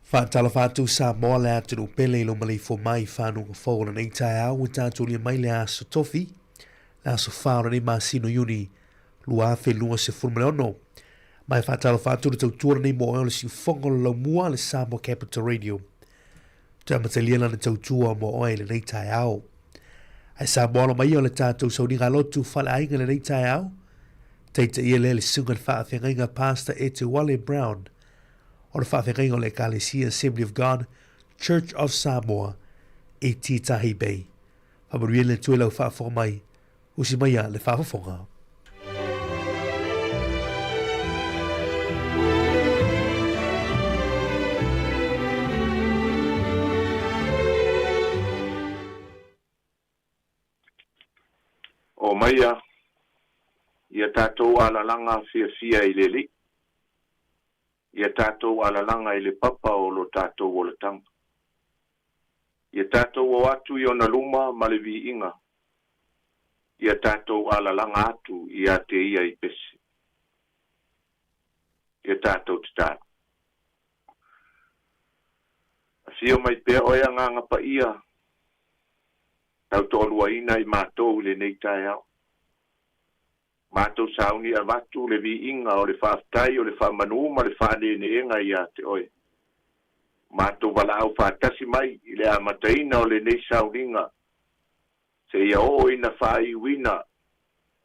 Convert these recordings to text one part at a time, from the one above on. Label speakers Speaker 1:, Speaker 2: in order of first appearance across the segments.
Speaker 1: Whaatala whātu sa moa le atu no pele ilo malei fo mai whanunga whaola nei tai au o tātou lia mai le aso tofi, le aso whaora nei māsino yuni, lua awhi lua se fulmane ono. Mai whaatala whātu na tautuara nei mo le si whonga lau mua le Samoa Capital Radio. Tua matalia lana tautua mo oe le nei tai au. Ai sa moa mai o le tātou sauni ngā lotu whale ainga le nei tai au. Teita ia le sungan whaafenga inga Pastor Ete Wale Brown. O le whaafenga o le Ecclesia Assembly of God, Church of Samoa, e Titahi Bay. Whamaruia le tue lau whaafonga mai, usi mai a le whaafonga.
Speaker 2: O maia, ia tātou alalanga fia I lele. Ia tātou alalanga I le papa o lo tātou o le tanga. Ia tātou o atu I ona luma ma le vi inga. Ia tātou alalanga atu I ate ia I pesi. Ia tātou te tātou. Afio mai pēr oia nganga pa ia. Tau tōlua ina I mātou le nei tai au. Mātou sauni a watu le vi inga o le whaftai o le whamanuma le whanene enga I a te oe. Mātou wala au whatasi mai I le amataina o le nei sauninga. Se ia o ina whai wina.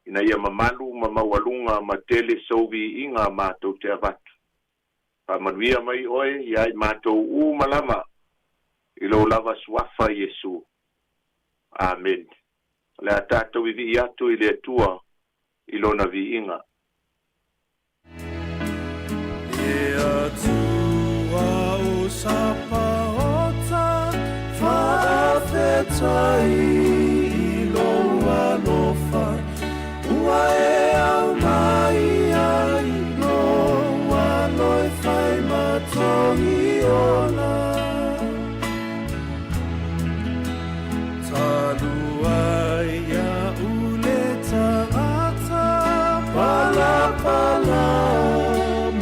Speaker 2: Ina ia mamalu ma mawalunga ma tele sovi inga mātou te avatu. Whamanuia mai oe ia I mātou malama. I lo lava suafa Yesu. Amen. Le a tātou I vi atu I le atua. Ilona vi inga.
Speaker 3: E atua o sapa ota whaafetai I loa lofa ua e au mai ai loa loi whai matongi ona talua ia uleta Pala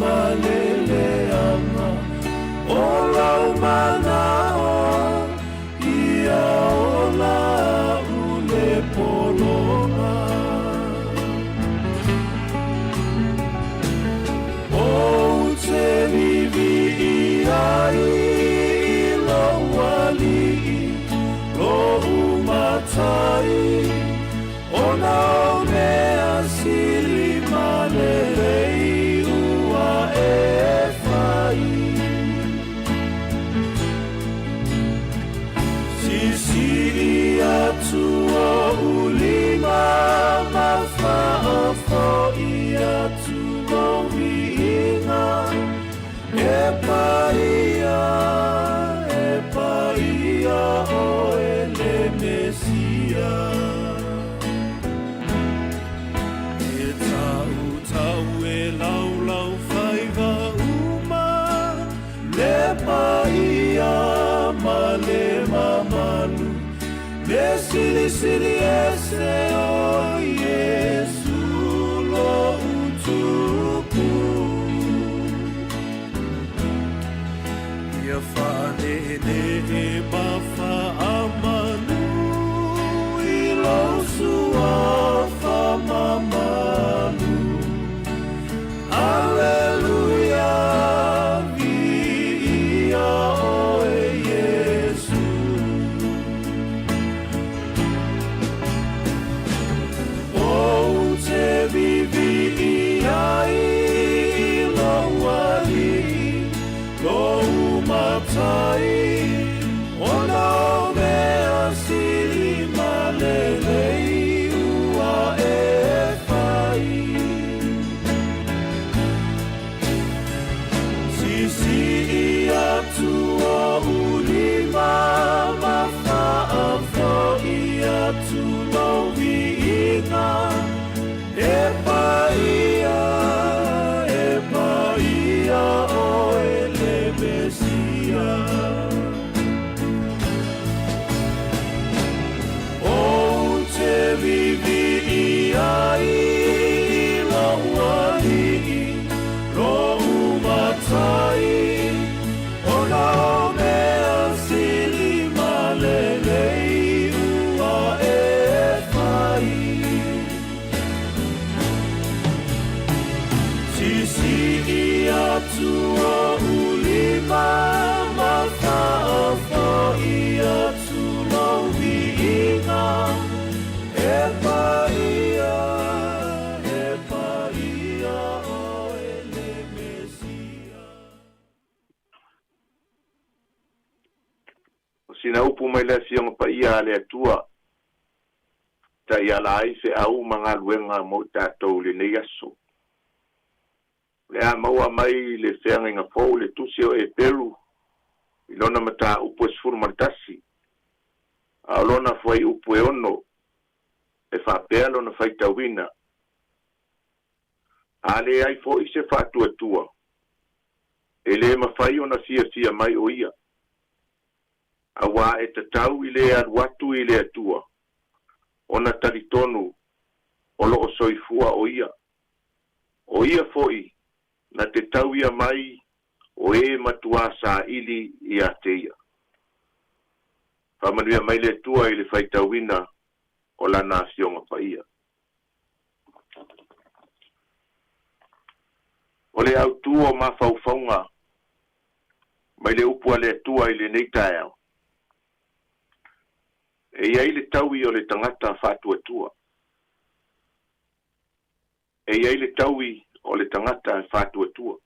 Speaker 3: malele ama ola umana o ia ola ule polona o te vivi ai lo wali lo umatai ona mea sili Malelei ua e whai Sisiri atu o ulima ma whaafo I atu o viinga E paia o ele Mesia Tau e lau whaiva uma Le paia ma le mamalu Le siri ese o Yesu lo utuku Ia whanene e mawha amanu I lo sua whamamalu Alleluia, via o Yesu. O te vivi ai lo wali, lo umatai, ona mea sili malelei ua e whai. Si atu o ulima ma whaafo I atu lo viinga E paia o ele Mesia O te vivi ai lo wali lo umatai o na
Speaker 2: sina upu mai le sionga pa ia le atua ta ia la ai se au manga luenga mo tātou le nei aso. Le a maua mai le whianga inga fau le tusi o e peru i lona mata upu e sifuru martasi. A lona fwai upu e ono e whapea lona whai tawina. A le ai fo i se whātua tua. E le mawhai ona fia mai o ia. A wā e tatau i le aruatu i le atua. Ona taritonu o loo soifua o ia. O ia foi na te tau ia mai o e matua sa ili i a teia. Whamanuia mai le tua i le whaitawina o la nasionga paia. O le au tua ma whauwhaunga mai le upua le tua i le neitaiao. E iai le taui o le tangata whātua tua. E iai le taui o le tangata whātua tua.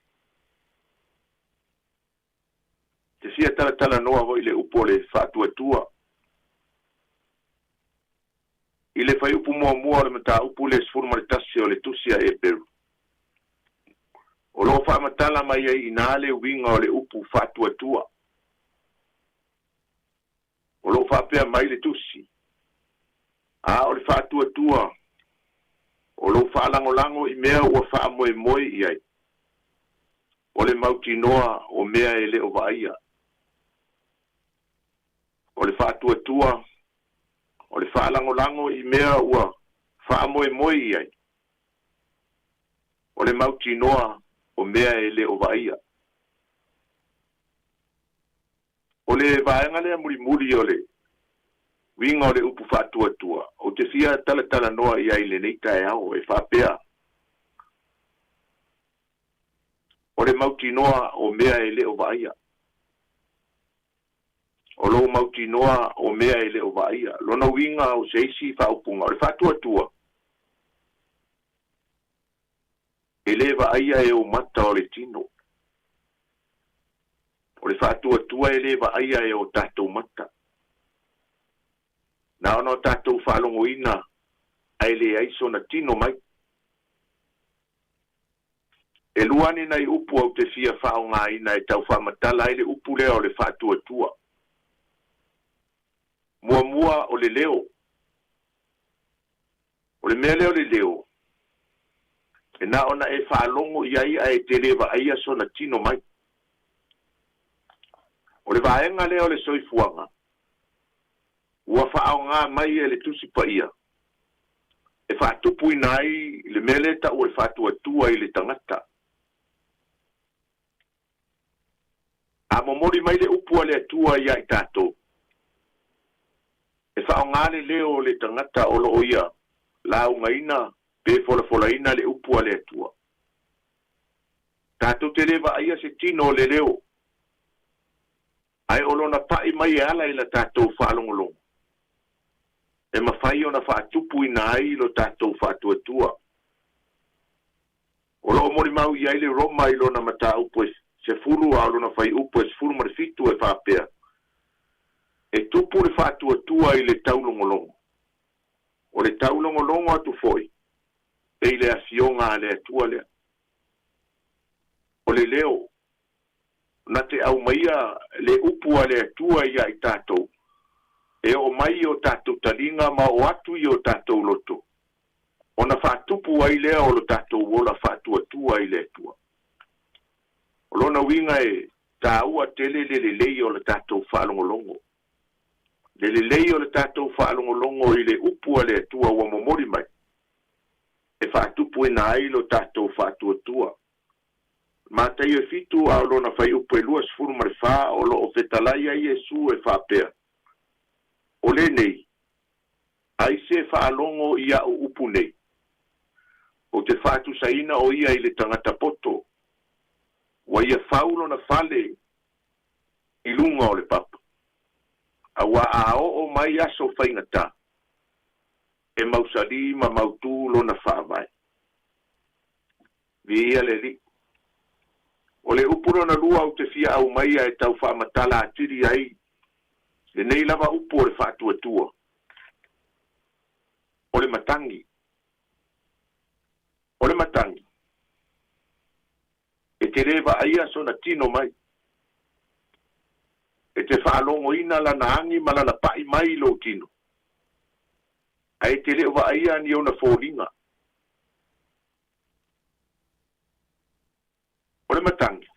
Speaker 2: Te sia tala noa hoi le upo le whātua tua. I le whai upu mua le mata upu le sfuru maritasi o le tusia e peru. O lo whamatala mai ai ina le winga o le upu whātua tua. O lo whapea mai le tusi. A o le whātua tua. O lo whaalango i mea ua whaamoe i ai. O le mauti noa o mea e le o vaia. O le whātua tua. O le whaalango i mea ua whaamoe i ai. O le mauti noa o mea e le o vaia. O le vaenga le muri o le winga o le upu whātua tua. O te fia tala noa i ai le neita e au e whapea. O le mauti noa o mea e le o vaia. O lo mauti noa o mea e le o vaia. Lona winga o seisi whaupunga. O le whātua tua. E le vaia e o mata o le tino. O le whātua tua e le vaia e o tātou mata. Na ono tātou whalongo ina ai le aiso na tino mai. E luani nei upu au te fia whaonga ina e tau whamatala ai le upu leo le whātua tua. Mua o le leo. O le mea leo le leo. E na ona e whalongo iai ai te lewa aia so na tino mai. O le vaenga leo le soifuanga. Ua whaonga mai e le tusi pa ia. E whatupu inai le meleta o le whatua tua i le tangata. A momori mai le upua le atua ia i tātou. E whaonga le leo le tangata o lo ia. Lau ngaina, pe fola ina le upua le atua. Tātou te lewa aia se tino le leo. Ai olona pai mai ala ila tātou whalongolongo. E mawhai ona whaatupu ina ai lo tātou whaatuatua. O lo mori mau i aile roma i lona mata upo se furu a lona whai upo se furu marifitu e whapea. E tupu le whaatuatua i le taulongolongo. O le taulongolongo atu foi. E le asionga le atua lea. O le leo. Na te au maia le upua le atua ia i tātou. E o mai o tātou talinga ma o atu i o tātou loto. O na whātupu ai lea o lo tātou wola whātua tua i le atua. O lona winga e tā ua tele le lei o le tātou whaalongolongo. Le lei o le tātou whaalongolongo i le upua le atua ua momori mai. E whātupu e na ai lo tātou whātua tua. Ma tai e fitu a lona whai upo e lua sifuru marifā o lo o whetalai ai e su e whapea. O le nei, ai se whaalongo ia o upu nei. O te whātu saina o ia i le tangata poto. Wa ia whaulo na whale i lunga o le papa. A wa a o mai aso whaingata. E mausari ma mautu lo na whaamai. Via le li. O le upuro na lua o te fia au mai e tau whaamatala atiri ai. Le nei lava upo o le whaatuatua. O le matangi. O le matangi. E te rewa aia so na tino mai. E te whaalongo ina la na angi ma la pai mai lo tino. Ai te rewa aia ni o na fōringa. O le matangi.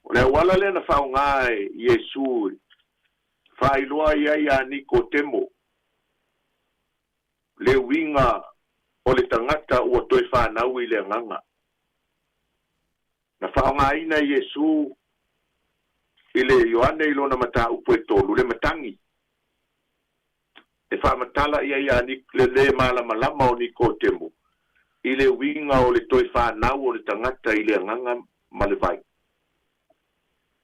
Speaker 2: O le wala le na whaonga e Yesu. Whailoa ia Nikodemo. Le winga o le tangata ua toi whanau I le nganga. Na whaonga ina Yesu I le Ioane ilo na mata upo e tolu le matangi. E whamatala ia le malama o Nikodemo. I le winga o le toi whanau o le tangata I le nganga ma le vai.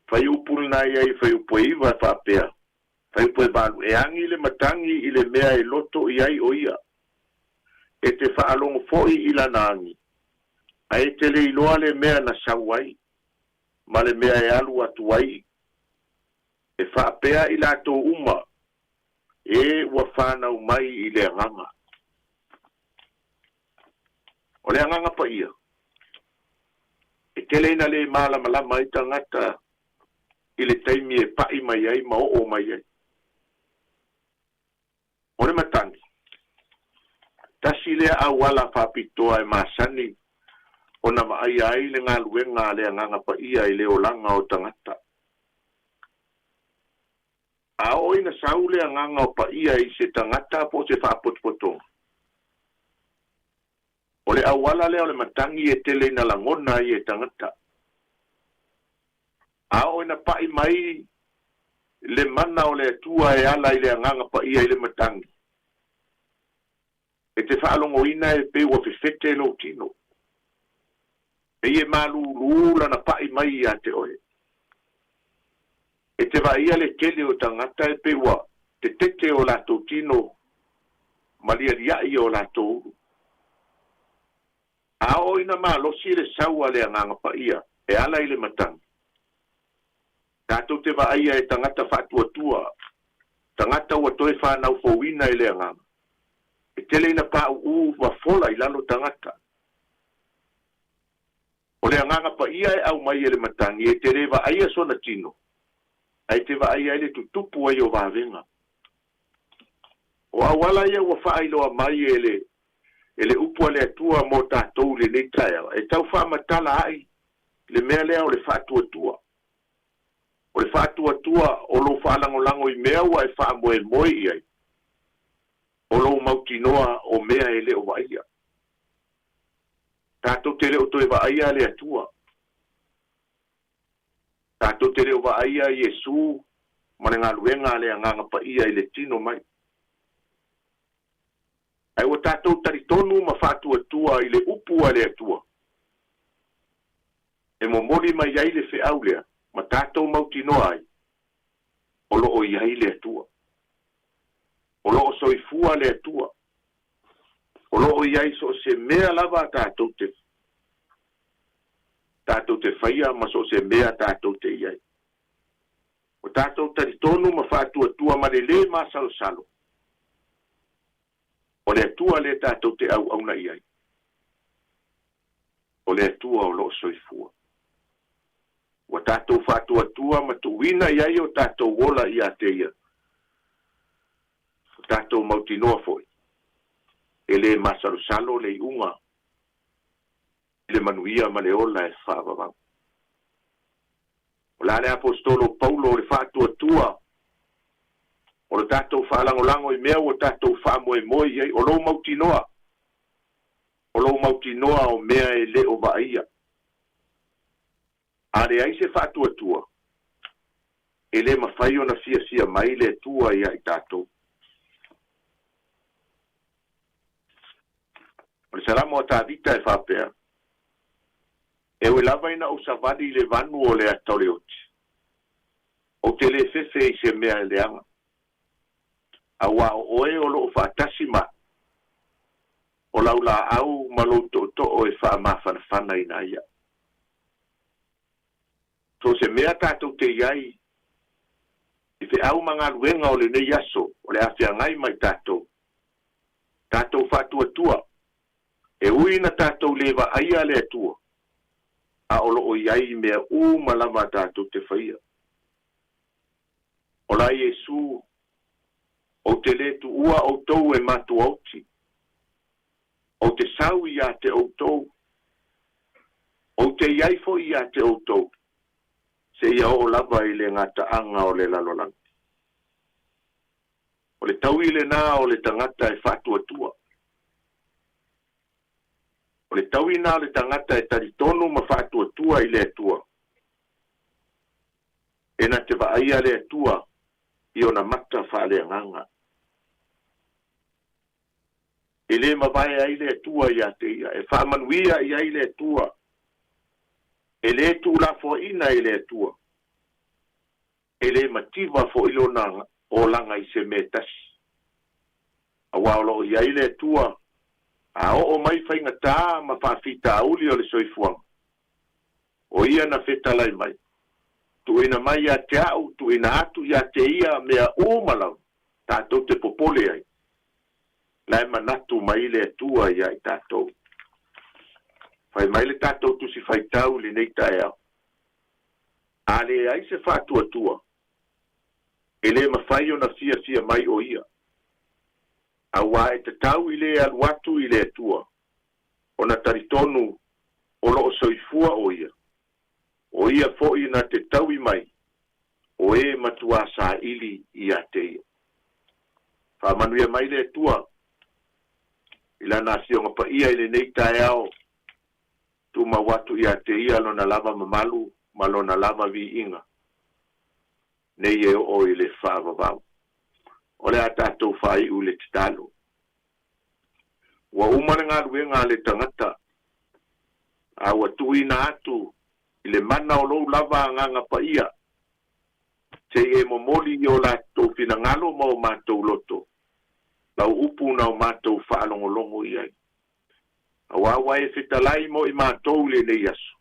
Speaker 2: Whai upulna ia I whai upo iwa whapea. Whai upo e balu e angi le matangi I le mea e loto I ai o ia. E te whaalongo foi I la nangi. A e te le iloa le mea na sauai. Ma le mea e alu atu ai. E whapea I la tō uma. E ua whanau mai I le anganga. O le anganga pa ia. E te leina le malama I tangata I le taimi e pai mai ai ma o mai ai. O le matangi. Tasi lea awala whapitoa e masani o na maai ai le ngā luenga le anganga pa ia I le olanga o tangata. A oi na sau le anganga o pa ia I se tangata po se whapotopoto. O le awala lea o le matangi e tele na langona I e tangata. A oi na pai mai le mana o le atua e ala I le anganga pa ia I le matangi. E te whaalongo ina e pe ua whiwhete lo tino. E ie malulula na pai mai I a te oe. E te vaia le tele o tangata e pe ua te tete o lato tino malia riai o lato uru. A o ina malosi le saua le anganga pa ia e ala I le matangi. Tato te vaia e tangata whatuatua. Tangata ua toe whanau fōwina I le anganga. E tele ina pa wa fola I lalo tangata. O le anganga pa ia e au mai e le matangi e te rewa aia sona tino. Ai te wa aia ele tutupu ai o wawenga. O awala ia ua whaailoa mai ele upua le atua mo tātou le neitaia. E tau whaamatala ai le mea lea o le whaatuatua. O le whaatuatua o lo whaalangolango I mea ua e whaamoe moi I ai. O lo mautinoa o mea e leo waia. Tātou te leo toe waia le atua. Tātou te leo waia Yesu mane ngā luenga le anganga pa ia I le tino mai. Ai o tātou taritonu ma whātua I le upua le atua. E mo mori mai ai le whiau lea ma tātou mautinoa ai. O lo o iai le atua. O lo o soifua le atua. O lo o iai so se mea lava tātou te whaia ma so se mea tātou te iai. O tātou taritonu ma whātua ma le ma salo. O le atua le tātou te au na iai. O le atua o lo soifua. O tātou whātua ma tuwina iai o tātou wola I a te ia. Tātou mautinoa foi. E le masalo le iunga. E le manuia ma le ola e whaavavau. O la le apostolo Paulo le whātua. O le tātou whaalangolango I mea o tātou whaamoe ai. O lo mautinoa. O lo mautinoa o mea e le o vaia. A le ai se whātua. E le mawhai o na sia mai le tua I ai tātou. O le salamo a tāvita e whapea. E ue lava ina o savadi le vanu o le atau le oti. O te le fefe I se mea le anga. A wā o oe o loo whaatasi ma. O laula au malo to o e wha mawhanawhana ina ia. So se mea tātou te iai. I fe au manga luenga o le nei aso, o le afia ngai mai tātou. Tātou whātua tua. E ui na tātou lewa aia le atua. A olo o iai mea malama tātou te whaia. O la Iesu, o te le tu ua o tau e matu auti. O te sau ia te o tau. O te iaifo ia te o tau. Se ia o lava i le ngata anga o le lalolang. O le tau i le nā o le tangata e whātua tua. O le tau i nā o le tangata e taritonu ma whātua tua i le atua. E na te waaia le atua i ona mata whaale nganga. E le mawai ai le atua i a te ia. E whaamanuia i ai le atua. E le tu la fo ina i le atua. E le mativa fo ilona o langa i se metasi. A waolo i ai le atua. A o mai whainga tā ma whawhita auli o le soifuang. O ia na whetalai mai. Tu ina mai a te au, tu ina atu i a te ia mea umalau. Tātou te popole ai. Lai manatu mai le atua i ai tātou. Whai mai le tātou tu si whaitau li nei tae au. A le ai se whātua tua. E le mawhai o na fia mai o ia. A wā e te tau i le aluatu i le atua. O na taritonu o loo soifua o ia. O ia fo i na te tau i mai. O e matua sa ili i a te ia. Whamanuia mai le atua. I la nasi o ngapa ia i le nei tae au. Tu mawatu i a te ia lo na lava mamalu, ma lo na lava vi inga. Nei e o i le whaavavau. O le a tātou whai u le titalo. Wa umana ngā ruenga le tangata. A wa tui na atu i le mana o lou lava nganga pa ia. Te e momoli i o la tau fina ngalo ma o mātou loto. Lau upu na o mātou whaalongolongo i ai. A wawa e whitalai mo i mātou le nei asu.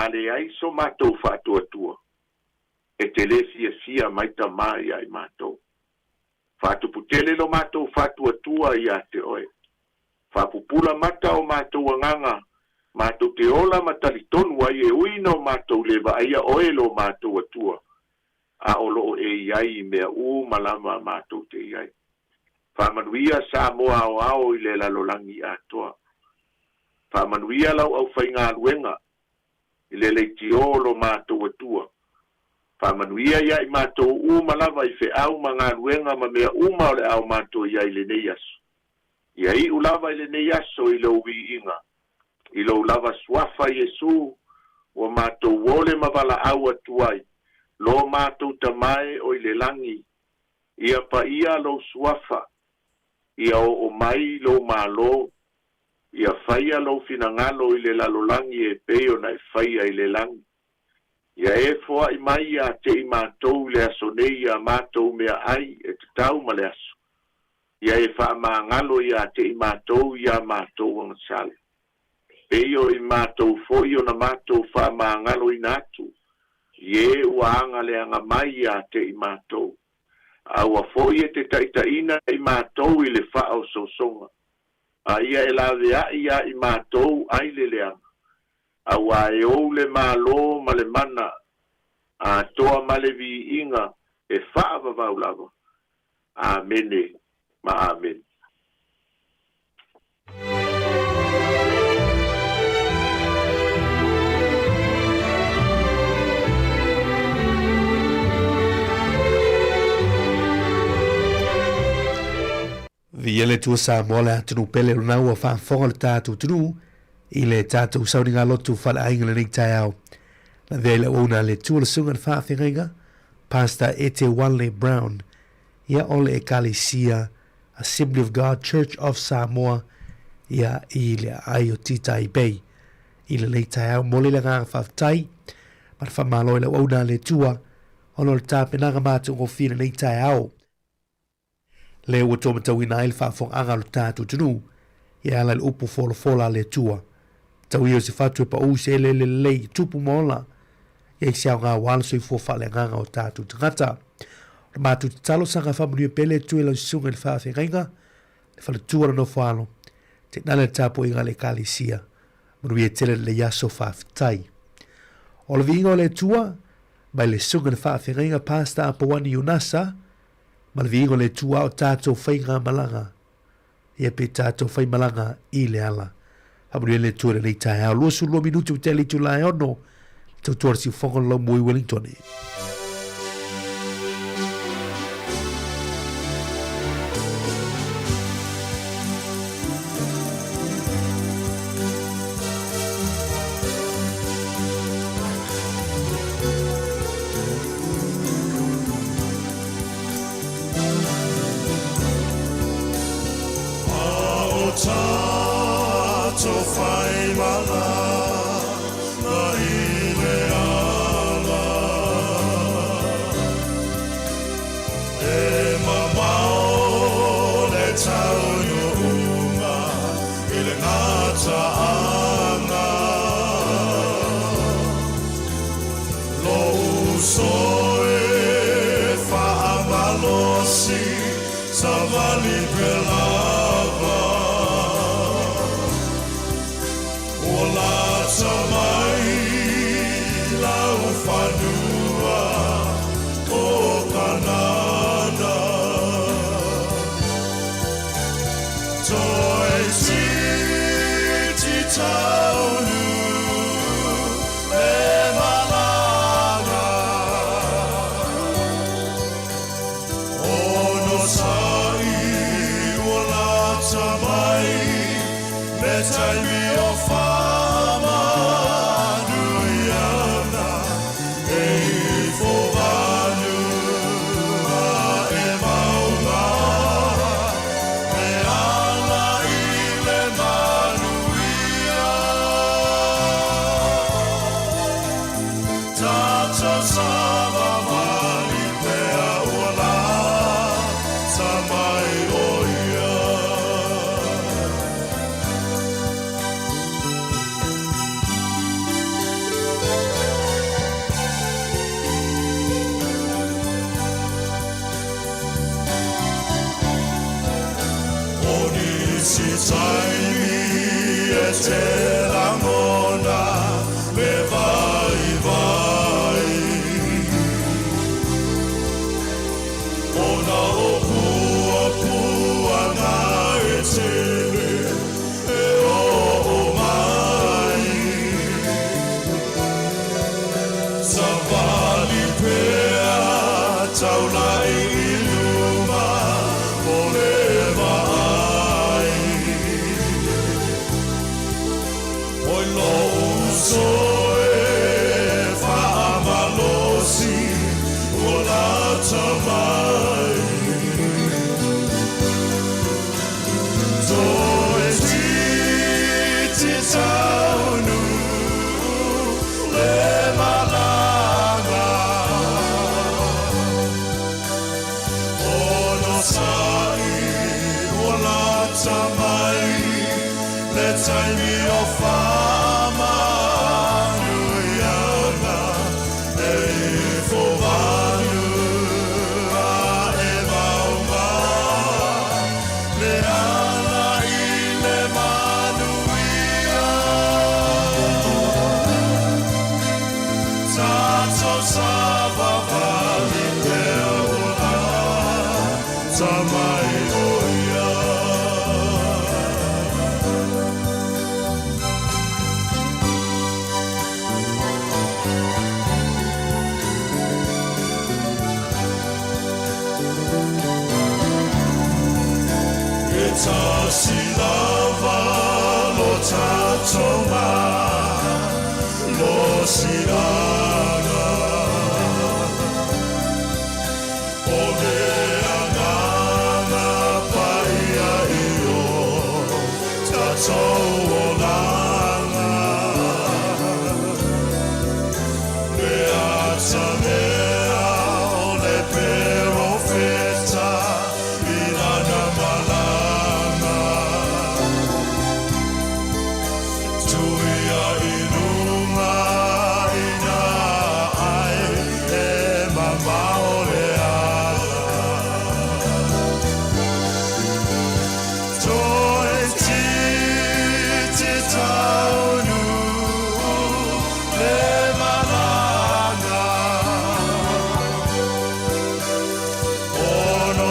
Speaker 2: A le aiso mātou whātua tua. E te le fia maita mai ai mātou. Whātuputele lo mātou whātua tua i a te oe. Whāpupula mata o mātou anganga. Mātou te ola matalitonu ai e uina o mātou lewa aia oe lo mātou atua. A olo e iai mea malama mātou te iai. Whamanuia sa moa o ao i le lalolangi atoa. Whamanuia lau au whainga luenga. I le leiti o lo mātou atua. Whamanuia ia i mātou malava i whe au ma ngā luenga ma mea o le au mātou ia i le nei aso. Ia i ulava i le nei aso i lo wi inga. I lo lava swafa Yesu o mātou wole mavala au atuai. Lo mātou tamae o i le langi. Ia pa ia lo swafa. Ia o mai lo malo. Ia whaia lo finangalo i le lalolangi e peo na e whaia i le langi. Ia e foa i mai a te i mātou le asonei a mātou mea ai e te tau ma le aso. Ia e wha maangalo i a te i mātou i a mātou ang sale. Peo i mātou foi o na mātou wha maangalo i nātu. Ie ua anga le anga mai a te i mātou. Aua foi e te taitaina i mātou i le wha o sosonga. A ia e lawe a ia i mātou ai le leanga. Aua e ou le mālo ma le mana. A toa ma le vi inga e wha vavau lava. Amene ma amen.
Speaker 1: Viele tua sa moale atunu pele runa ua whaanfonga le tātou tunu i le tātou sauninga lotu whala ainga le nei tai au. Na vele ona le tua le sunga le whaafengainga, Pastor Ete Wanley Brown, ia ole e Kalesia, Assembly of God Church of Samoa, ia i le ai o Titai Bay. I le nei tai au mole le ngā whaftai, mar whamaloi le ona le tua, ono le tāpenanga mātou o whina nei tai au. Le ua tō matau ina il whaafong anga lo tātou tunu, i ala le upu fola le tua. Tau i o se whatu e pa usi e le tupu mola, i siau ngā wala soi fua whale nganga o tātou tangata. Matu talo sanga family pele tu ela sunga le fa fenga le fa tu no falo te nale tapo inga le kalisia mru ye tele le yaso fa tai o le vingo le tua mai le sunga le fa fenga pasta po wani unasa ma le vingo le tua o tato fenga malanga ye pe tato fenga malanga i le ala amru le tu le tai a lo su lo minuto tele tu la ono tu torsi fongo lo muy Wellington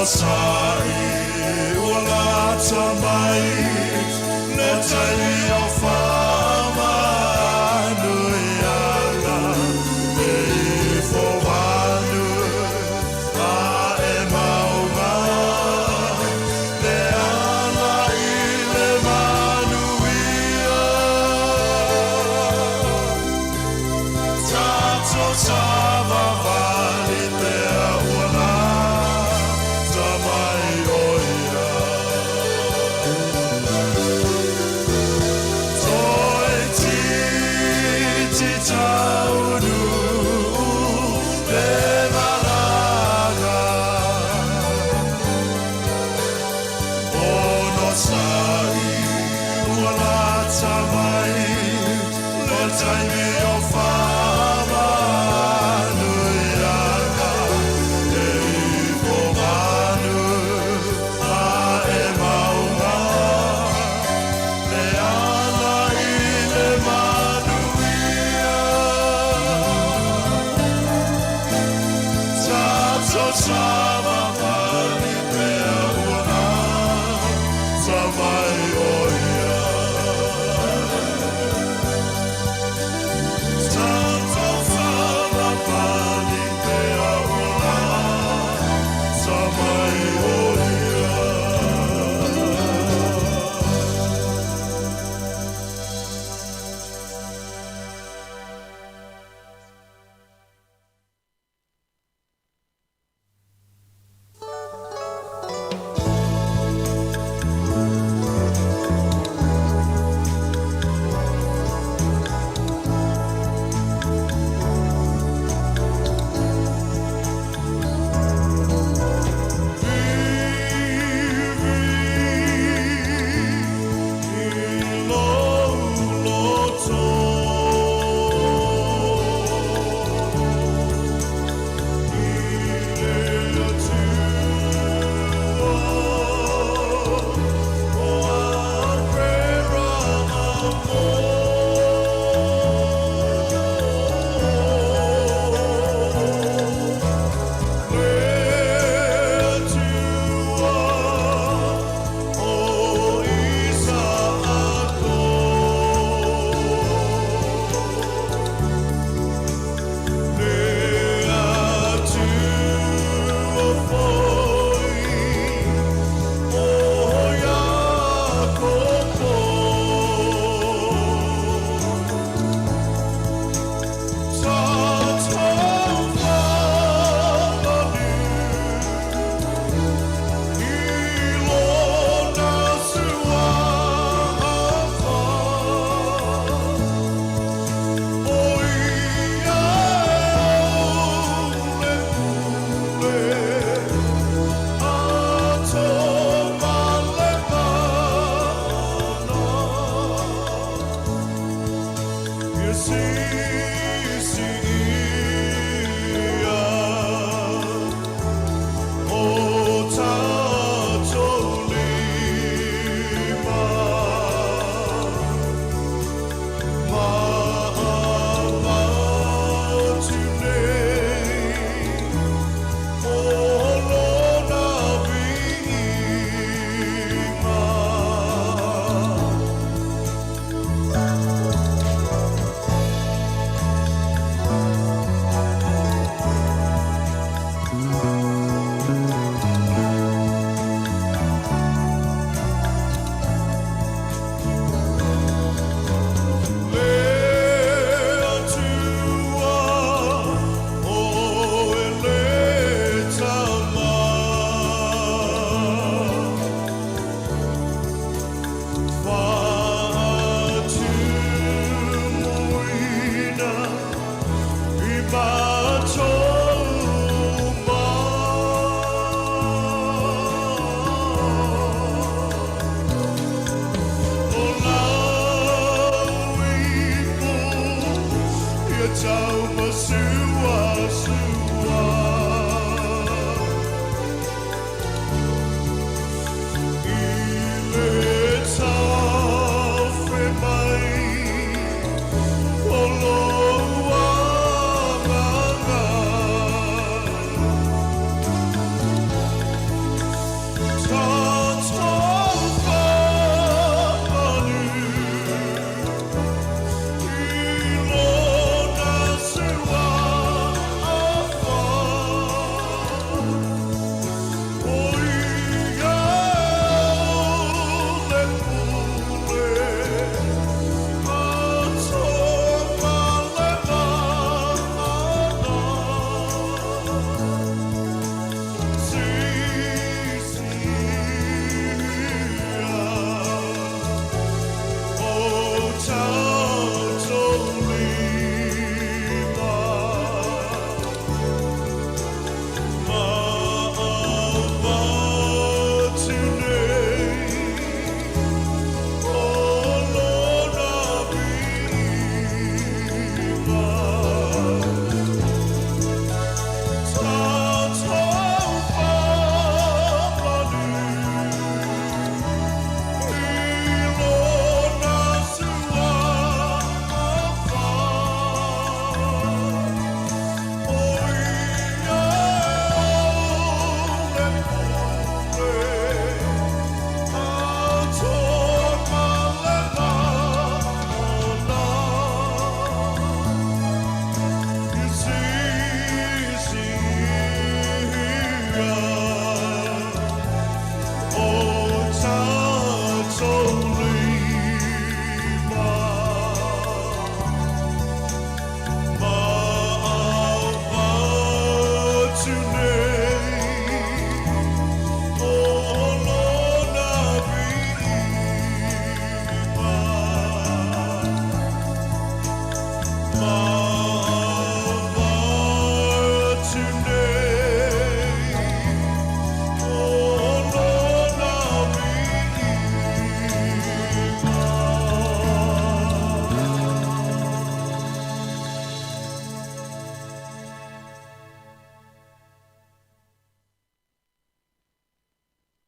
Speaker 3: sai ola tamai le tai o fama no yala e fo vanu a e mauma le ala i le manuia tato sama vali te ola tamai oia toi ti taunu le malaga ono sai ua tamai le taimi o fama nuianga e fo manu a e maunga le ala i le manuia tato sama mani pea ua tamai oia tato sama mani pea ua tamai oia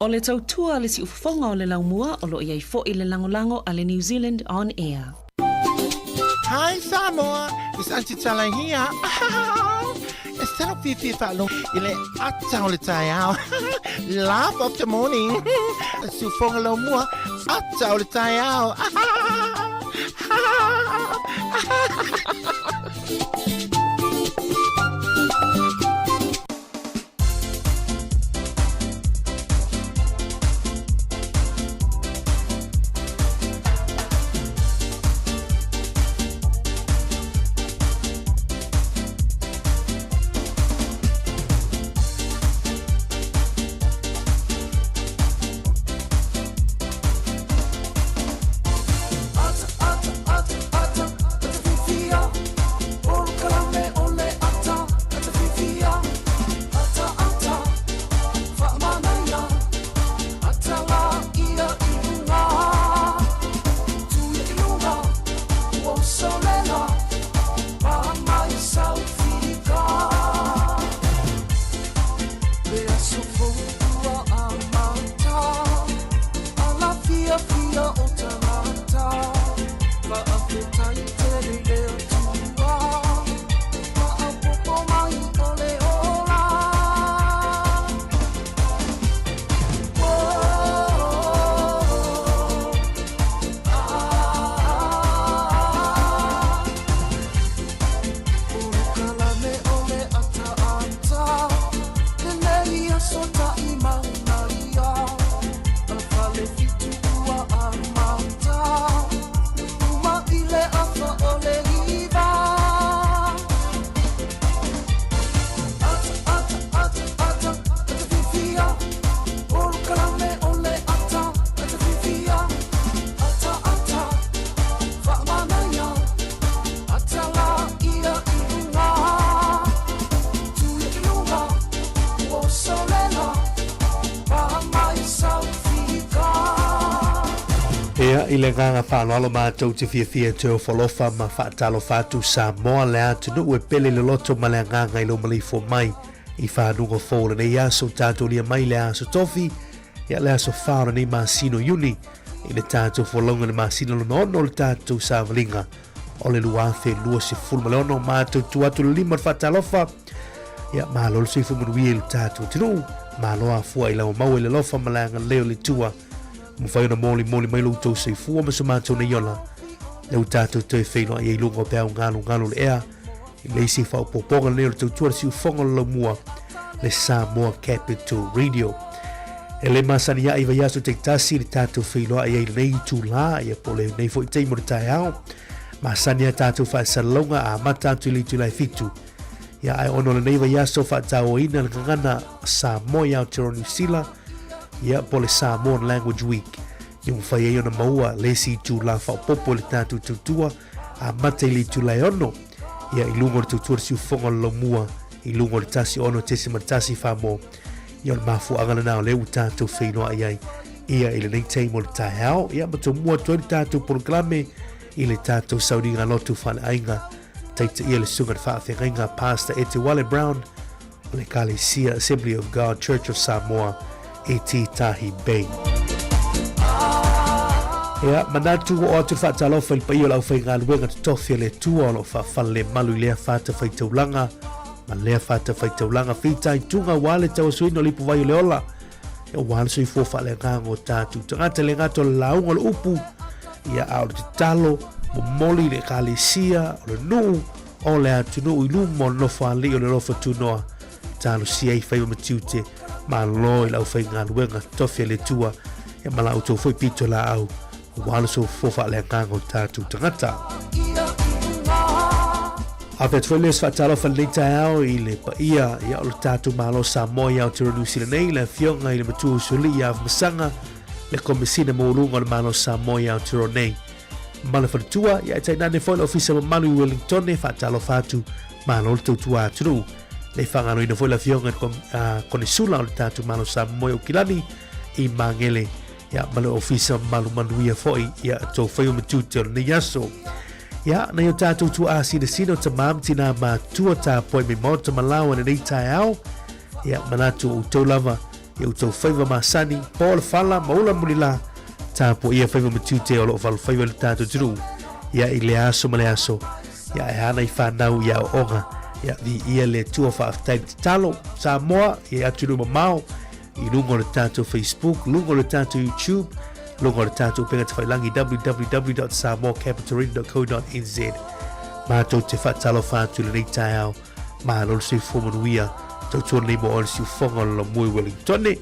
Speaker 4: O le tautua le si ufonga o le laumua o lo iai fo i le langolango a le New Zealand On Air.
Speaker 5: Hi Samoa, it's Auntie Tala here. It's time to be follow. Ile atau le tai au. Laugh of the morning. Su fonga lo mua atau le tai au.
Speaker 1: I le nganga whanalo mātou te fia te o whalofa ma whaatalo whātu Samoa le atunu e pele le loto ma le nganga I lo malifo mai I whanunga fōla nei aso tātou lia mai le aso tofi ia le aso whaora nei māsino yuni I le tātou whalonga le māsino lono le tātou sāwalinga o le luafe lua se fulma le ono mātou tuatu le lima whaatalofa ia mālo le seifu manuia le tātou tinu māloa fua I lau mau le lofa ma le anga leo le tua Mwhai ona moli mai loutou sei fua ma sa mātou na iola. Leu tātou te whainoa I lunga o pēo ngalo le ea. I leisi whao poponga leo le tautua si ufonga le mua le Samoa Capital Radio. E le masani ia iwa yaso te tasi le tātou whainoa I le nei tū la ia po le nei fo I teimo le tai au. Masani ia tātou wha salonga a matatu li tu lai fitu. Ia ai ono le nei wa yaso wha tau ina le ngana Samoa i Aotearoa Ia po le Samoan Language Week. I mwhai e ona maua lesi I tū la whao popo le tātou tutua a mate li tū lai ono. Ia I lungo le tutua si ufonga lo mua I lungo le tasi ono tesi matasi whamo. Ia le mafu angana nao leu tātou whainoa iai. Ia I le nei teimo le tai hao. Ia mato mua toi le tātou programe I le tātou sauri ngā lotu whane ainga. Teita ia le sunga le whaafenga inga Pastor Ete Wale Brown o le Kalesia Assembly of God Church of Samoa. E Titahi Bay. Ia, manatu o atu whaatalofa I pai o lau whai ngā luenga te tofi le tua o lo whaafala le malu I lea whaata whai taulanga. Ma lea whaata whai taulanga whitai tunga wale tau suino lipu vai o le ola. Ia wale sui fofa le ngango tātu. Tangata le ngato le launga le upu. Ia au le te talo, mo moli le Kalesia, o le nuu, o le atu nuu I lumo no whaali o le rofa tunoa. Talo si ei whai o matiute. Ma loi lau whai ngā luenga tofi le tua e ma lau tō whai pito la au o wala so fofa le ngango tātou tangata. A whai tō leos whaatalofa nei tai au I le pa ia o le tātou malo Samoa I Aotearoa New Zealand nei le fionga I le matua usuli I Masanga le komisina moulunga le malo Samoa I Aotearoa nei. Ma le whanatua ia e tainane whai le ofisa ma malu I Wellington e whaatalofa atu malo le tautua atunu. Le whangano ina foi la fionga kone sula o le tātou malo Samoa o Kilani I mangele ia ma le ofisa malu manuia foi ia tō whai o matute o le nei aso. Ia nei o tātou tua asina sino ta mamtina ma tua tā poi me mauta malawa na nei tai au ia manatu o tau lava ia utou faiva masani po le fala maula mulila tapo ia faiva matute o lo fal faiva le tatou tru ia i le aso ma le aso ia e ana i whanau ia o onga ia vi ia le tua whaaftai talo Samoa ia atu ruma mao i lungo le tatou Facebook, lungo le tatou YouTube, lungo le tatou penga te whailangi www.samoacapitalring.co.nz mātou te whatalo whātu le nei tai au ma lolo se whomanuia tau tuan nei mo o le si whonga lo mui Wellingtone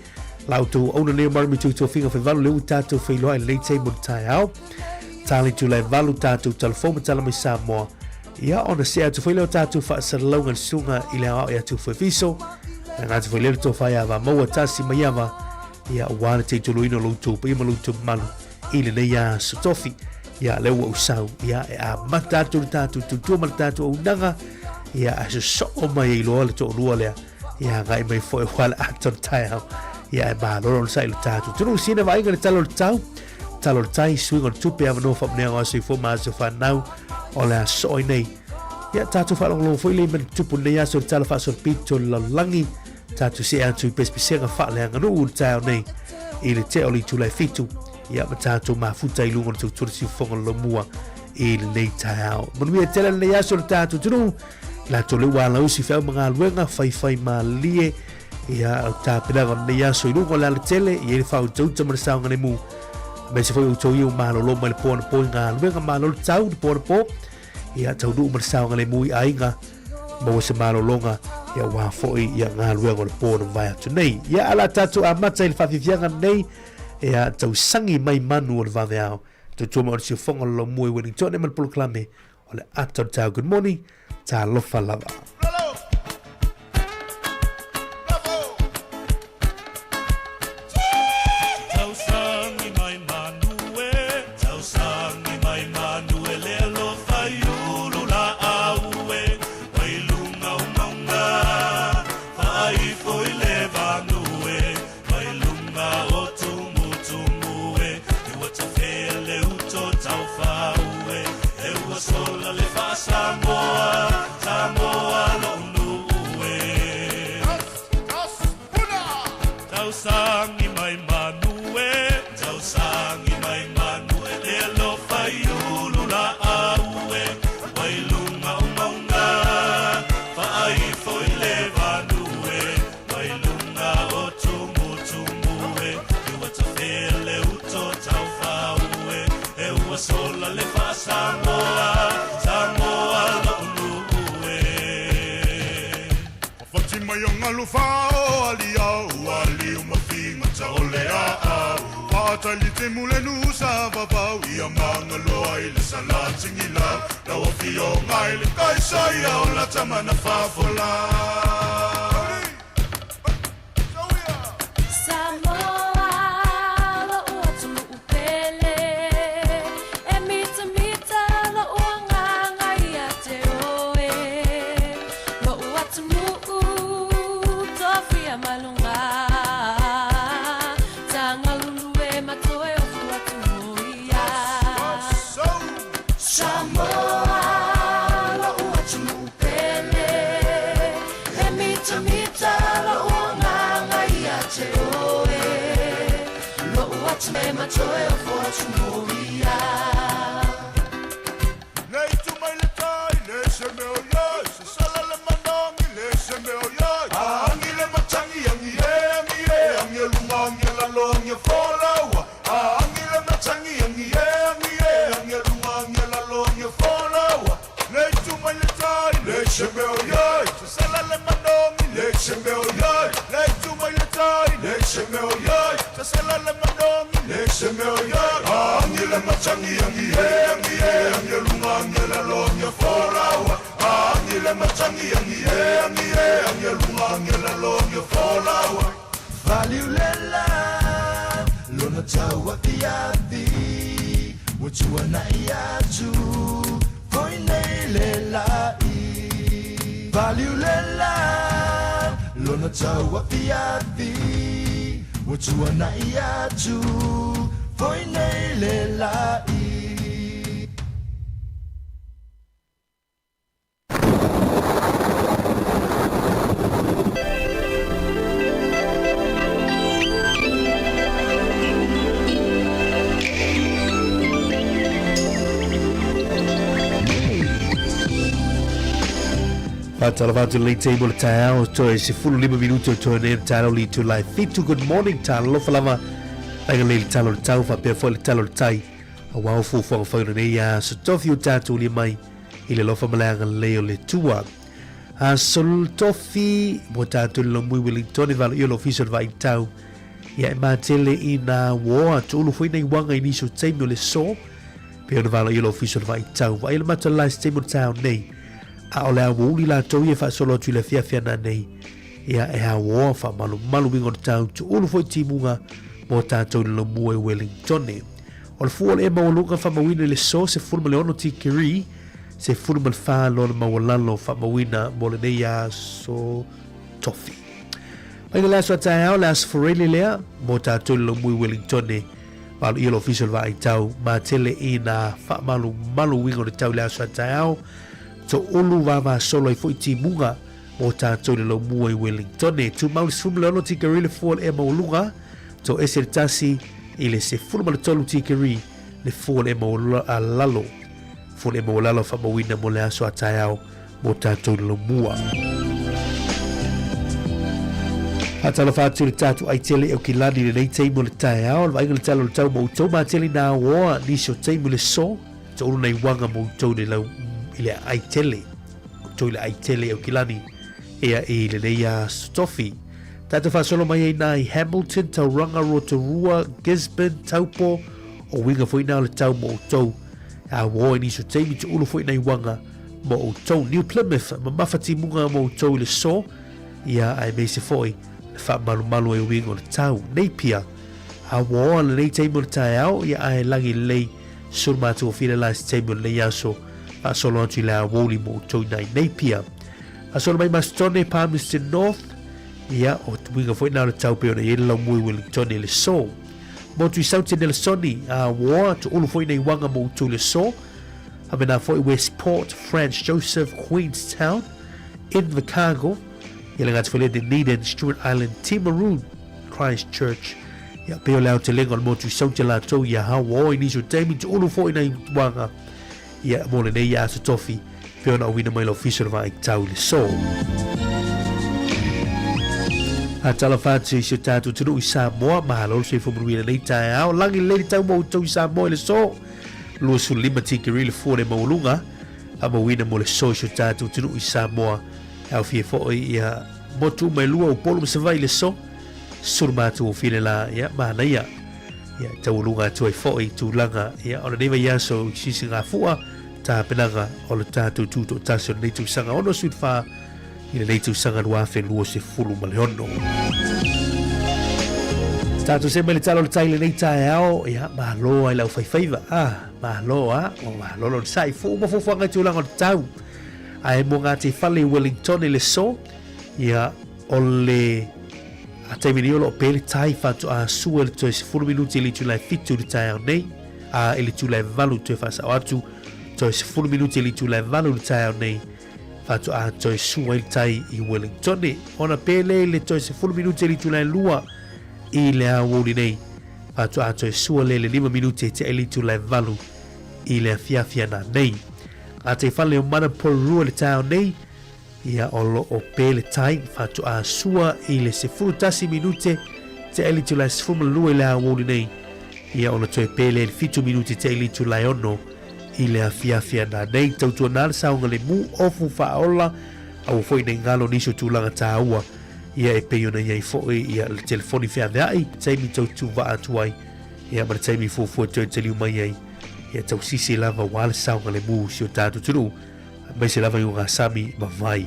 Speaker 1: lau tau auna leo marami tau tau whinga whaivalu leo tātou whailoa e nei tai mo le tai au tali tu lai valu tātou telefoma tala mai Samoa ia ona se atu whaileo tātou whaasaralaunga le sunga i le au e atu whaifiso ngā te whaileo tō whai awa maua tasi mai awa ia wana te tolo ino loutou pa ima loutou malu i le nei a sotofi ia leo au sau ia e a matatu le tātou tutua ma le tātou au nanga ia a so o mai i loa le tō lua lea ia ngai mai fo e whala aton tai au ia e māloro le sai le tātou tunu sina wa inga le talo le tau talo le tai suinga le tupe awa no whamnea o aso i fo maa se whanau o le a so nei ia tātou whalonglo fo i le mani tupu nei aso le talo whaasor pito le langi tātou se atu i pespisenga whaale anga nuu le tai au nei i le te oli tu lai fitu ia ma tātou mafuta i lunga le tau tura si whonga lo mua i le nei tai au manuia tela le nei aso le tātou tunu la tole wala usi fa mga luenga fai ma lie ia ta pela nei aso i lunga le tele i le fa tau tama sa ngane mu me se foi o tau i ma lo ma le pon nga luenga ma lo tau po ia tau du ma sa ngane mu i ainga mo se ma lo longa ia wa foi ia nga luenga le pon vai atu nei ia ala tatu a mata il fa fianga nei ia tau sangi mai manu o le vaveao tu tu mo si fonga lo mu i Wellington e mal proclame o le aton tau good morning ta lofa lava
Speaker 3: Talite mulenu sa babau ia manga loa ile sala tingila la wafio ngai le kai sai au la tamana fafola
Speaker 1: Talavatu late table tao to se full 5 minuto to ne talo li to live fit to good morning talo falava ai le talo tau fa pe fo le talo tai a wa fu fo fo ne ya so tofi tatu li mai ile lo fa mala le le tua a sol tofi botatu lo muy Wellington val io official vai tau ya ma tele ina wo to lo foi nei wanga inicio time le so pe val io official vai tau vai le mata last table tau nei a ole a wuli la tau fa solo tu le fia na nei ia e a wo fa malu bingo tau tu ulu foi timunga mo tatu lo muy Wellington ne o fu e mo luka fa mawina le so se fu le ono tikiri se fu mal fa lo mawalalo fa mawina mo le ya so tofi ai la so tau la sforeli le mo tatu lo muy Wellington ne al ilo official va tau ma tele ina fa malu wingo de tau la so tau so ulu va solo i foi timunga mo tatu lo muy Wellington ne tu mau sum le ono tikiri le fu e mo luka so ese tasi ile se fulma tolu tikiri le fole mo lalo fa mawina mo le aso atayao mo tatu lo mua hata la fatu le tatu ai tele o kilani le nei teimu le tayao vai le talo le tau mo to ma tele na wa ni so teimu le so to nei wanga mo to le lo ile ai tele to ile ai tele o kilani ia ile le ya stofi Tata fa solo mai nai Hamilton, Tauranga, Rotorua, Gisborne, Taupo, o winga foi na le tau mo tau. A wo ni so teimi tu ulu foi nei wanga mo tau New Plymouth, ma mafati munga mo tau le so. Ia ai me se foi le fa malu e winga le tau Napier. A wo le nei teimi le tau ia ai langi lei sur ma tu file la teimi le yaso. A solo anti la woli mo tau nei Napier. A solo mai Mastone, Palmerston North. Ia o tuinga foi na le tau pe ona ia lo muy Wellington le so mo tu sauti del soni a wa tu ulu foi nei wanga mo tu le so a bena foi Westport, French Joseph, Queenstown, Invercargill ia le ngats foi le Dunedin, Stewart Island, Timaru, Christchurch ia pe o le te lengo mo tu sauti la tau ia ha wa ni so temi tu ulu foi nei wanga ia mo le nei ia so tofi pe ona wina mai lo official vai tau le so a tala fatu si tatu tunu i Samoa mahalo se fumuruina nei tai au langi le tau mo tau i Samoa le so lua su lima tikiri le fore maulunga a mawina mo le so si tatu tunu i Samoa au fie fo ia motu mai lua upolo msavai le so surmatu o file la ia mana ia tau lunga tu ai fo i tu langa ia ona neva ia so sisi ngā fua ta penanga o le tatu tuto tasio nei tu sanga ono sutfa i le leitu sanga lua fe lua se fulu maleono. Tatu se mele talo le taile nei tae ao, ia mahalo ai lau faifaiva, mahalo o mahalo lo sai fu ma fufu anga tulang o tau. Ai mo ngā te whale Wellington le so, ia o le a te mini olo o pele tai fatu a sua le toi se fulu minuti ili tulai fitu le tae ao nei, a ili tulai valu toi fasa o atu, toi se fulu minuti ili tulai valu le tae ao nei, fatu a toi sua il tai i Wellington ne ona pele le toi se fulu minuti li tulai lua i le a woli nei fatu a toi sua le 5 minuti te li tulai valu i le fia na nei a te fale o mana porua le tau nei ia olo o pele tai fatu a sua i le se fulu tasi minuti te li tulai sfuma lua i le a woli nei ia ona toi pele le fitu minuti te li tulai ono i le fia na nei tautua nāle saunga le mu ofu whaola au foi nei ngalo niso tūlanga tāua ia e peiona iai foi ia le telefoni whea veai taimi tautu wa atuai ia mara taimi fufua toi te liu mai ai ia tau sisi lava wale saunga le mu si o tātu tunu mai se lava i ngā sami ma vai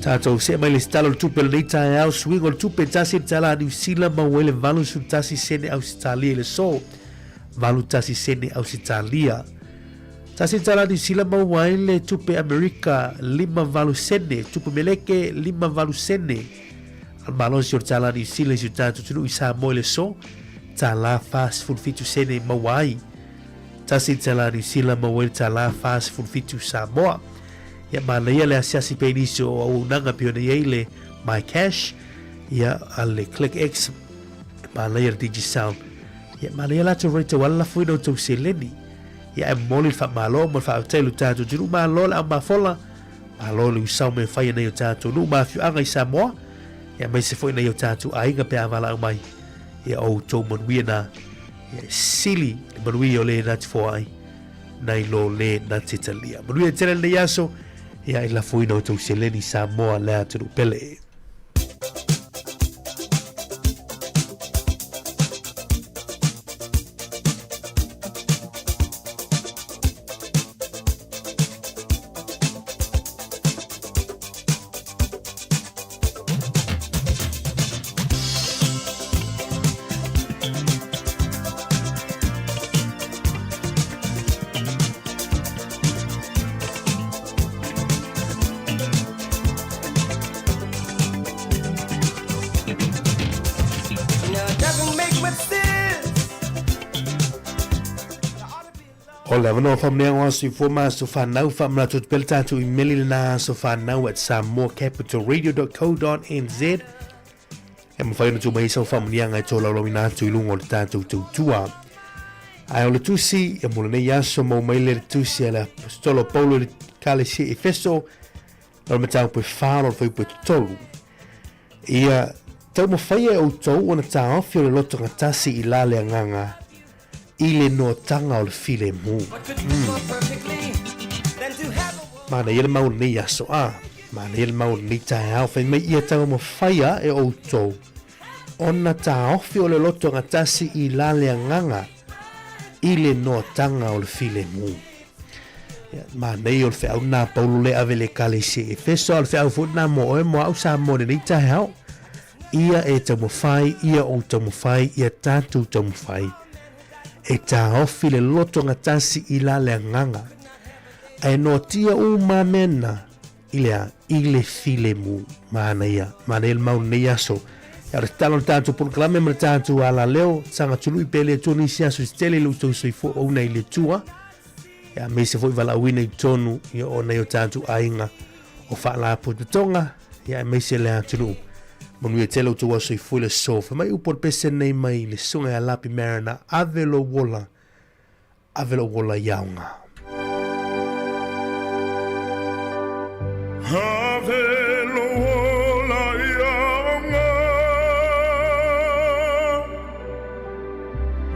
Speaker 1: Tātou se mai le stalo le tupe le nei tae au swingo le tupe tasi tala New Zealand ma wele valu su tasi sene au Italia le so valu tasi sene au Italia tasi tala New Zealand ma wele tupe Amerika 5 valu sene tupe meleke 5 valu sene al malo si o tala New Zealand si tātou tunu i Samoa le so tala fast food fitu sene ma wai tasi tala New Zealand ma wele tala fast food fitu Samoa ia malaya le asiasi pe inisi o unanga piona ia le My Cash ia ale ClickX malaya le DigiSound ia malaya la tu reita wala fuino tu seleni ia e moli fa malo mo fa telu tatu tunu malo la ma fola malo lu sau me fa nei tatu nu ma fiu anga isa mo ia mai se foi nei tatu ainga pe avala mai ia o to mon wiena ia sili mon wi ole na foi nai lo le na titalia mon wi tele le yaso ia ila foi no to seleni sa mo la tu pele. Ola vano famnea wa si forma so fanau famna to pelta to email na so fanau at samocapitalradio.co.nz em fa no to mai so famnia ngai to lo mina to lungo ta to tua ai ole tu si e mo ne ya so mo mai le tu si ala stolo paulo kale si e feso lo meta po falo foi po tolu ia to mo fai o to ona ta ofio le loto ngatasi ilale nganga ile no tanga o le file mu. Mana ele mau ni aso a. Mana ele mau ni tai au fai mai ia tau mo faia e o tau. Ona ta ofi o le loto ngatasi I lale nganga. Ile no tanga o le file mu. Mana i o le fea una paulu le ave le kale se e feso o le fea ufu na mo e mo au sa mo ni tai au. Ia e tau mo fai, ia o tau mo fai, ia tatu tau mo fai. E ta ofi le loto ngatasi I lale nganga. E no tia mamena ile file mu mana ia. Mana il mau ne yaso. Ya re talon tanto por klame me tanto ala leo sanga tulu I pele toni sia so stele lu so fo ona ile tua. Ya me se foi vala wina I tonu ia ona yo tanto ainga o fa la putonga. Ya me se le tulu. Monu e telo tu so foi le sofa mai u por pese nei mai le sunga ala pi marana avelo wola yaunga.
Speaker 3: Avelo wola yaunga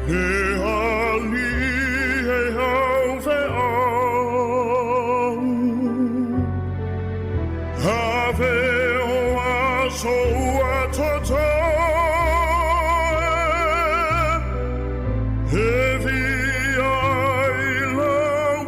Speaker 3: he ali he haufe au aveo aso atoto heavy I love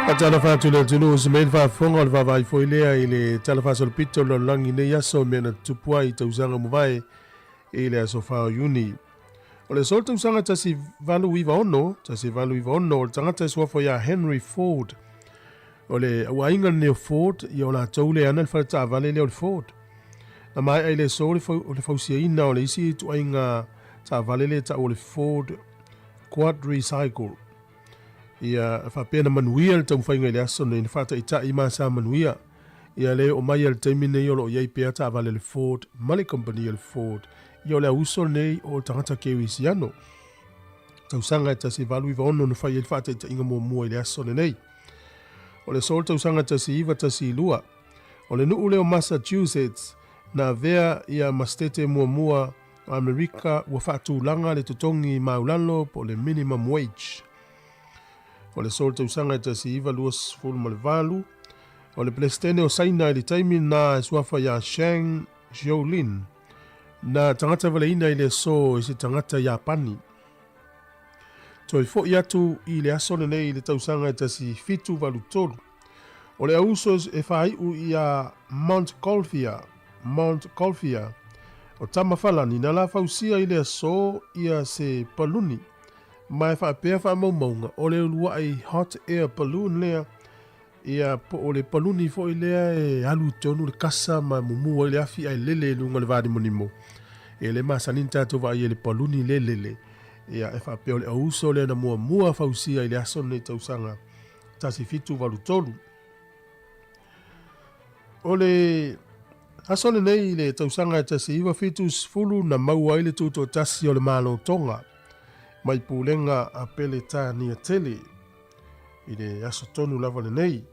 Speaker 6: Atala fatu le tunu semen fa fonga le vai foi lea i le tala fa sol pito lo langi ne yaso mena tupua I tausanga muvai i le aso fa uni. O le sol tausanga tasi valu iwa ono o le tangata sua fo ya Henry Ford. O le wainga ne Ford I o la taule ana le fata vale le o le Ford. Na mai ai le sol o le fausia ina o le isi tu ainga ta vale le ta o le Ford Quad Recycle. Ia fa pena manuia le tauwhainga le aso nei fata ita I masa manuia. Ia le o mai le taimine I o lo iei pea ta vale le Ford, mali company le Ford. Ia o le uso nei o tangata kewisiano. Tausanga e tasi valu iwa ono no whai e fata ita inga mua le aso nei. O le sol tausanga tasi iwa tasi lua. O le nuu leo Massachusetts na vea ia mastete mua Amerika ua fatu langa le tutongi maulano po le minimum wage. O le sol tausanga e tasi iwa luas fulu ma le valu. O le plestene o saina I le taimi na suafa ya Shang Xiaolin. Na tangata wale ina I le so isi tangata Japani. To I fo iatu I le asone nei le tausanga e tasi fitu valu tolu. O le ausos e whai u ia Mount Golfia. O tamawhalani na la fausia I le so ia se paluni. Mai wha pēr wha maumaunga o le ulua ai hot air balloon lea. Ia po o le paluni fo I lea e alu tonu le kasa ma mumu le afi ai lele lunga le vadi monimo. E le masanin tato wa I le paluni lele. Ia e wha pēr o le auso le na mua fausia I le aso nei tausanga. Tasi fitu walu tolu. O le asole nei le tausanga e tasi iwa fitu sfulu na maua I le tuto tasi o le malo tonga. Mai pulenga a pele tā ni a tele. I le aso tonu lava le nei.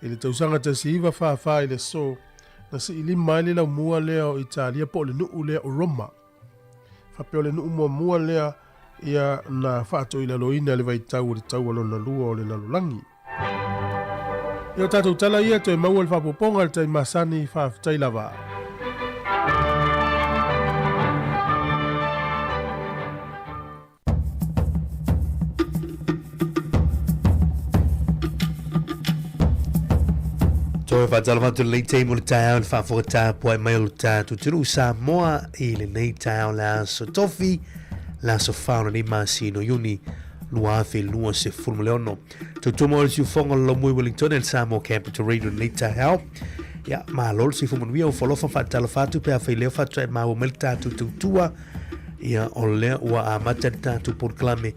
Speaker 6: I le tausanga tasi iwa wha I le so. Na si ili mai le lau mua lea o Italia po le nuu lea o Roma. Whapeo le nuu mua lea ia na whaato I la loina le vai tau o le tau alona lua o le lalulangi. Ia tātou tala ia toi maua le whapoponga le tai masani whaafitai lava.
Speaker 1: Toi whaatala whatu le teimo le tāo le whaafokata poe mai o le tātou tunu Samoa I le nei tāo le aso tofi le aso whaona ni masino yuni lua afe lua se fulma leono. Tutumo le siufonga lo mui Wellington el Samoa Capital Radio nei tāo. Ia maa lolo si fumanuia o whalofa whaatala whatu pia whai leo whatu e maa o mele tātou tautua. Ia o lea ua amata le tātou porklame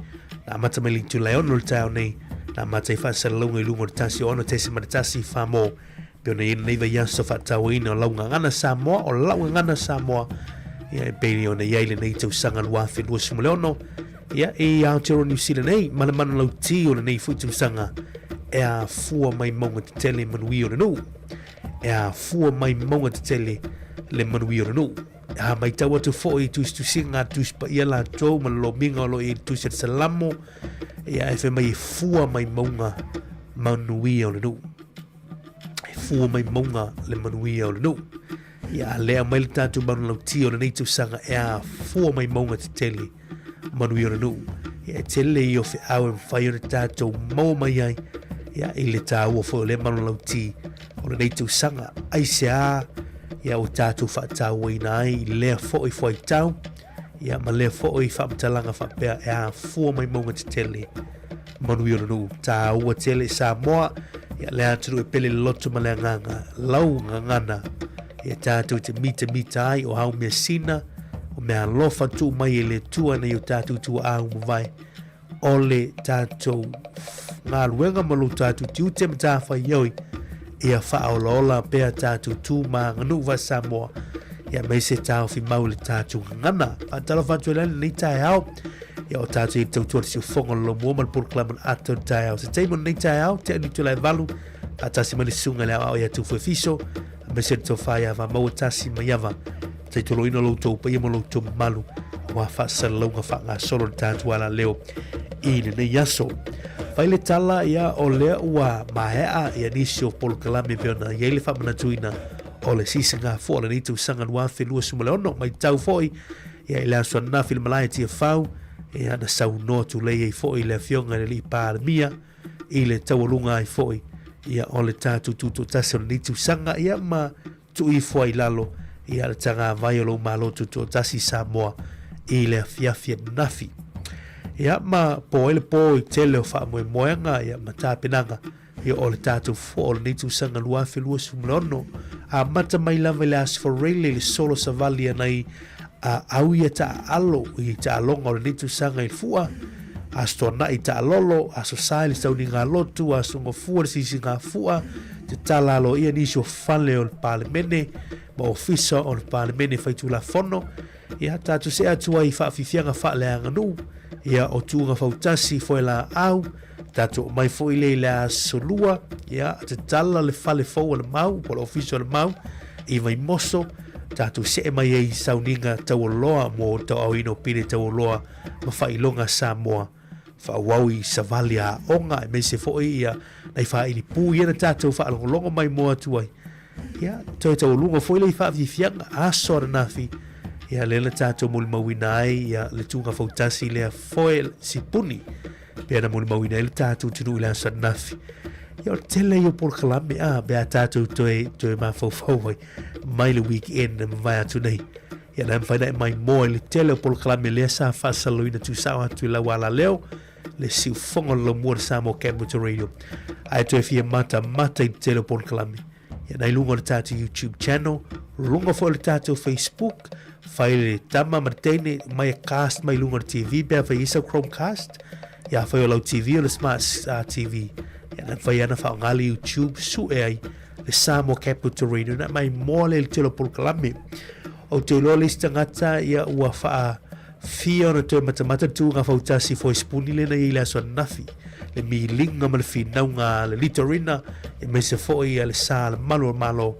Speaker 1: na amata mai lintu leono le tāo nei na amata I whaasala launga I lunga le tasi ono tesi maratasi whamo. Pio na ina neiva yaso whaatau ina o launga ngana Samoa o launga ngana Samoa. Ia e peini o na iaile nei tausanga lua afe lua sumo leono. Ia e Aotearoa New Zealand nei mana lau ti o na nei fui tausanga e a fua mai maunga te tele manui o na nu. E a fua mai maunga te tele le manui o na nu. E a mai tau atu fōi tusinga tuspa ia la tau ma lo minga o lo I tusia salamo. E a efe mai fua mai maunga manui o na nu. Fua mai maunga le manui o na nu. Ia lea mai le tātou mana lau ti o na nei tausanga e a fua mai maunga te tele manui o na nu. Ia tele I o fe au e mwhai o na tātou mau mai ai. Ia I le tāua fo le mana lau ti o na nei tausanga. Ai se a ia o tātou whaatau ina ai lea fo I fwai tau. Ia ma lea fo I whaamatalanga whapea e a fua mai maunga te tele manui o na nu. Tāua tele Samoa. Ia lea tunu e pele loto ma lea nganga. Lau ngangana. Ia tātou te mita ai o hau mea sina. O mea lofa tu mai e le tua nei o tātou tua au mawai. O le tātou ngā luenga malo tātou tiu te matawhai ioi. Ia whaola pea tātou tu ma nganu wa Samoa. Ia mei se tāo fi mau le tātou ngana. Whaatala whatu e lani nei tai au. Ia o tātou I tautua le siu whonga lo mua malpura klaman ato tai au. Se teimon nei tai au, te anitu lai valu. Atasi mani sunga le au ia tu fuefiso. Mei se to whai ava mau atasi mai ava. Te tolo ino lo tau pa ia mo lo tau malu. Wa whaasara launga wha solo le tātou ala leo. Ine nei yaso. Whaile tala ia o lea ua mahea ia nisi o polo kalame peona iaile whamanatuina o le sisinga fo le nitu sanga nuafe lua sumaleono mai tau foi ia ile asua nafi le malai tia whau ia na sau noa tu lei ei foi le fionga le li pār mia i le taualunga ai foi ia o le tātou tūtou tasi o ni tūsanga ia ma tu i fwai lalo ia le tanga vai o lo malo tūtou tasi Samoa i le fiafia nafi. Ia ma po ele po i tele o wha moe moenga ia ma tāpenanga ia o le tātou fo o le ni tūsanga luafe lua sumleono a mata mai lava le asforele le solo savali anai a au ia ta alo i ta alonga o le ni tūsanga i fua asto na i ta lolo aso sai le sauni ngā lotu aso ngofua le sisi ngā fua te talalo ia nisi o fale o le palemene ma ofisa o le palemene faitu la fono ia tātou se atua i whaafifianga whaale anganu ia o tūnga fautasi foe la au tātou mai fo i le asolua ia te tala le fale fau le mau po le ofisa le mau i vai moso tātou se mai ei sauninga tau loa mo tau au ino pine tau loa ma whailonga Samoa whawau i savali a onga e me se fo ia nei whaini pū ia na tātou whaalongolongo mai moa tuai ia tau lunga fo i le i whaafifianga aso nafi ia lena tātou muli mawina ai ia le tūnga fautasi lea foe si puni pia na muli mawina ai le tātou tunu i le asa nafi ia o tele i o pol kalame bea tātou toe ma fau ai mai le weekend na mawai atu nei ia na mwhaina e mai moa i le tele o pol kalame lea sa whaasalo ina tu sao atu i la wala leo le siu fonga lo mua Samoa Capital Radio ai toe fia mata i tele o pol kalame ia nai lunga le tātou YouTube channel lunga fo le tātou Facebook fai le tama martene mai cast mai lunga TV bea fai isa Chromecast ia fai o lau TV o le Smart TV ia na fai ana fai ngali YouTube su e ai le Samoa Capital Radio na mai mole le tele pol kalame o te lo le stangata ia ua faa fia ona te matamata tu ngā fautasi fo spuni le na i le aso nafi le mi linga ma le finaunga le litorina e me se fo ia le sa le malo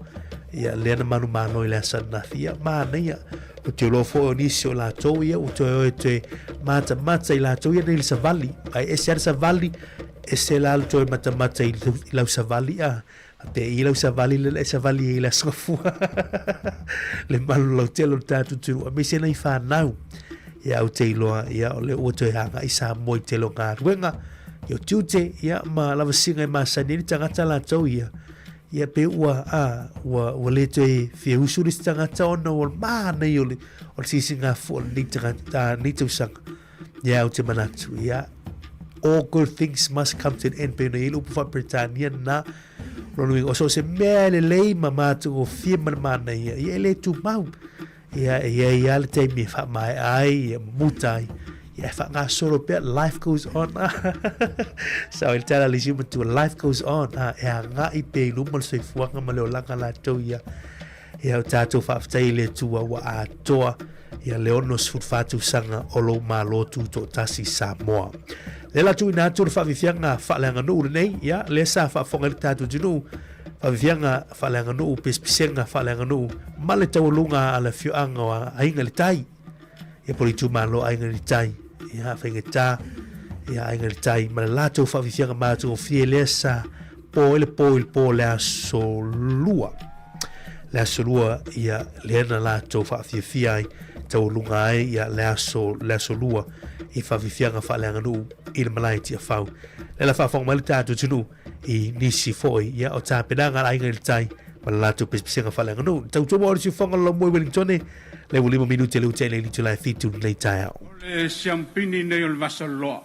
Speaker 1: ia le ana manu i le aso nafi ia mana ia o te lo fo o nisi o la tau ia o te mata i la tau ia nei le savali ai ese ana savali ese la to mata i lau savali pe i lau savali le savali i la sofua le malu lau telo tatu tu a me se nei fa nau ia o te iloa ia o le ua toe hanga i sa moi te lo ngā ruenga i o tiute ia ma lava singa i masani ni tangata la tau ia pe ua le toe fia usu ni tangata ona o mana i o le sisi ngā fu o ni tangata ni tausanga ia o te manatu ia all good things must come to an end pe na ilu pufa Britannia na lonu o so se mea le lei ma matu o fia mana ia le tu mau ia le taimi fa mai ai mutai ia fa nga solo pe life goes on so il tala li simu tu life goes on ia nga i pe no mal se fuanga ma le langa la to ia o tato fa ftai le tu wa a toa ia le ono sfut fatu sanga olo malo tu to tasi Samoa le la tu ina tu fa vifianga fa langa no nei ia le sa fa fonga tatu junu Favianga falanga no pespisenga falanga no male taulunga ala fianga wa ainga le tai e poli tu malo ainga le tai ia fenga ta ia ainga le tai ma la tu favianga ma tu fielesa po le solua ia lena la tu fafiai taulunga ia le solua i favianga falanga no il malaiti fau la fa fong mal ta tu tunu i nisi foi ia o ta penanga ai ngai tai pala tu pespisenga falanga no tau tu mo si fong lo mo Wellington le ulimo minuti le utele li tu la fitu le tai au
Speaker 7: le siampini nei ol vasalo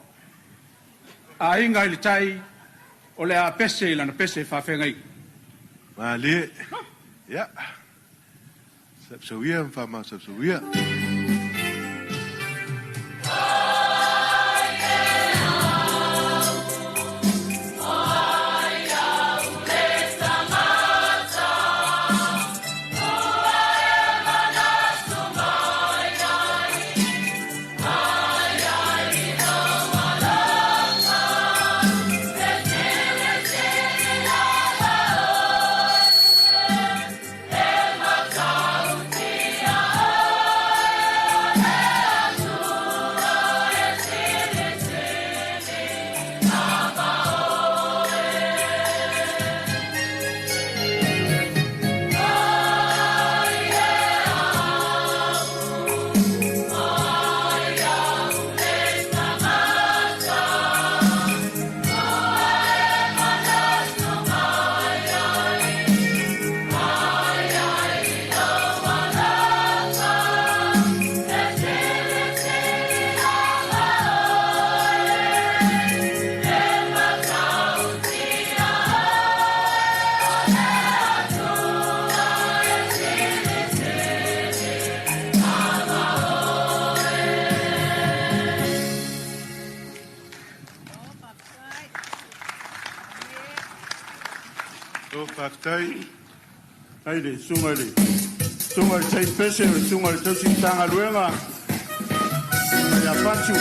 Speaker 7: ai ngai tai o le a pese la pese fa fengai
Speaker 3: Mali. Ja. Sapsuia fama sapsuia.
Speaker 7: O faktai. Aile, sungale. Sungai tai pese, sungai tau sintanga luenga. Ya pachu.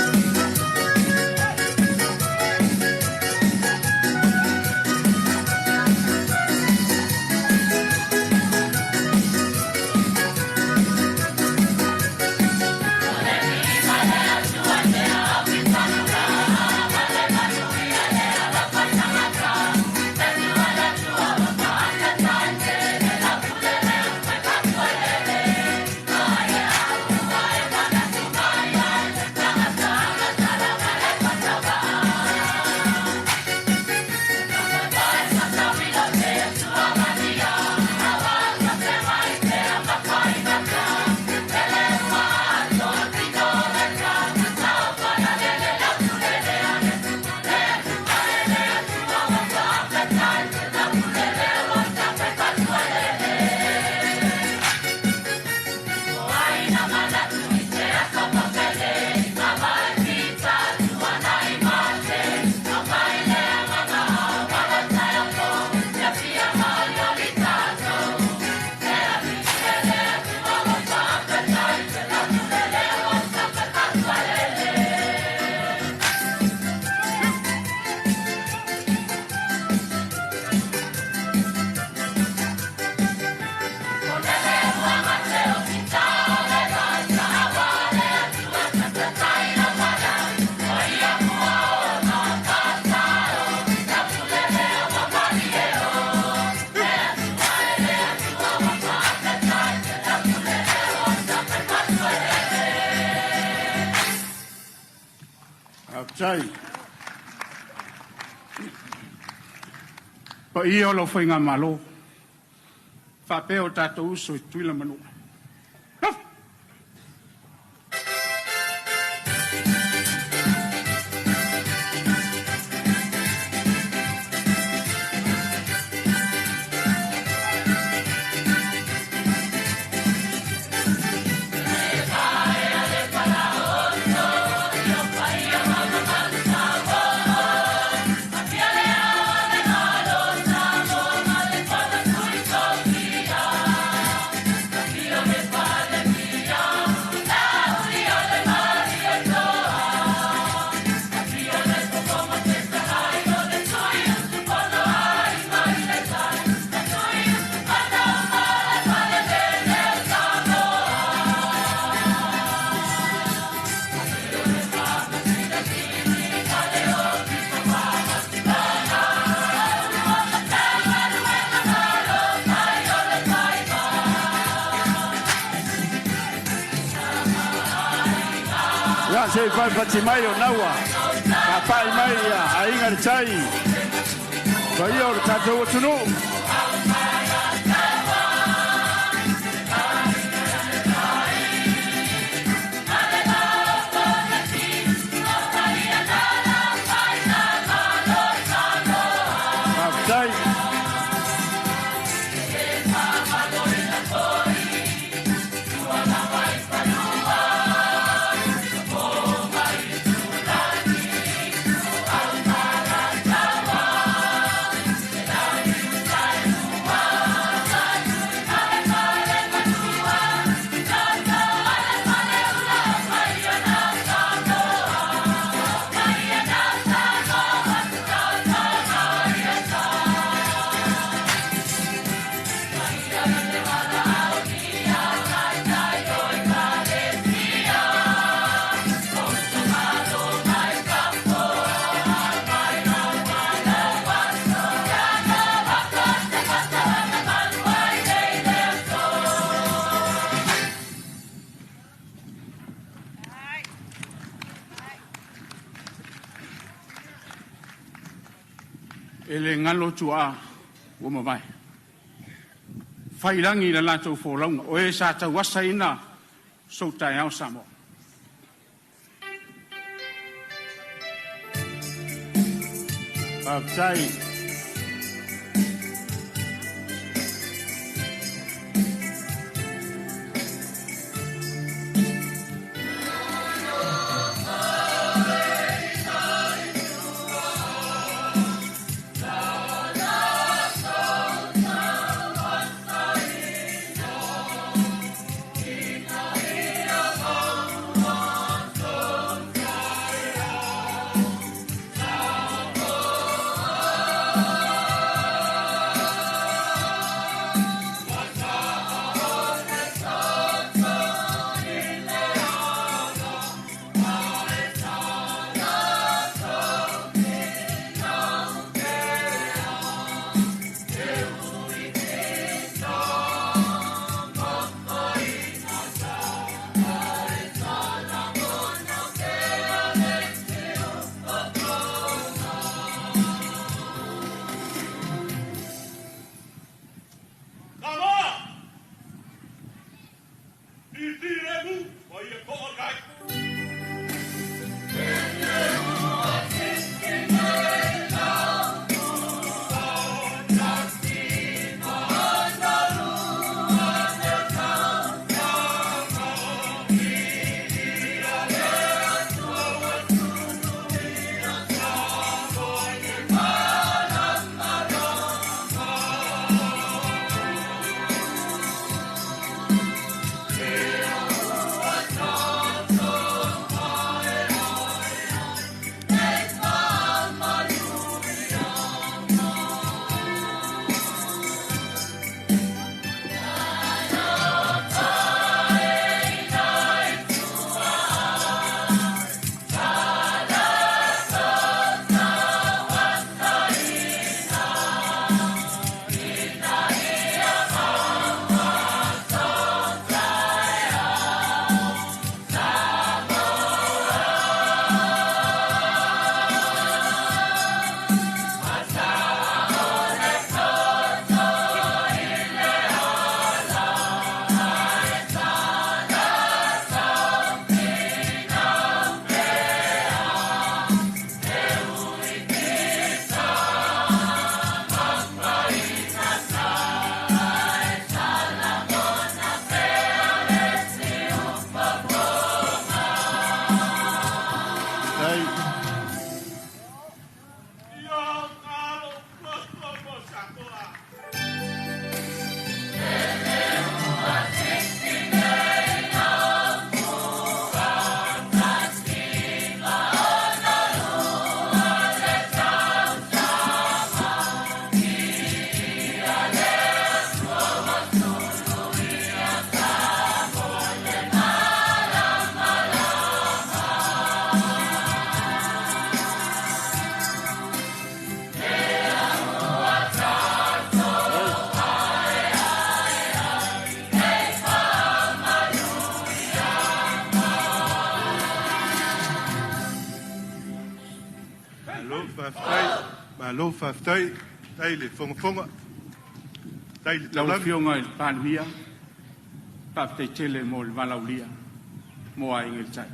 Speaker 7: Chai. Pa ia lo whainga malo. Whapeo tātou so i tuila manu. Ya se vai pati mai o naua. Papai mai a inga de chai. Vai o tatou o tunu. Ele ngalo tua o mai. Whairangi la lātou whōlaunga. O e sa tau wasa ina so tai au Samoa. Pāptai.
Speaker 3: Malo faftai, tai le fonga. Tai le
Speaker 7: Lau
Speaker 3: talan.
Speaker 7: fionga il pandemia. Pafte chele mo il valaulia. Mo ai ngil chai.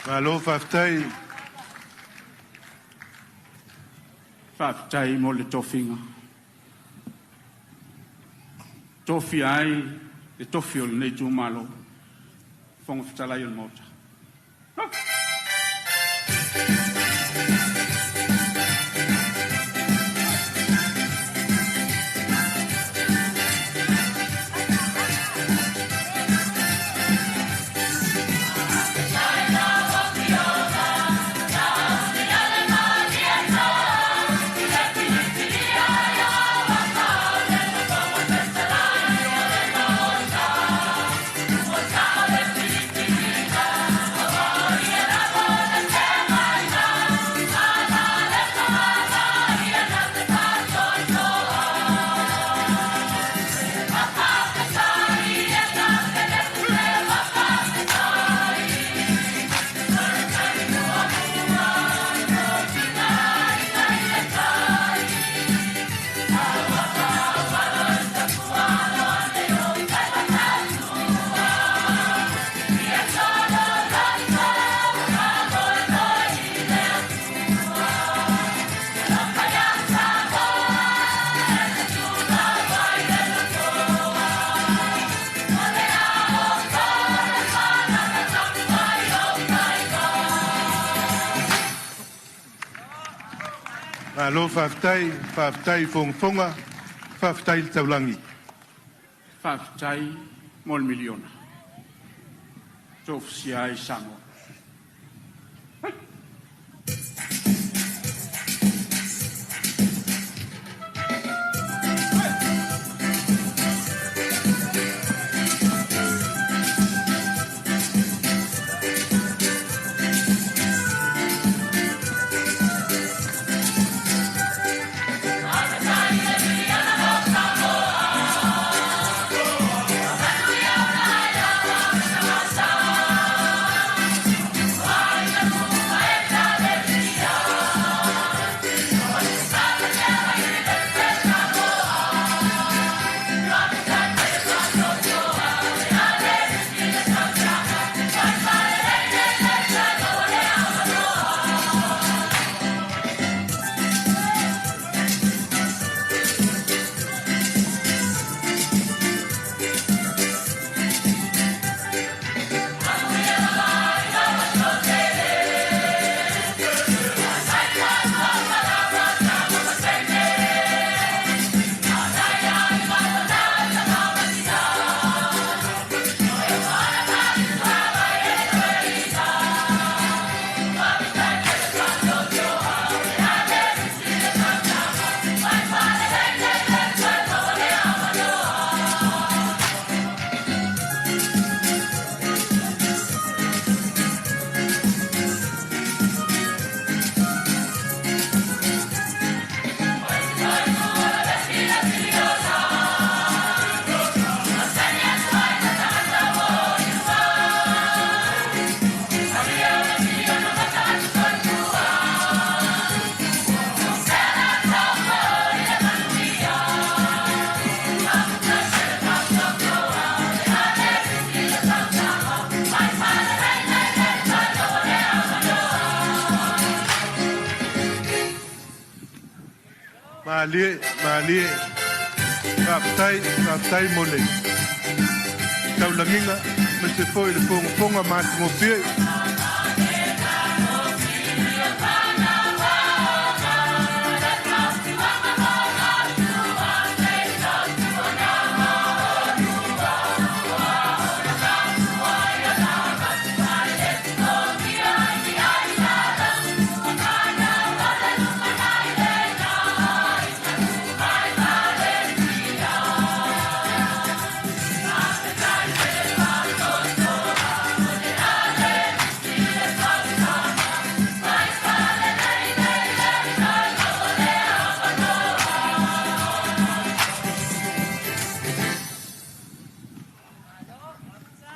Speaker 3: Malo faftai.
Speaker 7: Faftai mo le tofinga. Tofi ai, le tofi o nei tu malo. Fonga fitalai o mota.
Speaker 3: Malo faftai fonga, faftai le taulangi.
Speaker 7: Faftai mo le miliona. Tofi ai sango.
Speaker 6: Malie. Raptai mole. Tau langinga, me se foi le ponga mati mo pie.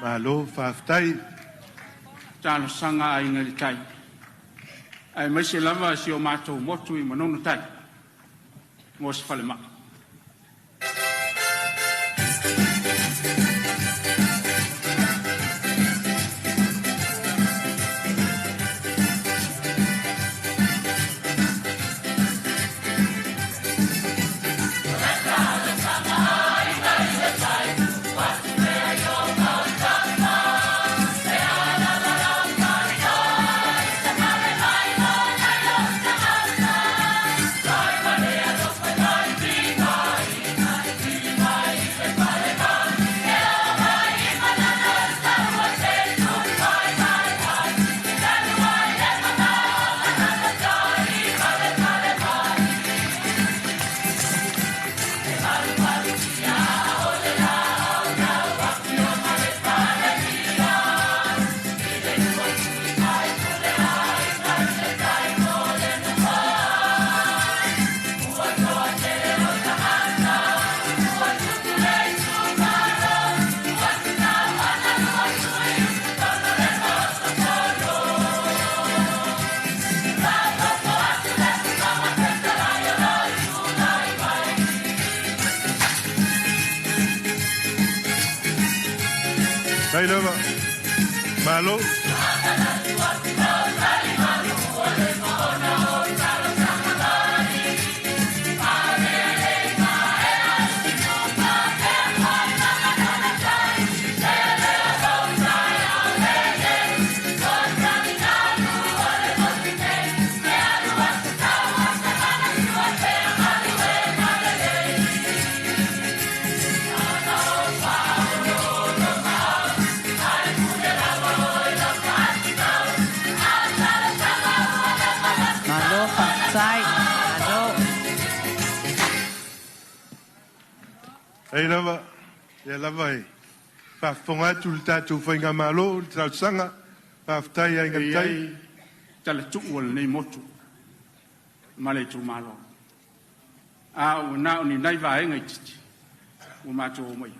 Speaker 6: Malo faftai
Speaker 7: Tala sanga ai ngari tai. Ai mai se lava si o matou motu I manono tai. Mo se fale maka.
Speaker 6: Hey, lava. Malo. Hey, lava. Ya lava e. Pa fonga tulta tu fainga malo, tau sanga. Pa ftai ai ngai.
Speaker 7: Tala tu wal nei motu. Male tu malo. A o na ni nai va ngai titi. O mato o mai.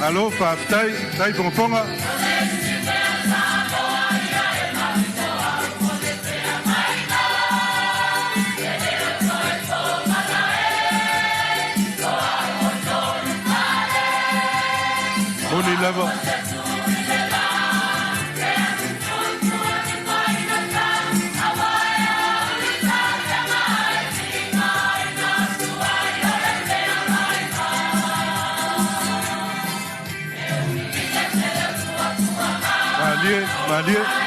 Speaker 7: Malo, pa tai ponga. Oni lava. Malia.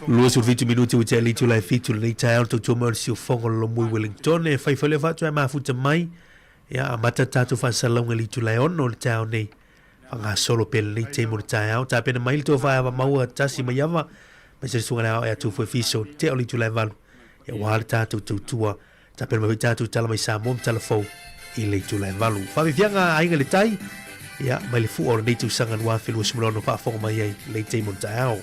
Speaker 1: Lua sul 20 minuti o te alitu lai fitu nei tai alto tu mo si fongo lo mui Wellington e fai fale fa tu ma futa mai ya amata tatu fa salonga litu lai ono le tau nei anga solo pel nei te mo tai au ta pena mai to fa mau tasi mai ava ma se sunga au e tu foi fiso te alitu lai valu e wa tatu tu tua ta pena mai tatu tala mai sa mom telefon i litu lai valu fa vi fianga ainga le tai ya mai le fu o nei tu sanga wa filu smulono fa fongo mai ai le te mo tai au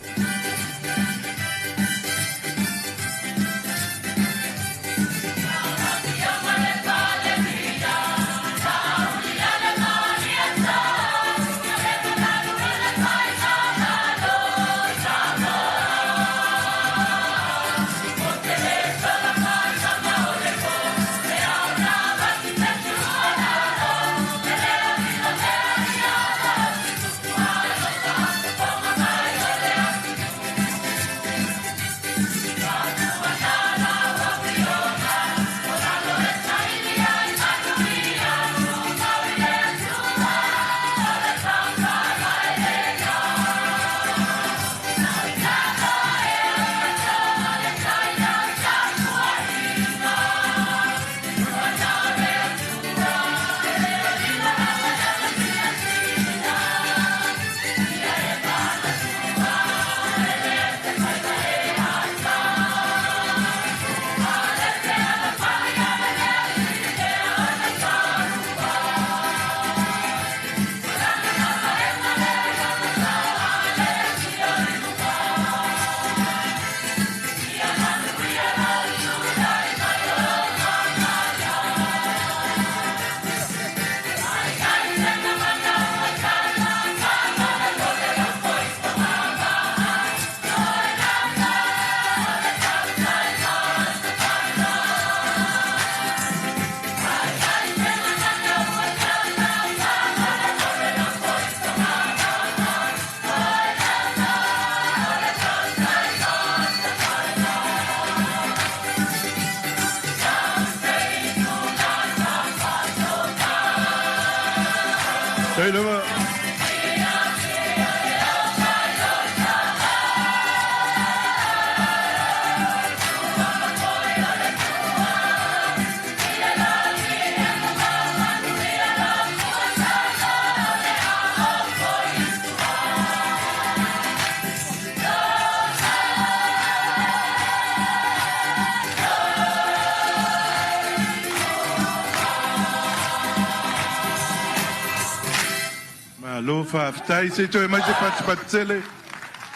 Speaker 7: Faftai se to mai se patsele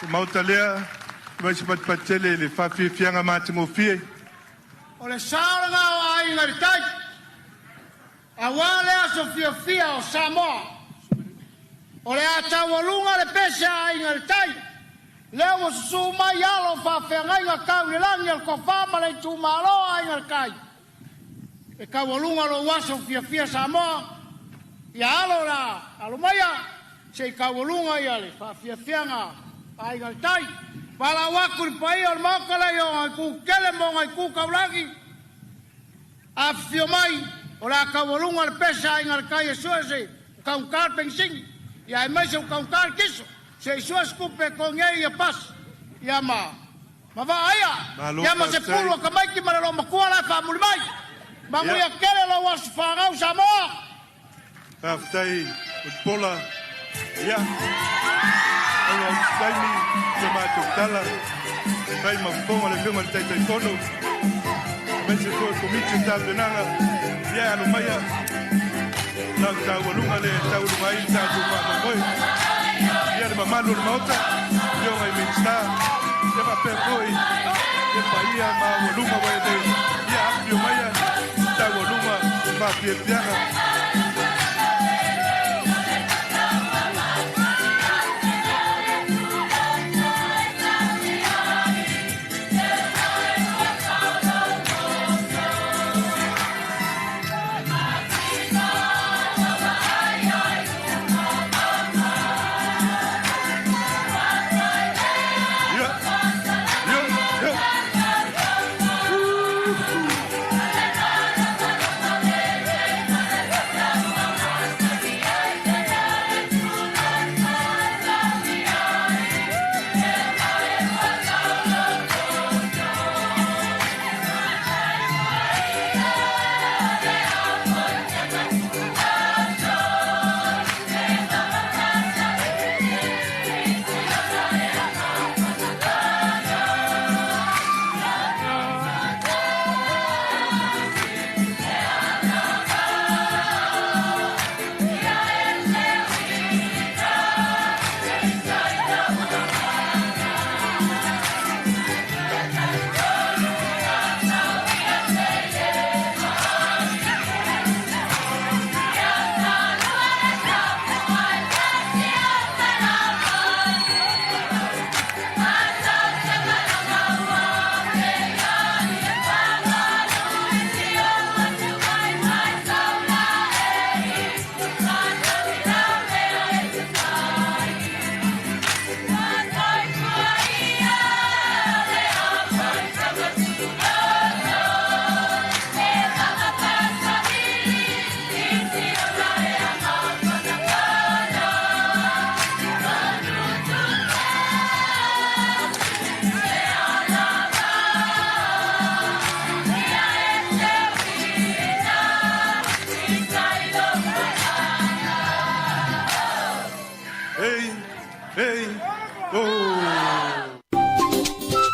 Speaker 7: mautalea mai se patsele le fafi fianga matimo fie
Speaker 8: o le sala ai ngaritai awale a sofia fia o Samoa o le atawalunga le pesa ai ngaritai leo su mai alo fa fenga ka le langi al kofama le tu malo ai ngaritai e kawalunga lo waso fia Samoa ya alo la alo maya se kawalunga ia le fafiafianga ai galtai pala wakul pai al makala yo ai ku kele mo ai ku kaulagi afio mai ora kawalunga le pesa ai ngal kai soese kaungkar pengsing. Ya mai se kaungkar kiso. Se suas kupe kongei ya pas. Ya ma. Mava aya. Ya ma se pulu kamai ki malalo makuala fa mulmai. Mangu ya kele la was farau Samoa.
Speaker 3: Aftai pola. Ya. Ano taimi tomato tala. Kai mamponga le kema tai tai kono. Mense ko komiti tabe nanga. Ya no maya. Nang tawo lunga le tawo lunga i tawo ma moi. Ya de mamalo le mauta. Yo ai minsta. Ya pa pe koi. Ya pa ia ma lunga wa de. Ya yo maya. Tawo lunga ma pie pianga.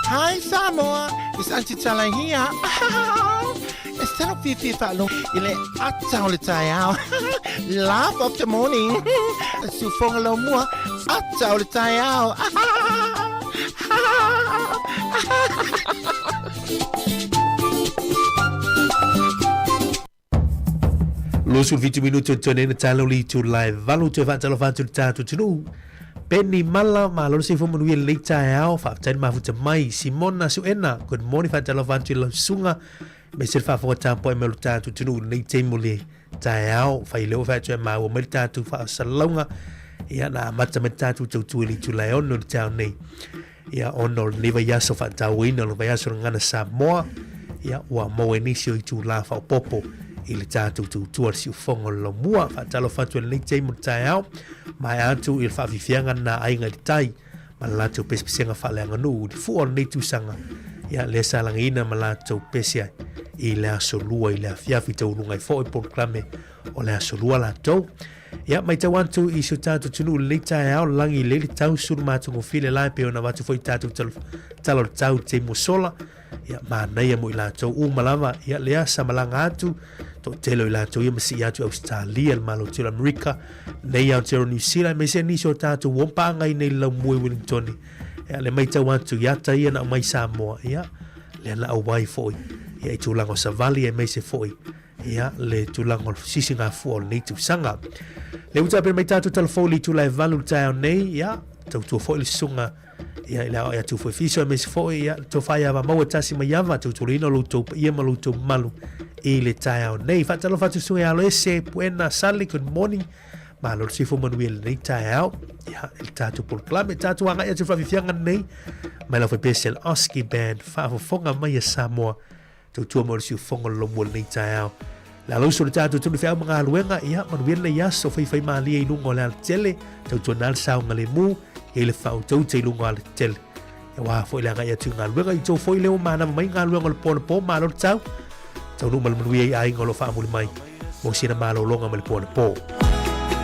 Speaker 5: Hi Samoa, is Auntie Tala here. Instead of Fifi Falun, ile atau le tayao. Laugh of the morning. Su fong lo mua, atau le tayao.
Speaker 1: Lo sul 20 minuti tonne talo li tu live valu te va talo fatu tatu tunu. Penny mala malo si fo manuel le tayao fa tan ma futa mai Simona Suena. Good morning fa talo fatu lo sunga. Me se fa fo tampo e melu tatu tunu le temole tayao fa ile fa tu ma wo melu tatu fa salonga. Ya na mata tatu tu li tu lai ono tau nei. Ya ono neva yaso fa tawina lo va yaso ngana Samoa. Ya wa mo inisio tu la fa popo. Ile tatu tu si fongo lo mua fa talo fatu le tei mo taiao mai atu il fa vifianga na ainga di tai malato pesenga fa le nganu di fu on tu sanga ya le salangina malato pesia ile asolua ile afiafi te ulunga fo e proclame o le asolua la to ya mai te wantu I so tatu tunu le taiao langi le tau sur matu ngo file lai pe ona watu foi tatu talo tau te mo sola ya mana ya mo ila to malama ya le asa malanga atu to telo ila to ya masi atu Australia el malo tilo America nei au telo New Zealand me se ni so tatu wompa ngai nei la mo Wellington ya le mai tau atu ya tai na mai Samoa ya le la awai foi ya I tulango savali e me se foi ya le tulango sisinga fu nei tu sanga le uta pe mai tatu telefoni tu la valu tau nei ya tu foi le sunga ya ila ya tu foi fiso me se foi ya to fai ava mau tasi mai ava tu tulino lu to ia malu to malu ile tau nei fa talo fa tu su ya lo se buena sali good morning malo si fu manuel nei tau ya il tatu por clame tatu anga ya tu fa fianga nei mai la foi pesel oski band fa fonga mai Samoa tu mo si fonga lo mo nei tau La lo so ta tu tu fa mga luenga ia manuel le ya so fai mali e lungo la tele tau tonal sa ngale mu ele fa tau te lungo al tele e wa foi la ga ya tu ngal luenga i to foi le mana mai ngal luenga le po ma lo tau tau lu mal manu ai ngolo fa mu mai mo sina ma lo longa mal po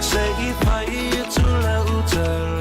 Speaker 9: Say fai tu la utala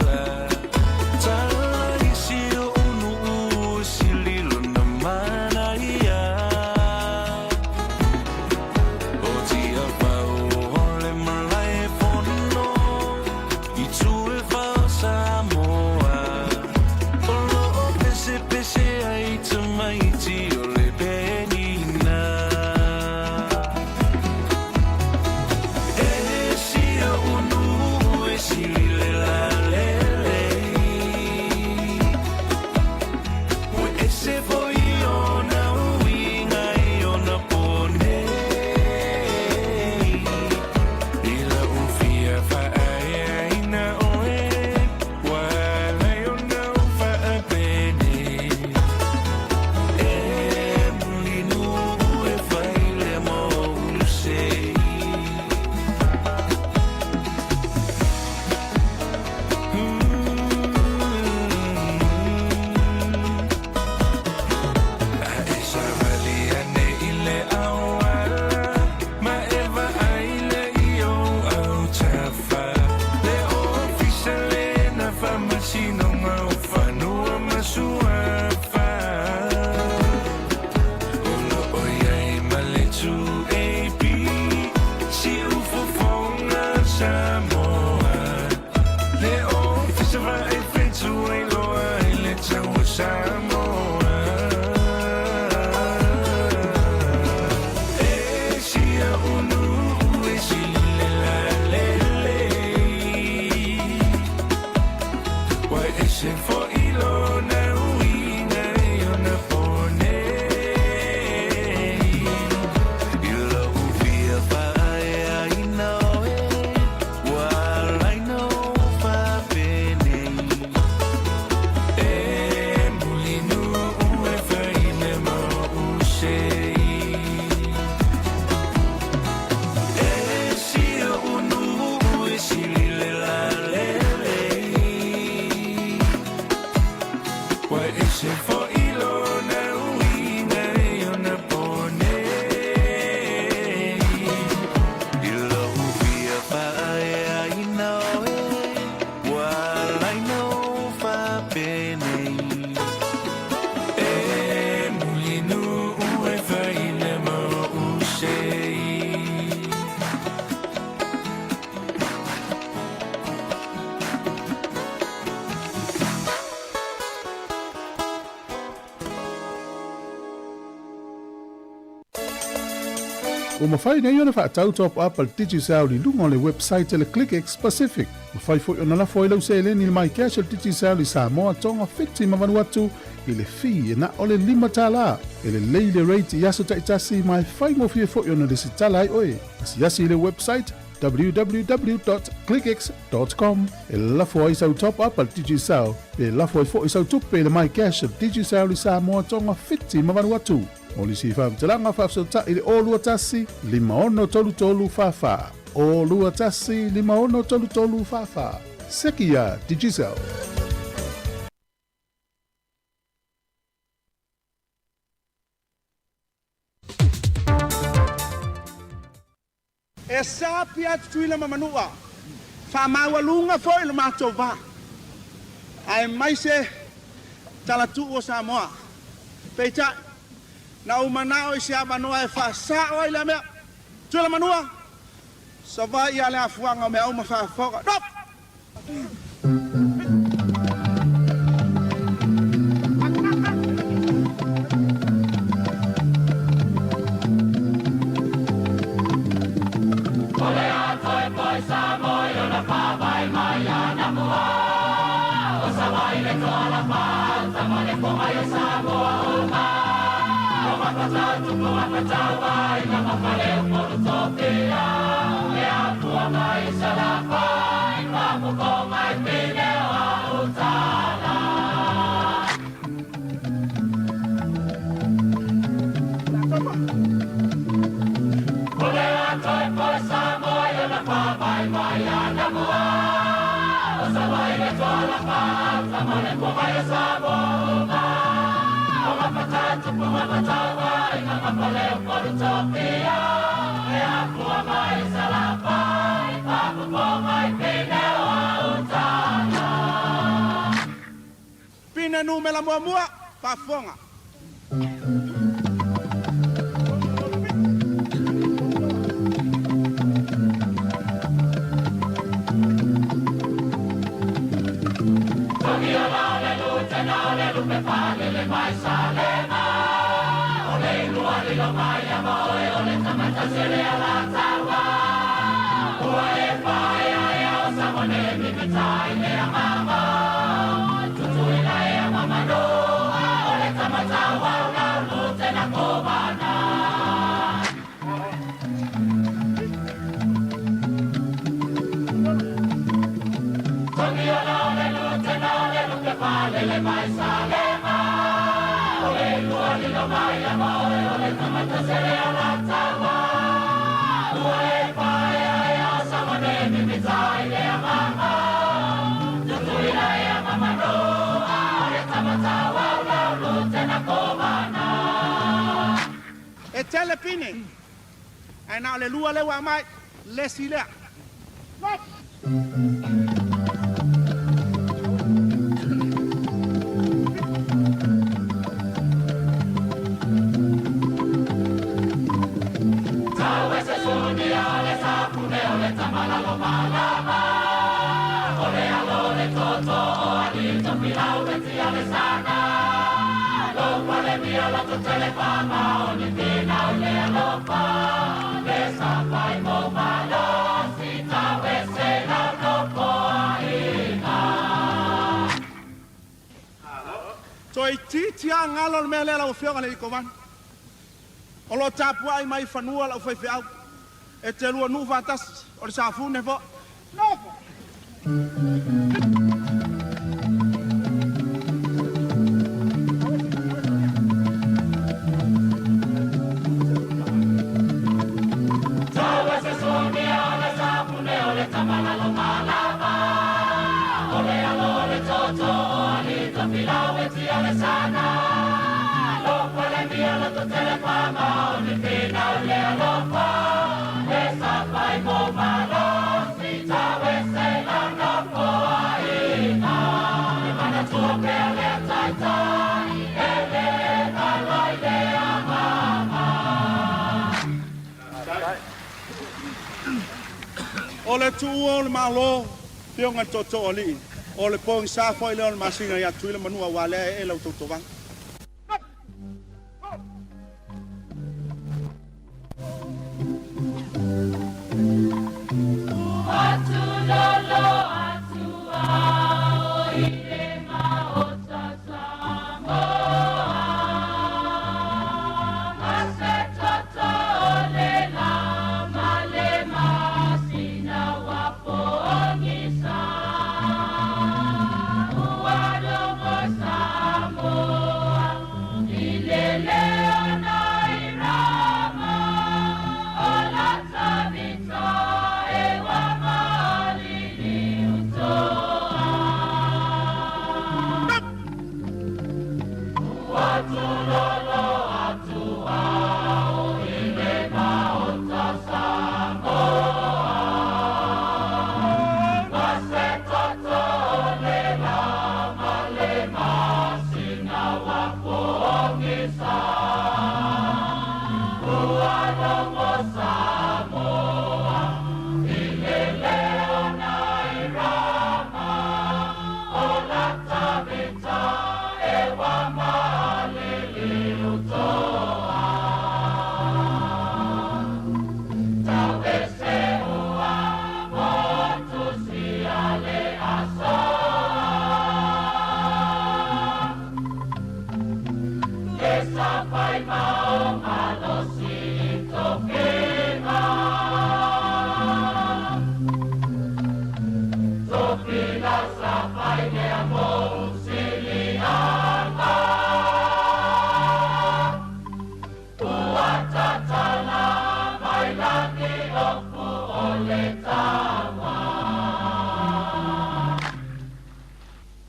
Speaker 6: O mawhai nei ona whaatau top up al Digicel li lunga le website le ClickX Pacific. Mawhai fo ona la fo ilau se le ni mai cash al Digicel li Samoa tonga fiti mawanu atu i le fi e na ole lima tala. E le leile rate i aso taitasi mai whai mo fie fo ona le sitala ai oe. Asi asi le website www.clickx.com e lafo ai sau top up al Digicel. E lafo ai fo i sau tupe le mai cash al Digicel li Samoa tonga fiti mawanu atu. O li si whamtalanga whafsota i le o lua tasi, 5 whawha. O lua tasi, 5 whawha. Sekia Digicel.
Speaker 8: E sapi atu tuila mamanua. Whamawalunga foi le mātou wā. Ai mai se talatu o Samoa. Peita, na umanao i se amanoa e whasao ai la mea. Tuila manua. Sa vai i ale afuanga mea uma whafoga. Nop!
Speaker 9: Ole
Speaker 8: Pina nu mela mua pafonga. E tele pine. Ai na le lua le wa mai le silea. Toi titia ngalo me le la fionga le kovan. O lo tapua ai mai fanua la fai fiau. E te lua nu fatas o le safu ne fo. Nopo. O le tu o le malo pionga toto oli o le pong sa foi le masina ya tuile manua wale e lo toto bang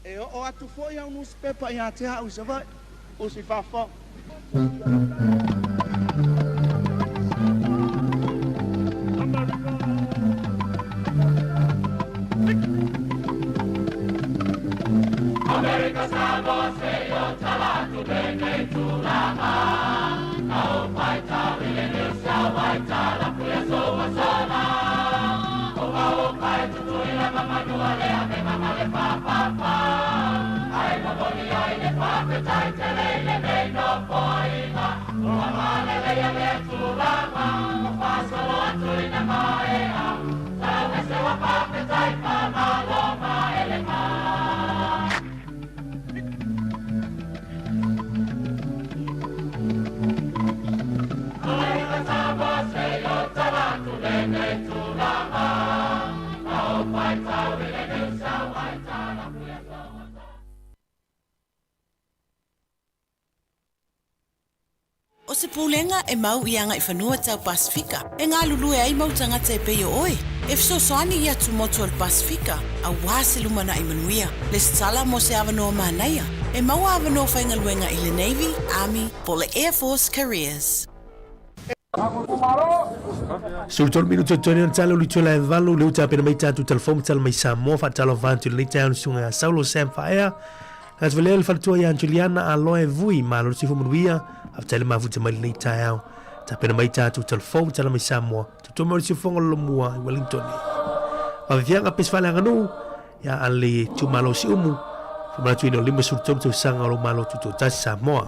Speaker 8: e o atu foi au nus pepa ia te hau sa vai o si fa fa
Speaker 10: O se pūlenga e mau i anga I whanua tau Pasifika. E ngā lulu e ai mau tangata e peo oe. E fisosoani ia tu motu al Pasifika. A wāse lumana I manuia. Le stala mo se awanoa mahanaia. E mau awanoa whaingaluenga I le Navy, Army, po le Air Force Careers.
Speaker 1: Sultor minuto toni on talo litola e valu le uta pena mai tatu telefon talo mai Samoa fa talo vantu le town sunga Saulo Samfire. As vele el fatua ya Juliana aloe vui malo si fumuia af tele ma futa mai nei tau. Ta pena mai tatu telefon talo mai Samoa. Tu mo si fonga lo mua I Wellington. Va vianga pesfala nganu ya ali tu malo si umu. Fa tu ino lima sultor tu sanga lo malo tu ta Samoa.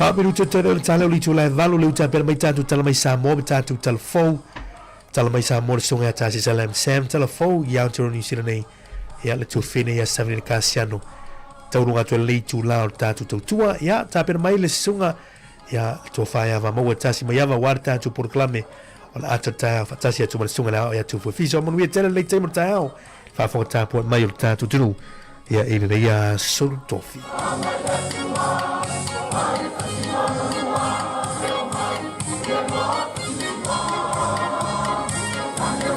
Speaker 1: Whaperu te tere o le tala o li tula e valo le uta pera mai tātou tala mai Samoa, mai tātou tala fau. Tala mai Samoa le songa a tāsi salam Sam tala fau i Aotearoa New Zealand nei. Ia le tuwhene ia savine kāsiano. Taurunga tu le tula o tātou tautua. Ia tā pera mai le songa. Ia le tua whae awa maua tāsi mai awa wāre tātou proklame. O le ata tāo whatasi atu ma le songa nao. Ia tu fuafisa o manuia tēra le teimo tāo. Whaafonga tāpua mai o le tātou tunu. Ia ele nei a solu tofi.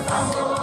Speaker 11: Come on.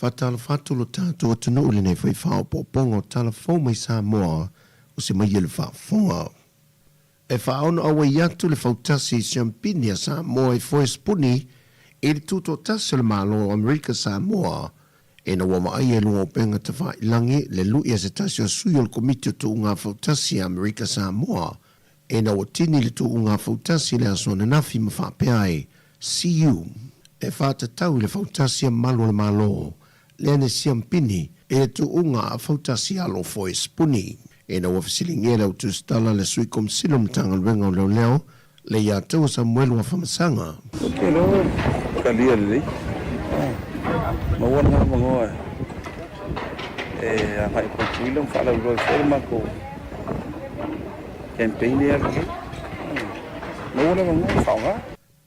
Speaker 11: Fatala fatu lo tātou atunu ule nei whai whao pōpongo tala whau mai Samoa o se mai ele whaafonga. E whaona awa i atu le whautasi Champini a Samoa e whoi spuni e le tūto tasi le malo o Amerika Samoa e na wama ai e lunga o penga te whai langi le lui a se tasi o sui o le komiti o tu unga whautasi Amerika Samoa e na watini le tu unga whautasi le aso na nafi ma whapeai CU e whata tau le whautasi a malo le malo le ane Champini e le tu unga a whautasi alo whoi spuni. E na wafisili ngera utu stala le sui kom silum tanga lwenga o leo leo le ia tau Samuel wa whamasanga.
Speaker 12: Okay, no, kalia lili. Mawan nga mangoa. A ngai kontuilang whala uloa firma ko campaign ya lili. Mawan nga mangoa whaunga.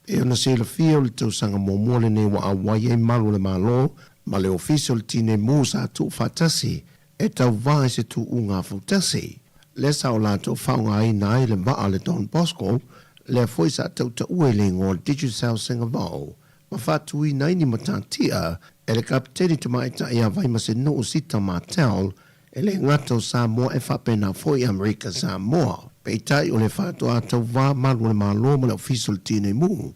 Speaker 11: E ona se la fia o le tau sanga momole ne wa awai e malu le malo ma le official tine musa tu fatasi e tau vai se tu unga futasi. Le sao la tau whaunga ai nai le maa le Don Bosco, le foi sa tau ta uele ngō Digicel Singavau. Ma whatui nai ni matantia, e le kapiteni te maita ia vai ma se no sita Martel, e le ngato Samoa e whapena foi Amerika Samoa. Peitai o le whatua tau wā malu le malo ma le official tine mu.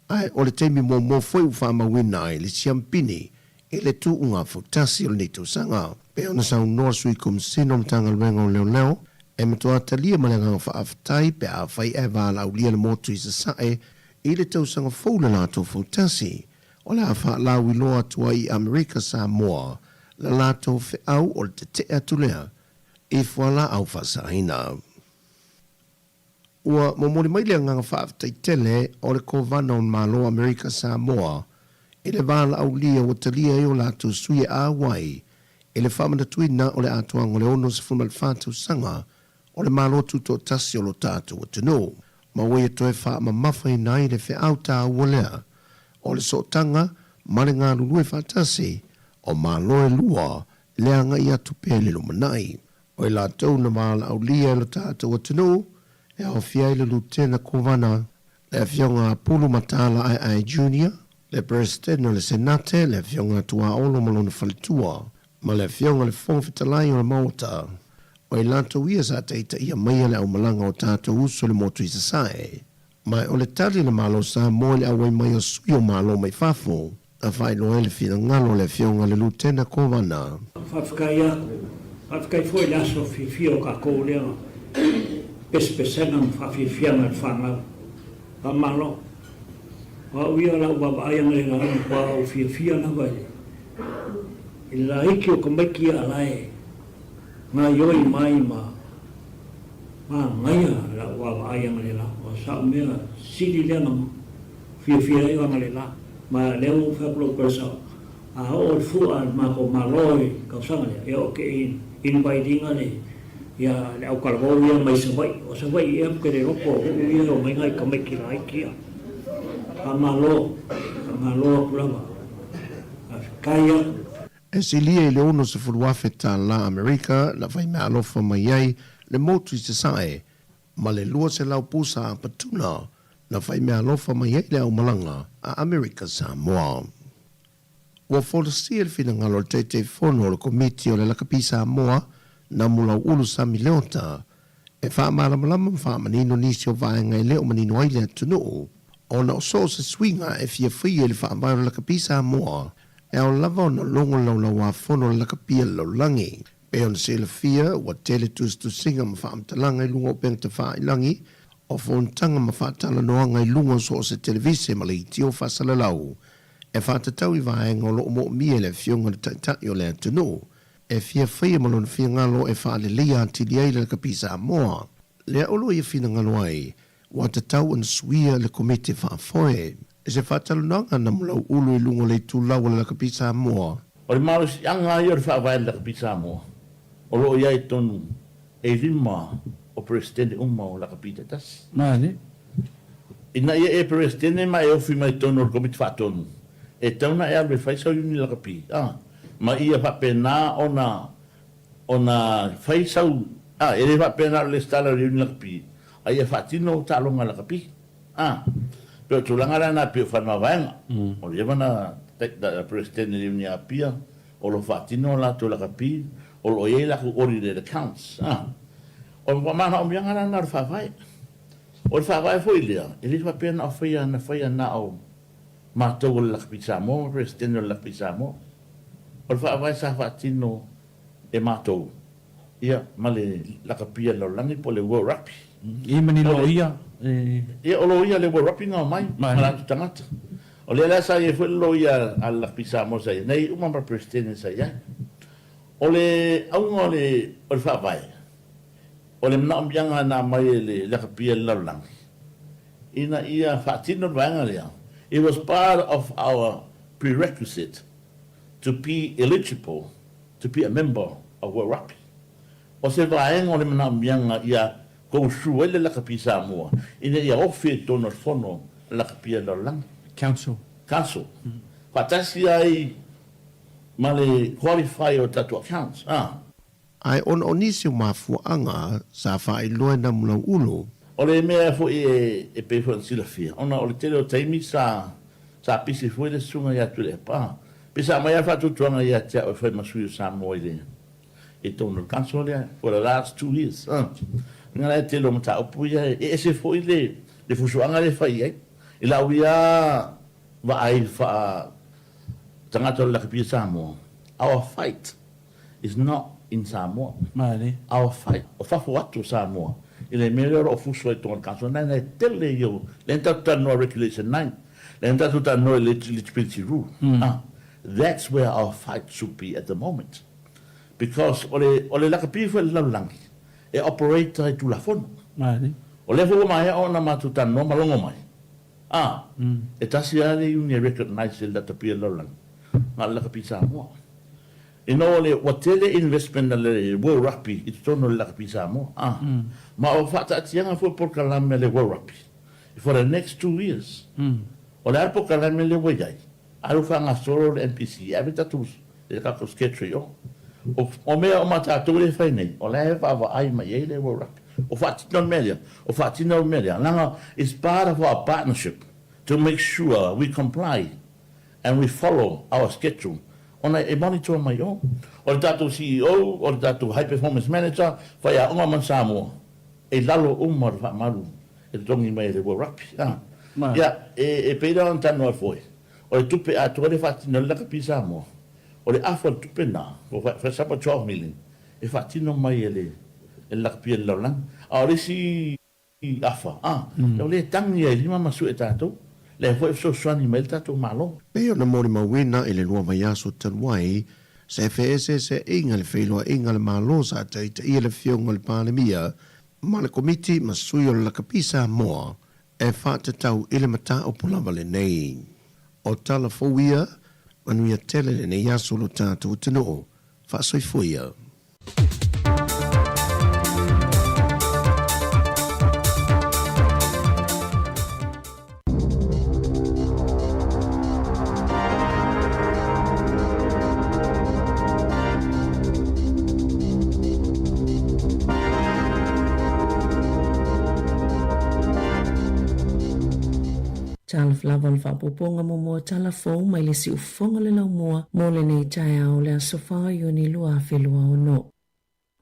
Speaker 11: Ai o le teimi mo foi ufama wina ai le Champini, e le tu unga futasi o le nito sanga. Pe ona sa unor sui kum sinom tanga lwenga o leo leo, e matoa talia malenga o whaafatai pe a whai e wala au lia le motu i sa sae, i le tau sanga fōna lato futasi, o le a wha lau i loa tua i Amerika Samoa, la lato fe au o le te te atulea, i whala au whasaina. Ua momori mai lea nganga whaafatai tele o le kovana o malo Amerika Samoa, i le wala au lia o talia i o lato sui a wai, e le whamana tuina o le atuanga o le ono se fumal whātau sanga o le malo tuto tasi o lo tātou o tino. Ma wei e toi wha ma mawhai nai le whi au tā uolea o le sotanga ma le ngā lulue whātasi o malo e lua leanga i atu pēle lo manai. O e la tau na mala au lia lo tātou o tino e au fiai le lutena kovana le fionga pulu matala ai junior, le president o le senate, le fionga tua olo malona falitua, ma le fionga le fonfitalai o le mauta. O i lanto ia sa teita ia maia le au malanga o tātou uso le motu i sasae. Mai o le tali le malo sa mo le awai mai o sui o malo mai fafo. A whai loe le fina ngalo le fionga le lutena kovana.
Speaker 13: Whawhikai aku. Whawhikai fwoi le aso whiwhia o ka kōlea. Pespesena ma whawhiwhianga le whanau. Pa malo. Wa uia lau baba ayanga le ngana kwa o whiwhia na wai. I la iki o kamaiki a lae, ngā ioi mai ma ngaia la wawa ayanga le la, o sa mea siri leanga whiawhia i wanga le la, ma leo whaplo persa, a o fua ma ko maloi kausanga le, e o ke invitinga le, ia le au kalabou ia mai sa wai, o sa wai ia ke le roko, ia o mai ngai kamaiki la ikia, a malo kulama, a kaya,
Speaker 11: e si lia i le ono se furuafe ta la Amerika na whai mea alofa mai ai le motu i se sae, ma le lua se lau pusa a patuna na whai mea alofa mai ai le au malanga a Amerika Samoa. Ua wholasi el fina ngalo te te fono o le komiti o le lakapi Samoa na mula ulu Sami Leota e wha malamalama wha manino nisi o vaenga i leo manino ai le atunu o na o so se swinga e fia fia le wha ambairo lakapi Samoa e o lava na longo lau lau a fono laka pia lau langi. Pe on se la fia wa tele tu singa ma wha amtalanga I lunga o peng te wha ilangi o fontanga ma wha tala noanga I lunga so o se televise ma le itio wha salalau. E wha tatau I vaenga o lo mo mie le fionga le taitaki o le atunu. E fia whaia malon fia ngalo e wha le lia atili ai le kapisa moa. Le olo I fina ngalo ai, wa tatau an suia le komite wha foe. E se wha tala noanga na mulau ulu I lunga le tūlau le kapisa moa.
Speaker 14: O le maru si anga I o le wha vae le kapisa moa. O lo ia I tonu e rima o presidente umma o la kapita tas.
Speaker 15: Mane.
Speaker 14: Ina ia e presidente ma e ofi mai tonu o komite wha tonu. E tauna e alwe whaisau yuni la kapi. Ma ia whapena ona whaisau. E re whapena le stala yuni la kapi. A ia whatino talonga la kapi. Pero tulanga rana pio whanua vaenga. O le wana presidente yuni a pia. O lo whatino la tu la kapi. O lo e la ku ori le accounts. O mana o mianga rana o whawai. O whawai fo ilia. E le whapena o whaia na o mātou o lakpi Samoa, presidente o lakpi Samoa. O le whaawai sa whaatino e mātou. Ia, ma le lakapia lau langi po le World Rugby.
Speaker 15: I mani lo ia.
Speaker 14: Ia, o lo ia le World Rugby ngā mai, malatu tangata. O le ala sa ia fwe lo ia a lakpi Samoa sa ia. Nei, umama presidente sa ia. O le, aunga o le whaawai. O le mna ombianga na mai le lakapia lau langi. Ina ia whaatino vanga lea. It was part of our prerequisite to be eligible to be a member of World Rugby. O se vaenga o le mana mianga ia kou suele la kapi Samoa. Ina ia ofi tono fono la kapi la lang.
Speaker 15: Council.
Speaker 14: Council. Fatasi ai male qualify o tatu accounts.
Speaker 11: Ai on onisi mafuanga sa fai loe na mulau ulu.
Speaker 14: O le mea fo e pe fo sila fia. Ona o le tele o taimi sa pisi fo le sunga ia tu le pa. Pisa mai fa tu tuanga ia tia o foi masui o Samoa ile. E tono kansolia for the last 2 years. Nga le tele o mata o puia e se fo ile le fusuanga le fai ai. Ila uia va ai fa tangata o la kapi Samoa. Our fight is not in Samoa.
Speaker 15: Mane.
Speaker 14: Our fight o fa fo atu Samoa. Ile melhor o fuso e ton kanso na tele yo lenta no regulation 9 lenta no eligibility rule. That's where our fight should be at the moment, because ole la kapi fo la langi e operator tu la fon ole fo mai ona matuta no malongo mai e tasi ale uni recognize la kapi la langi ma la kapi Samoa. Inole watele investment le World Rugby it's tono la kapi Samoa. Ma o fata tianga fo por kalame le World Rugby for the next 2 years. O le por kalame le wayai. Aru fanga solo le NPC avitatus le ka ko sketch yo. O me o mata to le fine. O le va ai ma ye le World Rugby. O fata non media. O fata no media. Langa is part of our partnership to make sure we comply and we follow our schedule. Ona e monitor mai o. O le tatu CEO, o le tatu high performance manager, whai a unga man Samoa. E lalo umar wha maru. E tongi mai le World Rugby. Ia, e peira an tanu a foi. O le tupe a tuare whatino le kapi Samoa. O le afo le tupe na, o wha sapa 12 million. E whatino mai e le kapi e laulang. A o le si afa. O le tangi e lima masu e tatou. Le foi so swani mai tatou malo.
Speaker 11: Peo na mori mawina ele lua mai aso tanwai, se fese se inga le wheloa inga le malo sa tai ta ia le fionga le panemia, ma le komiti ma sui o la kapisa moa, e whata tau ile mata o pulawa le nei. O tala fowia, manuia tele le nei aso lo tātou tino, whaasoi fuia.
Speaker 4: Tala flava le whapoponga mo mua tala fōu mai le si ufonga le lau mua mo le nei tai au le asofa yoni lua whelua o no.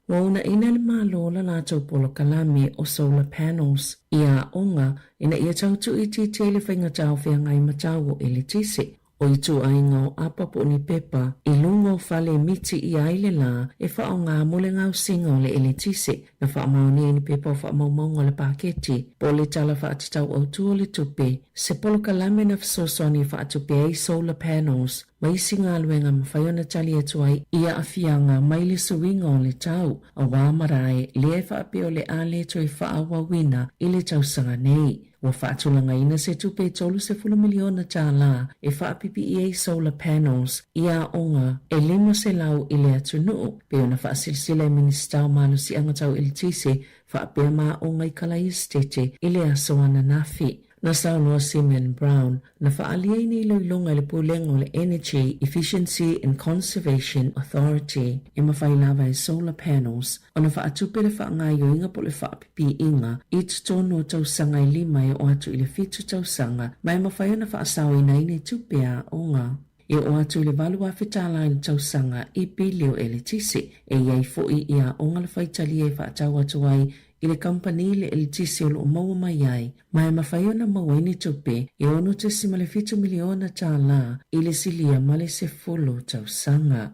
Speaker 4: Wauna ina le malo la lātou polo kalami o solar panels ia onga ina ia tautu i ti te le whainga tau whia ngai matau o ele tise. O i tu ai ngau apapo ni pepa, i lungo fale miti i aile la, e whao ngā mole ngau singa o le ele tise, na wha maoni ni pepa o wha maunga le paketi, po le tala wha atitau au tu o le tupe, se polo kalame na whasosoani wha atupe ai solar panels, mai singa aluenga mawhaiona tali atuai, ia afianga mai le suinga o le tau, a wā marae, le e wha apeo le ale to e wha awawina, i le tau sanga nei. Wa whaatulanga ina se tupe tolu se 10 miliona tā la e whaapipi i ei solar panels i a onga e lima se lau i le atunu pe ona whaasilsila e ministau malu si angatau ili tise whaapea maa onga i kalai estete i le asoana nafi. Na saunua Simeon Brown, na whaalia ni loilonga le pulenga o le Energy Efficiency and Conservation Authority e mawhailawa e solar panels o na whaatupe le whaangaio inga po le whaapipi inga i tutono tausanga i lima e o atu i le fitu tausanga mai mawhaiona whaasau ina ine tupea onga. E o atu le valua whetala i tausanga i bilio e le tise e iai foi ia onga le whaitali e whaatau atu ai i le kampani le elitisi o loo maua mai ai, mai mawhaiona maua ini tupe e ono te sima le 5 miliona tā la i le silia ma le 10 tausanga.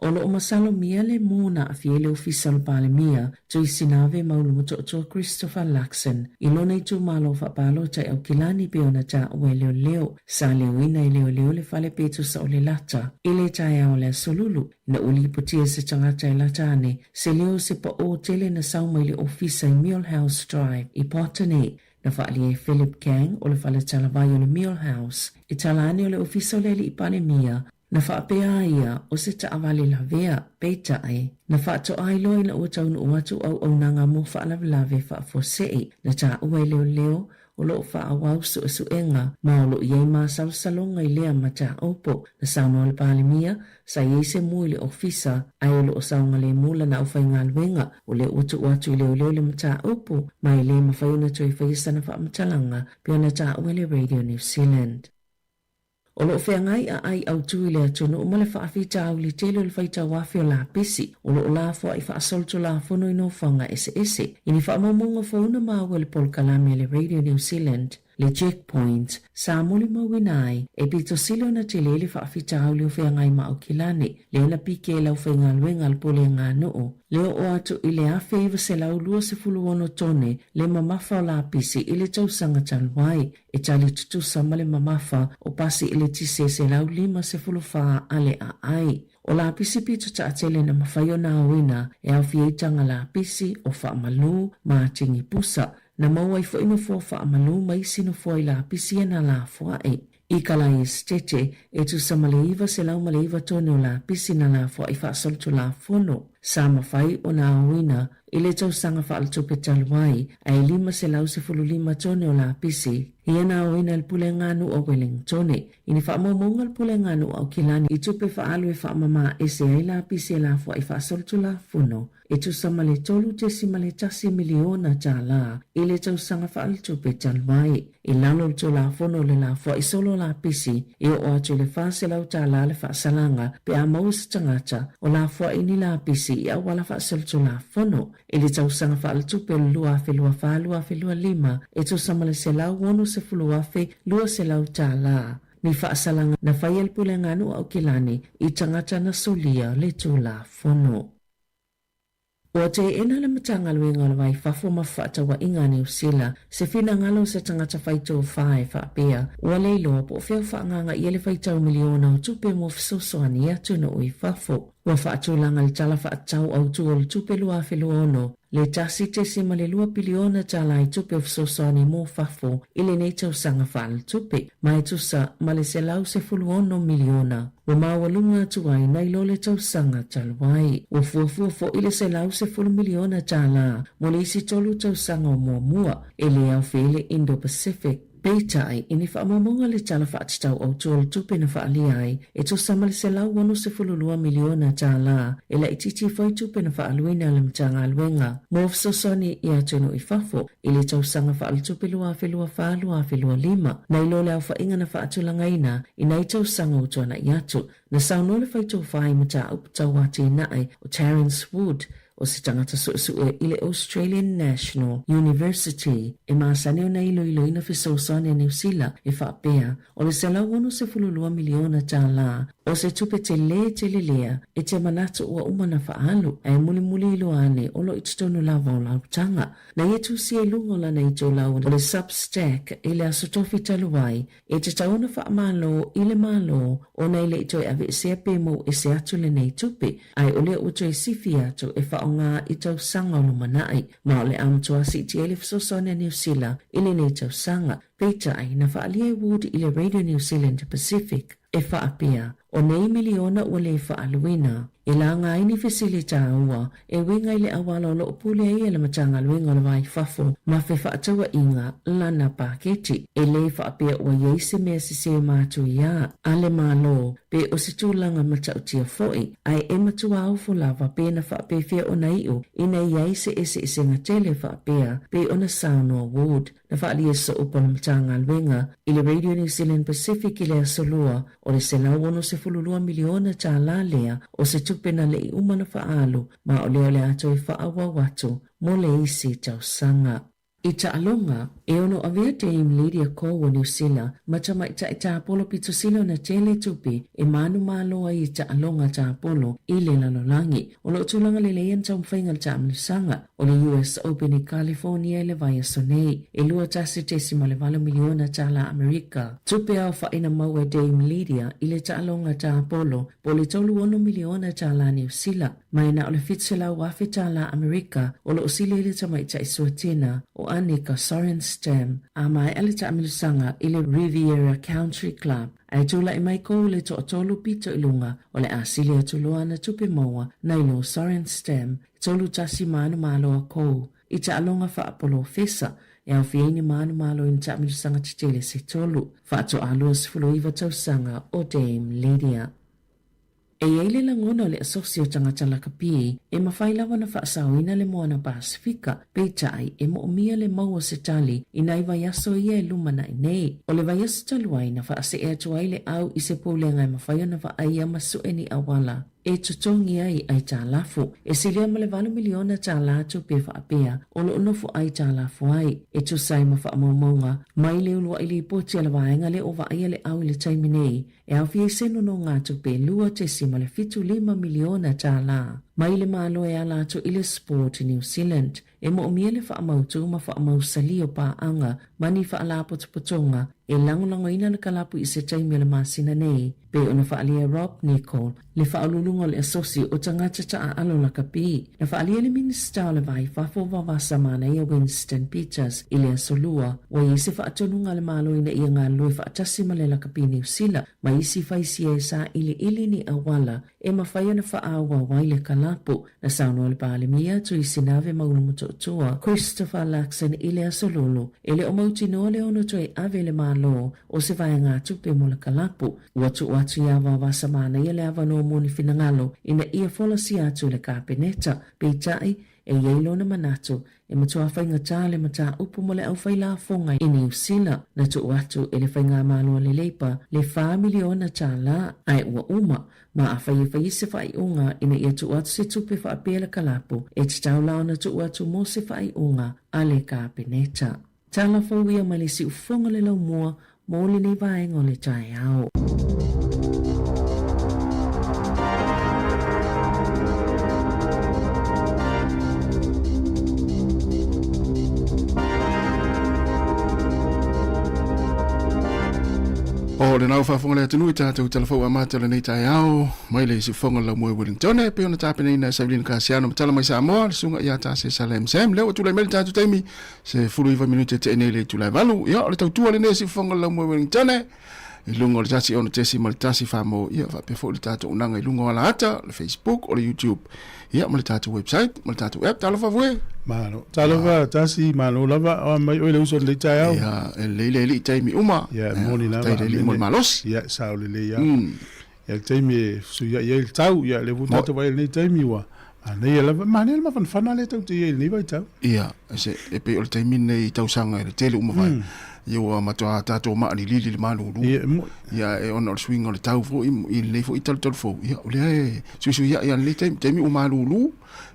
Speaker 4: O loo masalo mia le mōna a fiele ofisa lo pale mia tu i sinave maulu mototoa Christopher Luxon i lona i tu malo whapalo tai au kilani pe ona ta ue leo leo sa leo ina i leo leo le fale petu sa o le lata i le tai au le solulu na uli ipotia se tangata i latane se leo se pa o tele na sauma i le ofisa i Millhouse Drive i Potane na whaali e Philip Kang o le fale talavai o le Millhouse i talane o le ofisa o le li i pane mia na whaapea ia o se taawali la vea peita ai. Na whaato ailo ina ua taunu uatu au nanga mo whaalawelawe whaafosei na ta ua leo leo o loo whaawau su enga ma o loo iei maa salsalonga i lea ma ta opo na sauna o le palimia sa iei se mui le ofisa ai o loo saunga le mula na ufai ngā luenga o le uatu i leo leo le ma ta opo ma i le mawhaiuna to i whaisa na whaamatalanga pia na ta ua le Radio New Zealand. O loo whengai a ai au tui le atunu o male whaafita au li telo le whaita wafi o la pisi. O loo la fwa i whaasolto la fono i no whanga ese. Ini whaamamonga fauna maa le pol kalame le Radio New Zealand. Le checkpoint, sa muli mawinai, e pito silo na tele le whaafita au leo whengai maa o kilane. Leo na pike lau whenga luenga alpole ngā noo. Leo o atu i le awhi iwa se lau lua se fuluono tone le mamafa o la pisi i le tausanga talwai. E tali tutusa ma le mamafa o pasi i le tise se lau 5 se fulufaa ale a ai. O la pisi pito ta atele na mawhaio na awina e au fietanga la pisi o whaamalu maa tingi pusa. Na mawai fo ino fo whaamalu mai sino fo i la pisi na la foae. I kalai estete e tu sa maleiva se lau maleiva tone o la pisi na la foa i whaasolto la fono. Sa mawhai o na awina i le tausanga whaaltupe talwai ai 5 se lau se 5 tone o la pisi. Ia na awina il pule nganu o Wellingtone. Ini whaamamonga il pule nganu au kilani i tupe whaalu e whaamama e se ai la pisi e la foa i whaasolto la fono. E tu sa male tolu te si male tasi miliona tā la i le tausanga whaaltupe talwai. I lalo to la fono le la foa i solo la pisi i o atu le whaase lau tā la le whaasalanga pe a maus tangata o la foa ini la pisi i awala whaasolto la fono. I le tausanga whaaltupe lua fe lua wha lua fe lua 5 e tu sa male se lau wonu se fulua fe lua se lau tā la. Ni whaasalanga na whaiel pule nganu au kilani i tangata na solia le tu la fono. O te ena le matanga luenga le vai whafo ma whaatawa inga New Zealand se whina ngalo se tangata whaito whae whaapea ua leilo po whiau whaanganga i ele whaitau miliona o tupe mo fisosoani atu na ui whafo. Ua whaatulanga le tala whaatau au tu o le tupe lua whiluono le tasi te sima le 2 biliona tala i tupe o fisosoani mo whafo i le nei tausanga whaal tupe mai tusa ma le se lau se 10 miliona. Ua maua lunga tuai nai lo le tausanga talwai. Ua fuafua i le se lau se 10 miliona tala mo le isi tolu tausanga o mua e le au while Indo-Pacific. Peitai ini whaamamonga le tala whaatitau au tuol tupe na whaaliai e to samale se lau 1.2 miliona tā la e la ititi whai tupe na whaaluina le mtanga aluenga. Mo fsosoni i atunu i whafo i le tausanga whaal tupe lua whelua 5 na ilole au whainga na whaatulanga ina i nei tausanga utuana i atu na saunole whai tu whai mta uptau ati nae o Terence Wood o se tangata suʻesuʻe i le Australian National University e masani ona iloiloina fesausaone a Niusila e faapea o le selau 12 miliona tālā o se tupe te lea e te manatu ua umana faalu e mulimuli iloane o lo ititonu lava o lautanga na ia tusi e lungo lana i tō lau o le Substack e le asotofi taluai e te tauna faamalo i le malo o nei le ito e ave se pe mo e se atu le nei tupe ai o le uto e sifi atu e faonga i tau sanga o lumanai ma o le amtua si ti ele fisosone New Zealand i le nei tau sanga peita ai na faalia e wood i le Radio New Zealand Pacific e faapea o nei miliona ua le faaluina e la ngā ini fesilita ua e winga i le awala o loo pule ai e le matanga luinga o le vai fafo ma fe faataua inga lana paketi e le faapea ua yeise mea sise mātu ia a le malo pe o se tūlanga matautia foi ai e matua au fulava pe na faapefia o na iu ina iai se ese ngatele faapea pe o na Sound Award na faalia sa upa na matanga luinga i le Radio New Zealand Pacific i le asolua o le selau 12 miliona tālā lea o se tupena le i umana faalu ma o le ato i faawa watu mo le isi tausanga. I taalonga, e ono avea Dame Lydia Cole o New Zealand, matama i ta apolo pitosilo na tele tupi e manu maloa i taalonga ta apolo i le lalolangi. O lo tulanga le leian tau mwhainga ta amnisanga o le US Open i California le vaya sonei e lua tasi tesima le valo miliona tala Amerika. Tupi au faina mau e Dame Lydia i le taalonga ta apolo po le tolu 1 miliona tala New Zealand. Maina o le fitsela wafi tala Amerika o lo usile ili tama i ta isuatina o Anika Sorenstam a mai ale ta amilusanga i le Riviera Country Club. Ai tula i mai kou le to tolu pito ilunga o le asili atulua na tupi maua na ilo Sorenstam tolu tasi manu malo a kou. I ta alonga fa apolo fesa e au fieni manu malo in ta amilusanga titele se tolu. Fa ato alua sifulo iwa tausanga o Dame Lydia. E eile langona le asosio tangata lakapi e mawhailawa na whaasawina le moana Pasifika peitai e moomia le maua se tali ina i vaiaso ia e lumana i nei. O le vaiaso taluai na whaase e atuai le au i se poulenga e mawhaia na whaia masueni awala. E tutongi ai tā lafu. E silia ma le 1 miliona tā lātu pe whaapea o lo unofu ai tā lafu ai. E tusai ma whaamaunga mai le ulua ili poti ala waenga le o vaia le au le taiminei e au fie seno no ngātu pe lua tesi ma le 5 miliona tā lā. Mai le malo e alātu i le Sport New Zealand e mo omia le whaamautu ma whaamausalio pa anga mani whaalapotopotonga e langolango ina le kalapu i se taimi le masina nei pe ona whaalia Rob Nicol le whaalulunga le asosi o tangata ta alo la kapi na whaalia le minister le vai whafo wawasa mana ia Winston Peters i le asolua wa isi whaatonunga le malo ina ia ngā lui whaatasi ma le la kapi New Zealand ma isi whaisia e sa ili ni awala e mawhaia na whaawa wai le kalapu na sauno le pālemia tu i sinave maulumutotua Christopher Luxon i le asolulu e le o mautino le ono tu e ave le malo o se vai ngā tupe mo le kalapu watu ia wawasa mana ia le avano moni finangalo ina ia folasi atu le kapeneta peitai e yeilo na manatu e matua whainga tā le mata upu mo le au whaila fonga i New Zealand na tu watu e le whainga malua le leipa le 4 miliona tā la ai ua uma ma a whai se whai unga ina ia tu watu se tupe whaapea le kalapu e te tau lao na tu watu mo se whai unga a le kapeneta. Tala whauia ma le si ufonga le lau mua mo le nei vaenga le tai au.
Speaker 6: O le nau whafonga le atunu i tātou telefau amata le nei tai au, mai le si whonga la mua Wellington e pe ona tāpene ina Saulina Kasiano matala mai Samoa, le sunga ia tā se Salem Sam, leo tu lai mele tātou taimi, se fulu iwa minute te ene le tu lai valu, ia le tautua le nei si whonga la mua Wellington e, i lunga o le tasi ona tesi ma le tasi whamo, ia whapefo le tātou unanga i lunga wala ata, le Facebook o le YouTube, ia ma le tātou website, ma le tātou app, talo whawue.
Speaker 15: Mano, talofa tasi mano lava o mai o le uso le tai au.
Speaker 6: Ya, le li taimi uma.
Speaker 15: Ya, moni lava.
Speaker 6: Tai le malos.
Speaker 15: Ya, sao le ya. Ya taimi su ya ya tau ya le vuta vai le taimi wa. Ana ya lava mani le mafan fana le tau te ni vai tau.
Speaker 6: Ya, se e pe o taimi nei tau sanga le tele uma vai.
Speaker 15: Io matua tato ma ni lili malu lu. Ia e ona swing o le tau fo I le fo ital tal fo. Ia le su ia le temi o malu lu.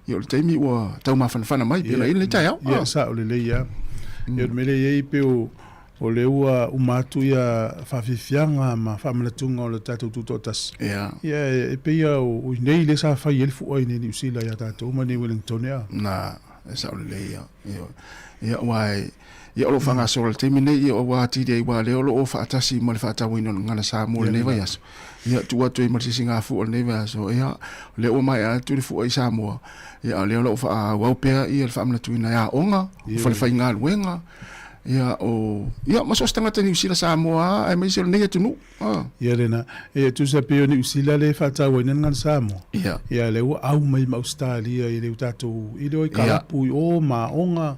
Speaker 15: Ia le temi o tau ma fana mai pela le tai au.
Speaker 6: Ia sa o le ia. Ia me le ia pe o le ua umatu ia fafifianga ma famalatunga o le tato tutotas.
Speaker 15: Ia.
Speaker 6: Ia e pe ia o nei le sa fai el fu o nei New Zealand ia tato ma nei Wellington ia.
Speaker 15: Na sa o le ia. Ia wai ia lo fanga so le temi nei ia wa ti dei wa le o fa atasi mo le fa tawino ngana sa mo le vai aso. Ia tua tu mo singa fu o le vai aso ia le o mai a tu fu o sa mo. Ia le o fa wa pe ia fa amna tuina ia onga fa le fa inga wenga. Ia o ia maso stanga tani usila Samoa ai mai sel nega tunu
Speaker 6: ia rena e tu sa pe ni usila le fata wena ngan Samoa ia le au mai Australia i le tato i le kalapu o ma onga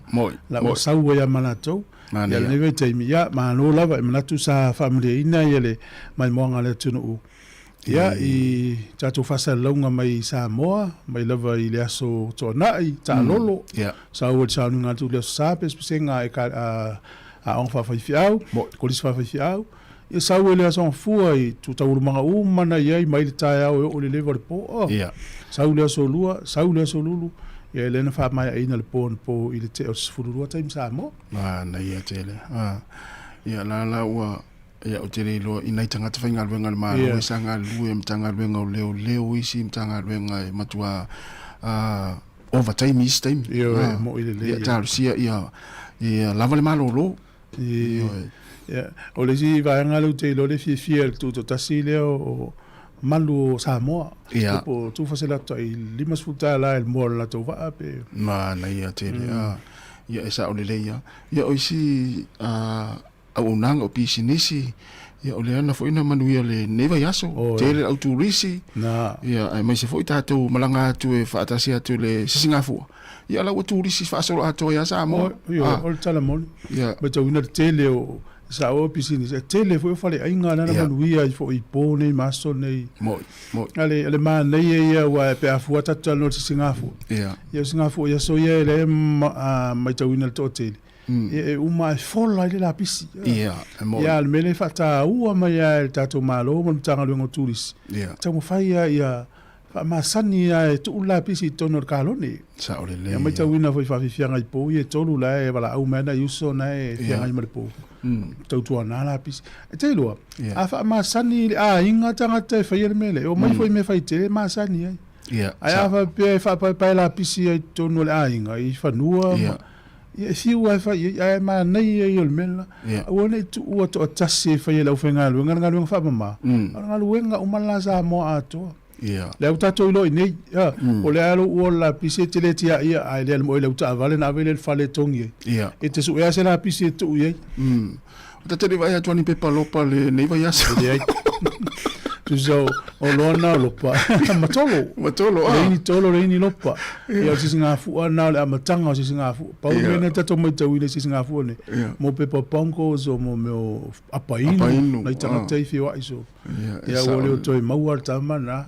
Speaker 6: la o sau ia manato ia le ve taimi ia ma no lava manatu sa family ina ia le mai monga le tunu ia i tato fasa longa mai Samoa mai lava i le aso tonai ta lolo sa o sa nu ngatu le sa pesenga e ka a on fa fiau ko lis fa fiau ia sa o le aso fu ai tu ta urmanga mana ia mai le tai o le level po sa o le aso lua sa o le aso lulu ia le na fa mai ina le po i le te o furua time Samoa
Speaker 15: na ia tele ia la wa ia o tere lo ina tangata fainga luenga ma lo sanga lu mtanga luenga leo isi mtanga luenga matua overtime is time
Speaker 6: ia mo ile
Speaker 15: ia tarsia ia lava le malo lo
Speaker 6: ia o le si va ngalo te lo le fiel tu to tasile o malu Samoa po tu fasela to I limas futa la el mol la to va pe
Speaker 15: ma na ia tere ia esa o le ia o isi au nang o pisinisi ia o le ana foi na manuia le neva yaso tele auturisi ia ai mai se foi tatou malanga tu e fatasi atu le sisingafu ia la auturisi fa solo ato ya sa mo
Speaker 6: o tala mo ia but o ina tele o sa o pisinisi tele foi fale ainga na manuia foi pone maso nei
Speaker 15: mo
Speaker 6: ale ma nei ia wa pe afu tatu no sisingafu ia singafu ia so ia le mai tau ina to tele e uma fola ile la pisi
Speaker 15: ia
Speaker 6: le mele fata ua mai el tato malo mo tanga lo turis tamo fai ia fa masani ia tu la pisi tono kalone
Speaker 15: sa ole le
Speaker 6: mai tawina foi fa fianga I po ia tolu la e bala au mena yuso na e fianga I po tau tu na la pisi te lo a fa masani inga tanga te fai le mele o mai foi me fai te masani
Speaker 15: ia
Speaker 6: ai fa pe fa pa la pisi tono la inga I fa nua ia si wa fa ia ma nei ia il mela o nei tu o to tasi fa ia lo fenga lo ngalo fa mama ngalo wenga o mala sa mo ato le tato lo nei o le alo o la pisi tele tia ia ai le mo le ta vale na vele fale tongi e te su ia se la pisi tu ia
Speaker 15: o te vai a toni pepa lopa le nei vai asa
Speaker 6: so o lona lopa matolo reini lopa ia sisinga fu ana le amatanga sisinga fu pa o mena tato mai tau ile sisinga fu ne mo pepa pango so mo meu apainu na tanga tai fi wa iso ia o le to mau arta mana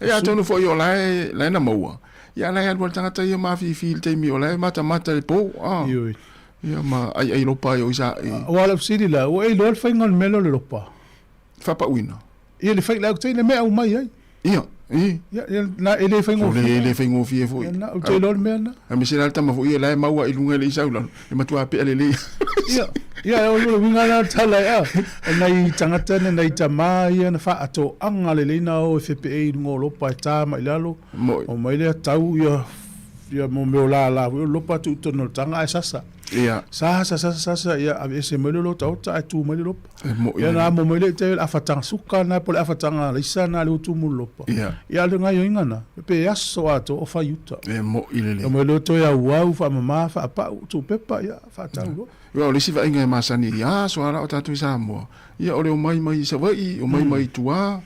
Speaker 15: ia tonu fo yo lai na maua ia lai al tanga tai ma fi te mi o lai mata le po ia ma ai lopa yo isa
Speaker 6: o ala sidi la o e lo fa ngal melo le lopa
Speaker 15: fa pa wina
Speaker 6: ia le fai la o tele mea o mai ai
Speaker 15: ia
Speaker 6: na ele fai ngo
Speaker 15: ele fai ngo fie foi
Speaker 6: na o tele lor mea na
Speaker 15: a mi sera tama foi la maua I lunga le isaula e matua pe le
Speaker 6: ia o lo winga na tala ia nai tangata na nai tama ia na fa ato anga le lina o FPA ngo lo pa tama ilalo o mai le tau ia mo me la lo pa tu no tanga sasa
Speaker 15: ia
Speaker 6: sa ia ese mele lo tau ta tu mele lo ia na mo mele te afatang suka na pole afatanga lisa na le tu mu lo ia le ngai ingana pe aso ato o fa yuta
Speaker 15: mo ilele
Speaker 6: mo lo to ya wa fa mama fa pa tu pepa ia fa tau
Speaker 15: yo le siva inga masani ia so ara o tatu Samoa ia o le mai sa vai o mai tua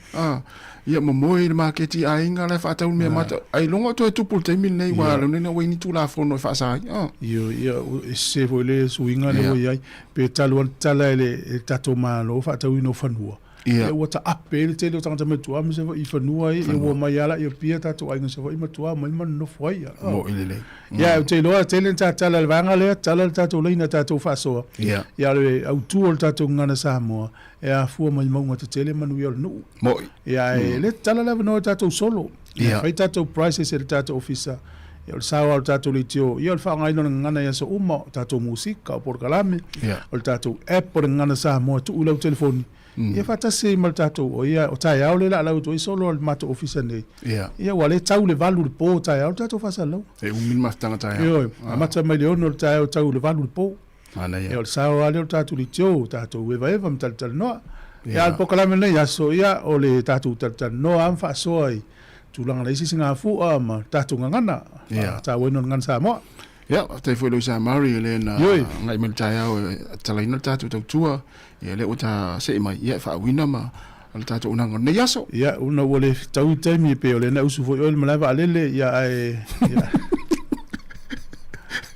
Speaker 15: ia moi le marketi ainga le fa tau me mata ai longo to tu pul te min nei wa le na we ni tu la fono fa sa
Speaker 6: ia se vole suinga le ia pe talo tala le tato malo fa tau no fanua
Speaker 15: Ia.
Speaker 6: ua taape le tele o tagata matua ma se foʻi fanua ai e ua mai ala ia pia tatou aiga se foʻi matua mai manonofo ai
Speaker 15: mo i lelei
Speaker 6: ia o te iloa tele tatala le vaega lea tala le tatou laina tatou faasoa ia le autua o le tatou gagana Samoa e afua mai mauga tetele manuia o le nuu
Speaker 15: mo
Speaker 6: ia e le tala le avanoa tatou solo ia fai tatou prices e le tatou ofisa ia o le saoa o le tatou leitio ia o le faagaina o le gagana ia so uma o tatou musika o porokalame o le tatou app o le gagana Samoa tuu lau telefoni ia fatasi ma le tatou o ia o taeao le laalau toi solo o le matou ofisa nei ia ua le tau le valu le pō taeao le tatou fasalau
Speaker 15: e umini mafutaga taeao
Speaker 6: ia amata mai le ono le taeao tau le valu le pō ia o le saoa le o le tatou leitio tatou evaeva ma talitalanoa ia le pokalame nei aso ia o le tatou talitalanoa ama faasoa ai tulaga laisi sigafua ma tatou gagana tauena o le gagana Samoa
Speaker 15: ia tai foi lo sa mari le na ngai mel taeao talaina tatou tautua ia le o ta se mai ia faauina ma le tatou una ngone yaso
Speaker 6: ia una ua le tau taimi pe o le na usu foi o le malava alele ia e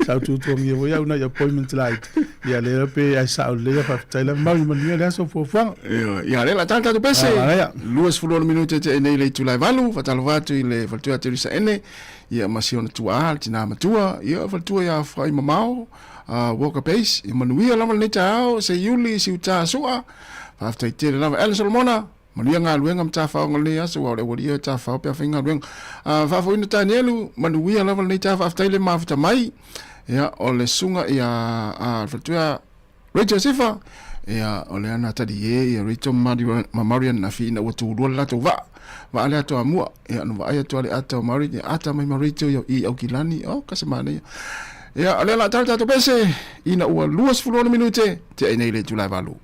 Speaker 6: sau tutuangi ia ia una appointment light ia le pe ai sa le fa taila mai mania le so fofang
Speaker 15: ia le la tanta do pese luas fulo minute te nei le tulai valu fatalo vatu le fatua te risa ene ia masiona tua tina matua ia fatua ia fai mamao walker base i manuia lama le tao se yuli si uta sua after te lama el solomona manuia nga luenga mtafa ngole aso wa le wolia tafa pe finga luenga fa fo ina tanelu manuia lama le tafa after le mafuta mai ia o le sunga ia fatua Rachel Sifa ia o le ana tadi ia Rachel Marian na fina o tu la to va ale ato amua ia no vai ato ale ato mari ata mai Rachel ia i au kilani o kasemane ia ale la tarta to pese ina ua luas fulona minute te ai nei le Julai valu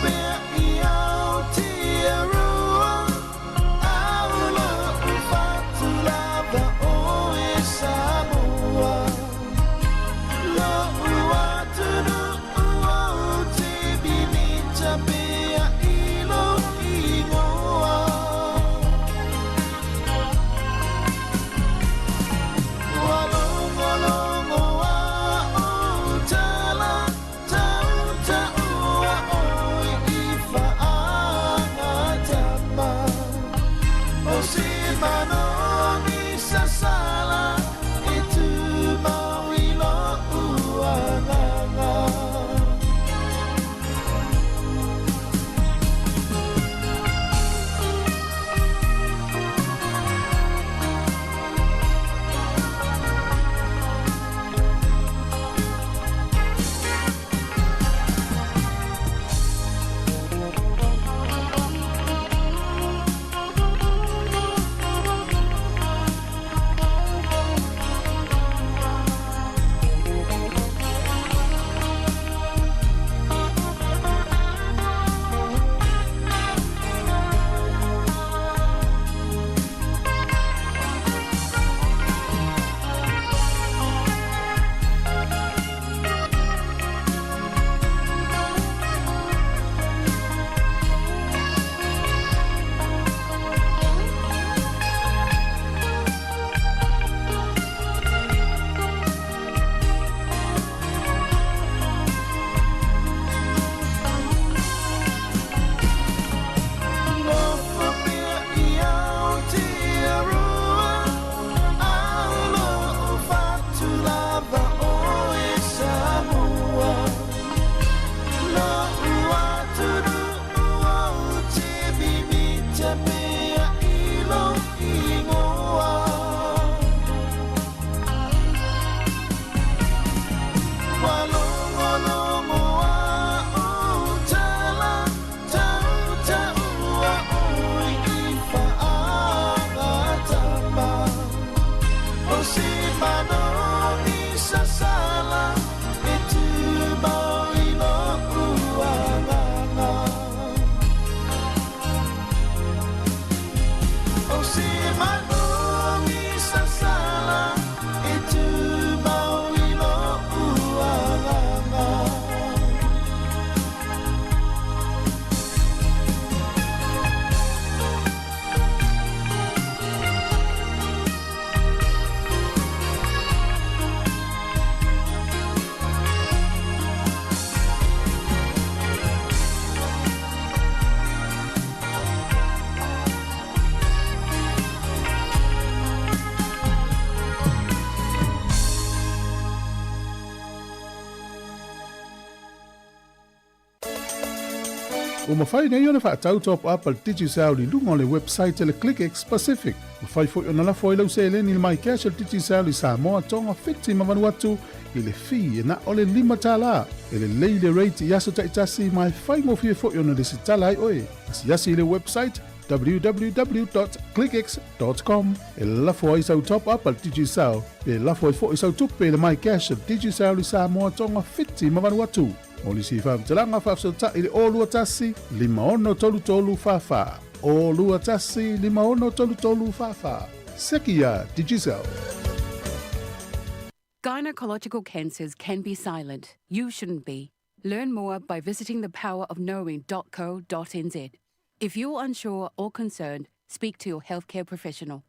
Speaker 16: Bear
Speaker 6: O mawhai nei ona whaatau top up al DigiSaul I lunga o le website le ClickX Pacific. Mawhai fo ona la foi lau se le ni mai cash al DigiSaul I Samoa tonga fiti mawanu atu I le fi e na o le 5 tala. E le leile rate I aso taitasi mai whai mo fie fo ona le sitala ai oe. Asi asi le website www.clickx.com. E lafo ai sau top up al DigiSaul. E lafo ai fo I sau tupe le mai cash al DigiSaul I Samoa tonga fiti mawanu atu. O li si whamtalanga whafsota I le olua tasi, 5 fafa. Olua tasi, 5 fafa. Sekia DigiSaul.
Speaker 16: Gynecological cancers can be silent. You shouldn't be. Learn more by visiting thepowerofknowing.co.nz. If you're unsure or concerned, speak to your healthcare professional.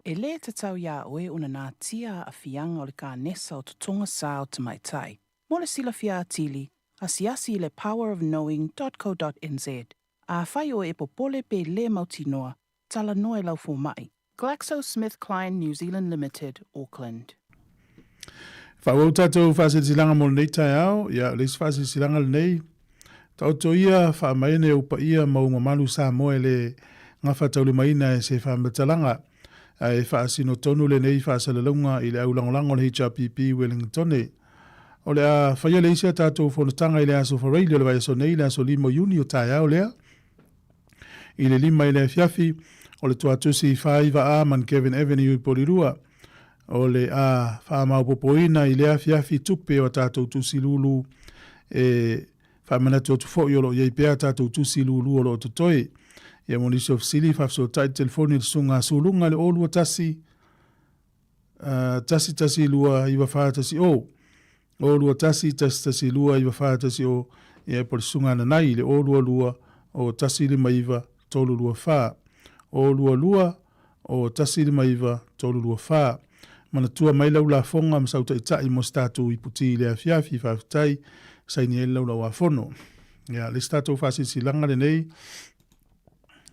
Speaker 17: E le te tau ia oe una nā tia a fianga o le ka nesa o tutonga sao te mai tai. Mo le sila fia atili, asiasi le powerofknowing.co.nz. A whai o e popole pe le mautinoa, tala noe lau fo mai. GlaxoSmithKline New Zealand Limited, Auckland.
Speaker 6: Whau tātou whasilanga mo nei tai au, ia leis whasilanga nei. Tauto ia whaamaine upa ia maunga malu sa moe le ngā whatau le maina e se whaamatalanga. E whaasino tonu le nei whaasalalunga I le aulangolango le HRPP Wellingtone. O le a whaia le isia tātou whanatanga I le aso whareili o le vai so nei le aso 5 Juni o tai au lea. I le 5 I le fiafi o le tuatusi whaiva a man Kevin Avenue I Porirua. O le a whaamau popoina I le a fiafi tupe o tātou tusi lulu e whaamanatu o tufo I olo iei pēr tātou tusi lulu o lo tutoi. Ia monisi of sili whafso tai telefoni le sunga sulunga le olua tasi tasi lua iwa whaatasi o. Olua tasi lua iwa whaatasi o ia po le sunga nanai le olua lua o tasi le maiva tolu lua wha. Olua lua o tasi le maiva tolu lua wha. Mana tua mai lau la fonga msauta itai mo statu I puti le afiafi whaftai saini e lau la wafono. Ia le statu whasi silanga le nei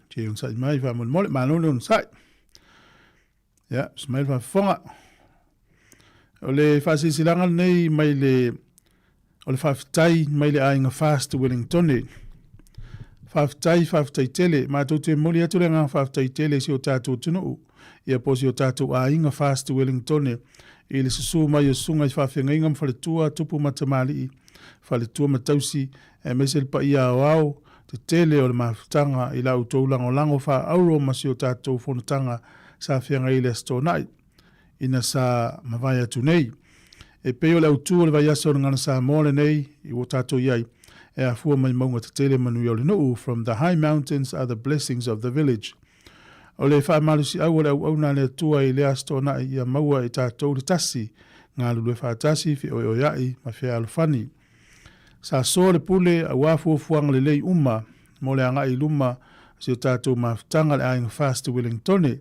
Speaker 6: Che un sai mai fa mole ma non un sai. Ja, smel va fonga. Ole fasi silanga nei mai le ole faftai mai le ainga fast Wellington. Faftai tele ma to te moli atu le nga faftai tele si o tatu tunu. Ia posi o tatu ainga fast Wellington. Ile susu mai o sunga I fafenga ingam fale tua tupu matamali. Fale tua matausi e mesel pa ia wao. Te tele o le mafutanga I lau taulango lango wha auro masi o tātou whanutanga sa whianga I le astonai. Ina sa mawai atu nei. E peo le autu o le vai aso ngana sa mole nei I o tātou iai. E a fua mai maunga te tele manu I o le nuu. From the high mountains are the blessings of the village. O le wha malusi au o le au na le atua I le astonai I a maua I tātou le tasi. Ngā lulu e wha tasi fi o iai ma whia alufani. Sa so le pule a wafu fuang le lei uma mo le anga I luma si o tātou mafutanga le ainga fast Wellington.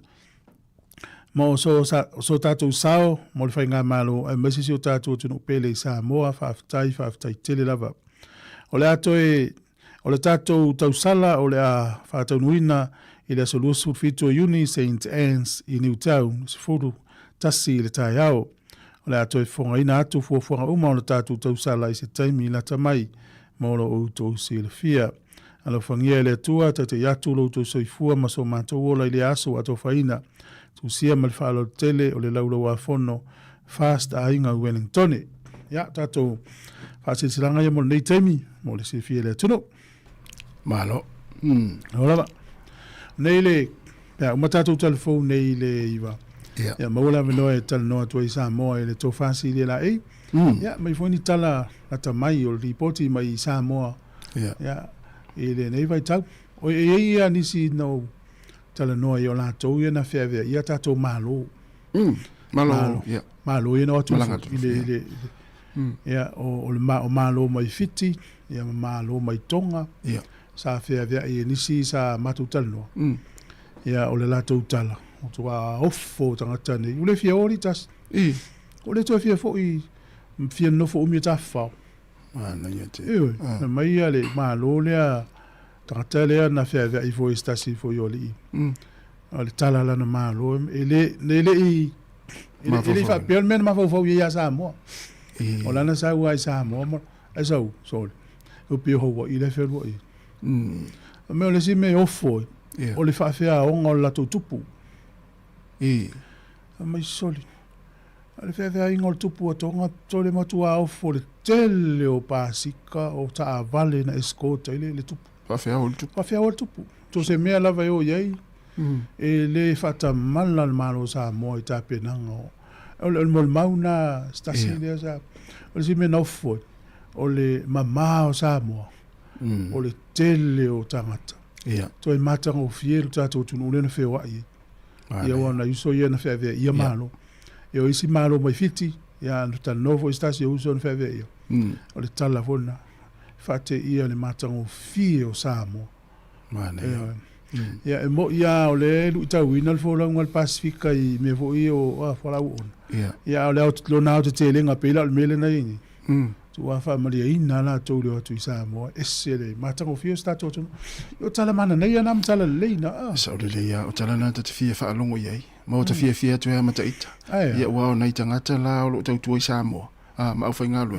Speaker 6: Mo so tātou sao mo le whainga malo e mesi si o tātou tunu pele I Samoa whaftai tele lava. O le ato e o le tātou tausala o le a whātau nuina I le aso lusu fitu Uni St. Anne's I Newtown si furu tasi le tai au. O le ato e whonga ina atu fuafuanga uma o le tātou tausala I se taimi la tamai mo lo outou si le fia. Alo whangia le atua tate yatu lo outou soifua maso mātou ola I le aso ato whaina. Tu sia mal whaalo tele o le laula wafono fast a inga Wellington. Ya tātou whasilanga ia mo le nei taimi mo le si fia le atuno.
Speaker 15: Malo.
Speaker 6: Hola ba. Nei le, ya umatatou telefone nei le iwa. Ya maula veno e tal no atu I Samoa le to fasi le la e. Ya mai foni tala ata mai o ripoti mai Samoa. Ya ele nei vai tau. O e ia nisi no tala no I o la to ia na feve ia tato malo.
Speaker 15: Malo. Ya.
Speaker 6: Malo ia no atu ile ya o le malo mai fiti, ya malo mai tonga.
Speaker 15: Ya.
Speaker 6: Sa feve ia nisi sa matu tal no. Ya o le la to tala. O tua offo tangata nei. Ule fia ori tas. O le tua fia fo I fia nofo umi tafao.
Speaker 15: Na yate.
Speaker 6: Na mai ale malo lea tangata lea na fia vea I fo istasi fo yoli. O le tala la na malo. Ele I fa pion men ma fo ia Samoa. O lana sa ua I Samoa. E sau, sorry. O pio ho wa I le fia wa I. Me o le si me ofo. O le whaafea onga o lato tupu. Mai soli. Le whaafea inga o tupu a tonga tole matua ofo le tele o Pasika o taa vale na eskota ile le tupu.
Speaker 15: Whaafea o le tupu.
Speaker 6: Whaafea o le tupu. To se mea lava e o iei. E le whata mala le malo sa mo i ta penanga o. O le mauna stasi lea sa. O le si me na ofo. O le mamao sa mo. O le tele o tangata. To e matanga o fielu tato tunu ule na whewai. Ia wana iso ia na whewea ia malo. Ia o isi malo mai fiti. Ia nuta novo istasi ia uso na whewea ia. O le tala fona. Whate ia le matanga o fie o Samoa. Ia e mo ia o le lu ita wina le wholang wal Pasifika i me vo i o whala uona. Ia o le au lona au te telenga pila o le mele na ingi. Tua fa maria ina la tōleo atu i Samoa esele matanga o fio stato tunu o tala mana nei ana mtala leina
Speaker 15: sa o leia o tala na te fia fa longo iai ma o te fia atu e mataita ia wa o nei tangata la o tau tu i Samoa ma au fainga lo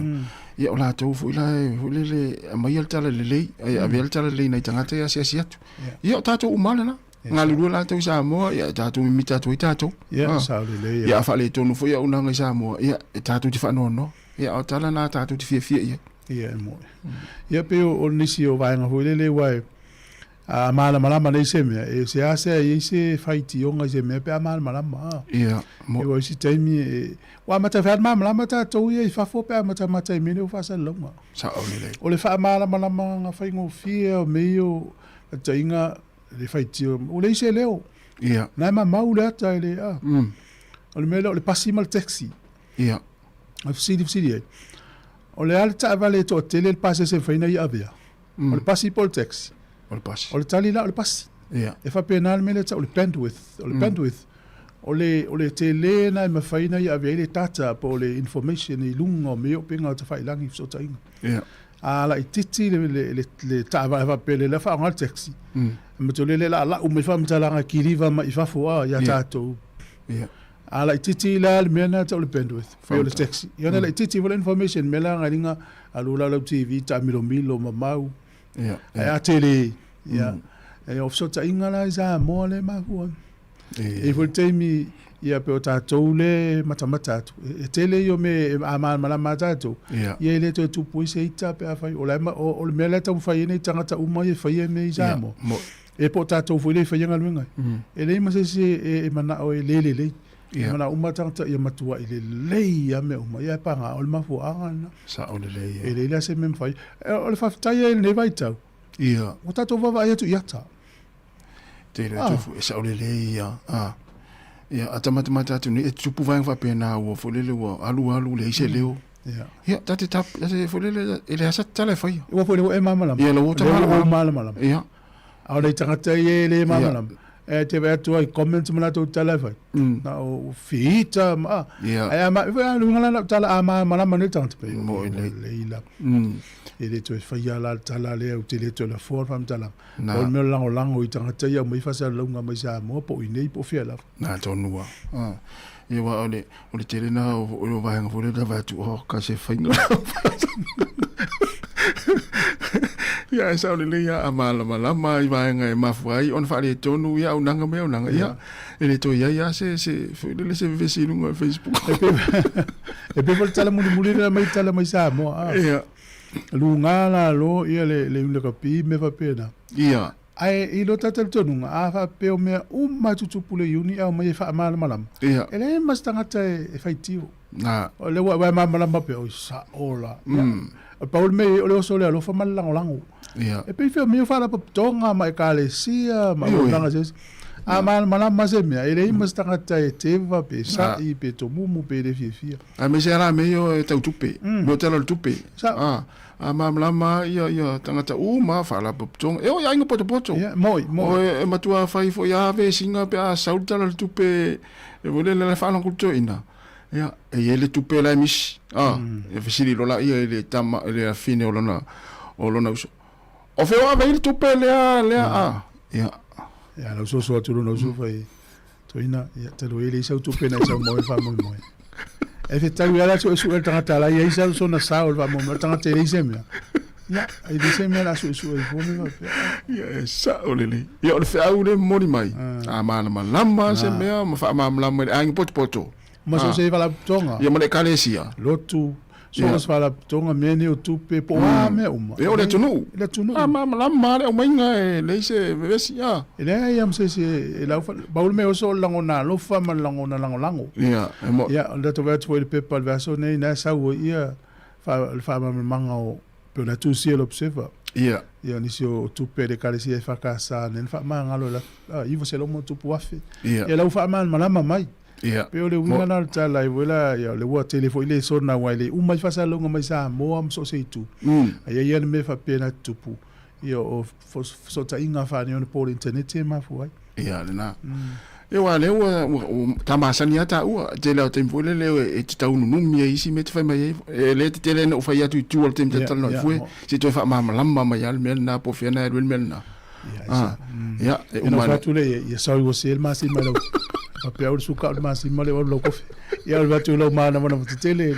Speaker 15: ia o la tau fu ila le mai al tala lei ia vel tala lei nei tangata ia sia atu ia o tato umala na ngalu la tau Samoa ia tato mi tato i tato
Speaker 6: ia sa o leia
Speaker 15: ia fa le tonu fu ia una ngai Samoa ia tato ti fa no ia o tala na tātou te fia ia.
Speaker 6: Ia e moe. Ia pe o nisi o vaenga hui lele wai a maala malama nei se mea. E se ase i se whaiti onga se mea pe a maala malama.
Speaker 15: Ia.
Speaker 6: E wai si taimi e... Wa mata whaat maala malama tātou ia i whafo pe a mata i mene o whasa launga.
Speaker 15: Sa o lele.
Speaker 6: O le wha maala malama ngā whaingo fia o mei o tainga le whaiti o... O le ise leo.
Speaker 15: Ia.
Speaker 6: Nai ma mau le ata i le a. O le mele o le pasi mal taxi.
Speaker 15: Ia.
Speaker 6: A fsidi ai. O le ale ta vale to tele le pase se faina i avea. O le pasi pol taxi.
Speaker 15: O le pasi.
Speaker 6: O le tali la o le pasi.
Speaker 15: Ia.
Speaker 6: E fa penal mele ta o le bandwidth. O le bandwidth. O le tele na me faina i avea le tata po le information i lunga me o pinga ta fai langi so ta inga.
Speaker 15: Ia.
Speaker 6: Ala i titi le ta va pele le fa ngal taxi. Me to le la o me fa mtalanga kiliva ma i fa fo ya tato.
Speaker 15: Ia.
Speaker 6: Ala i titi la le mena ta o le bandwidth. Fio le taxi. Iona la i titi vola information mela ngaringa alula la TV ta milo mamau.
Speaker 15: Ia.
Speaker 6: A tele. Ia. E ofso ta inga la isa mo le mahu. E vol temi ia pe o tatou le matamata atu. E tele yo me ama malama tatou. Ia le to tu pui se ita pe afai o le mela ta fai nei tangata uma e fai me isa mo. E po tatou foi le fai nga luenga. E le ma se e mana o e le. Mana umatanga ia matua i le lei a me uma ia panga o le mafu anga
Speaker 15: sa o le lei
Speaker 6: e le la se mem fai o le fafitai e ne vai tau
Speaker 15: ia
Speaker 6: o tato vava ia tu iata
Speaker 15: te le tu sa o le lei ia atamata tu ni e tupu vai fa pena o folele o alu le se leo ia tate tap tate folele ele asa tale fai
Speaker 6: o folele e mama
Speaker 15: ia lo
Speaker 6: mama
Speaker 15: ia
Speaker 6: a le tangata e le mama e te vea tua i comments mana tau tala fai. Na o whiita ma. Ai ama, ngala na tala ama mana mani tangata pe.
Speaker 15: Mo i
Speaker 6: leila. E le tue whai ala tala lea o te le tue la fōr fam tala. O le mea lango i tangata ia mai whasa launga mai sa mua po i nei po whia laf.
Speaker 15: Nā tonua. Ia wa ole tele na o vahenga fōre da vatu o ka se whainga. Ia e saule leia a malama i vaenga e mafuai on whare tonu ia unanga mea unanga ia e le to ia se le se vesi lunga Facebook
Speaker 6: e pe vol tala muri na mai tala mai sa mo
Speaker 15: ia
Speaker 6: lunga la lo ia le ule kapi me va pena
Speaker 15: ia
Speaker 6: ai i lo tatal tonu a fa pe o me uma tutupule uni au mai fa malama
Speaker 15: ia
Speaker 6: ele mas tangata e faitio
Speaker 15: na
Speaker 6: o le wa malama pe o sa ola Paul me o le sole alo fa malango
Speaker 15: ia
Speaker 6: e pe fe me fa la tonga mai kalesia ma langa se a malama se me ele mas tangata e te va pe sa i pe to mumu pe de fia
Speaker 15: a me se ara me yo e tau tupe mo tela tupe a malama ia tangata ma fa la tonga e o ia ingo poto
Speaker 6: moi
Speaker 15: e matua fai fo ia ve singa pe a sauta la tupe e vole la fa la kulto ina ia e ele tupe la mis e fesili lola ia ele tama ele fine o lona uso o fe wa veil tupe le ia
Speaker 6: no so tu no so fai to ina ia te lo ele sa tupe na sa mo fa mo e fe tau ala so el tangata la ia sa so na sa o va mo tangata ele se me
Speaker 15: Ya, ai di se me la su e fo me. Ya, sa o le. Ya o le fa o le moni mai. A ma lama se me ma fa ma lama ai poto.
Speaker 6: Ma so se vala tonga.
Speaker 15: Ya ma le kalesia.
Speaker 6: Lotu. So os vala tonga meni o tupe po me uma.
Speaker 15: E o le tunu.
Speaker 6: Le tunu.
Speaker 15: Ma lama le o mainga le se vesia.
Speaker 6: Ele ai am se la baul me o so langona lo fa ma langona lango.
Speaker 15: Ya,
Speaker 6: ya le to vet foi le pepa verso nei na sa o ia fa ma manga o pe na tu si l'observa.
Speaker 15: Ya.
Speaker 6: Ya ni si o tupe de kalesia fa ka sa nen fa ma ngalo la. Ivo se lo mo tupu afi.
Speaker 15: Ya.
Speaker 6: Ya la fa ma malama mai.
Speaker 15: Yeah.
Speaker 6: Pero le winga na tala i wela ya le wa telefo ile so na wa ile uma fa sa longa mai sa mo am so se tu. Ai ia me fa pena tupu. Ia o so ta inga fa ni on por internet ma fu ai.
Speaker 15: Ia na. E wa le wa tamasani ata u te le tempo le e te tau nu mi isi me te fa mai le te le no fa ya tu tu o tempo te no fu. Si tu fa ma lamba ma ya me na po fena e me na. Ya,
Speaker 6: e uma fa tu le ya sa o se el ma si ma lo. Papel o suka ma si male o lo kofi ya o vatu lo mana mana tele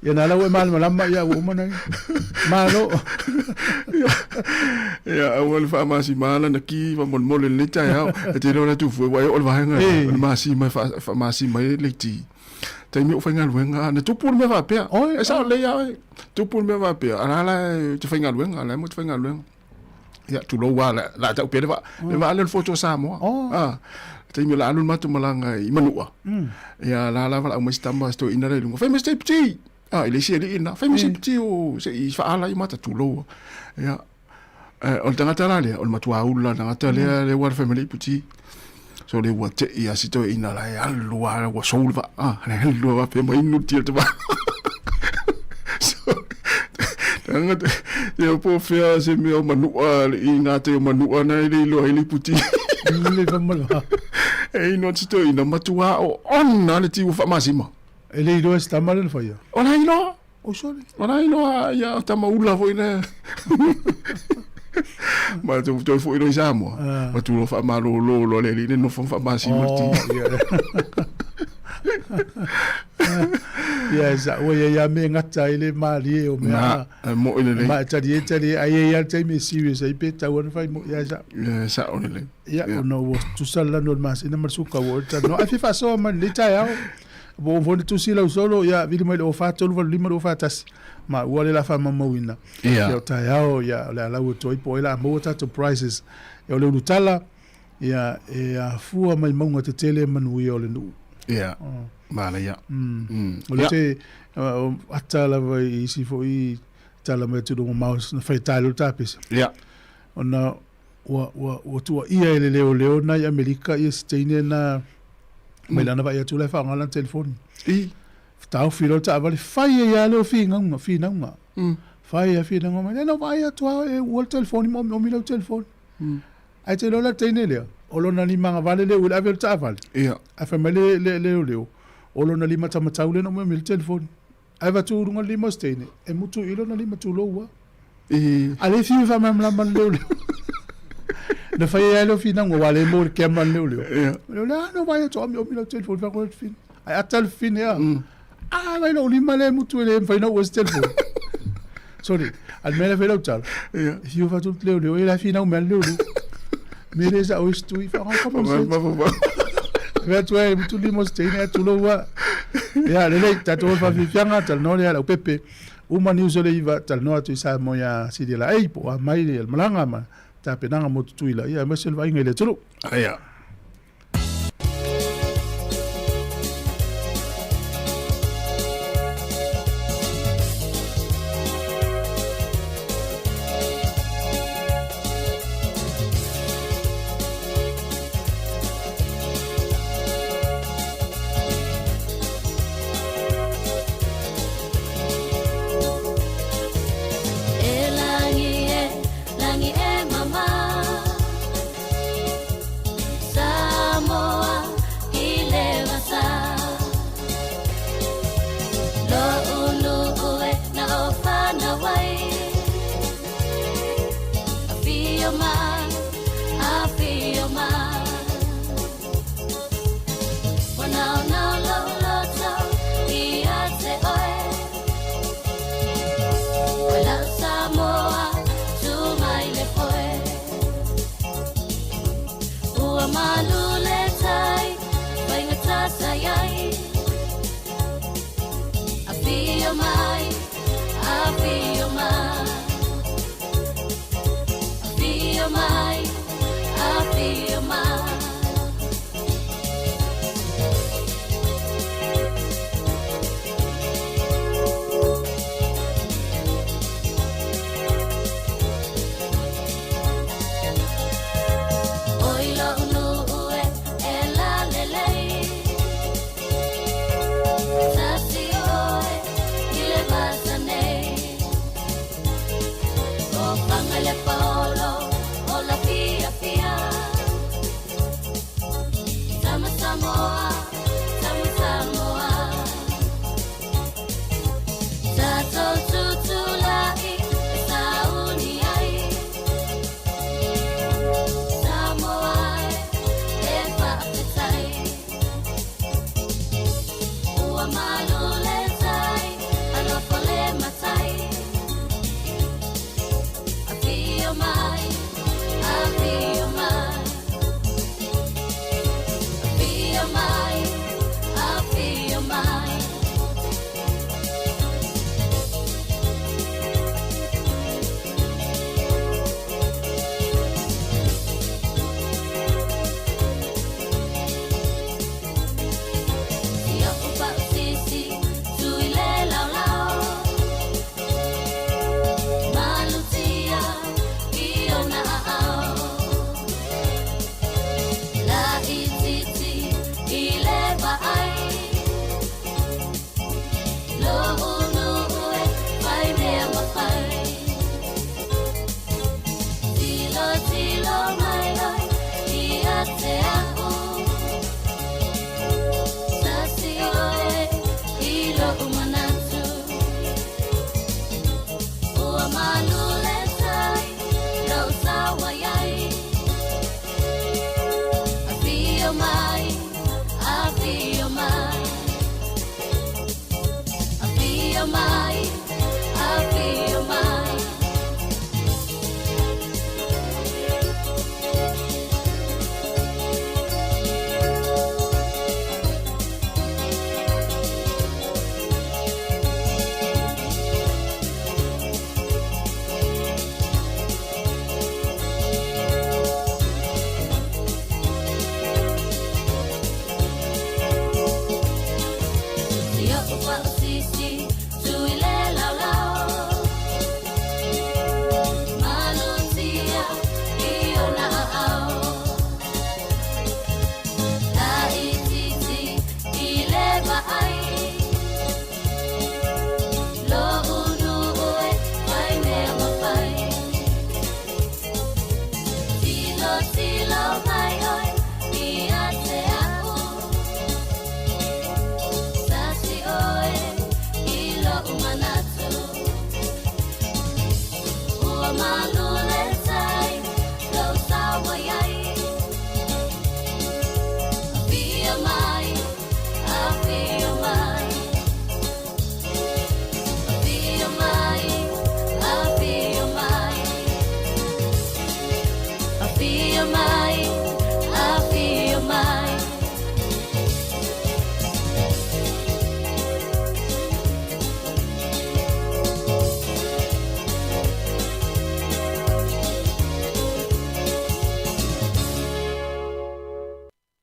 Speaker 6: ya na la we mal malama ya o mana malo
Speaker 15: ya o le fa ma si mala na ki va mon mole le ta ya te lo na tu fu wa o va nga ma si ma fa ma si mai le ti te mi o fa nga luenga na tu pur me va pe e sa le ya tu pur me va pe ala la tu fa nga luenga ala mo tu fa nga luenga ya tu lo wa la ta pe va le foto sa mo te mi la anu matu malanga I manua ya la wala mo stamba sto ina le lungo famous tape ti ile si ile ina famous ti o se I fa ala I mata tulo ya o tanga tala le o matua ula tanga tala le war family puti so le wa te ya sito ina la ya lua wa solva le lua pe mo inu ti te ba tanga te po fea se mi o manua ina te o manua na ile lo ile puti
Speaker 6: le famalo
Speaker 15: e no tito ina matua o ona le tiu fa masima
Speaker 6: ele iro sta mal fa ya
Speaker 15: ona ino
Speaker 6: o sorry
Speaker 15: ona ino ya ta maula foi ne ma tu foi no isamo ma tu lo fa malo lo le ni no fa masima ti
Speaker 6: ya sa o ya me ngata ile mali o me
Speaker 15: mo ile le
Speaker 6: ma tadi ai ya te me serious ai pe ta won fa ya
Speaker 15: sa o le
Speaker 6: ya no wo tu sala no mas ina marsuka wo ta no afi fa so man lita ya bo vone tu sila solo ya vidi mai o fa tolu vali mo fa tas ma wale la fa mama wina ya ta ya la wo to ipo ila mo ta to prices ya le lutala ya fu mai mo te tele manu yo le nu
Speaker 15: ya mala ya
Speaker 6: o te atala vai si foi tala me tu do mouse na fai talo tapis
Speaker 15: ya
Speaker 6: ona wa tu ia ele leo na Amerika ia steine na melana vai tu le fa ngala telefone tau filo ta vale fai ya le finga ma fai ma no vai tu o telefone mo mi lo telefone ai te lo la tene le o lo na lima vale le ula vel ta vale
Speaker 15: ia
Speaker 6: a fa mele le o lo na lima ta matau le no mo mi telefone ai va tu runga lima steine e mutu ilo na lima tu lo wa ale fi fa mam la man le na fa ya lo fina ngo wale mo ke man le la no vai to mi lo telefone fa ko fin ai atal fin ya vai lo lima le mutu le fa no was telefone sorry al mele fe lo tal fi fa tu le e la fina o mel le Mire sa ois tu fa como se ve tu e tu limos teine tu lo wa ya le ta to fa fi fianga tal no le pepe uma ni usole iva tal no tu sa mo ya si de la ei po mai le malanga ma ta penanga mo tu ila ya me sel va ingele tu
Speaker 15: ya
Speaker 18: malule tai Painga tasayai Afio mai Afio mai Afio mai Afio mai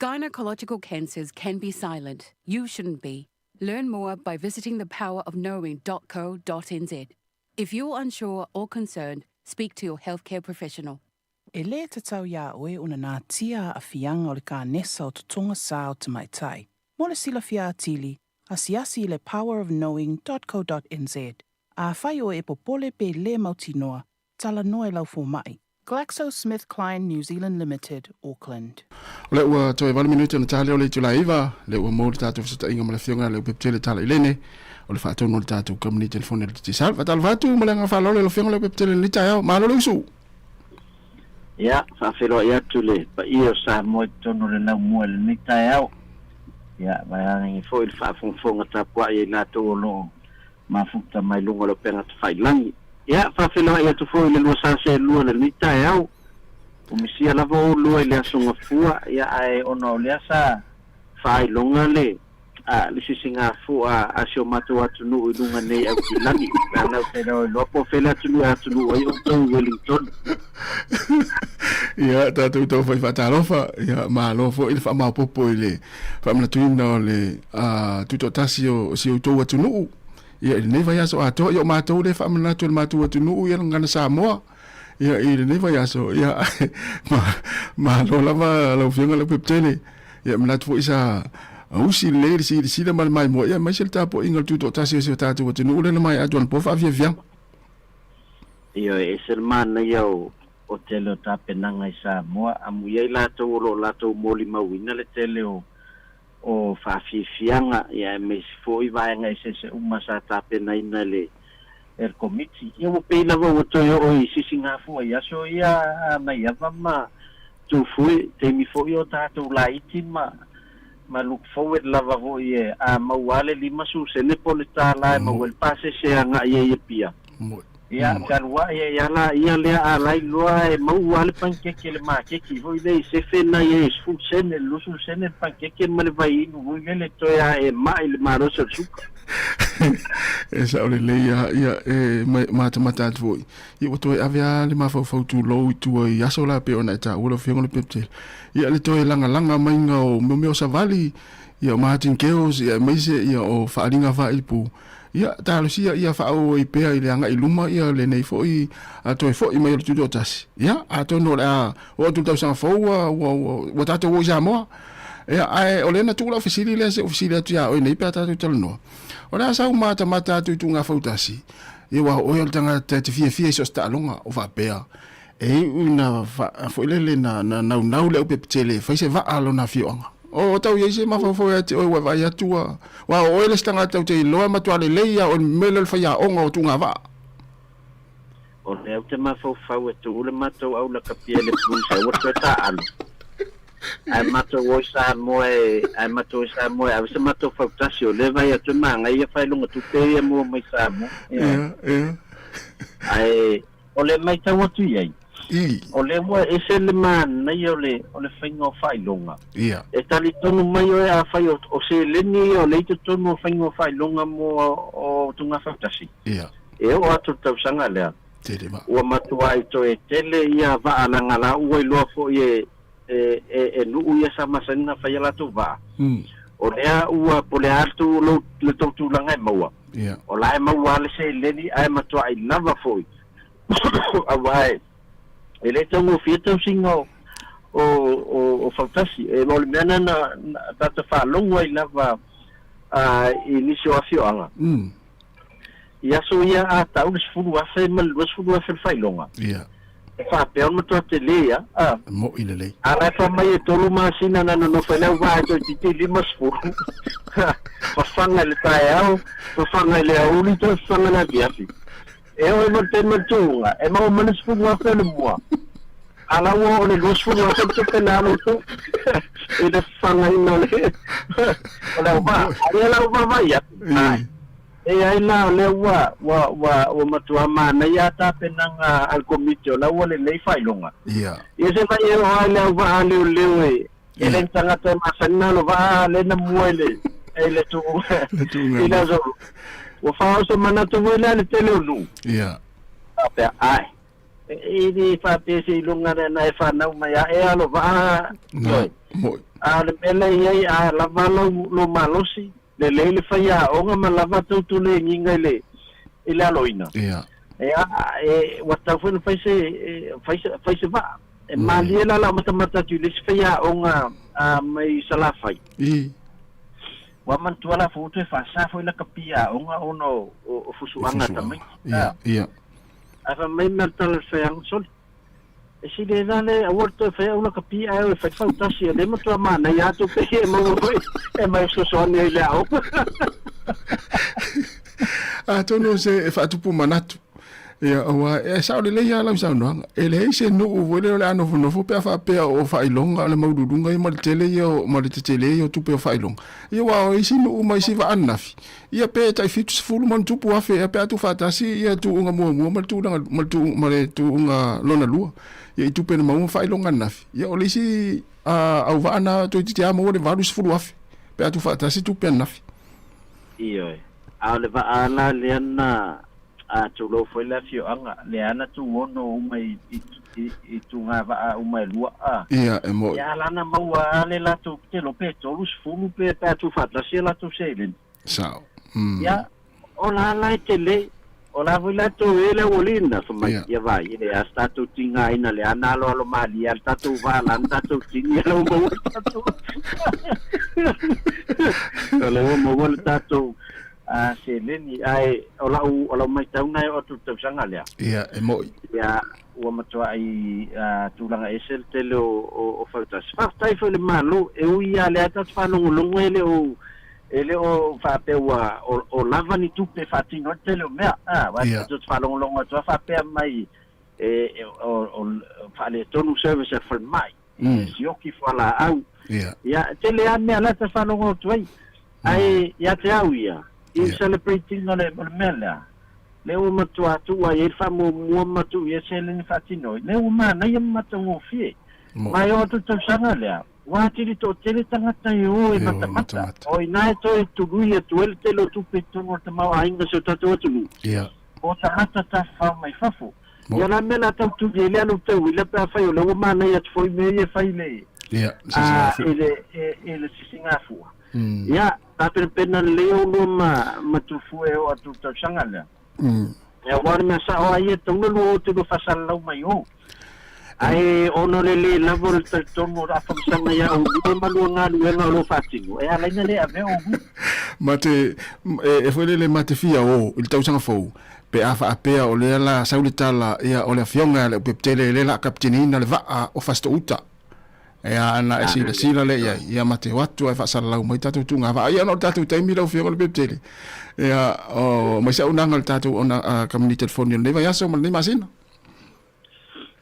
Speaker 16: Gynecological cancers can be silent. You shouldn't be. Learn more by visiting thepowerofknowing.co.nz. If you're unsure or concerned, speak to your healthcare professional.
Speaker 17: E le te tau ia oe una nā tia a fianga o le ka nesa o tutonga sao te mai tai. Mo le sila fia atili, asiasi le powerofknowing.co.nz. A whai o e popole pe le mautinoa, tala noe lau fo mai. GlaxoSmithKline New Zealand Limited, Auckland.
Speaker 15: Le ua toe 20 minuti na tale o le tulaiva, le ua mo le tatu fsata inga ma le fionga le upeptele tala ilene, o le whaatonu o le tatu kamani telefone le tisal, vatal vatu ma le nga whalole le fionga le upeptele le taiao, malo le usu.
Speaker 19: Ia, whawhero ia tule, pa ia sa mo tonu le nau mua le ni taiao. Ia, mai angi fo il whaafongfonga tapua i la to lo, ma fukta mai lunga lo penga te whailangi. Ia, whawhelo ia tu fo i le lua sa se lua le ni taiao. o misia lava o lua le asunga fua ia ai ona o le asa fai longa le le sisinga fua a sio mato atu no lunga nei au kilani na te no lo po fela tu atu no ai o Wellington
Speaker 15: ia tatu to fai fatalofa ia malo fo il fa ma popo ile fa mna tuina le tuto tasio si to atu no ia ne vai aso ato yo mato le fa mna tu mato atu no ia ngana Samoa ia ile ne vai aso ia ma lo lava lo fianga le peptele ia mna tu isa usi le si le mal mai mo ia mai sel tapo ingal tuto tasio si tatu atu no le mai adon po fa via
Speaker 19: ia esel man yo o tele o tapenanga i Samoa amu ia latou lo latou moli mauina le tele o faafiafiaga ia me foi vaega i sese uma sa tapenaina le komiti ia mo pei lava ua toe o i sisigafua i aso ia mai ava ma tufui teimi foʻi o tatou laiti ma look forward lava foʻi e a maua le 5 susene po le tāla e maua le paseseaga ia ia pia ia kalua ia le alai loa e maua le pankeke le makeki foi le sefena ia sfusene lusu sene pankeke ma le vai no le toia e mai le marosa suka
Speaker 15: e sa ole le ia e mata foi ia to avia le mafau tu lo tu ia so la pe ona ta o lo fingo le pepte ia le to langa mai ngo mo savali ia Martin Keos ia meise ia o faalinga va ipu ia talusia ia fa o i pe ile anga iluma ia le nei foi ato foi mai tu dotas ia ato no la o tu tau fo o tato o jamo ia ai o le na tu la ofisili le ofisili tu ia o nei pe tato telo no ora sa mata tu nga fautasi ia wa o il tanga te fie so sta longa o va pe e una foi le na le pe tele fa se va alo na fionga o tau ye se mafafo ya te o wa ya tua wa o ele stanga tau te loa matua le leia o mele fa ya onga o tunga va
Speaker 19: o le te mafafo e tu le mato au la kapia le pusa o te ta alo ai mato o sa moe a se mato fautasi le vai atu manga ia fai lunga tu pe mo mai sa mo ai o le mai tau atu ye o le mo ese le man na yo le faingo fai longa
Speaker 15: ia
Speaker 19: e tali tonu mai o a fai o se le ni o le tonu faingo fai longa mo o tunga fautasi
Speaker 15: ia
Speaker 19: e o atu tau sanga le
Speaker 15: tele ma
Speaker 19: o matua i to e tele ia va alanga la o i lo fo e nu ia sa masana fai la tu va o le ua po le altu lo le tu langa maua
Speaker 15: ia
Speaker 19: o la maua le se le ni ai matua i lava foi awai ele tamo fita singo o fantasi e lo mena na tata fa longo i lava inisio afioanga ia so ia a tau le fulu afe mal le fulu afe fai longa
Speaker 15: ia
Speaker 19: fa pe on to telia
Speaker 15: mo ilele
Speaker 19: ara fa mai tolu masina na no fa na va to ti limas fu fa fanga le taio fa fanga le uli to fanga na biafi e o mo te matunga e mo manis fu wa fe le mo ala wo le dos fu wa fe te na no to e de fanga no le ala va ya e ai la le wa matua mana ya ta penanga al komite la wo le fai longa
Speaker 15: ia
Speaker 19: e se vai o ale va le e le tanga te masana lo va le na muele e le tu e la zo o fa so mana tu le tele lu
Speaker 15: ia
Speaker 19: ape ai e di fa te si longa na e fa na ma ya e alo va
Speaker 15: mo
Speaker 19: ale mele ye a la va lo malosi le faia onga malava tu le nginga le ile aloina
Speaker 15: ia
Speaker 19: e wata fu faise va e mali la mata tu le faia onga mai salafai wa man tu ala fu tu fa sa fu la kapia onga ono o fusuanga tamai
Speaker 15: ia
Speaker 19: ava mai mental faang sol e si le dale a volta fa una capia e fa fantasia le moto mana ya to pe mo e mai so ne le au
Speaker 15: a to no se fa tu pu manatu Ia wa e sa le ya la sa no ele se no o le le ano no fo pe fa pe o fa ilonga le maududunga i mal tele yo mal tele yo tu pe fa ilonga ia wa o isi no mai si va anafi ia pe tai fitu fulu man tu po afe pe tu fa ta si ia tu unga mo mal tu mal tu unga lona lua ia tu pe mo fa ilonga nafi ia o le si au va ana to ti amo le valu fulu afe pe tu fa ta si tu pe nafi
Speaker 19: ia a le va ana le ana a tu lo foi la fio anga le ana tu ono mai i tu nga va mai lua a
Speaker 15: ia e mo
Speaker 19: ia lana maua le la tu te lo pe to lus fu pe tu fa la se la tu se le
Speaker 15: sao
Speaker 19: ia o la la te le o la voi la tu ele o linda fa mai ia vai ile a sta tu tinga ina le ana lo mali al tatu va la tatu tinga lo mo tatu le mo mo tatu se leni ai o la mai tau nai o tu sanga lea
Speaker 15: ia e mo
Speaker 19: ia o matua ai tu langa esel tele o faltas tai foi le malo e u ia le ata fa no longo ele o fa pe wa o lava ni tu pe fati no tele me va tu fa longo tu fa pe mai o fa le tonu service for mai si o ki fa la au ia tele a me ala fa longo tu ai ia te au ia in celebrating ole mela le o matua tu ai fa mo matu ye sele ni fatino le o mana ye matu mo fie mai o tu sanga le wa ti to tele tanga tai o e mata o ina to tu guia tu el telo tu peto mo te mau ainda se tatu tu
Speaker 15: ia
Speaker 19: o ta fa mai fafu ya la mela tu ye le no te le pa fa yo le o mana ye foi me ye fa ile
Speaker 15: ia
Speaker 19: ele singa fu ya tapi pena leo no matufu e o tu sanga le ya war me sa o ai tu no tu do fasal lau mai o ai ono le labor tu mo ra fa sanga ya o ni malu nga lo fatingo e ala le ave o
Speaker 15: mate e foi le mate fia o il tau sanga fo pe afa apea o le la saulitala ia o le fionga le peptele le la kaptenina le va o fasto uta ia ana sila le ia mate watu ai fa sala mai tatu tunga va ia no tatu taimi lo fio le peptele ia o mai sa unanga tatu ona community phone le va yaso mal ni masina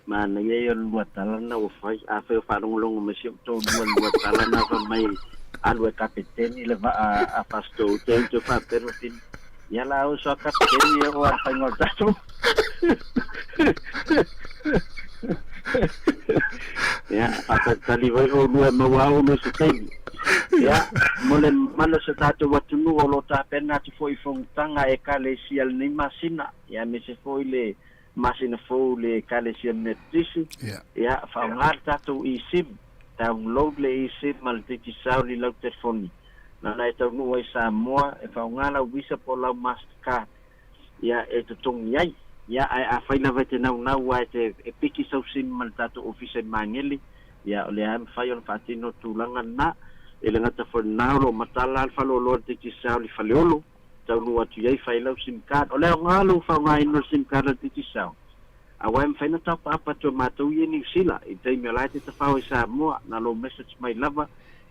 Speaker 19: mana ye yo lua talana o fai a fe fa longo me si to lua talana va mai alwe kapiteni le va a fasto tento fa pertin ia la o so kapiteni o a fa ngol tatu ya apa tali vai o lua mawao no se tem ya mole malo se tatu watu no lo ta pena ti foi fontanga e kalesial ni masina ya me se foi le masina fo le kalesial netisi ya fa ngar tatu isim download le isim mal tiki sauli lo telefoni na na tau no ai Samoa e fa ngala visa po la Mastercard ya e tung yai ya a faina vete na wa te piki sau sim mal tatu office mangeli ya le am fayon fatino tulanga na ele ngata for now lo matala alfa lo tiki sauli faleolo tau no atu yai faila sim card ole ngalo fa ngai no sim card tiki sau awam faina tap apa to mato ye ni sila i te me laite te fa sa mo na lo message my lava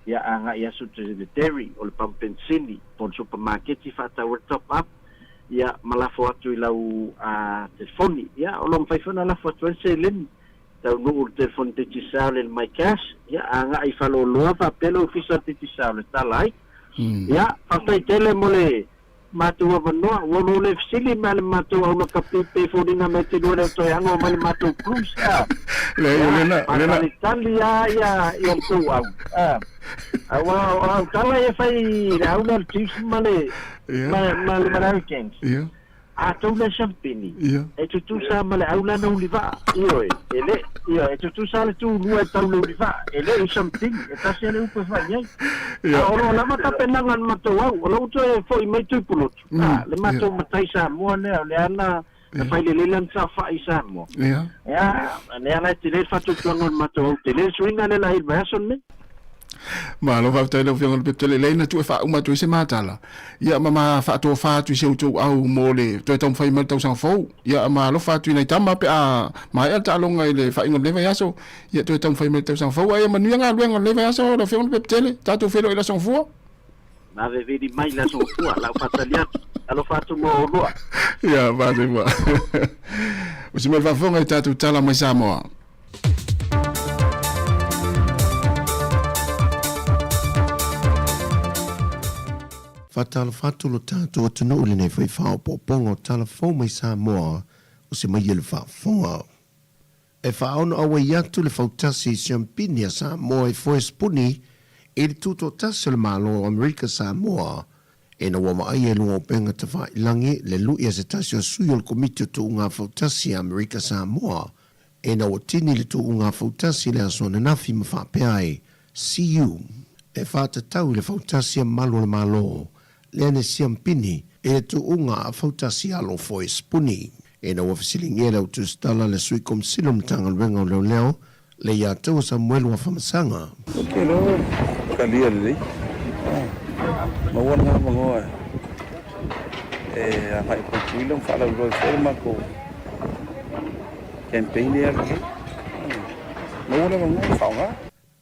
Speaker 19: ya anga ya su te dairy o le pampensini por supermarket fa ta top up ya malafo atu ilau a telefoni ya o lo fai fona la foto se len tau no telefon te tisau le my cash ya anga i fa lo fa pelo official te tisau le talai ya fa tai tele mole matu wa no wo le fsili mal matu wa ka pe fodina mete do le to yango mal matu plus le Italia ya tu wa wa kala e fai rauna chips male mal Americans a tu le champini e tu sa male aula no liva io e tu sa le tu lu e tau lu liva ele e something e ta se le upo fa ye ora la mata penangan mato wa lo to e foi mai tu pulot le mato matai sa mo le ana fai le lan sa fa isa mo ya ne ana ti le fa tu ngon mato te le swinga le la il version me
Speaker 15: ma lo va tele fiong le tele le na tu fa uma tu se matala ya mama fa to fa tu se tu au mole to tom fai mal tau sang fo ya ma lo fa tu nei tama pe a ma ya ta lo ngai le fa ingol le va so ya to tom fai mal tau sang fo ya ma nu nga lu ngol le va so lo fiong le tele ta tu fe lo ila sang fo
Speaker 19: Na ve vedi mai la so tua la fatalia alo fatu mo roa.
Speaker 15: Ya, va de va. O se me fa fonga tatu tala mai Samoa.
Speaker 11: Fatala fatu lo tatu o tunu uli nei fai fao po pongo tala fo mai Samoa o se mai ele fa fonga. E fa ono awa iatu le fautasi siampini a Samoa e foe spuni e le tuto tasi le malo o Amerika Samoa e na wama ai e lunga o penga te fa ilangi le lui a se tasi o sui o le komiti o tu unga fautasi a Amerika Samoa e na watini le tu unga fautasi le asone nafi ma fa peai CU e fa te tau le fautasi a malo le malo le ane siampini e le tu unga a fautasi alo foe spuni. E na wafisili ngera utu stala le sui kom silum tanga lwenga o leo leo le ia tau Samuel wa famasanga.
Speaker 12: Okay, lo, kalia le. Mawan nga mangoa. Hai ko tuilang fala lo forma ko campaign ya. Mawan nga mangoa faunga.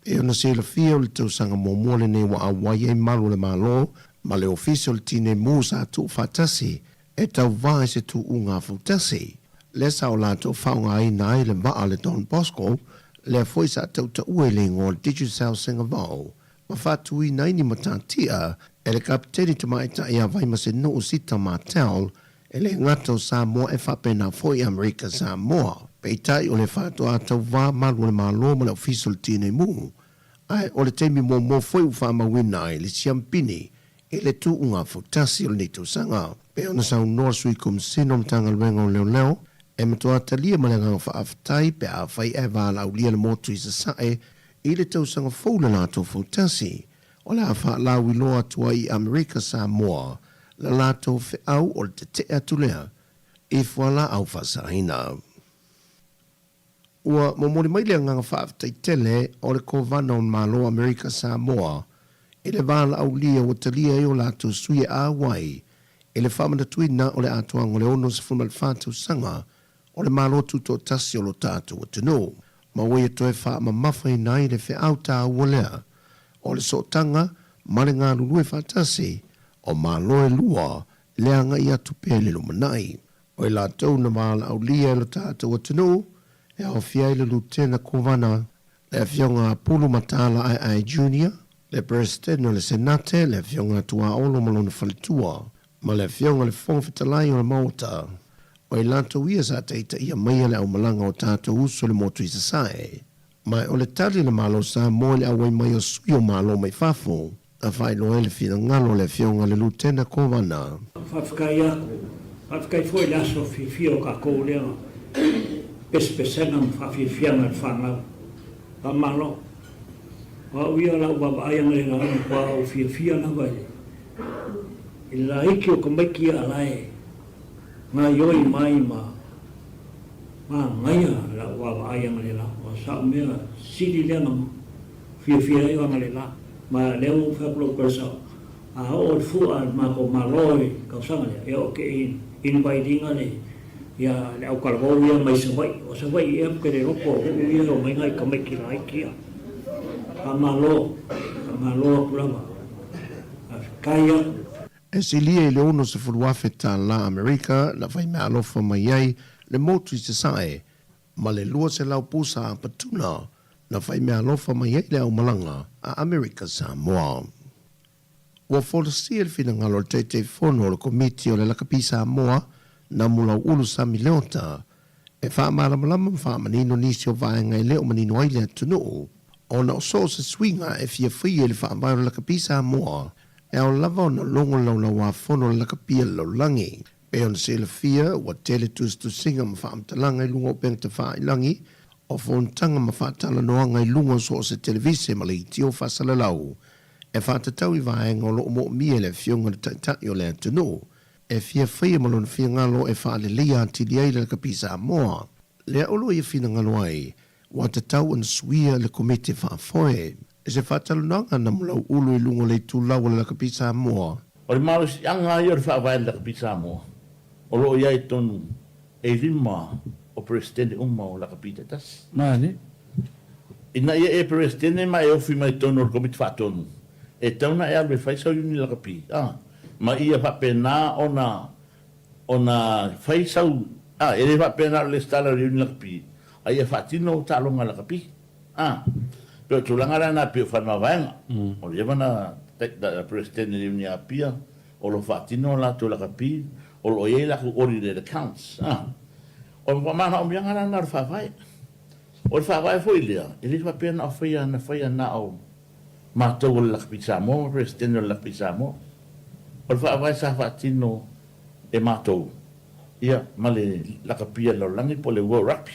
Speaker 11: E ona se la fia o le tau sanga momole ne wa awai e malu le malo ma le official tine musa tu fatasi e tau vai se tu unga futasi. Le sao la tau whaunga ai nai le maa le Don Bosco, le foi sa tau ta ueling o Digicel Singavau. Ma fatui nai ni matantia, e le kapiteni te maita ia vai ma se no sita matel, e le ngato Samoa e whapena foi Amerika Samoa. Peitai o le fatua tau wā malu le malo ma le official tine mu. Ai o le teimi mo foi uwha mawina ai le siampini, e le tu unga futasi o le nitu sanga. Pe ona sa unor sui kum sinom tanga lwenga o leo leo, e matoa talia malenga o whaaftai pe a whai e wala au lia le motu i sa sae, i le tau sanga foula la to futasi, o le a wha lau i loa tua i Amerika Samoa, la la to fe au o le te te atulea, i whala au whasahina. Ua momori maile nganga whaaftai tele o le kovana o malo Amerika Samoa, i le wala au lia o talia i o la to sui a wai, e le whamana tuina o le atuang o le ono sa fumal whātau sanga o le malotu to tasi o lo tātou o tino. Ma wei toe wha ma mawhai nai le whi au tā ua lea. O le sotanga, mare ngā lulue whātasi o maloe lua leanga i atu pēle lo manai. O e la tau na mala au lia lo tātou o tino, e au fiai le lutena kovana, le fionga pulu matala ai junior, le president o le senate, le fionga tua olo malona falitua, ma le fionga le fonfetalai o le mauta. O i lanto ia sa teita ia maia le au malanga o tātou uso le motu i sasae. Mai o le tali le malo sa mo le awai mai o sui o malo mai fafo, a whai loe le fina ngalo le fionga le lutena kovana.
Speaker 13: Whawhikai ako, whawhikai fwoi le aso fio ka kou lea, pesena whawhifianga le whangau. Pa malo, wa uia la ua aianga le ngana kwa o fia na vai. I la iki o kamaiki a lae, ngā ioi mai ma ngaia la ua aianga le la, o sa mea siri lea ngam fia i wanga le la, ma leo whaplo persa, a o fua ma ko maloi kausanga lea, e o ke invitinga le, ia le au kalagou ia mai sa vai, o sa vai ia kere roko, ia o mai ngai kamaiki la iki a, a malo kulama, a kaya,
Speaker 11: e silia i le ono se furuafe ta la Amerika na whai mea alofa mai ai le motu i se sae, ma le lua se lau pusa a patuna na whai mea alofa mai ai le au malanga a Amerika Samoa. Ua wholasi e whina ngalo te whono le komiti o le lakapi Samoa na mula ulu Sami Leota e wha malamalama wha manino nisi o vaenga i leo manino ai le tunu o na o so se swinga e fia whi e le wha ambayo le lakapi Samoa e au lava o na longo laula wa fono la kapia laulangi. Pe on se la fia wa tele tus tu singa ma wha amtalanga i lungo peng te wha ilangi o fontanga ma wha tala noanga i lungo so se televise ma le itio wha salalau. E wha tatau i vaenga o lo mo mie le fionga le taitai o le atunu. E fia whaia ma lona fia ngalo e wha le lia antili ai le kapi Samoa. Le olo i fina ngalo ai wa tatau an suia le komite wha foe. E se whatalunanga na mulau ulu i lungo le tūlau le lakapi Samoa.
Speaker 14: O le malu si anga i o le whaawai le lakapi Samoa. O lo iai tonu e rima o presidente umma o lakapi tatas.
Speaker 12: Mani?
Speaker 14: Ina ia e presidente mai ofi mai tonu o komiti whaatonu. e tauna e alwe faisau yuni la kapi. Ma ia whapena ona faisau, e le whapena le stala yuni la kapi. A ia whatino talonga la kapi. Pero tulangara na pio whanua vaenga. O le wana presidente yuni a pia, o lo whatino la tu la kapi, o lo e la ku ori le accounts. O mana o miangara na whawai. O le whawai fo ilia, e le whapena o whaia na au mātou o le lakapi Samoa, presidente o le lakapi Samoa. O le whaawai sa whaatino e mātou. Ia, ma le lakapia laulangi po le World Rugby.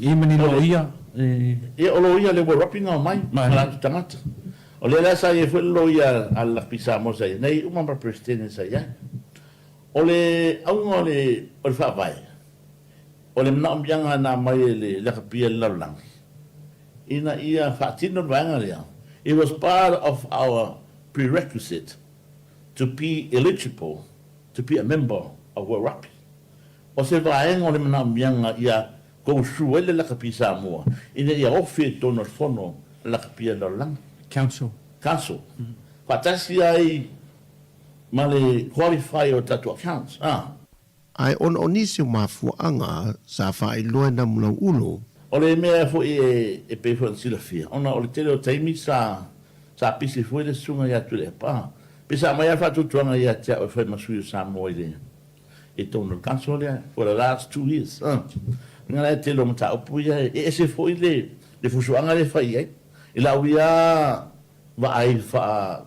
Speaker 20: I mani lo ia.
Speaker 14: Ia, o lo ia le World Rugby ngā mai, malantu tangata. O le la sa ia fwe lo ia al lakapi Samoa sa ia. Nei, umama presidente sa ia. O le, aunga o le whaawai. O le mna ombianga na mai le lakapia laulangi. Ina ia whaatino vanga lea. It was part of our prerequisite to be eligible to be a member of World Rugby. O se vaenga o le mana mianga ia kou suele lakapi Samoa. Ina ia ofi tono fono lakapi laulangi.
Speaker 20: Council.
Speaker 14: Fatasi ai ma le qualify o tatu accounts.
Speaker 11: Ai on onisi mafuanga sa whaeloa na mulau ulo.
Speaker 14: O le mea fo e pe fo sila fia. Ona o le tele o taimi sa pisi fo le sunga ia tu le pa. Pisa mai fa tu tuanga ia tia o fa masui Samoa ile. E tono kansolia for the last 2 years. Nga le tele o mata o puia e se fo ile le fusuanga le fa ia. Ila uia va ai fa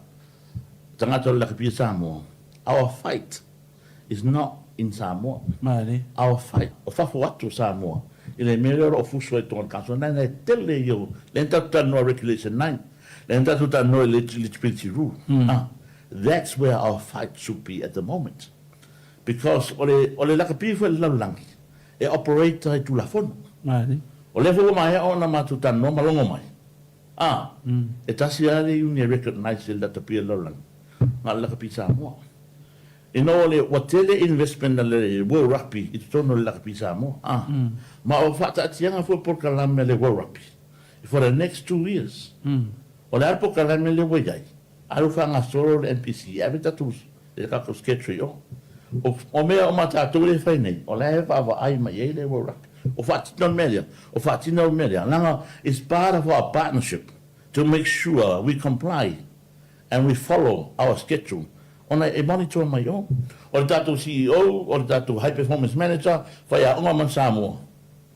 Speaker 14: tangata le kapi Samoa. Our fight is not in Samoa.
Speaker 20: Mare.
Speaker 14: Our fight o fa fo atu Samoa. Ile melhor o fuso e ton kanso na tele yo lenta ta no regulation 9 lenta ta no eligibility rule. That's where our fight should be at the moment, because ole la kapi fo la langi e operator tu la fon ole fo mai ona matu ta no malongo mai e tasi ale uni recognize la kapi la langi ma la kapi Samoa ole watele investment le World Rugby it tono la kapi Samoa ma o fata tianga fo por kalame le World Rugby for the next 2 years ole ar por kalame le wajai aru fanga solo le NPC avitatus le kako sketri o mea o mata tu le fai nei o le fa va ai mai le World Rugby o fati no media langa is part of our partnership to make sure we comply and we follow our schedule ona e monitor mai o le tatu CEO o le tatu high performance manager fai a uma man Samoa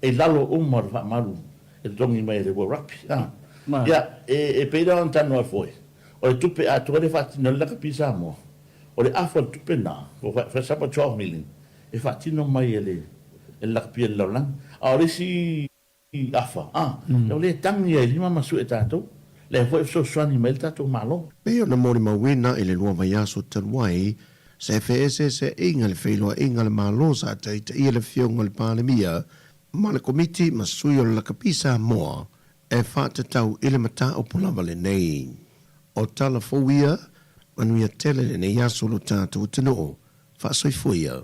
Speaker 14: e lalo umar fa maru e tongi mai le World Rugby ya e peida on tanu foi o le tupe a tore fati no la kapi Samoa o le afa tupe na o fa sapa 12 million e fati no mai ele la kapi la lang a le si afa le tangi e lima masu e tatu le foi so swani mel tatu malo
Speaker 11: Peo na mori mawina ele lua vaiaso tanuai se fese se inga le feilo inga le malo sa te ia le fionga le palemia ma le komiti masui o la kapi Samoa e whata tau ile mata o pulava le nei. O tala fowia, manuia tele le nei aso lo tātou tino, whaasoi fuia.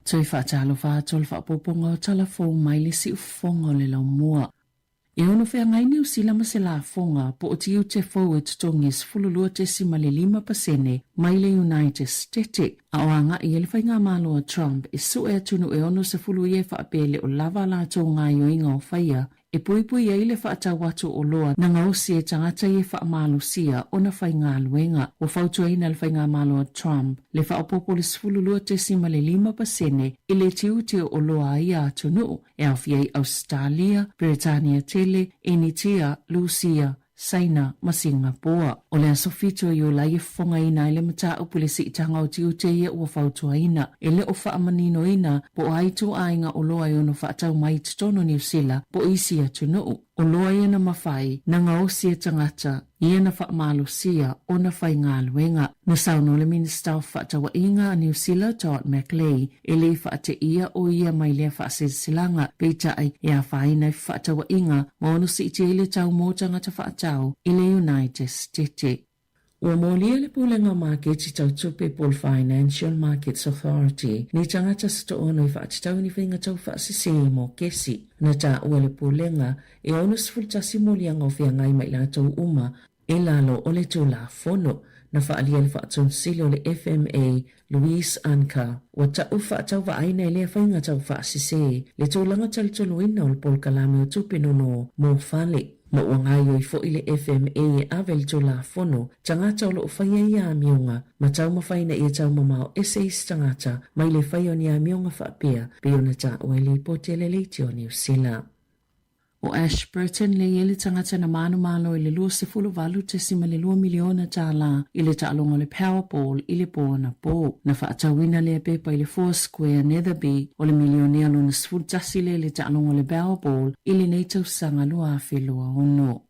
Speaker 4: Tui whaatalo whaatol whaapoponga o talafou mai le si ufonga o le lau mua. E ono whea ngai ni usila ma se la fonga po o tiu te forward tongis fululua te sima le 5% mai le United States. A oanga i ele whainga malo a Trump e su e tunu e ono se fulu ie whaapele o lava la tō ngā yoinga o whaia e puipui e ile whaata watu o loa na ngausi e tangata ie whaamalo sia o na whainga luenga o whautua ina le whainga malo a Trump le whaapopo le sifululua te sima le 5% i le tiu te o loa ia tunu e awhiei Australia, Britannia tele, Enitia, Lucia, Saina ma Singapore. O le asofito i o lai e fonga ina ele mata upule si itanga o tiu te ia ua whautua ina. Ele o whaamanino ina po aitu ainga o loa i ono whaatau mai titono New Zealand po isi atu nuu. o loa ia na mawhai na ngaosia tangata ia na whaamalusia o na whai ngā luenga. Na sauno le Minister of Whaatawa Inga a New Zealand Todd McLeay e le whaate ia o ia mai lea whaasilanga peita ai e a whai na Whaatawa Inga mono si ite ile tau mō tangata whaatau i le United States. Ua mōlia le pūlenga market i tau tupe Paul Financial Markets Authority ni tangata sa to ono i whaatitau ni whainga tau whaasise mō kesi. Na tā ua le pūlenga e ono sifultasi mōlianga o whiangai mai la tau uma e lalo o le tū la fono na whaalia le whaatun silo le FMA Louise Anka. Ua tau whaatau wa aina e lea whainga tau whaasise le tūlanga talitoluina o le Paul Kalame o tupe nono mō whale. Ma ua ngai i fo ile FMA e avel to la fono, tangata o lo whaia i a mionga, ma tau mawhaina i a tau mamao essays tangata, mai le whaia ni a mionga whaapea, peo na ta ua li pote le leiti o New Zealand. O Ashburton le ele tangata na manu malo i le lua se fulu valu te sima le 2 miliona ta la i le taalonga le Powerball i le poa na po. Na whaatawina le pepa i le Foursquare Netherby o le milionea luna sfulu tasi le taalonga le Powerball i le neitau sanga lua a whelua ono.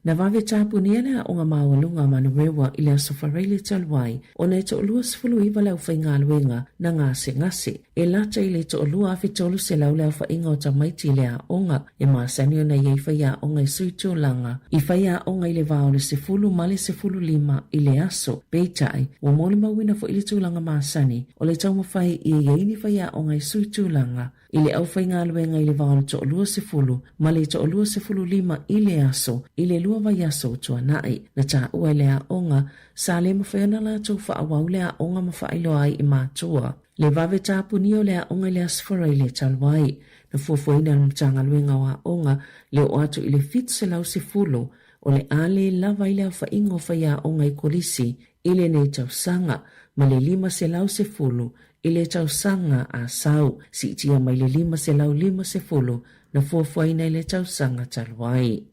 Speaker 4: Na vave tāpunia lea o ngā mawalunga manurewa i lea sofarele taluai o nei to olua sifulu iwa leo whainga luenga na ngase. E lata i le to olua afi tolu se lau leo whainga o tamaiti lea onga e maasani o na iei whaia onga i suitu langa. I whaia onga i le vao le sifulu male sifulu lima i le aso. Peitai, ua mole mawina fo i le tūlanga maasani o le tau mawhai i iei ni whaia onga i suitu langa. I le au whainga luenga i le vao le to olua sifulu male to olua sifulu lima i le aso i le lua vai aso tua nai. Na tā ua lea onga sa le mawhaiana la tau whaawau lea onga mawhailo ai i mātua. Le vave tāpunio lea onga lea sifara i le talwai. Na fuafuaina na mtanga luenga wa onga le o atu i le fit se lau sifulu o le ale lava i lea whaingo whaia onga i kolisi i le nei tau sanga ma le 5 se lau sifulu i le tau sanga a sau si itia mai le 5 se lau 5 sifulu na fuafuaina i le tau sanga talwai.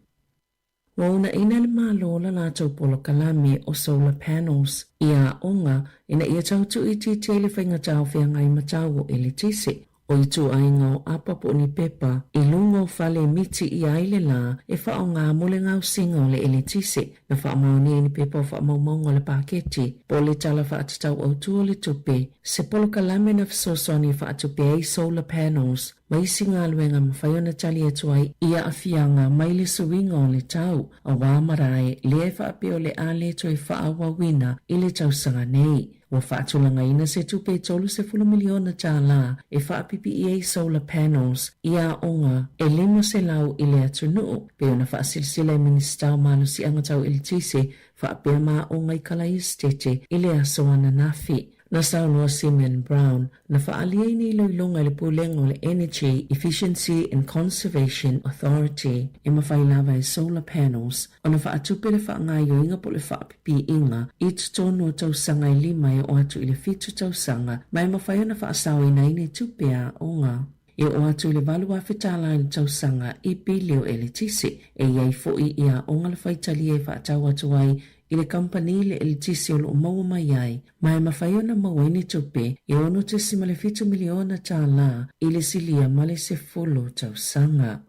Speaker 4: Wauna ina le malola la tau Polo Kalame o solar panels ia onga ina ia tau tu i tite le whainga tau whiangai matau e le tise. O i tu ainga o apapo ni pepa i lungo fale miti i aile la e whao ngā mole ngau singa o le ele tise na wha maoni ni pepa o wha maumonga le paketi po le tala wha atatau au tua le tupe se Polo Kalame na fisosoni wha atupe ai solar panels mai singa luenga mawhaiona tali atuai ia awhianga mai le suinga o le tau a wāmarae le e wha apeo le ale toi wha awawina i le tau sanga nei. Wa whaatulanga ina se tupe tolu se 10 miliona tā la e whaapipi i ei solar panels ia onga e 5 se lau i le atunu peo na whaasilsila e ministau malu si angatau ili tise whaapea maa onga i kalai stete i le asoana nafi. Na saunua Simeon Brown na whaaliei ni loilonga le pulenga o le Energy Efficiency and Conservation Authority e mawhailava e solar panels o na whaatupe le whaangaio inga po le whaapipi inga i tutono o tausanga i 5 e o atu i le fitu tausanga mai mawhaiona whaasau ina ine tupea onga. E o atu i le valu a whetala i tausanga i pilio e le tise e iai foi ia onga le whaitali e whaatau atu ai i le company le elitisi o lo maua mai ai, mai mawhaiona maweni tupe e ono te sima le 5 miliona tā la i le silia ma le se folo tau sanga.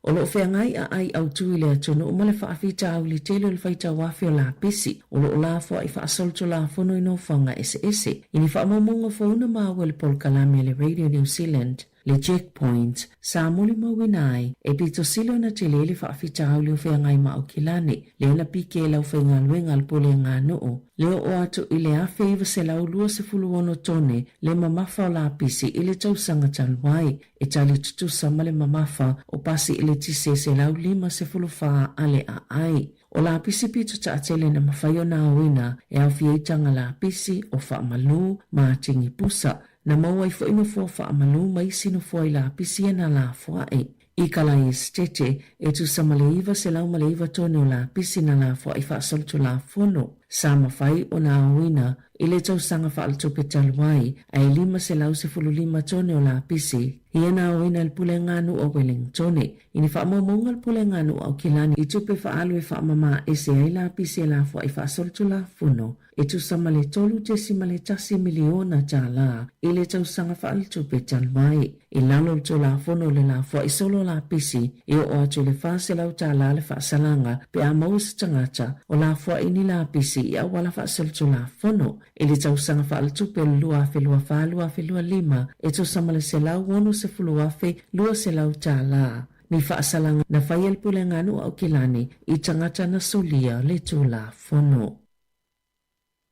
Speaker 4: O lo whengai a ai au tui le atunu o male whaafita au li telo le whaita wafi o la pisi o lo la fwa i whaasolto la fono i no whanga ese. Ini whaamamonga fauna maua le Paul Kalame le Radio New Zealand le checkpoint sa muli mawinai e pito silo na tele le whaafita au le whengai ma au kilane le na pike lau whenga luenga al pole ngā noo. Leo o atu i le awhi iwa se lau 2 tone le mamafa o la pisi i le tausanga talwai e tali tutusa ma le mamafa o pasi i le tise se lau 5 ale a ai. O la pisi pito ta atele na mawhaio na awina e au fietanga la pisi o whaamalu ma tingi pusa na mawai fo ino fo whaamalu ma isino fo i la pisi na la fwae. I kalai stete e tu sa maleiva se lau maleiva tone o la pisi na la fwa i whaasolto la fono. Sa mawhai o na awina i le tausanga whaaltope talwai ai 5 se lau se 5 tone o la pisi Ia na o ina pulenganu o Wellingtone. Ini whaamomonga pulenganu o Kilani i tupe whaalu e whaamama e se aila pisi e la fwa i whaasoltula funo. E tu samale tolu te simale tasi miliona jala i le tau sanga whaal tupe jalmai. I lalo tula funo le la fwa i solo la pisi i o atu le whaase lau jala le whaasalanga pe a maus tangata o la fwa i ni la pisi i awala whaasoltula funo. I le tau sanga whaal tupe lua whelua whalua whelua lima e tu samale se lau wonu se fulua fe lua se lau jala. Ni whaasalanga na whaiel pulenganu au Kilani i tangata na solia le tula funo.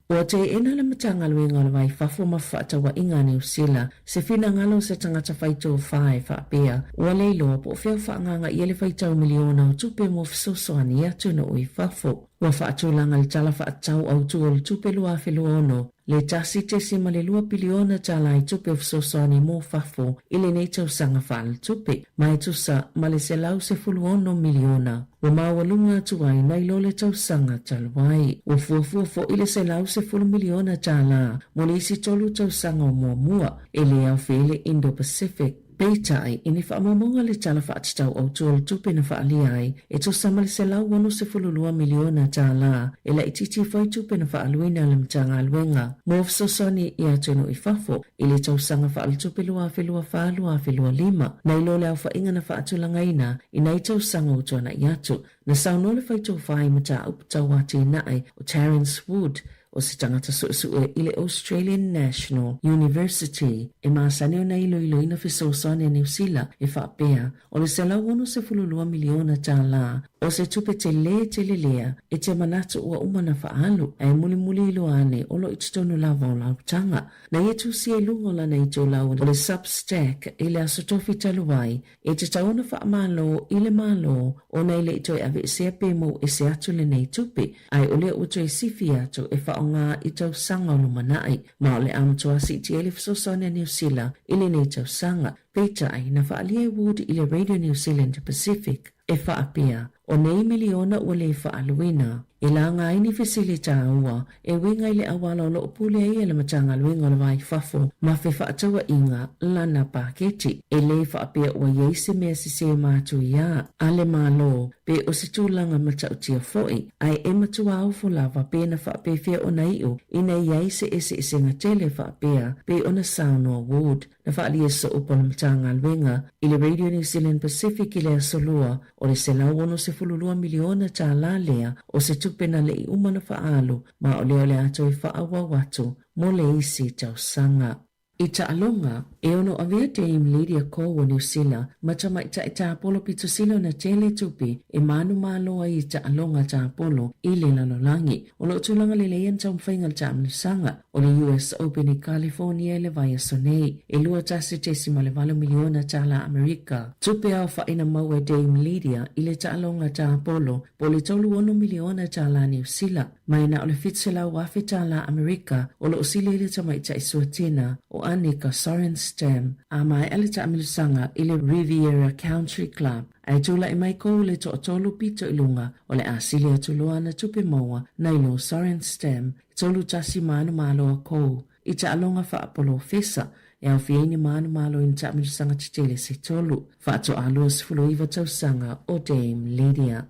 Speaker 4: Ua te ena le matanga luenga le vai whafo ma whaatawa inga New Zealand se whina ngalo se tangata whaitau whae whaapea ua leilo po whiau whaanganga i ele whaitau miliona o tupe mo fisosoani atu na ui whafo. Ua whaatulanga le tala whaatau au tua le tupe lua whelua ono le tasi te sima le 2 biliona tala i tupe fisosoani mo whafo i le nei tau sanga whaal tupe mai tusa ma le se lau se fuluono miliona. Ua maua lunga tuai nai lo le tau sanga talwai. Ua fuafuafo i le se lau se fulu miliona tala mo le isi tolu tau sanga o mua e le au while Indo-Pacific. Peitai ini whaamomonga le tala whaatitau au tuol tupe na whaaliai e to samale se lau wano se fululua miliona tala e la ititi whai tupe na whaaluina le mtanga alwenga. Mof sosoni i atueno i whafo i le tau sanga whaal tupe lua whelua whalua whelua lima na ilo le au whainga na whaatulanga ina i nei tau sanga utuana i atu na sauno le whai tau whai mata uputau wati nae o Terence Wood o se tangata suʻesuʻe i le Australian National University e masane o na iloiloina fesosone a New Zealand e whaapea o le selau ono se fululua miliona tala o se tupe te lea e te manatu ua umana whaalu e muli iloane o lo ititonu lava o lautanga na ia tusi e lungo lana i tō lau o le Substack i le asotofi taluai e te taona whaamalo i le malo o na ile ito e ave se pemo e se atu le nei tupe ai o le uto e sifi atu e whaonga i tau sanga o lumanai ma o le amatoa si ti ele fisosone New Zealand i le nei tau sanga peitai na whaalia Wood i le Radio New Zealand Pacific e whaapea o nei miliona ua le whaaluina e la ngā ini fesilita ua e winga i le awala o loo pule ai le matanga luenga o le vai whafo ma fe whaatawa inga lana paketi e le whaapea ua yeise mea si se mātu ia a le malo pe o se tūlanga matautia foi ai e matua au fo lava pe na whaapewhia o naiu ina yeise ese ngatele whaapea pe o na sauno Wood na whaalia so upo na matanga luenga i le Radio New Zealand Pacific i le asolua o le se lau ono se fululua miliona tā la lea o se tupena le i umana whaalu ma o leo le ato i whaawa watu mo le isi tau sanga. I ta alonga, e ono avea Dame Lydia Cole o New Zealand, matama i ta apolo pito silo na tele tupi, e manu maloa i ta alonga ta apolo i le lalolangi. O lo tulanga le leian tau mwhaingal ta amlusanga, o le US Open i California le vaya sonei, e lua tasi tesima le valo miliona ta la Amerika. Tupe au whaina mau e Dame Lydia i le ta alonga ta apolo, po le tolu 1 miliona ta la New Zealand. Maina o le fitsela wafe ta la Amerika, o lo usile le tama i ta isuatina, o Annika Sorenstam a mai ale ta amilusanga i le Riviera Country Club. Ai tula i mai kou le to tolu pito ilunga o le asili atulua na tupe maua na ilo Sorenstam tolu tasi manu malo a kou. I ta alonga wha apolo fesa e au fieni manu malo in ta amilusanga titele se tolu. Wha ato alua sifulo iwa tausanga o Dame Lydia.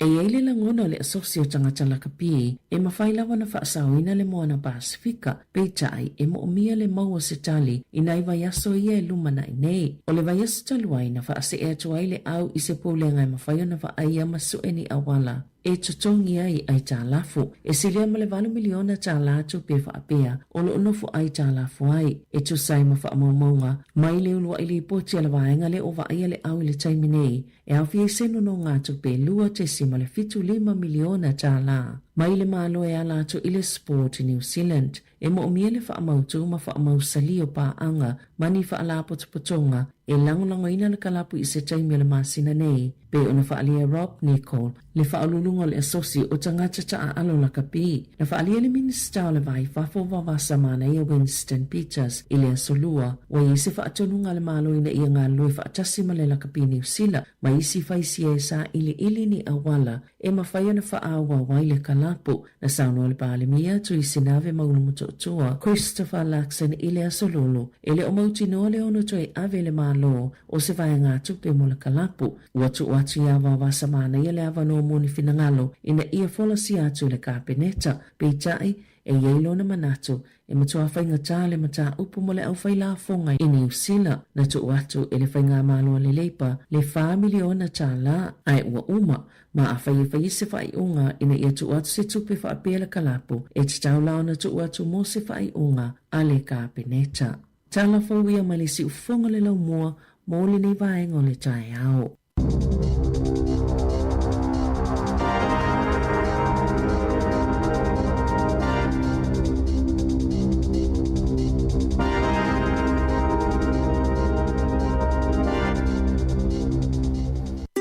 Speaker 4: E eile la ngona le asosio tangata lakapi e mawhailawa na whaasawina le moana Pasifika peitai e moomia le maua se tali ina i vaiaso ia e lumana i nei. O le vaiaso taluai na whaase e atuai le au i se poulenga e mawhaio na whaia masueni awala. E tutongi ai tā lafu. E silia ma le 1 miliona tā lātu pe whaapea o lo unofu ai tā lafu ai. E tu sai ma whaamaunga mai le ulua ili poti ala vaenga le o vaia le au le taiminei. E au fie seno no ngātu pe lua te sima le 5 miliona tā la. Mai le malo e alatu i le sport New Zealand. E mo umia le whaamautu ma whaamausalio pa anga mani whaalapotopotonga e langolango ina le kalapu i se taimi le masina nei. Pe ona whaalia Rob Nicol le whaalulungo le asosi o tangata ta alo la kapi. Na whaalia le minister o le vai whafo wawasa mana i Winston Peters i le asolua wa i se whaatonunga le malo ina i ngā lui whaatasima le la kapi New Zealand ma isi whaisia e sa ili ni awala e mawhaia na whaawa wai le kalapu kalapu na sauno le palemia tu isinave maulu toa Christopher Laxon ile asololo ile o mautino le ono toi ave le malo o se vai ngā tupe mo le kalapu watu ia wawasa mana ia le avano moni finangalo ina ia folasi atu le kapeneta peitai e yeilo na manatu e matua whainga tā le mata upu mo le au whaila fonga i New Zealand na tu watu e le whainga malo le leipa le 4 miliona tā la ai ua uma ma a whai se whai unga ina ia tu watu se tupe wha apela kalapu e te tau lao na tu watu mo se whai unga a le kapeneta. Tala whauia ma le si ufonga le lau mua mo le nei vaenga le tai au.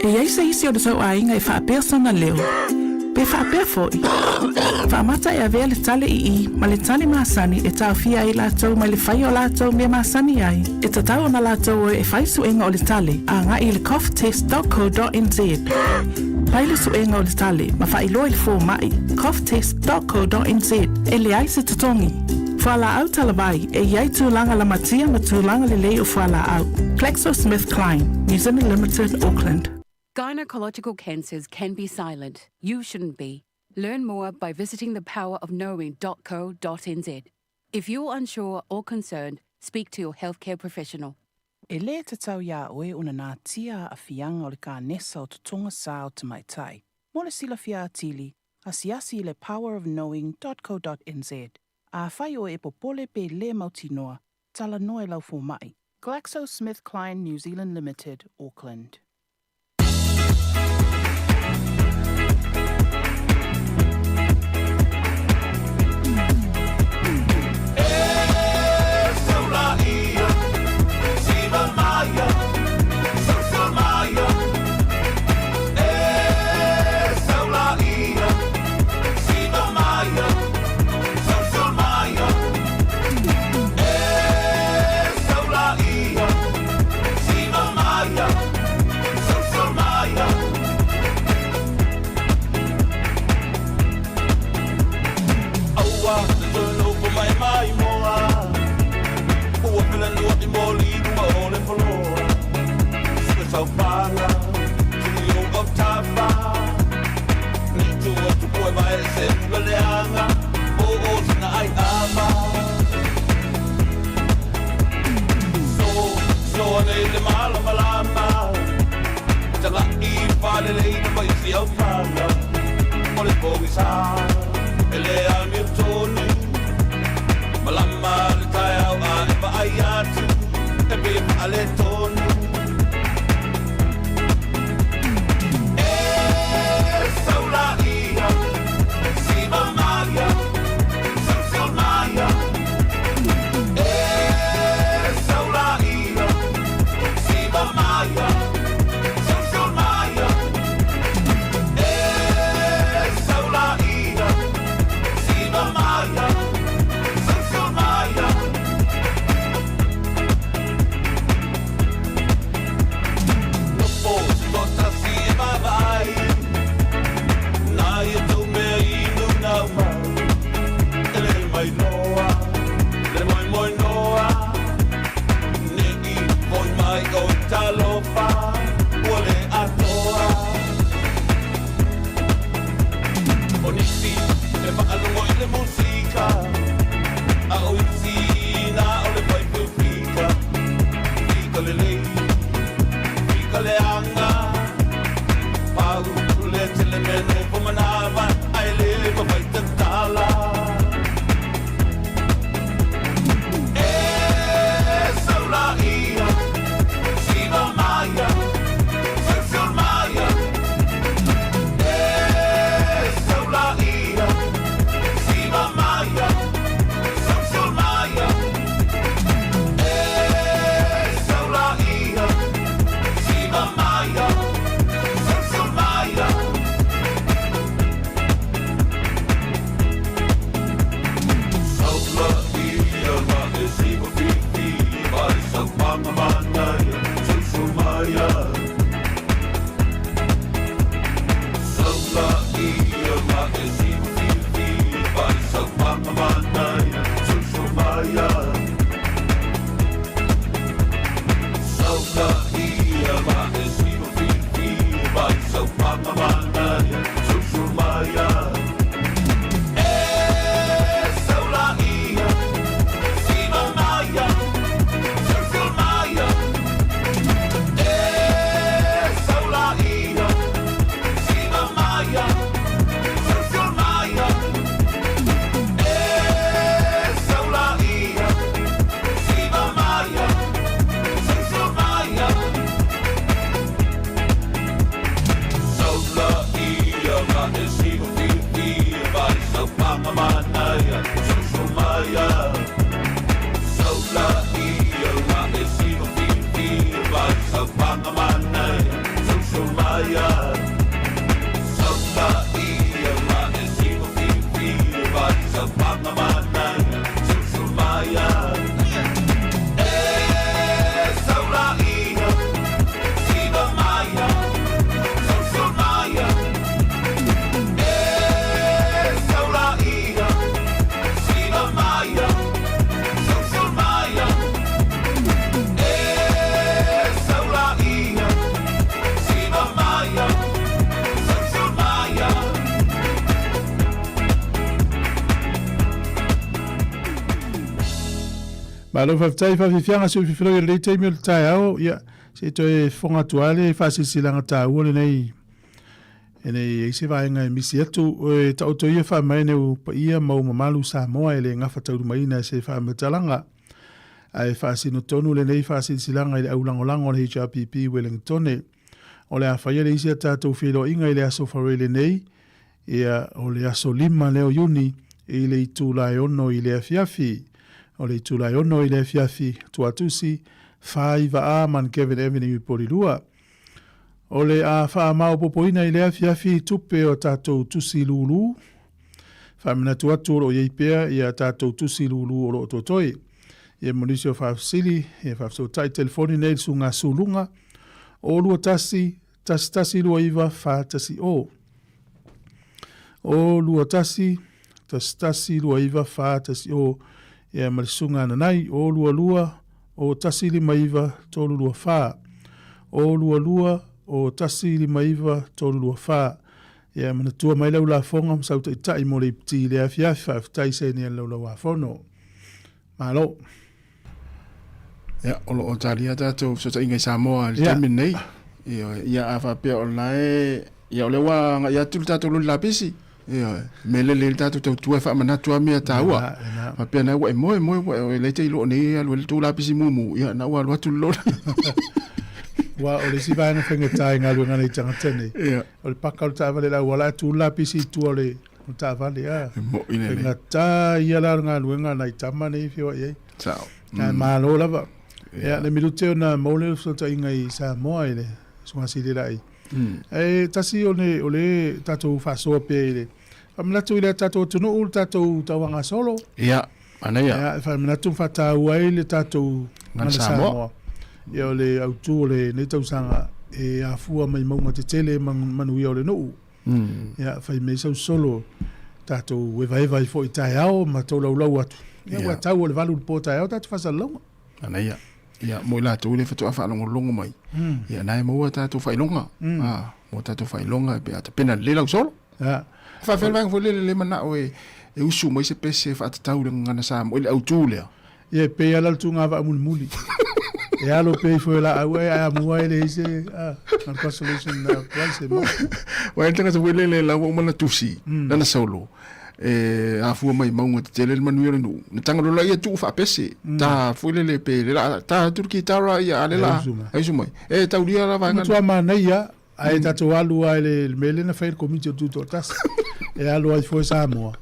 Speaker 17: E ai se isi o le sau ainga e whaapea sana leo. Pe whaapea foi. Whaamata e avea le tale i ma le tale maasani e tau fia i lātou ma le whai o lātou mea maasani ai. E tatau na lātou e whai suenga o le tale a ngā i le coughtest.co.nz. Pai le suenga o le tale ma whai loa i le fō mai coughtest.co.nz e le ai se tutongi. Whala au talawai e iai tūlanga la matia ma tūlanga le lei o whala au. GlaxoSmithKline, New Zealand Limited, Auckland.
Speaker 16: Gynecological cancers can be silent. You shouldn't be. Learn more by visiting thepowerofknowing.co.nz. If you're unsure or concerned, speak to your healthcare professional.
Speaker 17: E le te tau ia oe una nā tia a fianga o le ka nesa o tutonga sao te mai tai. Mo le sila fia atili, asiasi le powerofknowing.co.nz. A whai o e popole pe le mautinoa, tala noe lau fō mai. GlaxoSmithKline, New Zealand Limited, Auckland.
Speaker 21: Maya
Speaker 6: Ma lo faftai fafifianga se fifilo le te mi tai au ia se to e fonga tuale fa silanga ta ule nei ene se vai ngai misi atu e ta to ia fa mai ne u pa ia mau mamalu Samoa ele ngafa tau mai na se fa matalanga ai fa sino tonu le nei fa silanga ile au langolango le HRPP Wellington o le fa ia le isi ta to filo inga ile aso fa le nei ia o le aso lima leo yuni ile tu la ono ile afiafi o le tu la ono ile afiafi tu atusi faiva a man Kevin Avenue Porilua o le a fa mau popoina ile afiafi tupe o tatou tusi lulu fa mina tu atu o ye pea ia tatou tusi lulu o lo totoi ia monisio fa sili ia fa so tai telefoni nei sunga sulunga o lu tasi lu iva fa tasi o lu tasi lu iva fa tasi o ia malisunga nanai o lua o tasi li maiva tolu lua fa o lua o tasi li maiva tolu lua fa ia manatua mai lau la fonga msauta itai mo le pti le afiafa tai se ni lau la fono malo
Speaker 15: ya o talia tato so ta inga Samoa le temi nei ia afa pe online ia le wa ia tu tato lu lapisi ia mele le tato tu fa mana tu me ta wa ma pe na wa mo le te lo nei lu tu lapisi mumu ia na wa tu lo
Speaker 6: wa o le si vai na fenga tai nga lu ngana tanga tene o le pakal ta vale la wala tu lapisi tu ole ta vale
Speaker 15: mo ine
Speaker 6: nga ta ia la nga lu ngana tama nei fio ye
Speaker 15: ciao
Speaker 6: na malo lava ya le minute na mole so ta inga I Samoa ile so si le lai tasi ole tato fa so pe ile amna tu ile tato tunu ul tato tawanga solo
Speaker 15: ya ana ya
Speaker 6: fa amna tu fa ta ile tato
Speaker 15: na Samoa
Speaker 6: ya ole autu le ne tau sanga e afua mai maunga te tele manu ia ole no ya fa me so solo tato we vai fo itai ao ma to lau atu ya wa tau le valu pota ao tato fa salonga
Speaker 15: ana ya mo la tu le fa to afa longo mai ya nai mo ta to fa longa mo ta to fa longa pe ata pena le lau solo fa fel vang fo le mana o e usu mo se pese fa tau le ngana sa mo le autu le
Speaker 6: ye pe ala tu nga va muli e alo pe fo la awe a mo ele se an consolation na place mo
Speaker 15: wa entra so le la mo na tusi na solo afu mai maunga te tele manuel no na tanga lo ia tu fa pese ta fo le pe la ta turki tara ia ale la ai sumai ta uria la va
Speaker 6: ngana tu mana ia ai ta to alu ai le mele na fair committee tu to tas e alu ai fo Samoa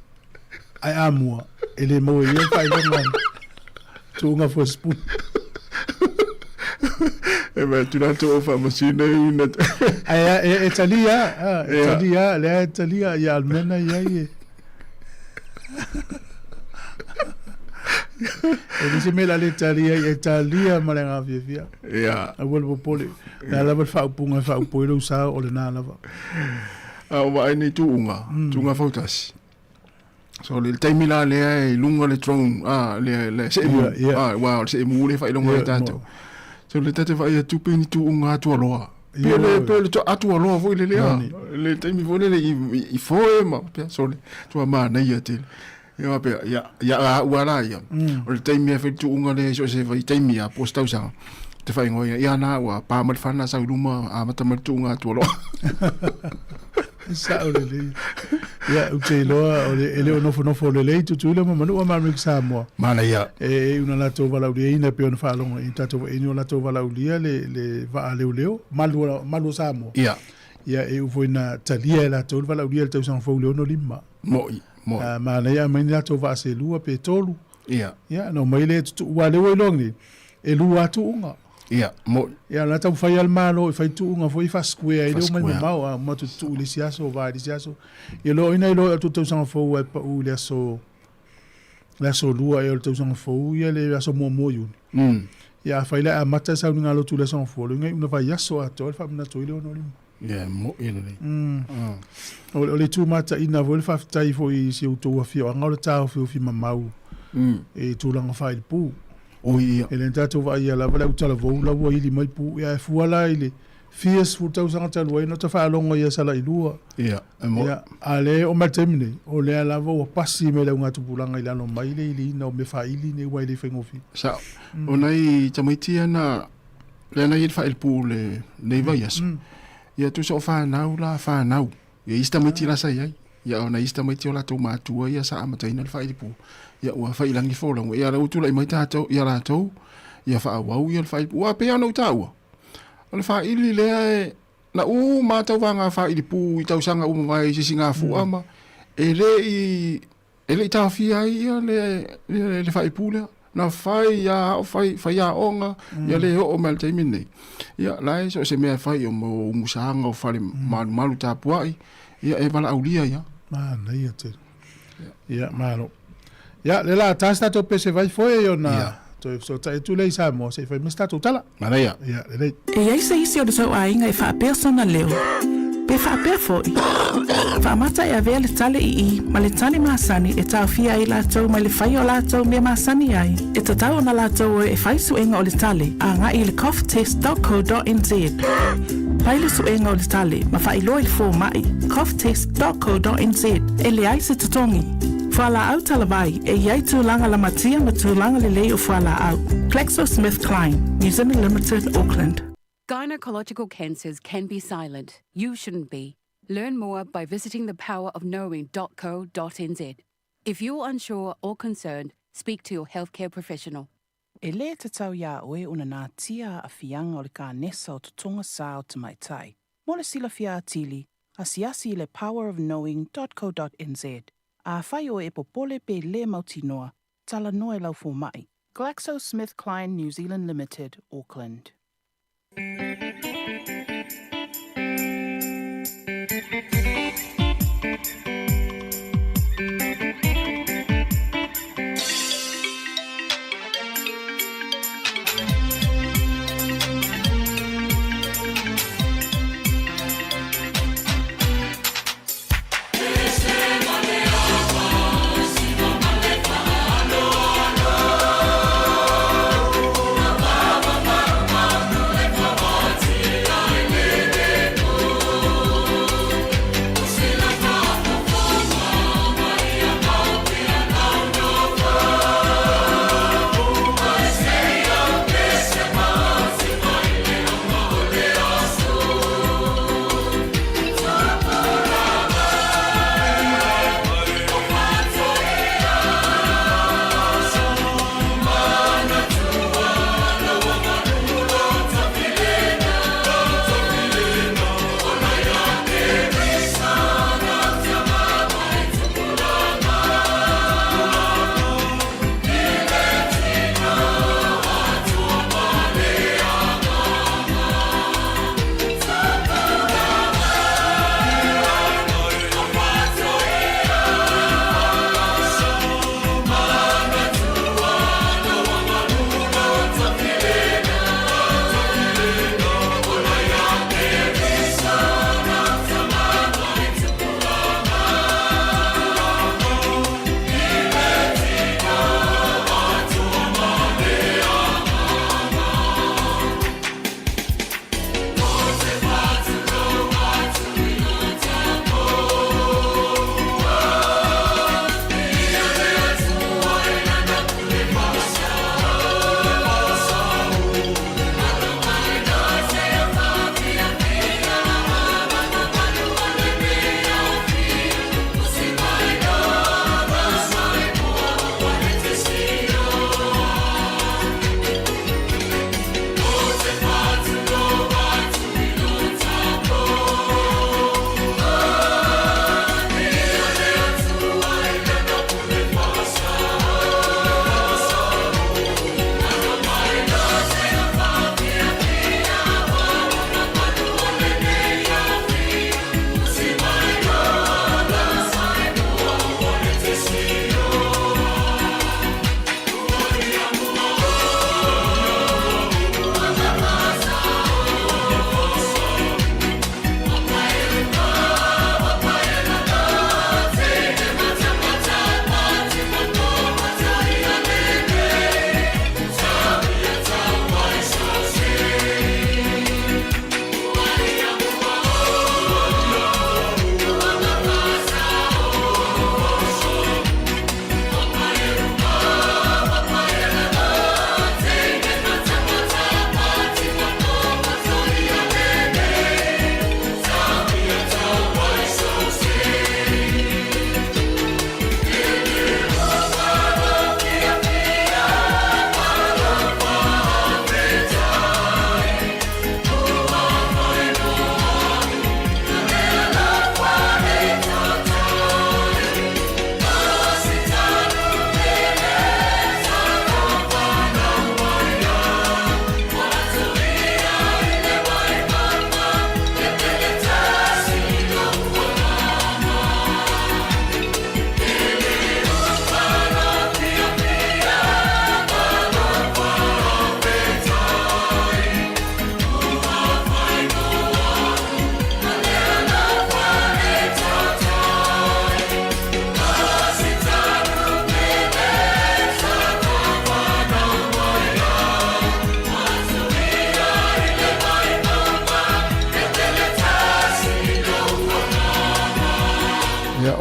Speaker 6: ai amua ele mo ia fa ngana tu nga fo spoon
Speaker 15: ma tu na to fa masina ina
Speaker 6: ai Italia ia almena ia e se me la Italia malenga via
Speaker 15: ya
Speaker 6: a pole la fa punga fa polo sa o le na lava
Speaker 15: wa ni tunga fautas so le time la le lunga le tron le se wa se mu le fa lunga tanto so le tate fa ia tu pini tu unga tu loa pele to atu loa vo le time vo le I fo ma so le tu ma na ia te ya pe ya wala ya o le time fa tu unga le so se va time ya posta usa te fa ngoia ya na wa pa ma fa na sa luma a mata ma tu unga tu loa
Speaker 6: sa o le ya o te loa o le no fo le tu le ma no ma Samoa
Speaker 15: mana ya
Speaker 6: una la to vala uli ina pe on fa longa I tato e no la to vala uli le va leo malu Samoa
Speaker 15: ya
Speaker 6: e u na talia la to vala uli le to san fo le no lima
Speaker 15: mo
Speaker 6: ma na ya mai la to va se lua pe tolu
Speaker 15: ya
Speaker 6: no mai le tu wa le longi e lua tu unga
Speaker 15: ya mo
Speaker 6: ya la tau fai al malo fai tu unga foi fa square ile mai mau ma tu le siaso va di siaso e lo ina lo tu tu sang fo e pa u le so lua e tu sang fo ia le so mo yu ya fai la mata sa nga lo tu le sang fo ngai una va yaso a to fa na to ile no lim
Speaker 15: ya mo ile
Speaker 6: o le tu mata ina vo fa tai fo I si tu fi o nga lo ta fi mamau e tu langa fai pu
Speaker 15: o ia
Speaker 6: ele tato va ia la vala utala vo la vo ili mai pu ia fuala ile Fias fu tau sanga talu no ta whaalongo ia sala i lua.
Speaker 15: Ia,
Speaker 6: ia, a le o matemine, o le alava o pasi me le unga tupulanga i lano mai le ili na o me whaili ne wai le whengofi.
Speaker 15: Sa, o nei tamaitia na, le na i whailpu le neiva iasu. Ia tu so whanau la whanau. Ia ista maiti la sa iai. Ia o na ista maiti o la tau mātua ia sa amataina le whailipu. Ia ua whailangi wholangu. Ia la utula i mai tātou, ia la tau. Ia whaawau ia le whailipu. Ua pea nau tāua. O le whaili lea na mātau wanga whailipu i tau sanga umawai sisi ngā fuama. E le i tāwhia ia le whailipu lea. Na whai ia onga, ia le o mele teimine. Ia lai so se mea whai o mo musahanga o whare malu tāpuai. Ia e wala aulia ia.
Speaker 6: Mana ia te. Ia, maro. Ia, le la tāsta tō pese vai foi o na. So tai tu lei sa mo se foi mista tu tala.
Speaker 15: Mana ia.
Speaker 6: Ia, le.
Speaker 17: E ai se isi o de so ainga e wha persona leo. Pe wha pe foi. Wha mata e avea le tale i ma le tale masani e tau fia i la tau ma le whai o la tau me masani ai. E ta tau na la tau e whai suenga o le tale a nga i le coughtest.co.nz. Pai le suenga o le tale ma whai loa i fō mai coughtest.co.nz e le ai se tutongi. Whala au talawai e iai tūlanga la matia ma tūlanga le lei o whala au. GlaxoSmithKline, New Zealand Limited, Auckland.
Speaker 16: Gynecological cancers can be silent. You shouldn't be. Learn more by visiting thepowerofknowing.co.nz. If you're unsure or concerned, speak to your healthcare professional.
Speaker 17: E le te tau ia oe una nā tia a fianga o le ka nesa o tutonga sao te mai tai. Mo le sila fia atili, asiasi le powerofknowing.co.nz. A whai o e popole pe le mautinoa, tala noe lau fō mai. GlaxoSmithKline New Zealand Limited, Auckland.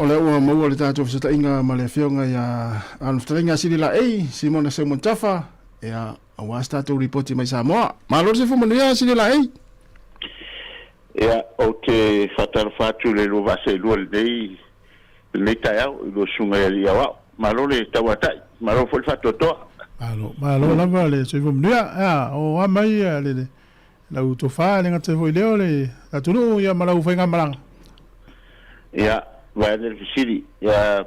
Speaker 15: ole ua maua le tātou fsata inga ma le whionga ia anu ftarenga siri la Simona Simon Tafa ia awas tātou ripoti mai Samoa. Malo se fumanuia siri la
Speaker 2: Ia o te whatara whātu le lo vase lua le nei tai au i lo sunga ia li au. Malo le tawatai, malo fo le whatotoa.
Speaker 6: Malo lava le se fumanuia o amai le lau to wha le ngata foi leo le atunu ia malau whainga maranga.
Speaker 2: Ia vai le fisiri ia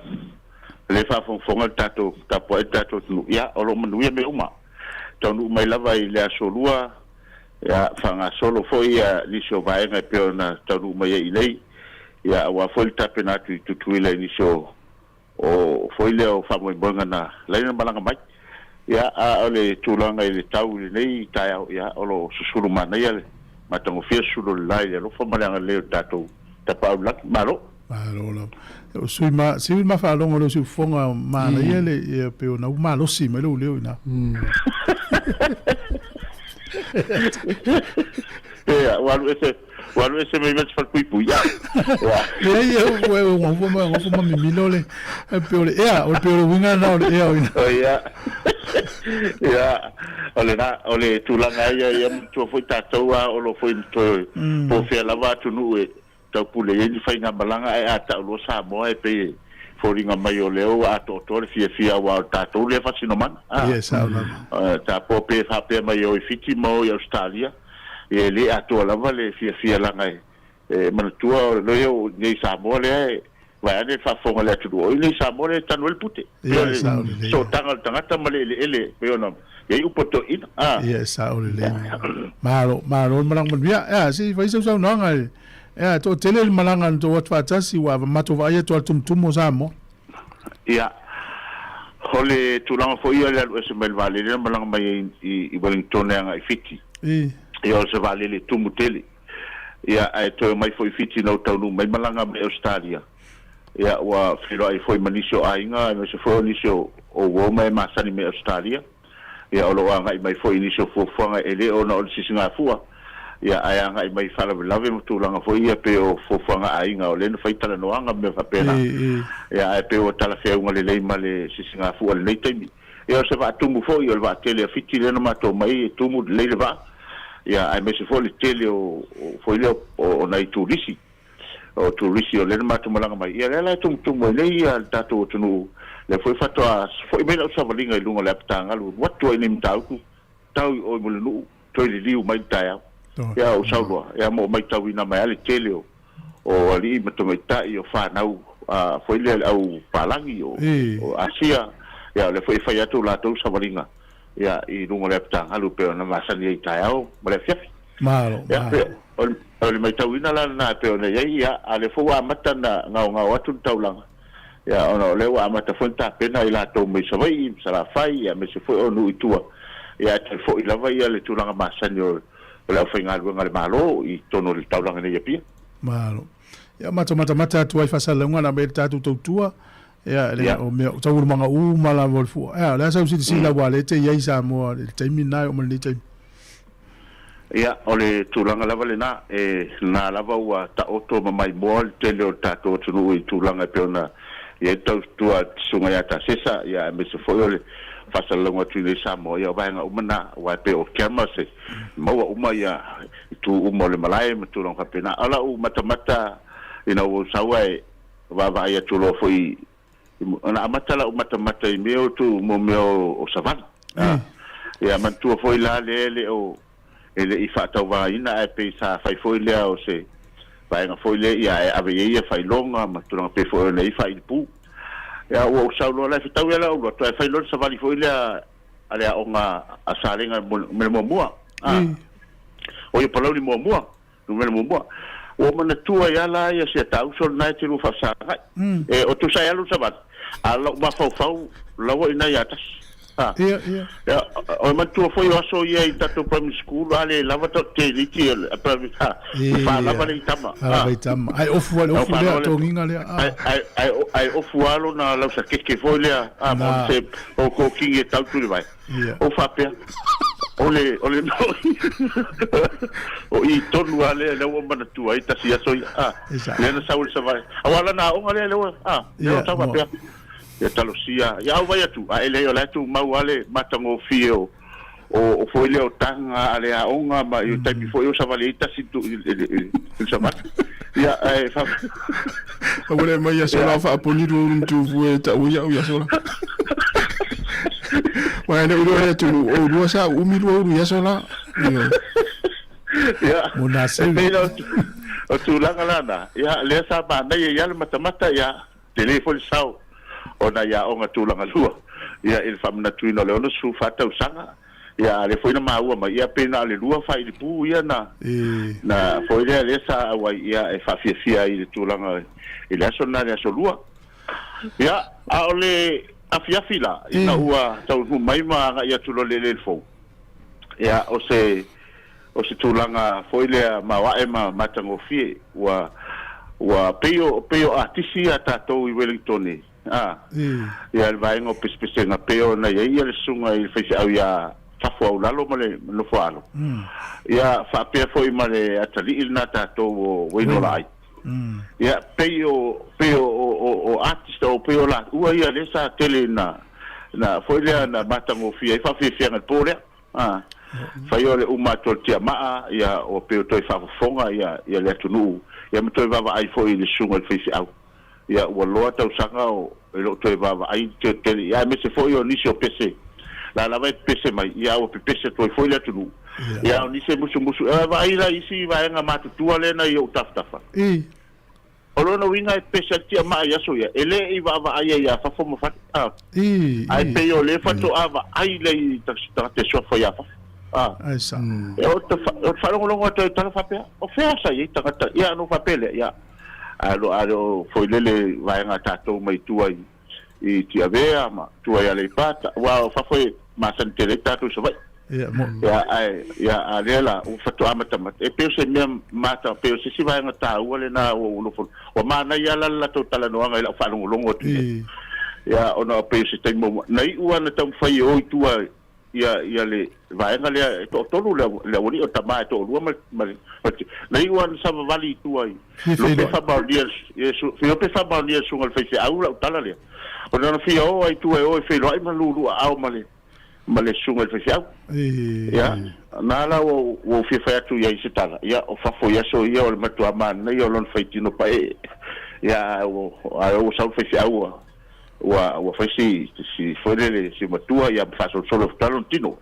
Speaker 2: le whafonga tato tapo e tato tunu ia o lo manuia me uma tonu mai lava i le asolua ia whanga solo foi ia nisio vaenga peo na tonu mai i lei ia wa foi tape natu i tutu i le nisio o foi leo whamoi bonga na leina malanga mai ia a ole tulanga i le tau i nei tai au ia o lo susuru mana ia le matango fia sulu lai le lo whamalanga leo tato tapau laki malo
Speaker 6: Malo o sui ma fa longo lo su fonga ma na ele e pe na ma lo si ma lo leo ina
Speaker 2: walu ese me vet fa kui puya
Speaker 6: e o mo mi milole e pe o le winga na o
Speaker 2: ole tulanga ia tu foi tatoa o lo foi to po fe lava tu nu tau pule e ni whainga malanga e a tau lo sa moa e pe fōringa mai o leo a tōtore fia wa tātou le whasino mana.
Speaker 6: Yes,
Speaker 2: tā pōpe whapea mai o i whiti mo i Australia e le a tō lava le fia langa e manatua o leo nei sa moa le e vai ane whafonga le aturu o i nei sa moa le tanu el pute. So tangata ma le ele pe ona e upoto ina.
Speaker 6: Yes, sa o le Maro marang manvia si whaisau sau nanga e to tele malanga to wat fatasi wa mato va ye to tum samo
Speaker 2: ya hole tulanga fo ia le smel vale le malanga mai i Wellington nga i fiti o se vale le tumutele ya ai to mai fo i fiti no tau mai malanga mai Australia ya wa filo ai foi manisio ainga me se fo nisio o wo mai masani me Australia ya o lo anga mai fo inisio fo fanga ele o no sisinga fua ia ai anga mai fala lave mutulanga foi ia pe o fofanga ainga o len fai tala noanga me fa pena ia ai pe o tala fe unga le male sisinga fu le taimi ia se va tumu foi o va tele fiti le no mato mai tumu le va ia ai me se foi le tele o foi le o nai turisi o le mato malanga mai ia le tumu le ia tato tunu le foi fato foi me o savalinga i lunga le aptanga lu watu ni mtau o mulunu toi le liu mai tai ya o saulua ya mo mai tau ina mai ale tele o ali mato mai tai o whanau foi le au palangi o Asia ya le foi fai atu la tau savaringa ya i rungo le aptanga alu peo na masani i tai au ma le fiafi o le mai tau ina la na peo na ya ale fo wa mata na ngau atu taulanga ya ono le wa mata fonta pena i la tau mai savai sala fai ya me se foi onu itua ya te fo i lava ia le tulanga masani o la whainga luenga le malo i tono le taulanga nei apia.
Speaker 6: Malo. Ia mata atu ai whasalunga na me tātu tautua. Ia o mea tauru manga mala wolfu. Ia lea sau siti la wale te iei sa moa le taimi nai o mani taimi.
Speaker 2: Ia o le tūlanga lava le na nā lava ua ta oto mamai moa le tele o tātou tunu i tūlanga peona ia tautua sunga ia ta sesa ia me se foi o le fasalonga tu le samo ia vaenga umana wa pe o kema se maua uma ia tu umo le malai tu long kapena ala u mata ina o sawai va ia tu lo foi ana mata i meo tu mo meo o savana ia mantu foi la le o ele i fa tau va ina e pe sa fai foi le o se vaenga foi le ia ave ia fai longa ma tu long pe foi le i fai pu ya o saulo la fitau ya la o to fai lo sa vali foi la ale o nga asalenga me mo mua o ye palo ni mo mua no me mo mua o mana tua ya la ya se tau so na te lu fa sa o tu sa ya lu sa va ala ma fau la wo ina ya tas ya o man tua foi o so ye i tato primary school ale lava to te liti primary fa lava le tama
Speaker 6: ai ofu le to nginga le
Speaker 2: ai ofu alo na la sa ke foi le mo se o ko kinge tau tu vai o fa pe Ole no. O I tonu ale le o mana tu ai ta sia so le na saul sa vai. Awala na o ale le o le ta va pe. Ya talo sia. Ya vai atu. A ele o la tu mau ale matango fio. O foi le o tanga ale a onga ma i tai foi o sa vale ta si tu il sa mat. Ya fa.
Speaker 15: Awale mai ya so la fa poni ru tu fu ta o ya so la. Bueno, uno era tu o dua sa umiru ya sola.
Speaker 2: Ya.
Speaker 1: Munasib.
Speaker 2: Pero o tu lana ya le sa ba na ya le mata ya telefon sao. Ona ya o ngatu langa lua. Ya il fam na tu no le ono su fata usanga. Ya le foi na maua ma ya pena le lua fa i pu ya na. Na foi le sa wa ya e fa fia i tu langa. Il aso na le aso lua. Ya a ole afiafila ina ua tau mai ma ia tulo le fo ia o se tulanga foile ma wa ma matango fie wa peo atisi ata to i Wellington ia vai ngo pespese na peo na ia le sunga i fese au ia tafo au lalo male no falo ia fa pe foi male atali ilna ta to we no lai ya peo o artist o peo la ua ia le sa tele na foi le na matango fia fa fia na pole fa yo le uma tol tia ma ya o peo toi fa fonga ya le tunu ya me toi va ai foi le sunga le fisi au ya o lo ta usanga o lo toi va ai tele ya me se foi o nisio pc la vai pc mai ya o pc toi foi le tunu ya ni se musu va ai la isi va nga matu tua le na yo tafa olo no winga pesa tia ma ya so ya ele I va ai ya fa fo mo fa ai pe yo le fa to ava ai le ta te so fa ya fa
Speaker 1: ai sa
Speaker 2: o fa lo to ta fa pe o fe sa ya ta ya no fa pele ya alo foi le va nga ta to mai tua I tia vea ma tua ya le pata wa fa foi ma san tele ta to so vai ya alela o fato amata e pe se me mata pe se si vai ngata o le na o lo o mana ya la to tala no nga la fa longo ya ona pe se tem nei ua na tam fai o tua ya le vai nga le to le o ni o tama to lo ma nei ua sa vali tua lo pe fa ba dia yesu fi pe fa ba dia su ngal fe au la tala le ona fi o ai tua o fe lo ai ma lu au male sunga le fesiau ya nala o fi fa tu ya isitala ya o fa fo ya so ya o matu amana ya lon faitino pa ya o sa fesiau wa fa si foi le si matua ya fa so solo talentino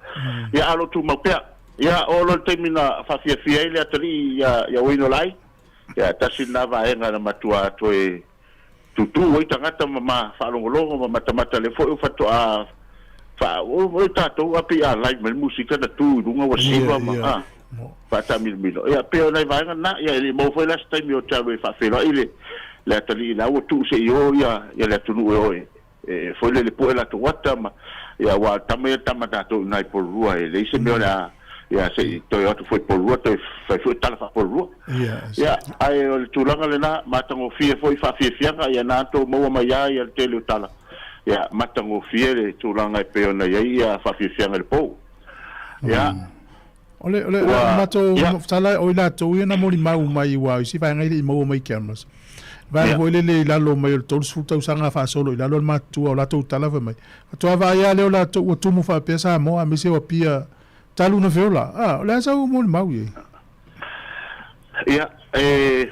Speaker 2: ya alo tu mapea ya o lo termina fa fi ile atri ya wino lai ya tasina va enga na matua to tu o tangata ma fa longo mata le fo fa to a fa o tato api a lai me musika da tu dunga wa siwa ma fa ta mil ya pe na vai na ya le mo foi last time yo tawe fa fe lo ile la tali la o tu se yo ya le tu no foi le po la to wata ma ya wa tamata to nai por rua le se me la ya se to yo foi por rua to fa tala fa por rua ya ai o tu langa le na matango fie foi fa fie fianga ya na to mo ma ya tele tala ya matango fiere tulanga pe ona ia fa fianga le po ya
Speaker 1: ole mato sala o ila to ina mori mau mai wa si fa ngai mo mai kermas va voile le la lo mai to su to sanga fa solo ila lo matu o la to tala fa mai to va ia le la to tu mo fa pesa mo a mi se o pia talu na veola la sa mo mau
Speaker 2: ya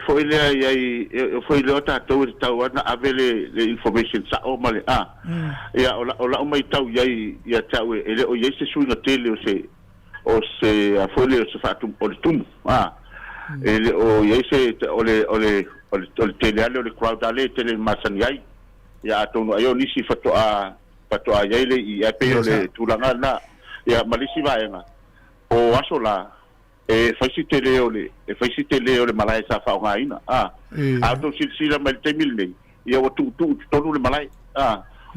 Speaker 2: foi le ota to na avele le information sa o male ya ola mai tau ya tau ele o yese suinga tele o se foi le se fatu o tum ele o yese ole tele ale ole crowd ale tele masan yai ya to no ayo nisi fatu a yai le ya pe ole tulanga na ya malisi vaenga o asola faisitele ole malai sa fa nga ina auto silsila mal temilne ya watu tonu le malai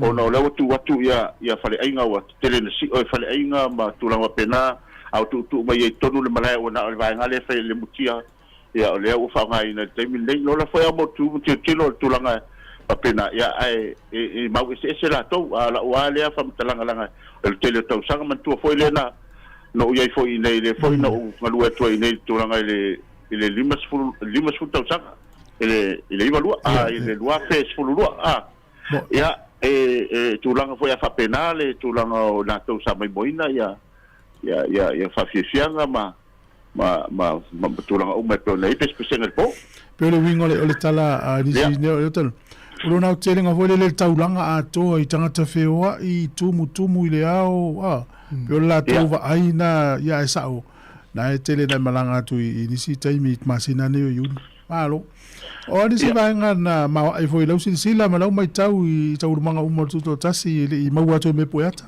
Speaker 2: o no le watu ya fale ainga wa tele si o fale ainga ma tulanga pena auto mai tonu le malai o na va nga le fa le mutia ya ole o fa nga ina temilne no la fa mo tilo tulanga pena ya mau se la to ala wa le fa mtalanga langa el tele to sanga man tu foi le na no ia foi nei le foi no ngalu e toi nei turanga ile limas tau sanga ile iwa lua ile lua fe sfulu lua ia turanga foi a fa penale turanga o na tau sa mai boina ia fa fianga ma turanga o mai pe nei pe spesial po
Speaker 6: pe le wingo le tala ni si ne o tala Rona tele nga vole le taulanga a to I tangata feoa I tumu I le ao pe la tova aina ya sao na tele na malanga tu I nisi taimi masina ne yuni malo o nisi vanga na ma ai foi lau sila ma lau mai tau I tau manga umo tuto tasi I mau atu me poeta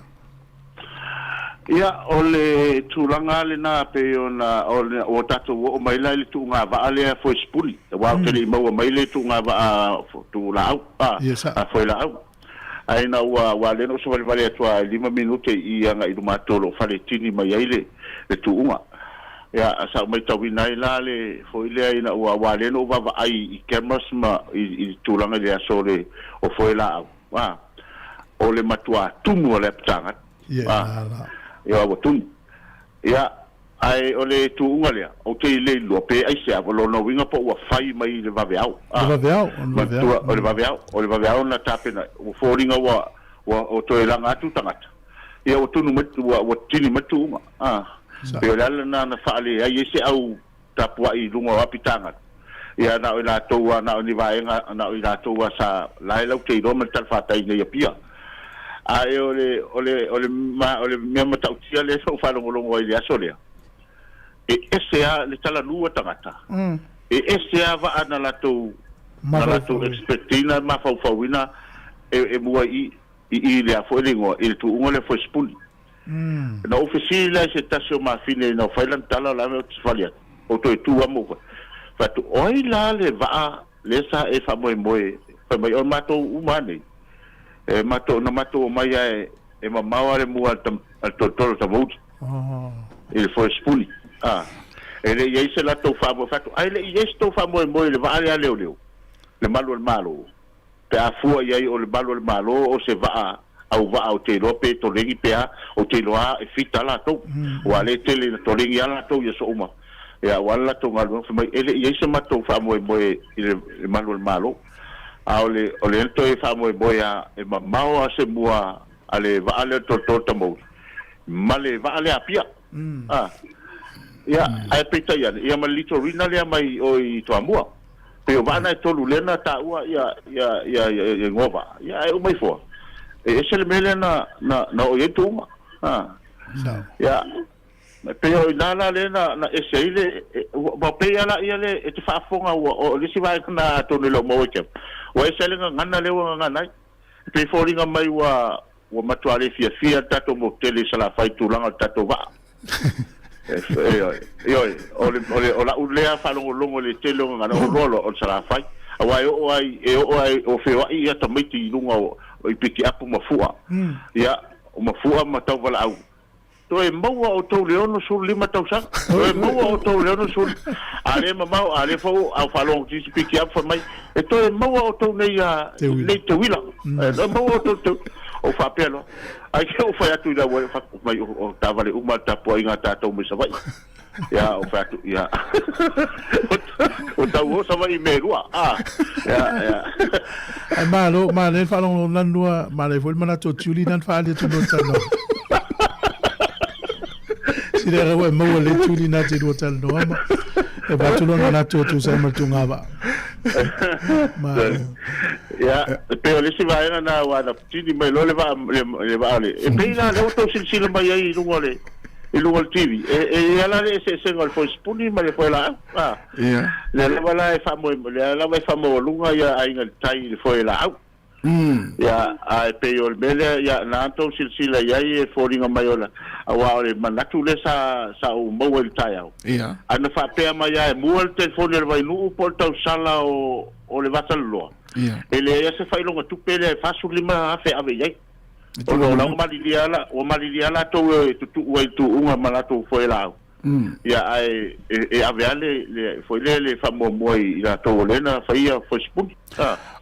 Speaker 2: ia ole tulanga le na pe ona o tatu o mai la le tunga va ale foi spuli wa tele mau mai le tunga va tu la a foi la ai na wa le no so vale tua 5 minutos I anga I matolo fale tini mai ile le tunga ia sa mai tau nai la le foi le ai na wa le no va ai I cameras ma I tulanga le asole o foi la wa o le matua tumu le ptanga ia watun ia ai ole tu ungalia o te le lo pe ai se avolo no winga po wa fai mai le vaveau le vaveau na tapena o foringa wa o to elanga tu tangata ia o tunu matu wa tini matu pe la na faale ai se au tapua I lunga apitanga ia na ila toa na ni vaenga na ila toa sa lai lau te ro mental fatai ne pia ai ole me matautia le so fa longo ile asolea esa le tala lua tangata esa va ana la to expectina ma fa wina mua I le afo lingo il tu ngole fo spun na oficina se tasio ma fine no failan tala la me falia o to tu amo fa tu oi la le va le sa e fa moi fa mai o mato umane mato na mato mai e mamawa le mua al totoro tamut il foi spuni ele ia se la to fa mo fatu ai le ia sto fa mo le va ale leo le malo pe a fua ia o le malo o se va au va au te rope to legi pe o te loa e fita la to o ale tele to legi ala to ia so uma ia wala to ngalo fa mai ele ia se mato fa mo le malo ole to e fa mo boya e mamao se mua ale va ale to tamo male va ale apia ia ai pita ia malito rina le mai oi to amua pe va na to lulena ta ua ia ngova ia e mai fo e se le mele na o yetu ia pe o nala le na ese ile ba pe ala ia le e te fa fonga o le si vai na to lo mo ke o ese le ngana le ngana pe foringa mai wa matuale fia tato mo tele sala fai tulanga tato va o la ulea fa longo le tele ngana o rolo o sala fai awai o fe wa ia tamiti lunga o I piki apu mafua ia o mafua matau wala au to e maua o tau leono sur 5,000 to e maua o tau leono sur ale mamau ale fo au falong ti piki apu mai e to e maua o tau nei te wila e maua o tau o fa pelo ai ke o fa atu da wa fa mai o tavale uma tapu inga tato me savai ya o fa tu ya o tau sa mai merua ya
Speaker 6: ai malo le falong landua male fo mana to tuli nan fa ale to no tano si le rewe mo le tuli na te do tal no ama e ba tu lona na to sa ma tu ngaba
Speaker 2: ya pero le si va na wa na tini mai lo le va e pe la le to silsila mai ai lungole il TV e ala se ngol fo spuni ma le foi la le wala e famo le la vai famo lunga ya ai ngal tai le foi la ya ai pe yo bele ya na to silsila ya e foringa maiola awa le manatu le sa o mo el tai ana fa pe ma ya e mo el telefone le vai nu porta sala o le vasallo ele ya se fai longa tu pele fa su lima afe ave ya o la maliliala to tu unga malato foi la ya ai e aveale le foi le famo moi la to lena faia foi spun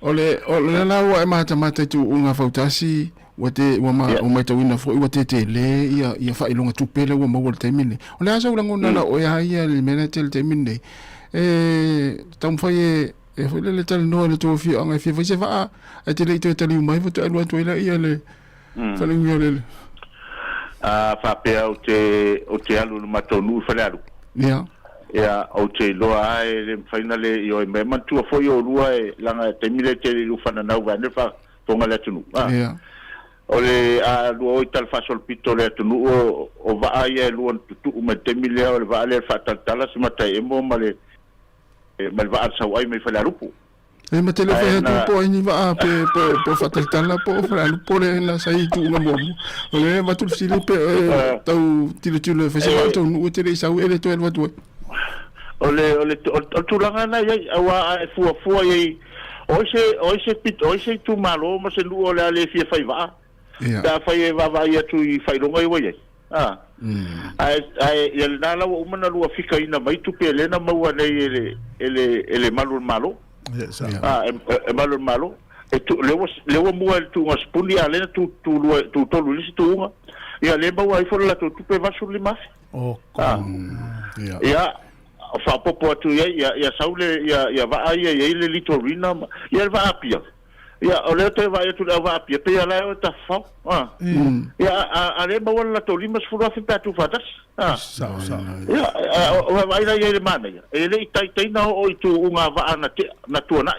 Speaker 15: ole la wa mata tu unga fautasi Wate wa mai tawina fo wa te le ia fa ilonga tupele wa mo te mine. O le asa ulango nana o ia le mena te mine. Tam fa e fo le tal no le to fi anga fi se va a te le to tali mai fo to alwa to ia le. Fa le ngole.
Speaker 2: Fa pe o te alu matonu fa le alu.
Speaker 15: Yeah.
Speaker 2: Ya o te loa e le finale yo me mantua fo yo lua e langa te mile te lu fana na va ne fa tonga le tunu.
Speaker 15: Yeah.
Speaker 2: Ole a luo tal fasol pitole tunu o va ai luon tu me te mile o va ale fa tala se mata e mo male va sa wai me fa la rupu.
Speaker 15: E ma te le fa tu po ni va pe fa tala po fa lu po le la sai tu mo mo. Ole ma tu fili pe tau tu le fa se tu no te le sa ele to el va tu.
Speaker 2: Ole tu langa na ya wa fu ye o se tu malo ma se lu ole ale fi fa va. Da fai va ia tu I fai longa iwa ye. Ai el nala o mana lua fika ina mai tu pele na maua nei ele malo malo. E malo malo. E tu lewa mua tu nga spuni ale tu tolu lisi tu unga. Ia le maua I fola tu pe vasu lima. Ia fa popo tu ia saule ia va ai ile litorina ia va apia. Ya ole te vai tu va apia pe ala o ta fa. Ya ale ba wala to limas fu fa tu fatas. Ya o vai na ile mana ya. Ele tai na o tu unga va na tu na.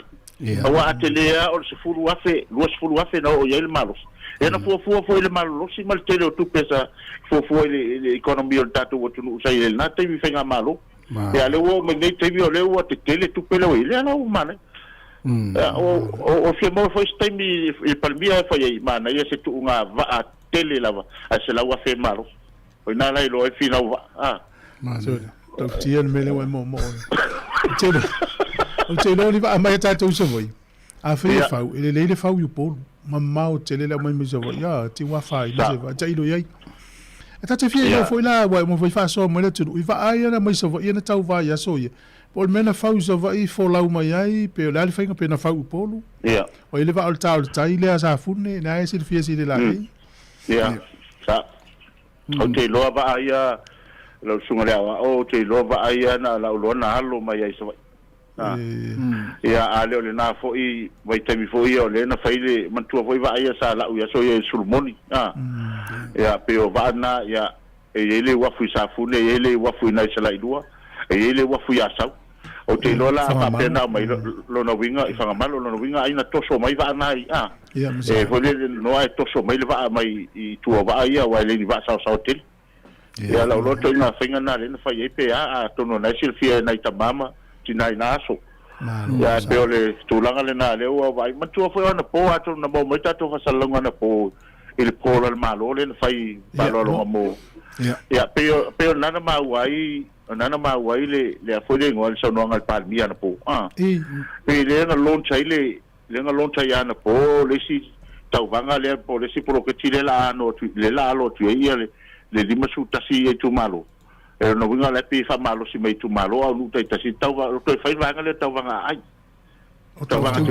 Speaker 2: Wa atelea o se fu afe, luas fu afe na o ile malos. E na fu ile malos si mal tele tu pesa fu ile economia o tatu o tu sai ile na te vi fenga malo. Ya le o me nei te vi o le o te tele tu pele o ile na o mana. O fia mo foi stemi e palmia foi mana ia se tu nga va tele lava a se la wa fe malo o na lai lo e fina va
Speaker 6: so to tien mele wa mo tele o tele ni va mai ta tu so voi a fe fa le fa u polo mamma o tele la mai so voi ya ti wa fa ni se va tai lo yai ta te fia foi la wa mo foi fa so mo le tu va ai na mai so voi na tau va ya so ye Por mena fau so vai fo lau mai ai pe la le fainga pe na fau polo.
Speaker 2: Ia.
Speaker 6: O ile va al tau tai le asa fune na ese fia si de la.
Speaker 2: Ia. Sa. O te loa va ai lo sunga le o te loa va ai na la lo na halo mai ai so vai. Ia ale ole na fo I vai te mi fo I ole na faile mantua foi va ai sa la u ya so ye sulmoni. Ia pe o va na ia e ele wa fu sa fune ele wa fu na sa la idua. E ele wa fu ya sa. O te lola ma pena mai lo no winga I fanga malo lo no winga ai na toso mai va na e foi no ai toso mai va mai I tu va ia wa le va sa hotel ya la lo to na fenga na le na fa ye pe a to no na silfia na ta mama ti na so ya pe ole tu langa le na le wa vai ma tu foi na po a to na mo mai ta to fa salonga na po il po le malo le fai pa lo mo ya pe na ma wai nana ma wai le afole ngol so no ngal palmia na po pe le na lon chai le nga lon chai ana po le si tau vanga le po le si pro que tile la no le la lo tu ia le lima su tasi e tu malo e no vinga le pe fa malo si mai tu malo au nu tai tasi tau va to fai vanga le tau vanga ai tau vanga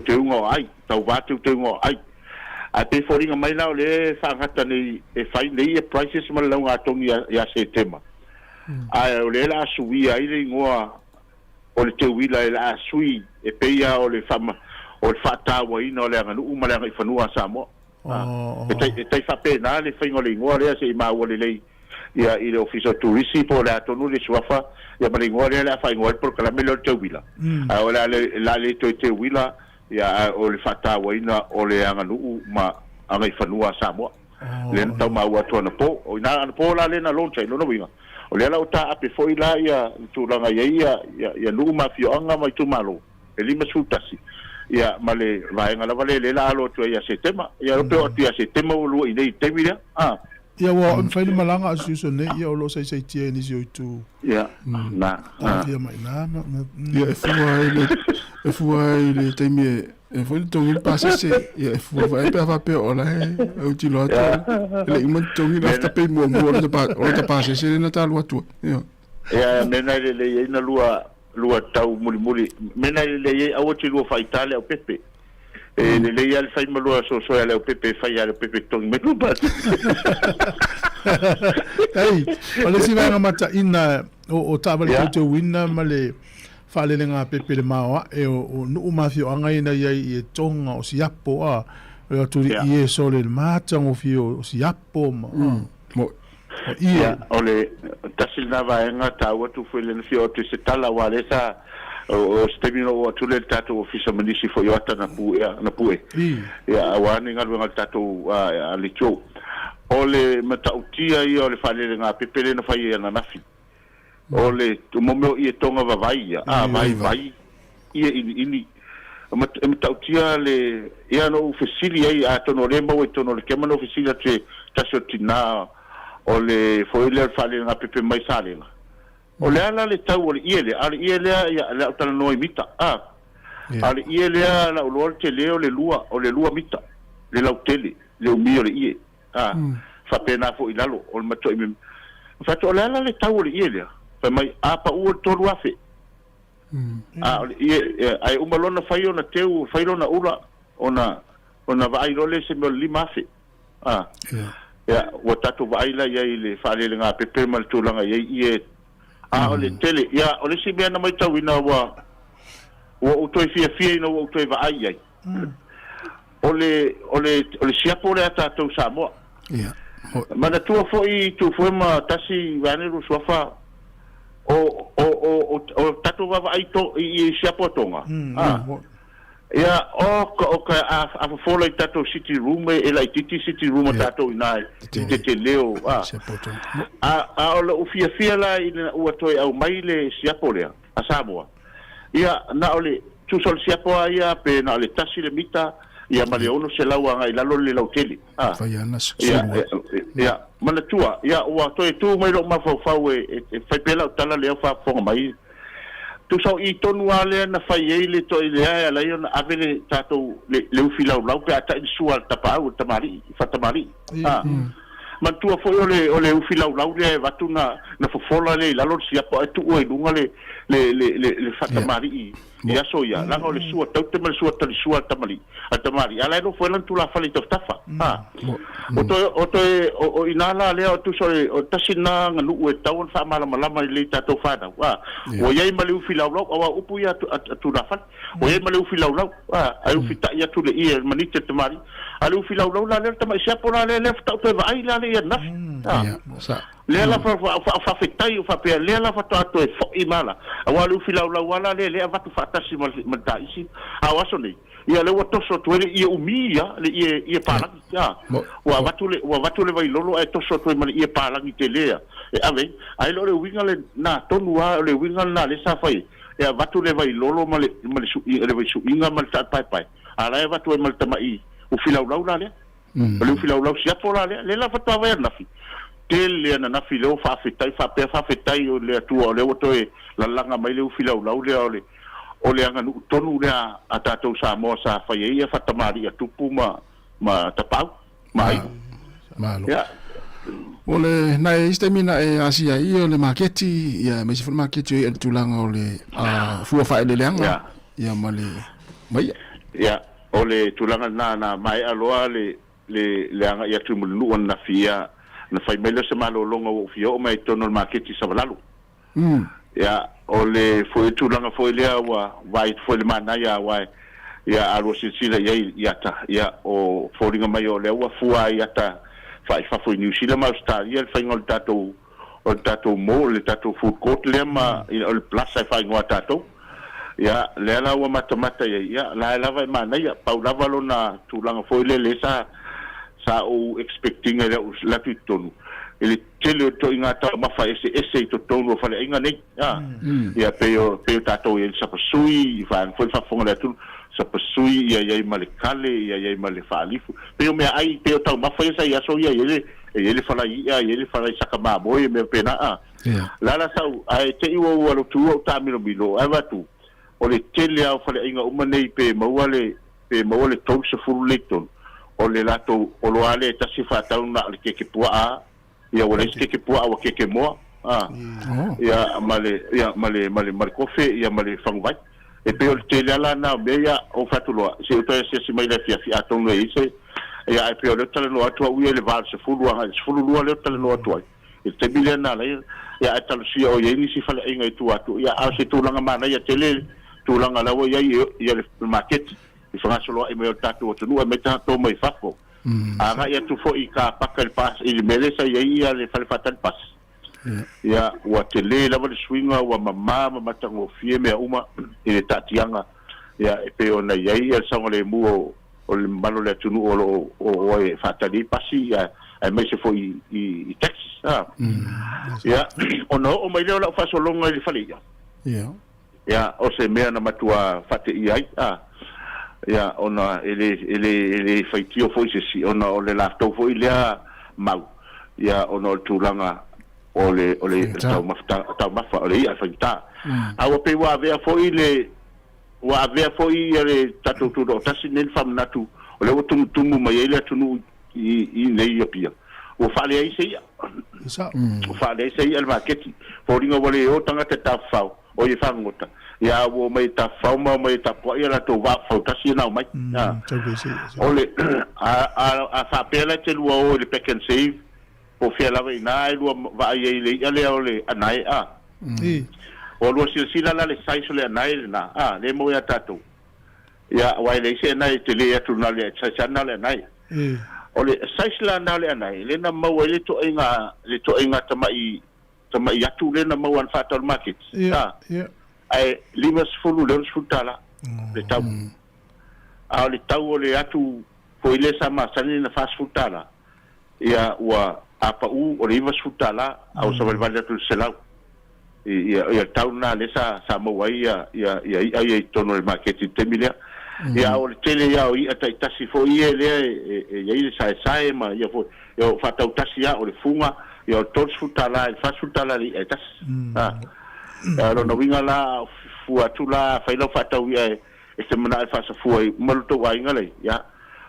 Speaker 2: tu ngo ai tau va tu ngo ai a te foringa mai la le fa ngata ni e fai nei prices ma la nga tongi ya se tema ai o le la sui ai le ngoa o le te wila la sui e peia o le fama o le fata wa ina o le nganu uma le ngai fanua sa mo e tai fa pena le fai ngole ngoa le se ma o le lei ia i le officer tourist po le atonu le suafa ia ma le ngoa le fa ngoa por kala melo te wila a o la le te wila ia o le fata wa ina o le nganu ma ngai fanua sa mo le tau ma wa tona po o ina po la le na loncha no winga o le ala uta ape foi la ia tulanga ia lu mafio anga mai tu malo e lima sultasi ia male vai ngala vale le la alo tu ia setema ia pe o tu ia setema o lu ine temira
Speaker 6: ia wa on fai malanga asu so ne ia o lo sai tie ni so tu
Speaker 2: ia na
Speaker 6: ia mai na
Speaker 15: ia foi le temie e foi tongi passa se ia foi vai pe va pe ola o ti lo le iman tongi la pe mo o ta passa se na ta lo tu
Speaker 2: ia mena le na lua tau muli mena le a o ti lo fa Italia o pepe le ia le fai malua so le pepe fai le pepe tong me lu ba
Speaker 6: ai ole si vai mata ina o tabale to winna male fale lenga pepe le mawa e o nu mafio anga ina ia e tonga o siapo a o tu ie sole le mata o fio o siapo mo
Speaker 2: ia ole tasilna vaenga taua tu fele le fio tu se tala wale sa o stemino o tu le tato ofisa manisi fo yota na pu ia awani ngalu ngal tato ali cho ole matautia ia ole fale nga pepele na fai na nafi ole tu momo ia tonga vai vai ia ini matautia le ia no ofisili ai a tono le mo tono le kemano ofisili te tasotina ole foile fale nga pepe mai sale ole ala le tau ole iele ia la tala noi mita ale iele la ulol te leo le lua mita le lau tele le umi ole ie fa pena fo ilalo ole mato imi fa to ole ala le tau ole iele fa mai apa u to luafe ole ie ai umalona faiona teu failona ula ona vai role se mo limafe ya watato baila ya ile fale nga pepe mal tulanga ye ole tele ya ole si bena mai tawina wa utoi fia no utoi va ai ole siapo le ata to samo
Speaker 15: ya
Speaker 2: mana tu foi ma tasi vane ru sofa o tato va ai to i siapo tonga ya a fola tato city room e la city room tato ina te leo o fia la ina o toi au maile siapolea a Samoa ia na ole tu sol siapoa ia pe na le tasi le mita ia male ono se laua ngai lalo le lauteli ia mana tua ia o toi tu mai lo mafau e fai pela tala le fa fonga mai tu so I tonu ale na fai ele to ile ai la yon avele tato le ufila lau pe ata sual tapau tamari fatamari man tu fo ole ufila lau le vatuna na fofola le la lor sia po tu o lunga le fatamari ia so ia la ole suo tau te mal suo tali sual tamari atamari ala no fo lan tu la fali to tafa o inala le o tu so o tasina nganu e tau fa mala mala le tato fada o ye male ufila lau o upu ia tu la fal o ye male ufila lau ai ufita ia tu le ia manite tamari ale ufila lau la le tamai sia po la le tau te vai la le ia na le la fa fetai o fa pe le la fa to e fo imala awale ufila lau wala le va tu fa tasi mal taisi awaso nei ia le wato so to ia umia le ia palangi wa watu le vai lolo e to so to mal ia palangi te lea e ave ai lo le winga le na tonu le winga na le sa fai e watu le vai lolo mal su le vai su inga mal ta pai ala e watu mal tamai ufila lau la le le ufila lau sia po la le la fa vai na fi tele na na filo fa fetai o le tu o le wato e la langa mai le ufila lau le ole anga nu tonu le a tatou Samoa sa fai ia fatamari a tupu ma tapau mai
Speaker 15: malo ole na istemina e asia ia le marketi ia me se marketi e tulanga ole a fua fa le langa ia male mai
Speaker 2: ia ole tulanga na mai aloa le anga ia tu mulu na fia na fai mele se malo longa o fio mai tono marketi sa valalu ya ole foi tulanga foi le wa vai foi le mana ya wa ya alo sila ya ta ya o foringa mai o le wa fua ya ta fai fa foi New Zealand ma Australia fai ngol tato mo le tato food court le ma il plaza fai ngol tato ya le la wa mata ya la vai mana ya paula valona tulanga foi le sa o expecting la pitonu ele tele to ingata ma fa ese to tono fa le inga nei ya peo tato ele sa pasui van foi fa fonga tu sa pasui ya malekale ya male falifu peo me ai peo ta ma fa ya so ya ele fa la ya ele fa la saka ma boy me pena la sa ai te iwo wa tu ta mi lo ai va tu ole tele au fa le inga uma nei pe ma wale to se furu leton ole lato o lo ale ta si fa ta una ke pua ia wala ke pua wa ke mo ia male kofe ia male fangwai e pe o te la na be ia o fatuloa se o pe se mai le fia atonu e se ia e pe o le tale no atu u ele val se fulu lua le tale no atu e te bile na la ia e talo si o ye ni si fale inga tu atu ia a se tulanga mana ia tele tulanga la wo ia le market i fanga solo e me tatu o tunu e me tato mai fako aga ia tu fo i ka paka le pas i mele sa ia le fale fatal pas ia wa tele la le swinga wa mama matango fie me uma i le tatianga ia e pe ona ia sa le mu o le malo le tunu o e fatali pasi ia e me se fo i Texas ia ono o mai le la fa solo ngai le fale ia o se mea na matua fate ia ia ona ele faitio foi se si ona o le lafto foi le mau ia ona tulanga o le tau mafa o le ia faita a pe wa vea foi le tatu tu do tasi nen fam natu o le tumu mai ele tunu i nei ia pia o fale ai se ia o fale se ia al market for ringa wale o tanga te tafau o ye fangota ia wo mai ta fauma mai ta po ia la to va fa si na mai ole a fa pela te lu o le pick and save o fe la vai na lu va ye le ole anai o lu si la le sai so le anai na le mo ya tatu ia wa le se na te le tu na le sa na le nai ole sai la na le anai le na mo le to inga tama atu le na mo an fa to market ai limas fulu le sutala le tau a le tau le atu ko ile sama sani na fast futala ia wa apa o limas futala au sa valvale tu selau ia tau na le sa mo ia tono le market temilia ia o le tele ia o ia tai tasi fo ia le ia ile sai ma ia fo yo fa tau tasi ia o le funga ia tot futala fast futala ia tas lo no winga la fu atula fa ilo fa tau ia e se mana fa sa fu ai malu to wa inga le ya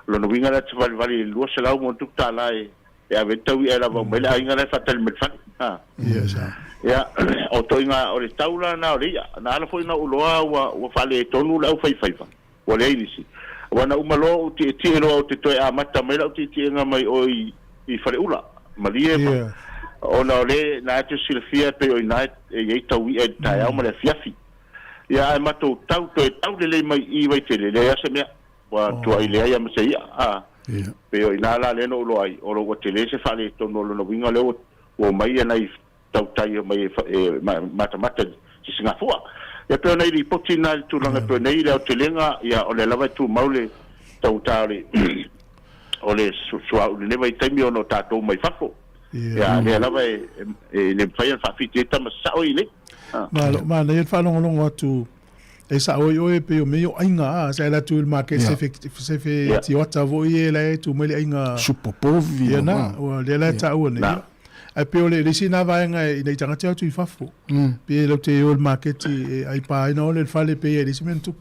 Speaker 2: lo no winga la tval vali lo se la mo tu tala e ave tau ia la va me la inga la fa tal me fa ya o to inga o le taula na o le ya na la fo ina o loa wa fa le tonu la fa fa o le inisi wana umalo ti lo te to a mata me la ti nga mai o i fa le ula malie ona le na te silfia pe o night e tau e tai au male fiafi ia ma tau le mai i vai tele le ase me wa tu ai le ia ma se ia pe o ina la le no lo ai o lo tele se fa le tono lo no winga le o mai na i tau tai mai mata si singa fua ia pe ona i potina tu langa pe nei le o telenga ia o le lava tu maule tau tale o le suau le vai taimi ono tato mai fafo ya le lava le fai fa fiti ta ma sa o ile
Speaker 6: ma le fa longo atu e sa o pe o meio ainga sa la tu il market se fe ti ota vo ye la tu me ainga
Speaker 15: supopovi
Speaker 6: na o le la ta o ne ai pe o le sina va nga i nei tanga tu i fafo pe lo te o market ai pa no le fa le pe e disimento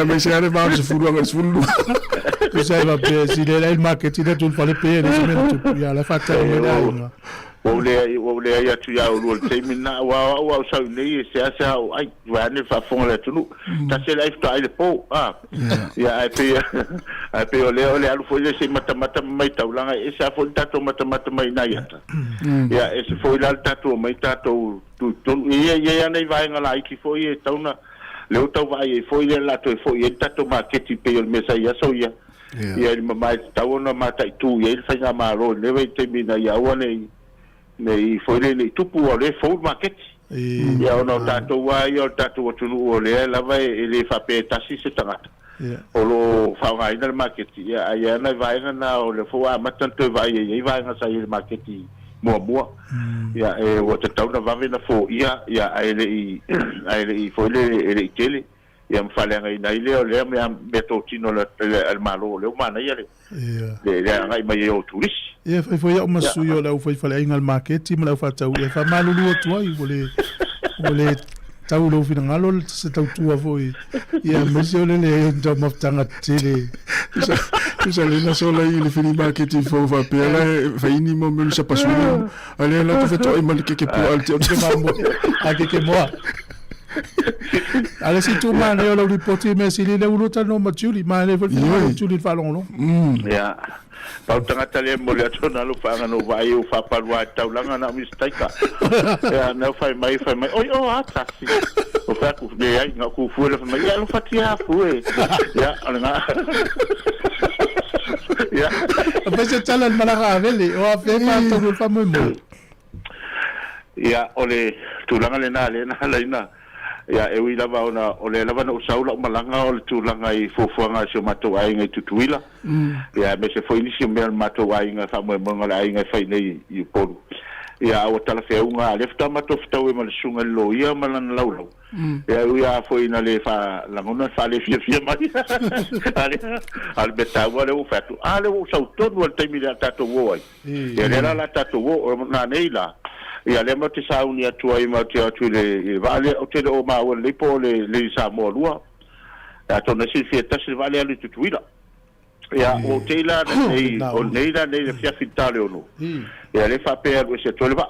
Speaker 15: ma se ale va se fulu
Speaker 6: sai va pe si le il market da tu fa le pe e disimento ya la fatta
Speaker 2: o le ia tu ya o te mina wa sa nei se asa ai va ne fa fon le tunu ta se life to ai po ya ai pe o le alu foi se mata mai taulanga e sa fo tato mata mai na ya ya e se foi la tato mai tato tu ia nei vai ngala ki foi e tauna le o tau vai e foi le la to foi e tato market pe o mesa ya so ya ia mai tauna mata tu ia fa nga maro le vai te mina ya one nei foi le tupu o le full market ia ona tato wa ia tato tunu o le lava e le fa pe tasi se tangata o lo fa vai na market ia na vai na o le fo a matanto vai ia vai na sai market mo ia e o te tau na vai na fo ia ele i foi le tele ia mfale ngai na ile o le me to tino le al malo le mana ia le ngai mai o turis
Speaker 6: ia foi o masu yo la foi fale ngal market ma la fa tau e fa malu lu tu ai vole tau lo fina ngalo se tau tua foi ia mesi ole le ndo maftanga tele
Speaker 15: Isa le na sola i le fini market fo fa pela fa ini mo me sa pasuni ale la to feto i mal ke po al te
Speaker 6: mambo a ke mo ale si tu ma ne lo ripoti me si le uno tano ma chuli ma le chuli fa longo
Speaker 2: ya pau tangata le mo le atona lo fa ngano vai o fa palwa taulanga na mistaika ya na fai mai oi ata si o fa ku de ai nga ku fu le fa mai ya lo fatia fu ya nga ya
Speaker 6: pese tala malaga vele o ape pa to fa mo
Speaker 2: ya ole tulanga le na laina ya e wi lava ona ole lava no saula malanga ole tulanga I fofuanga so mato ai ngai tutuila ya me se foi inisi me mato ai ngai fa mo ngala ai ngai fai nei I poru ya o tala fe unga le fta mato fta we mal sunga lo ia malan laulo ya ia foi na le fa la ngona fa le fia mai al beta wale o fatu ale o sauto no te mi la tato wo ya le la tato wo na neila ia le mo te sauni atua I mo te atu le vale o te o ma o le po le sa mo lua ya tona si fieta si vale ali tutuila ya o te la nei o nei la nei le fia fitale o no ya le fa pe o se tole va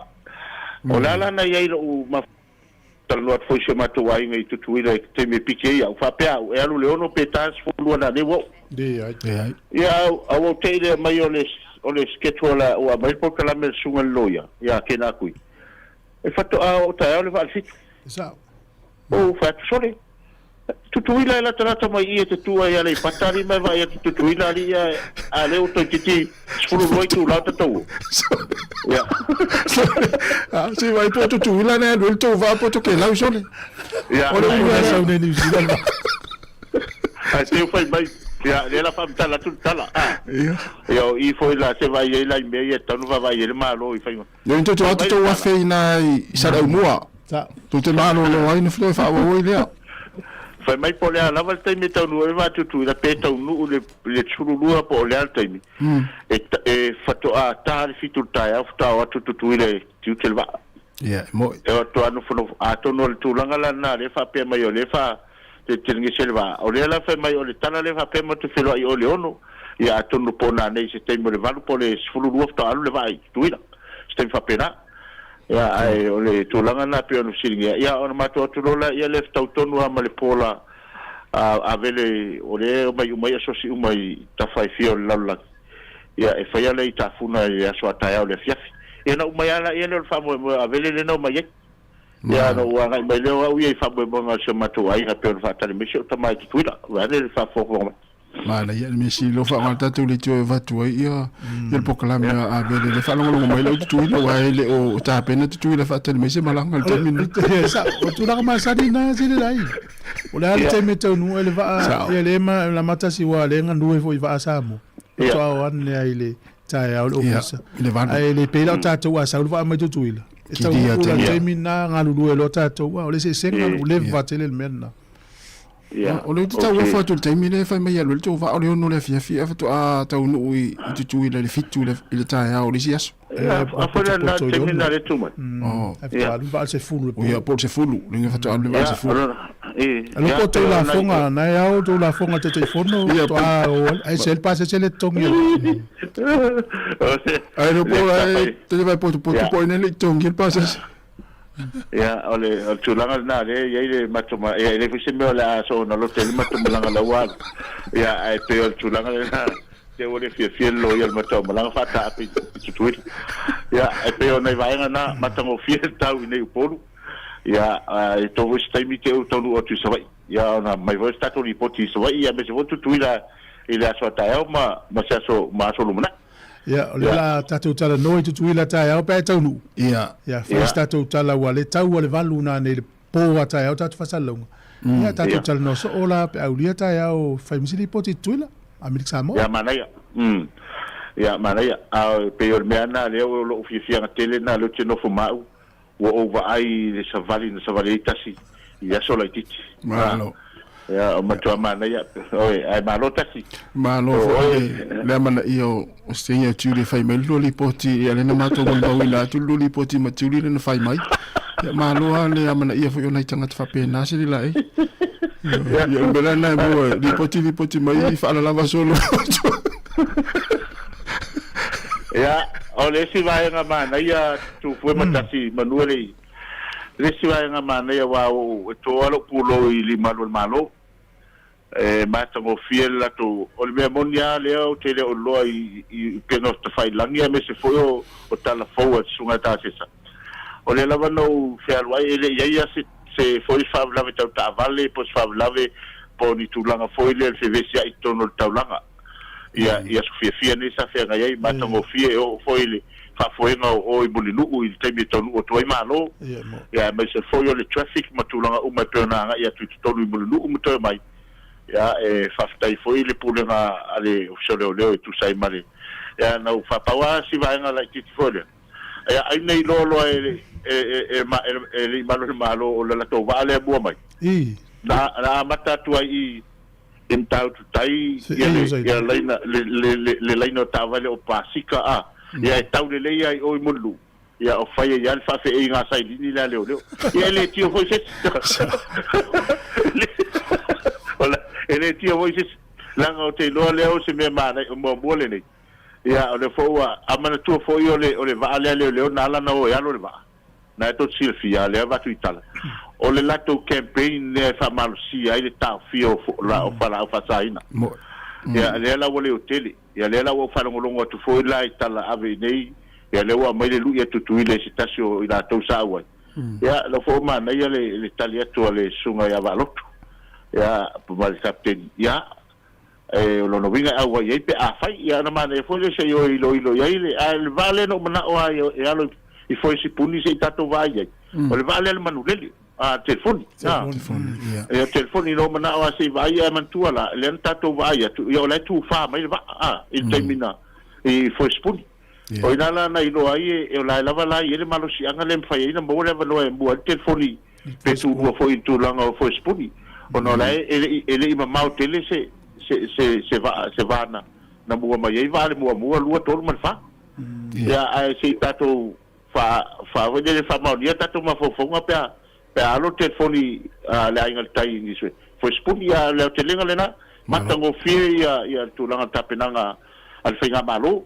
Speaker 2: o la na ia o ma talo at foi se mato ai ngai tutuila te me pike ya o fa pe o e alu le ono petas fo lua na ne wo ya o te le mai o le sketola o a mai po kala me sunga loia ya kena kui e fatto o ta o le va fit
Speaker 6: sa
Speaker 2: o fatto sole tutuila la trata mai e te tua ya le patari mai vai tutuila ali a le o titi sfuru voi tu la tatu ya
Speaker 15: si vai po tutuila ne lo tu va po to ke la sole
Speaker 2: ya
Speaker 6: o le sa ne ni sila
Speaker 2: ai te fai mai ya le la fam tala tu tala yo I foi la se vai la me e tanu va vai le malo I fai
Speaker 15: yo into to to wa fe na sa da mua
Speaker 6: sa
Speaker 15: to te malo lo ai no flo fa wo le
Speaker 2: fai mai po le la volta mi tanu e va tu la peta nu le churu lua po le alta mi e fatto a tari fitu tai afta o tu le tu te va
Speaker 15: ya mo
Speaker 2: e to anu fo a to no tu langa la na le fa pe mai o le fa te tingi selva o le la fa mai o le tala le fa pe mo te felo I o le ono ya to no pona nei se te mo le valu po le sfulu lufta alu le vai tuila ste fa pena ya ai o le tulanga na pe no silinga ya ona mato tulola ya le sta tonu a male pola a vele o le mai so si mai ta fai fio lalla ya e fa ya le ta funa ya so ata ya o le fiafi ya na mai ala ya le fa mo a vele le no mai ya no wa mai le wa ui fa mo nga so mato ai ha pe fa ta le mesho ta mai tuila wa le fa fo
Speaker 15: ma la ya me si lo fa ma tatu le tio va tu ia il po kala me a vele le fa longo mai lo tu ile wa ile o ta pena tu ile fa tele me se malanga le termine
Speaker 6: sa o tu la ma sa dina se le dai o la te me tu no ele va ele ma la mata si wa le ngandu foi va sa mo to an le ile ta ya o ofisa ai le pela tatu wa sa va ma tu ile e tau o la termina ngalu lo tatu wa o le se senga o le va tele menna
Speaker 15: o le tau wa fatu te mine fa mai alu tu va o le no le fia fatu a tau no I tu le fitu le ta ya o le sias
Speaker 2: a fa la te mina le tu
Speaker 6: oh fa lu va se fulu
Speaker 15: o ya po se fulu le fatu alu va se fulu
Speaker 6: alo ko to la fonga na ya o to la fonga te telefono to a o ai se el pase se le tongi
Speaker 15: ai no po ai te vai po nele tongi el pase
Speaker 2: ya ole tulanga na le ya ile matoma ya ile fisi me la so no lo te matoma langa la wa ya ai pe tulanga na te ole fie lo ya matoma langa fata api tu ya ai pe ona vai na matamo fie tau nei polu ya ai to vos tai mi te o tonu o tu savai ya na mai vos sta to ripoti savai ya me se votu tu ila so ta ma se so ma so lumna
Speaker 6: ya la tatu tala noi tu ila ta ya pa tau nu ya fa tatu tala wale tau wale valu na ne po ata ya tatu fa salonga ya tatu tala no so ola pe aulia ta ya o fa misili poti tuila amerik samo
Speaker 2: ya manaya ya manaya a pe yor meana le o lo fifia na tele na lo tino fumau o over ai le savali tasi ya so la titi
Speaker 15: malo
Speaker 2: ya o matua mana ya oi ai malo tasi
Speaker 15: malo le mana io stinga tu le fai mel lo li poti ya le na mato mo ba wila tu lo li poti ma tu le na fai mai Malo le amana ia foi ona tanga fa pena se la e. Ya bela na mo lipoti mai fa la lava solo.
Speaker 2: Ya, ole si vai nga mana ia tu foi matasi manuele. Le si vai nga mana ia wa to alo pulo I li malo. Mata mo fiel la tu o le monia le o te le o lo I peno te fai langia me se foi o tala forward sunga ta sesa. O le lava no fiel wai ele ia se foi fa lave ta vale pos fa lave po ni tu langa foi le fevesi ai tono taulanga. Ia fia ni sa fia ngai mata mo fie o foi le fa foi no o I bulinu o I temi tonu o toi malo. Ia me se foi o le traffic matulanga o mai pena nga ia tu tonu I bulinu o mto mai. Ya fa stai foi le pulenga ale o leo tu sai male ya na fa pawa si va nga la titi foi ya ai nei lo malo o la to vale bo mai na mata tu ai in tau tu tai ya le leina tavale o pasika a ya tau le ai o mulu ya o fai ya fa fe nga sai ni la leo ya le tio foi se ele tio voices langa o te loa leo se me mana mo le nei ia o le foa amana tu fo o le va ale leo na la no ya lo le va na to silfia le va tu itala o le lato campaign ne fa mal si ai le ta fio la o fa la fa saina ia le la o le hotel ia le la o fa longo tu fo la itala ave nei ia le wa mai le lu ia tu ile sitasio ila to sa wa ia lo fo mana ia le talia tu le sunga ya va lotu ya pemali kapten ya lo no vinga agua ye pe afai ya na mane foi se yo ilo ya ile al vale no mana o ya lo I foi si puni se tato vai o le vale al manuleli a telefoni ya telefoni no mana o se vai ya mantua la le tato vai ya yo le tu fa mai va in termina I foi spuni o ina la na ilo ai e la lava la ile malo si anga le fai ina mo le valo e mo telefoni pe tu foi tu langa foi spuni ono la ele I mamau tele se va na mua mai vale mua lua tolu man fa ya ai se tato fa vede fa mau dia tato ma fofonga pe alo telefoni le ainga tai ni se foi spuni ya le telenga lena matango fie ya tulanga tapenanga al fenga malo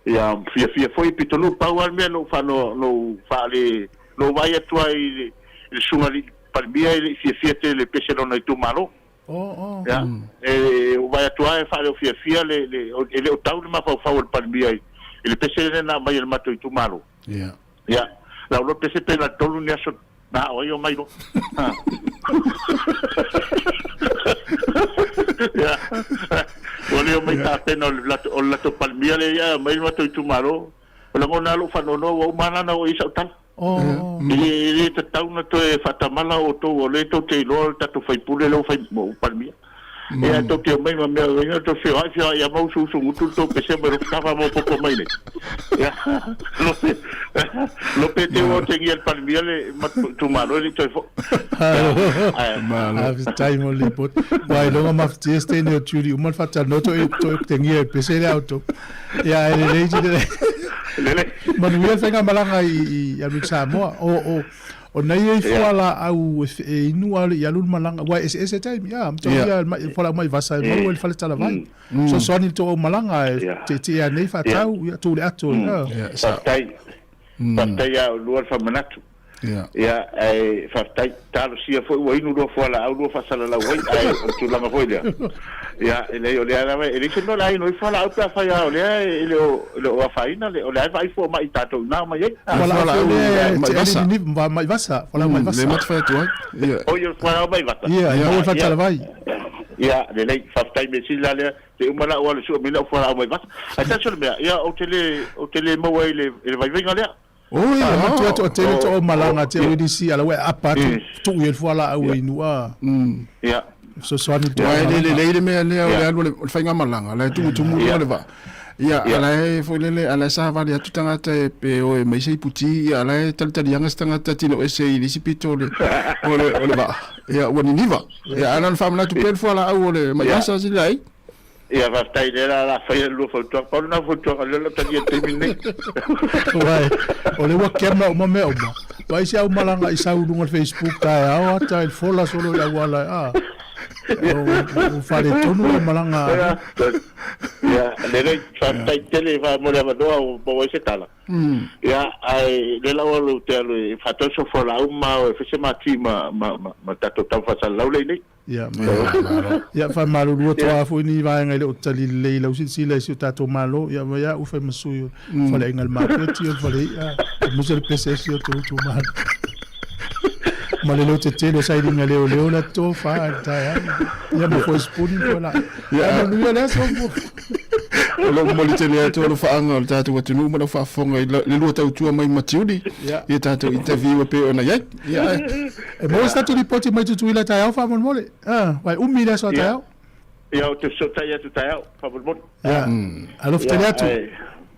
Speaker 2: ya fie foi pitolu pau me no fa no fa le no vai atuai le sungali palmia fie te le pese no tu malo ya o vai atuar fa le fie le o tau ma fa o palmia le pese na mai el mato tu malo ya la lo pese pe la tolu ni aso na o yo mai no ya o le mai ta pena o la to palmia le ya mai mato tu malo o la ngona lo fa no o mana na o isa tal ele te tau na to e fatamala o to o le to te lo ta to fai pule lo fai mo palmia e to te mai ma me to fe ai ya mau su mutu to pese me ro tava mo poco mai le ya lo pete o te el palmia le tu maro le to fo
Speaker 6: ma stai mo le pot vai lo ma fieste ne tuli o mal fatta no to te ngie pese le auto ya ele le manuia fenga malanga I amiksa mo o nei e fala au e inua ya lun malanga wa ese time ya mto ya fala mai vasa mo el fala tala vai so ni to malanga te ya nei fa tau ya tu le ato
Speaker 2: tai ya luar fa manatu ya fa tai sia foi o inu do fala au do fa sala la wai tu la foi ya ele ole ala ele que no la no fala au pa fa ya ole ele o faina le ole vai fo mai tato na mai
Speaker 6: fala ni mai vasa fala mai vasa
Speaker 15: le mat fa tu
Speaker 2: o yo fala mai vasa
Speaker 6: ya o fa tala vai
Speaker 2: ya le fa tai me si la le te umala o le so me no fala mai vasa attention me ya o tele mo ele vai venga le
Speaker 6: ya to tele to malanga te we si ala we apa tu ye fala au inua
Speaker 2: ya
Speaker 6: so ni to
Speaker 15: le me le o fa malanga le tu mu le va ya ala foi le ala sa va dia tutanga te pe o me sei puti ala tal yang stanga tatino ese ili sipito le o le va ya woni niva ya ala famla tu pel fala au le ma ya sa silai
Speaker 2: ya va stai la fai lo foto pa una foto le tania terminé
Speaker 6: ouais o le wa kema o mo Vai se au malanga I sau lunga Facebook tae au ata il fola solo I wala o fare tonu o malanga.
Speaker 2: Ya, le tai tele va mo le vado o bo se tala. Ya, ai le la o te le fato so fola uma o fese matima ma tato tan fa la le ni.
Speaker 6: Ya, ya fa malu lu to afu ni va ngai le tali le la usi si le si tato malo ya ya u fa masu fa le ngal market yo fa le musel pese si to mal. Malelo te tele sai dinga leo la to fa ta ya mo ko spoon ko la ya no yo le so
Speaker 15: lo mo le tele to lo fa anga ta to tu mo fa fonga le lo ta tu mai matiudi e ta to interview pe ona ya
Speaker 6: e mo sta tu ripoti mai tu ila ta fa mo mole vai mila so ta
Speaker 2: ya o te so ta ya tu ta fa mo
Speaker 6: ya alo tele tu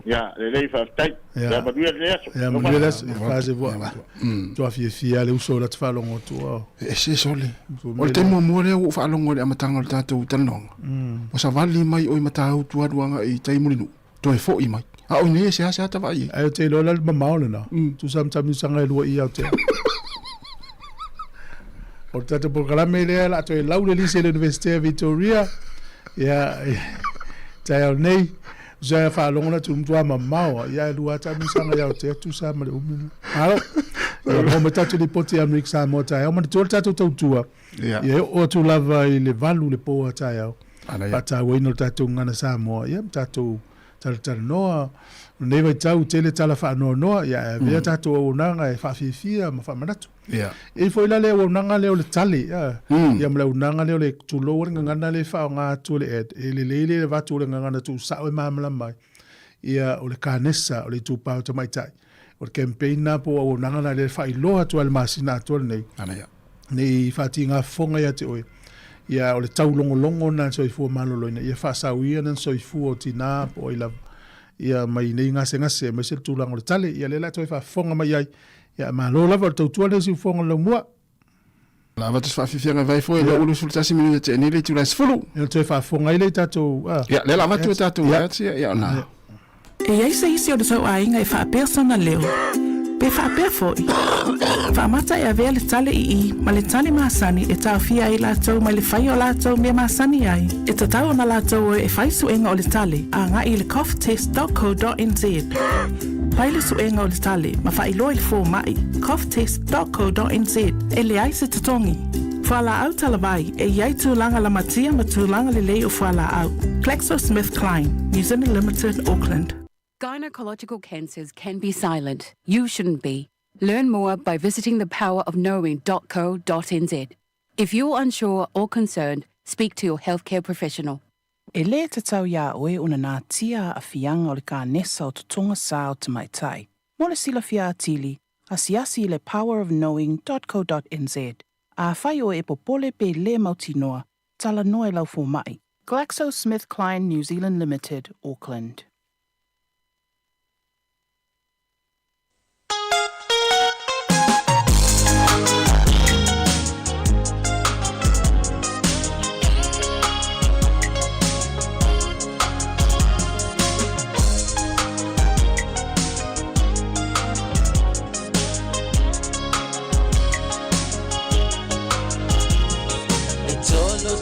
Speaker 2: ya le fa tai ya ma due le
Speaker 6: ya ma due le fa se vo tu a fia le uso la fa longo tu
Speaker 15: e se sole o te mo le o fa longo le amatanga ta tu tanong o sa vali mai o mata o tu aduanga I tai mulinu to e fo I mai a o ne se asa ta vai
Speaker 6: ai te lo la ma na tu sam sanga lo I au te o te programa le la to e laule lise le Université Victoria ya tai nei Zaya fa longa tu mtua mamao ya lua ta misanga ya te tu sa male umina. Alo. Ya mo tatu di poti America sa mota ya mo tu tatu tua. Ya o tu lava le valu le po ta ya. Pata we no tatu ngana sa mo ya tatu tal no ne vai tau tele tala fa no ya via tatu o nanga e fa fifia ma fa manatu.
Speaker 15: Ya.
Speaker 6: E foi la le o nanga le o le tali ya. Ya mo le nanga le o le tu lo ngana le fa nga tu le le va tu le ngana tu sa o mamla mai. Ia o le kanesa o le tu pa o mai tai. O le campaign na po o nanga le fa ilo atu al masina tu nei.
Speaker 15: Ana ya.
Speaker 6: Nei fa tinga fonga ya te o. Ia o le tau longo na so I fu malolo ina ia fa sa wi na so I fu o tina po ila ia mai nei ngase mai se tu lango le tali ia le la to fa fonga mai ai. Ya malo la volta tu le si fonga lo mua.
Speaker 15: La va te fa fianga vai foi le ulu sul tasi minute te ni le tu la sfulu.
Speaker 6: Il te fa fonga ile tato.
Speaker 15: Ya le la va tu tato ya na.
Speaker 17: E ai se isi o so ainga e fa persona leo. Pe fa pe foi. Fa mata e ave le tale I ma le tale masani e ta fia I la to ma le fai o la to me masani ai. E ta tau na la to e fai su enga o le tale a nga I le coughtest.co.nz. Paile su enga o le tale ma fai lo il fo mai coughtest.co.nz e le ai se tatongi. Fala au talavai e iai tūlanga la matia ma tūlanga le lei o fala au. GlaxoSmithKline, New Zealand Limited, Auckland.
Speaker 16: Gynecological cancers can be silent. You shouldn't be. Learn more by visiting thepowerofknowing.co.nz. If you're unsure or concerned, speak to your healthcare professional.
Speaker 17: E le te tau ia oe una nā tia a fianga o le ka nesa o tutunga sa o te mai tai. Mo le sila fia atili, asiasi le powerofknowing.co.nz. A whai o e popole pe le mautinoa, tala noe lau fo mai. GlaxoSmithKline, New Zealand Limited, Auckland.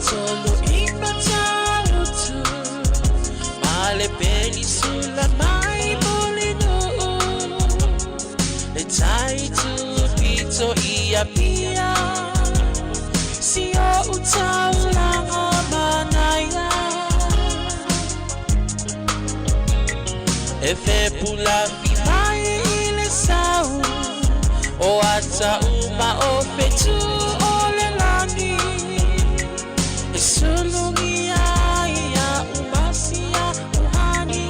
Speaker 9: Tolo imatalo tu male peli sulla mai bolino e tai tu pito ia pia si o utala manaya e fe pula mai le sau o ata uma o petu o le lani Sulungia ya umasia uhani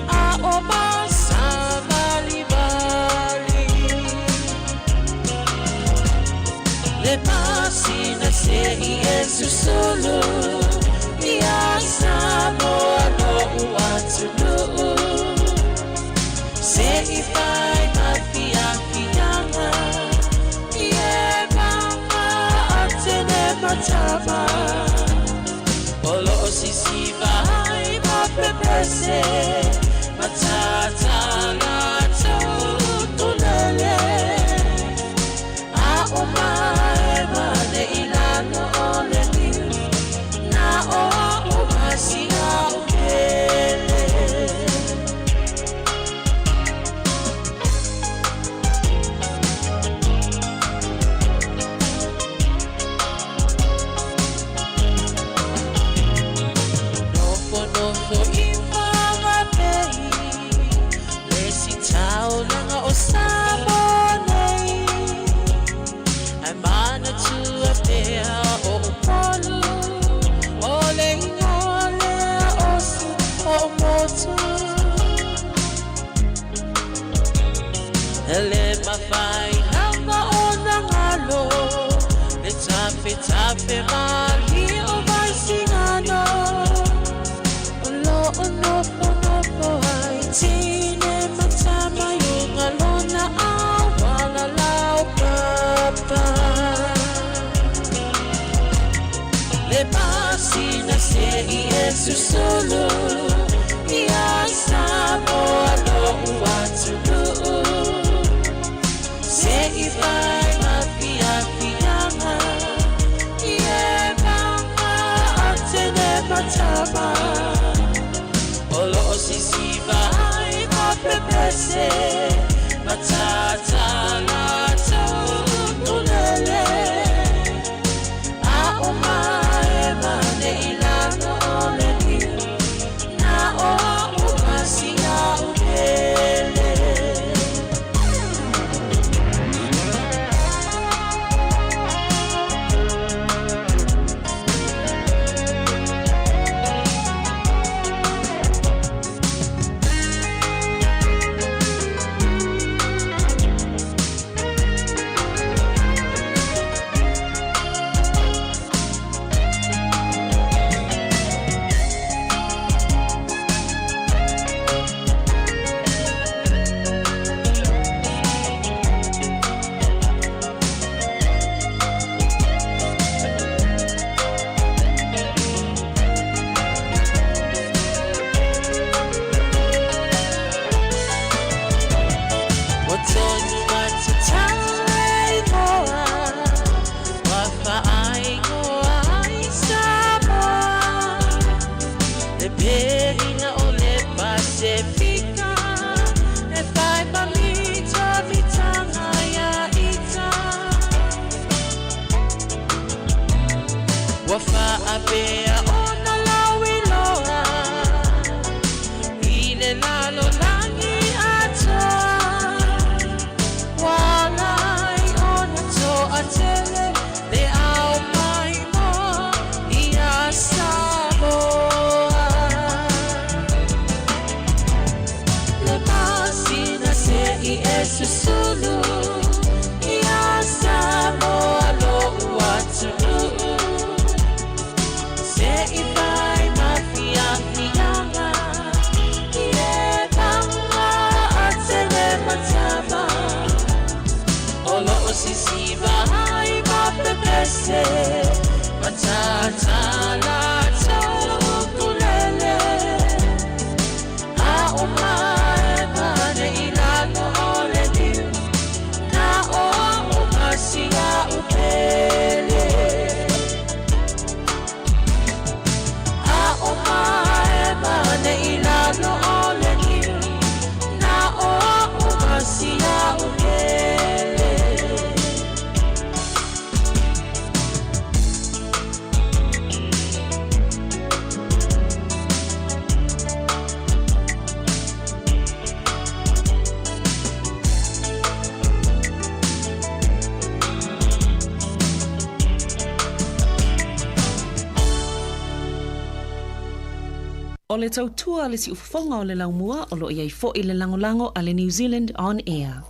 Speaker 9: a obasa bali le pasina se Yesu solo ya samo no uatulu se ifai mafia fianga ye mama atene matama si vai ma pepese matata la tutulele fai nanga o na ngalo le tape mali o vai singano o no ai tine matama yung alona awala lau papa le pasina se i esu solo ia sabo alo uatulu se i vai mafia fianga ie mama atene matama olo sisi vai ma prepese matata la tulele a umae mane ilano ole na o umasia ubele Apea ona lawiloa ile nalo langi ata walai ona to atele le au mai mo ia saboa le masina se i esu sulu ia saboa lo uatulu se vai mafia fianga ie tanga atene matama olo sisi vai ma pepese matata la tulele a umae mane ilano ole diu na o umasia upele mane ilano ole niu na o umasia ubele
Speaker 21: O le tautua le si ufonga o le laumua o lo iai fo i le langolango a le New Zealand On Air.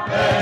Speaker 9: Hey!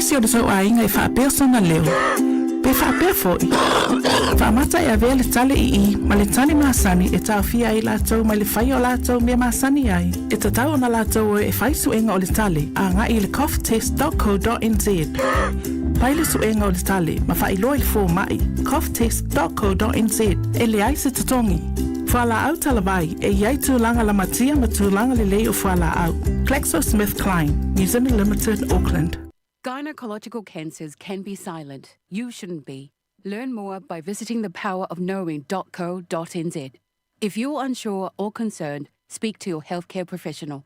Speaker 17: si o le sau ainga e whaapea sona leo. Pe whaapea foi. Whaamata e avea le tale i ma le tani maasani e tau fia i lātou mai le whai o lātou mea maasani ai. E tatau na lātou e whai suenga o le tale a ngā i le coughtest.co.nz. Pai le suenga o le tale ma whai loa i fō mai coughtest.co.nz e le ai se tatongi. Whala au talawai e iai tūlanga la matia ma tūlanga le lei o whala au. GlaxoSmithKline, New Zealand Limited, Auckland.
Speaker 16: Gynecological cancers can be silent. You shouldn't be. Learn more by visiting thepowerofknowing.co.nz. If you're unsure or concerned, speak to your healthcare professional.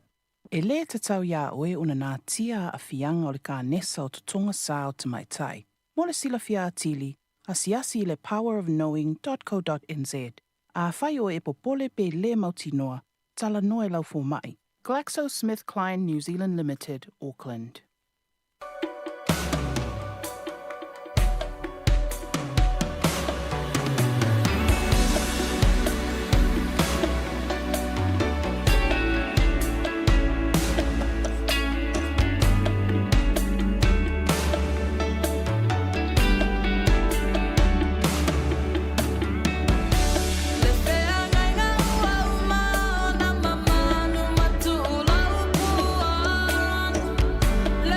Speaker 17: E le te tau ia oe una nā tia a fianga o le ka nesa o tutonga sao te mai tai. Mo le sila fia atili, a siasi le powerofknowing.co.nz. A whai o e popole pe le mautinoa, tala noe lau fō mai. GlaxoSmithKline New Zealand Limited, Auckland.
Speaker 18: La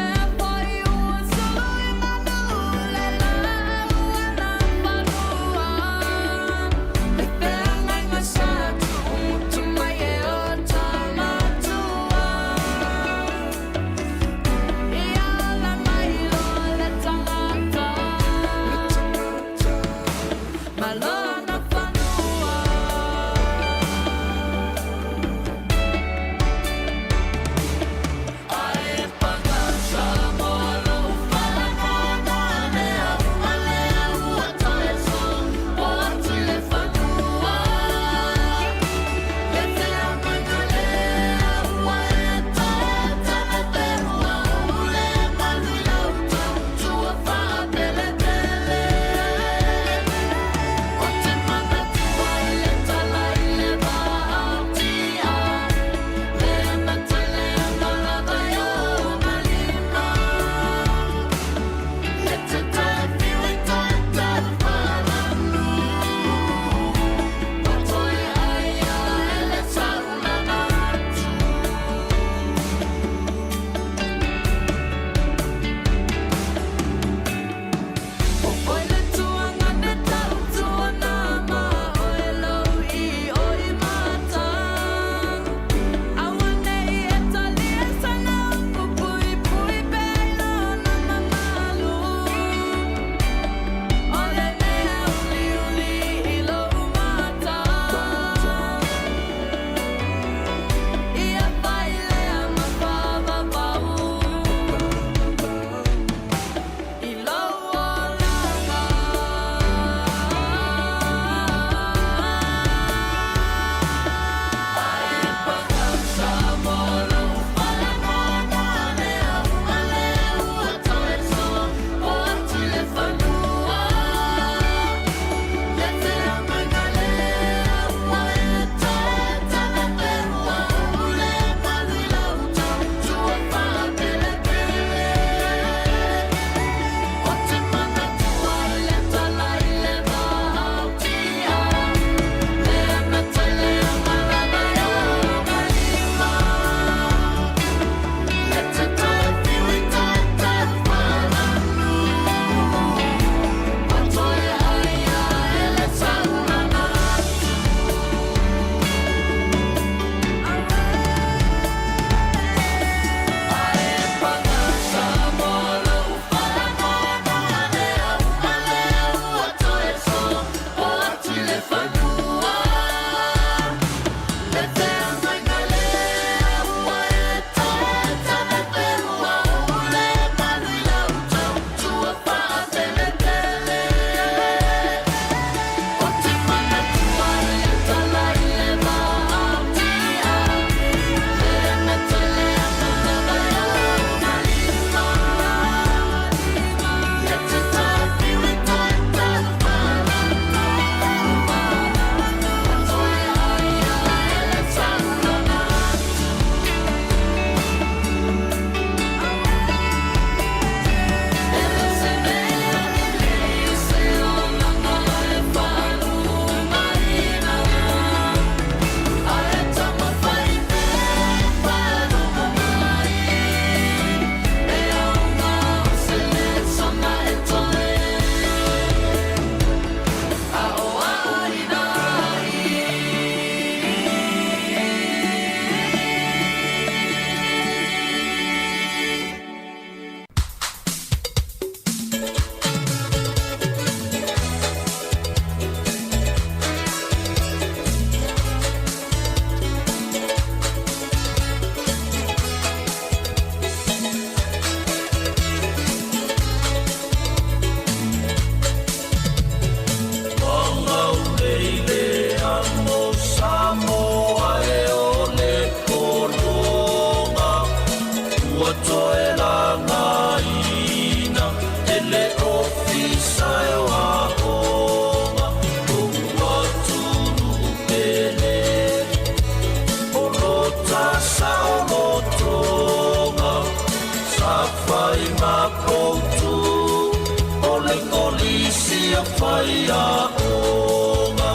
Speaker 7: ia whai a onga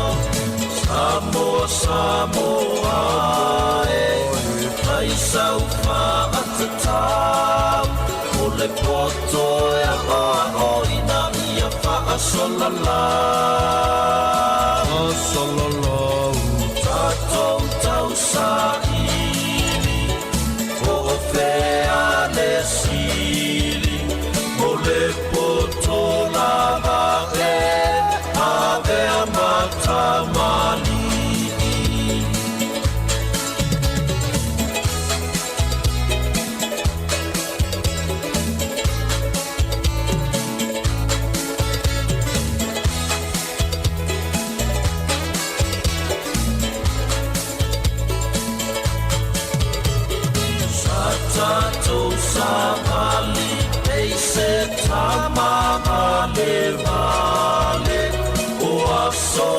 Speaker 7: Samoa, Samoa e Ai sau wha atatau O le poto e a oina ia wha asolala Asolala Tatou tau sa ili O whea le sili O le poto lava e Ave a matamali Tatou samali ei se tamama le vale o aso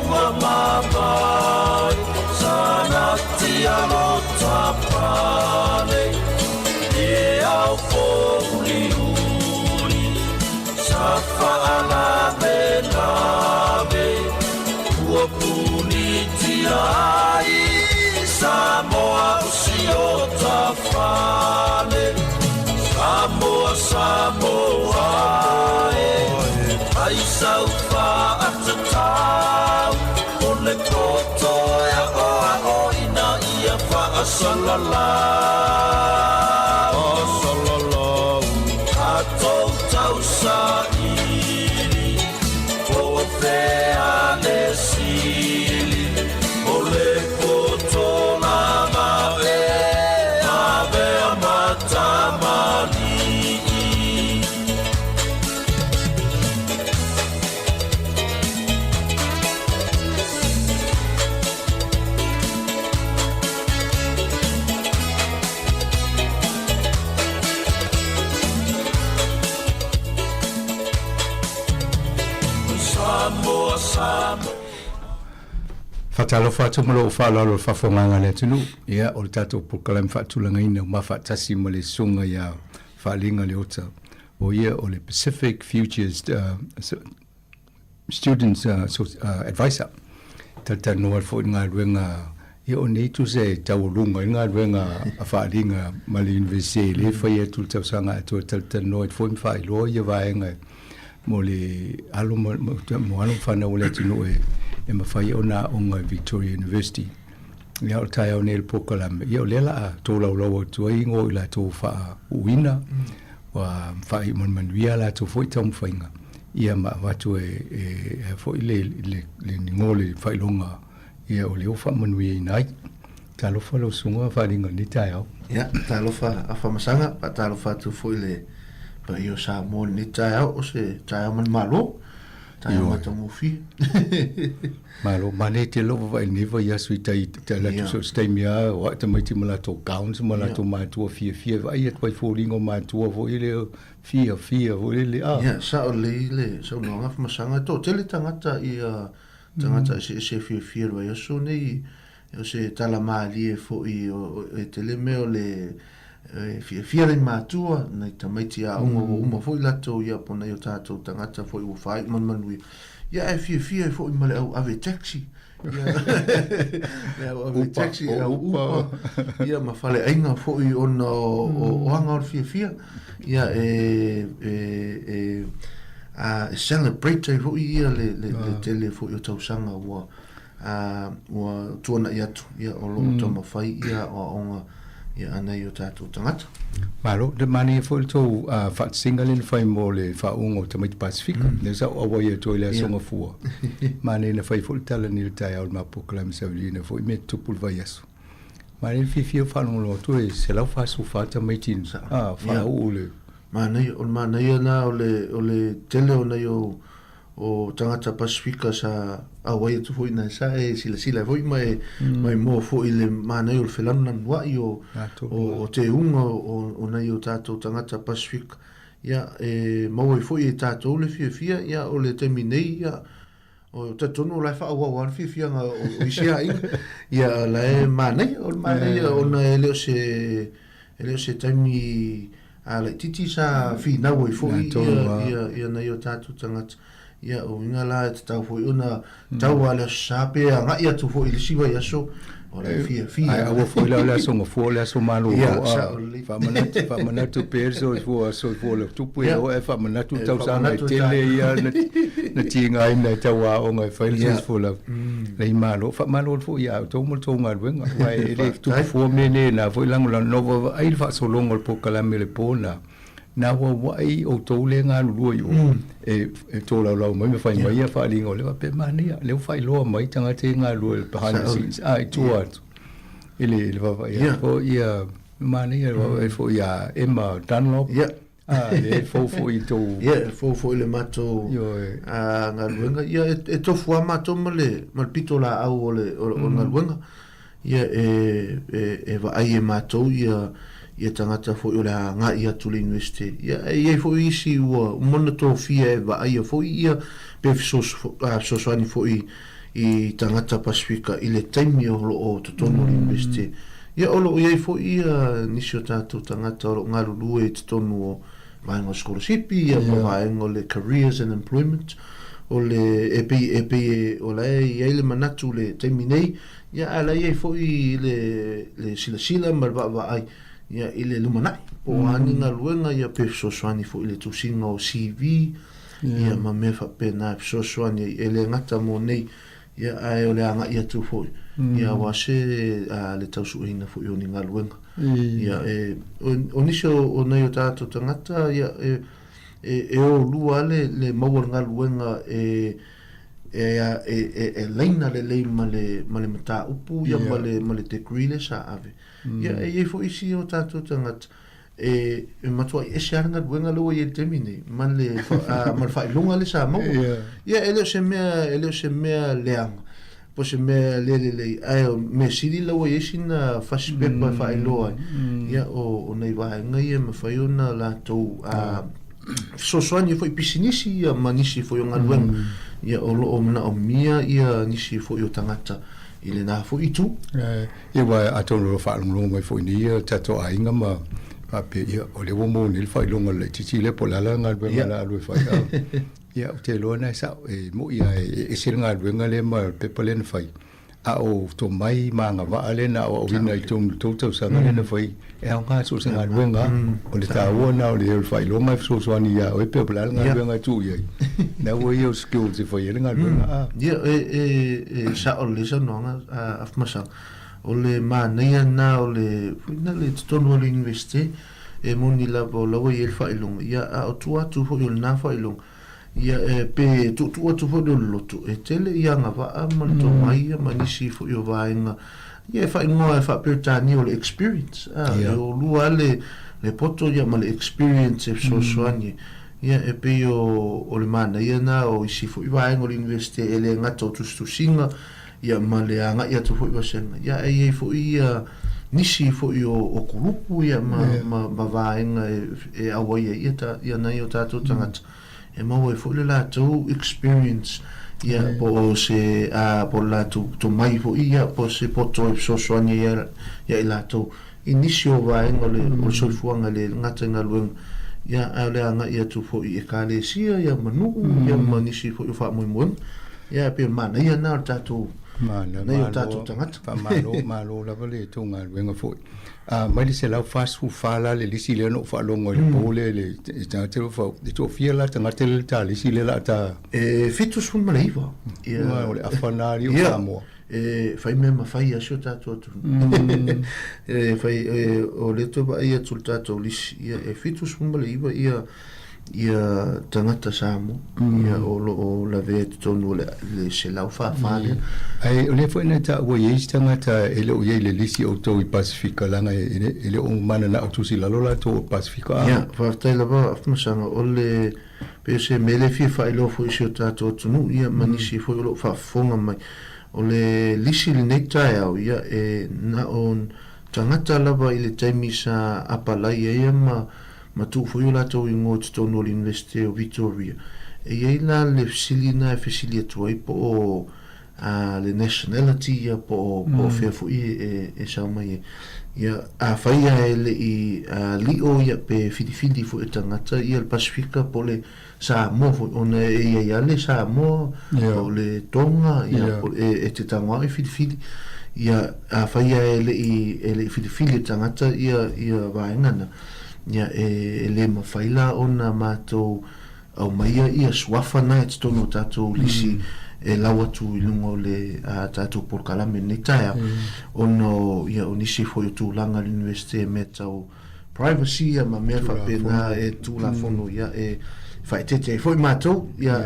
Speaker 7: ua mamai sanati alo tapale e au fōuli uli sa whaalave lave ua puniti ai Samoa usio tafale Samoa, Samoa e Ai sau wha atatau O le koto e a oina ia wha asalala Asalala Tatou tau sa iri O whea le sili O le koto lava e Ave a matamali Samoa, Samoa
Speaker 22: Fatalofa tumalo falalo fafonga le tunu ia o tato program fatulanga ina ma fatasi mo le sunga ya falinga le ota o ia o le Pacific Futures Students Advisor tata no fo nga ruenga ia o nei tu se taulunga nga ruenga a falinga ma le university le fa ia tu tsanga to tata no fo fa lo ia vaenga mo le alo mo alo fa na o le tunu e mawhai o nā onga Victoria University. Ia o tai au nei pokalame. Ia o lela a tō lau tua ingo i la tō wha uina wa whai manuia la tō fwoi tau mwhainga. Ia ma watu e fwoi le ningole whai longa. Ia o leo wha manuia i nai. Tā lofa lau sunga wharinga ni tai au.
Speaker 11: Ia, tā lofa a whamasanga, pa tā lofa tu fwoi le pa io sa mo ni tai au o se tai au man malo. Tai matango fi.
Speaker 22: Malo mane te lovo vai neva ia sui tai la tu stai mia o te mai te mala to gowns mala to mai to fia vai et vai folingo mai to vo ile fia vo ile ah.
Speaker 11: Ia sa o le so no ngaf masanga to tele tangata i tangata se fia vai so nei o se tala mali e fo i o tele meo le fia le matua nei tamaiti a uma foi lato ia pona yo tato tangata foi o fai manui ia e fia foi male au ave taxi ia ave taxi upa ia ma fale ainga foi on o hanga fia ia a celebrate foi ia le tele foi o tausanga wa tuana ia o lo tama fai ia o onga ia ana yo tato tangata.
Speaker 22: Malo, de mani foi to fat singalin fai mo le fa ungo te mai Pacifica. Le sa o ia to le songa fua. Mani na fai foi tala ni tai al ma proclam savilina foi me tupul vai aso. Mani fi fa no lo to se la fa su fa ta mai tin. Fa o le.
Speaker 11: Mani na o le tele o na yo o tangata Pacifica sa awai tu foi na sa sila foi mai mo foi le mana o felano na wai o te unga o na yo tato tangata Pacifica ia mo foi tato le fia ia o le terminei ia o tato no la fa wa fia o isia ia la mana o na ele se tami a le titi sa fi na foi ia na yo tato tangata
Speaker 1: ia o inga la te tau fo una tau ala sape anga ia tu fo ile siwa ia so ora fia
Speaker 22: ai awa fo la so ngofo la so malu fa manatu perso fo le tupu o fa manatu tau sana tele ia na tinga ina tawa o ngai fail fo la le malo fa malo fo ia to mo to ngal wenga vai ele tu fo mene na fo lango la novo ai fa so longo po kala mele pona na wai o tau le ngā lua i o e tō lau mai me whai mai a whaalinga o lewa pe mania leo whai loa mai tanga te ngā lua behind the scenes ai tō atu ele wawa ia fo ia mania e fo ia Emma Dunlop le fo i tō
Speaker 1: fo i le mato ngā luenga ia e tofu a mato male pito la au o ngā luenga ia e wa ai e mato ia tangata fo i o la ngā ia tule university ia fo i isi ua mona tō fia e wa ai fo i ia pe sosoani fo i tangata Pasifika i le taimi o lo o Totono University ia olo ia fo i nisi o tātou tangata o ngā lulu e Totono o vaenga scholarship ia vaenga o le careers and employment o le epi o la ia le manatu le taimi nei ia ala ia fo i le sila marwa ai ia ile lumanai o ani nga luenga ia pe sosoani fo ile tusinga o CV ia ma me fa pena sosoani ele ngata mo nei ia ai ole anga ia tu fo ia wase le tausu ina fo yoni nga luenga ia onisho o nei o tato tangata ia e o lua le mawar nga luenga e leina le male mata upu ia male te grile sa ave ia e fo isi o tato tangata e matua e sharanga luenga lo e termine male mal fa lunga le sa mo ia ele se mea leang po se mea le ai me siri lo e sina faspe pa fa lo ia o nei va ngai me fa una la to so soani foi pisinisi ia manisi foi nga luenga ia o mana o mia ia nisi fo o tangata ile na fo itu
Speaker 22: ia wa atolo fa longo mai fo ni tato ainga ma pe ia o le mo ni fa longo le titi le pola la nga be la lu fa ia o te lo na sa mo ia e sir nga be le ma pe polen fa a o to mai manga va ale na o wina i to sa nga le fa e nga so sa nga nga o le ta wona o le fa lo mai so so ani ia o pe pola nga nga tu ia na wo io skills fa ia nga nga
Speaker 1: ia sa o le sa no nga afmasa o le mania na o le Totono University e moni la vo la ia fa ilong ia o tu fo il na fa ilong ia pe tu fo do lotu e tele ia nga va ma to mai ma ni si fo io va nga ia fa no fa per tani o experience o lu ale le poto ia ma le experience so soani ia e pe o le mana ia na o si fo va nga university ele nga to tu singa ia ma le anga ia tu fo va senga ia e fo ia nisi fo o kulupu ia ma va nga e awa ia ia na ia tato tangata e mau e fo le la to experience ia po se po la to mai fo ia po se poto so soani ia la to inisio va nga le o so fuanga le ngata nga lueng ia ale anga ia tu fo i kale sia ia manu ia manisi fo fa mo ia pe mana ia na tato nei o tato tangata
Speaker 22: fa malo la vale tunga wenga fo mai se la fast fu fala le lisi le no fa longo le pole le tangata fo de to fia la tangata le ta lisi le la ta
Speaker 1: fitus fu malaiva
Speaker 22: ia le afanari o samo
Speaker 1: fai me ma fai a sho tato tu fai o le to ba ia tul tato lisi ia fitus fu malaiva ia tangata samo ia o la ve tonu le se la fa
Speaker 22: ai o le foi na ta o ye tangata ele o ye le lisi o to i Pasifika langa ele o mana na tu si la lola to Pasifika
Speaker 1: ia fa ta la ba afmasanga o le pese mele fi fa ilo fo se tato tonu ia manisi fo lo fa fonga mai o le lisi le nekta ia na on tangata la ba ile taimisa apala ia ma tu fo la to ingo Totono University o Victoria e ia la le facilina facility po
Speaker 11: le nationality ia po fea fu e sa mai ia a faia ele I lio ia pe fidi fu e tangata ia le Pasifika po le Samoa fu ona ia le Samoa po le Tonga ia po e te tangoa fidi ia a faia ele fidi tangata ia vaengana ia le mafaila ona matou au maia ia swafa na e tono tatou lisi e lawa tu ilungo le tatou porkalame nei taia ono ia onisi foi tu langa l'universite metau privacy ia ma mea whapena e tu la fono ia e whaitete foi matou ia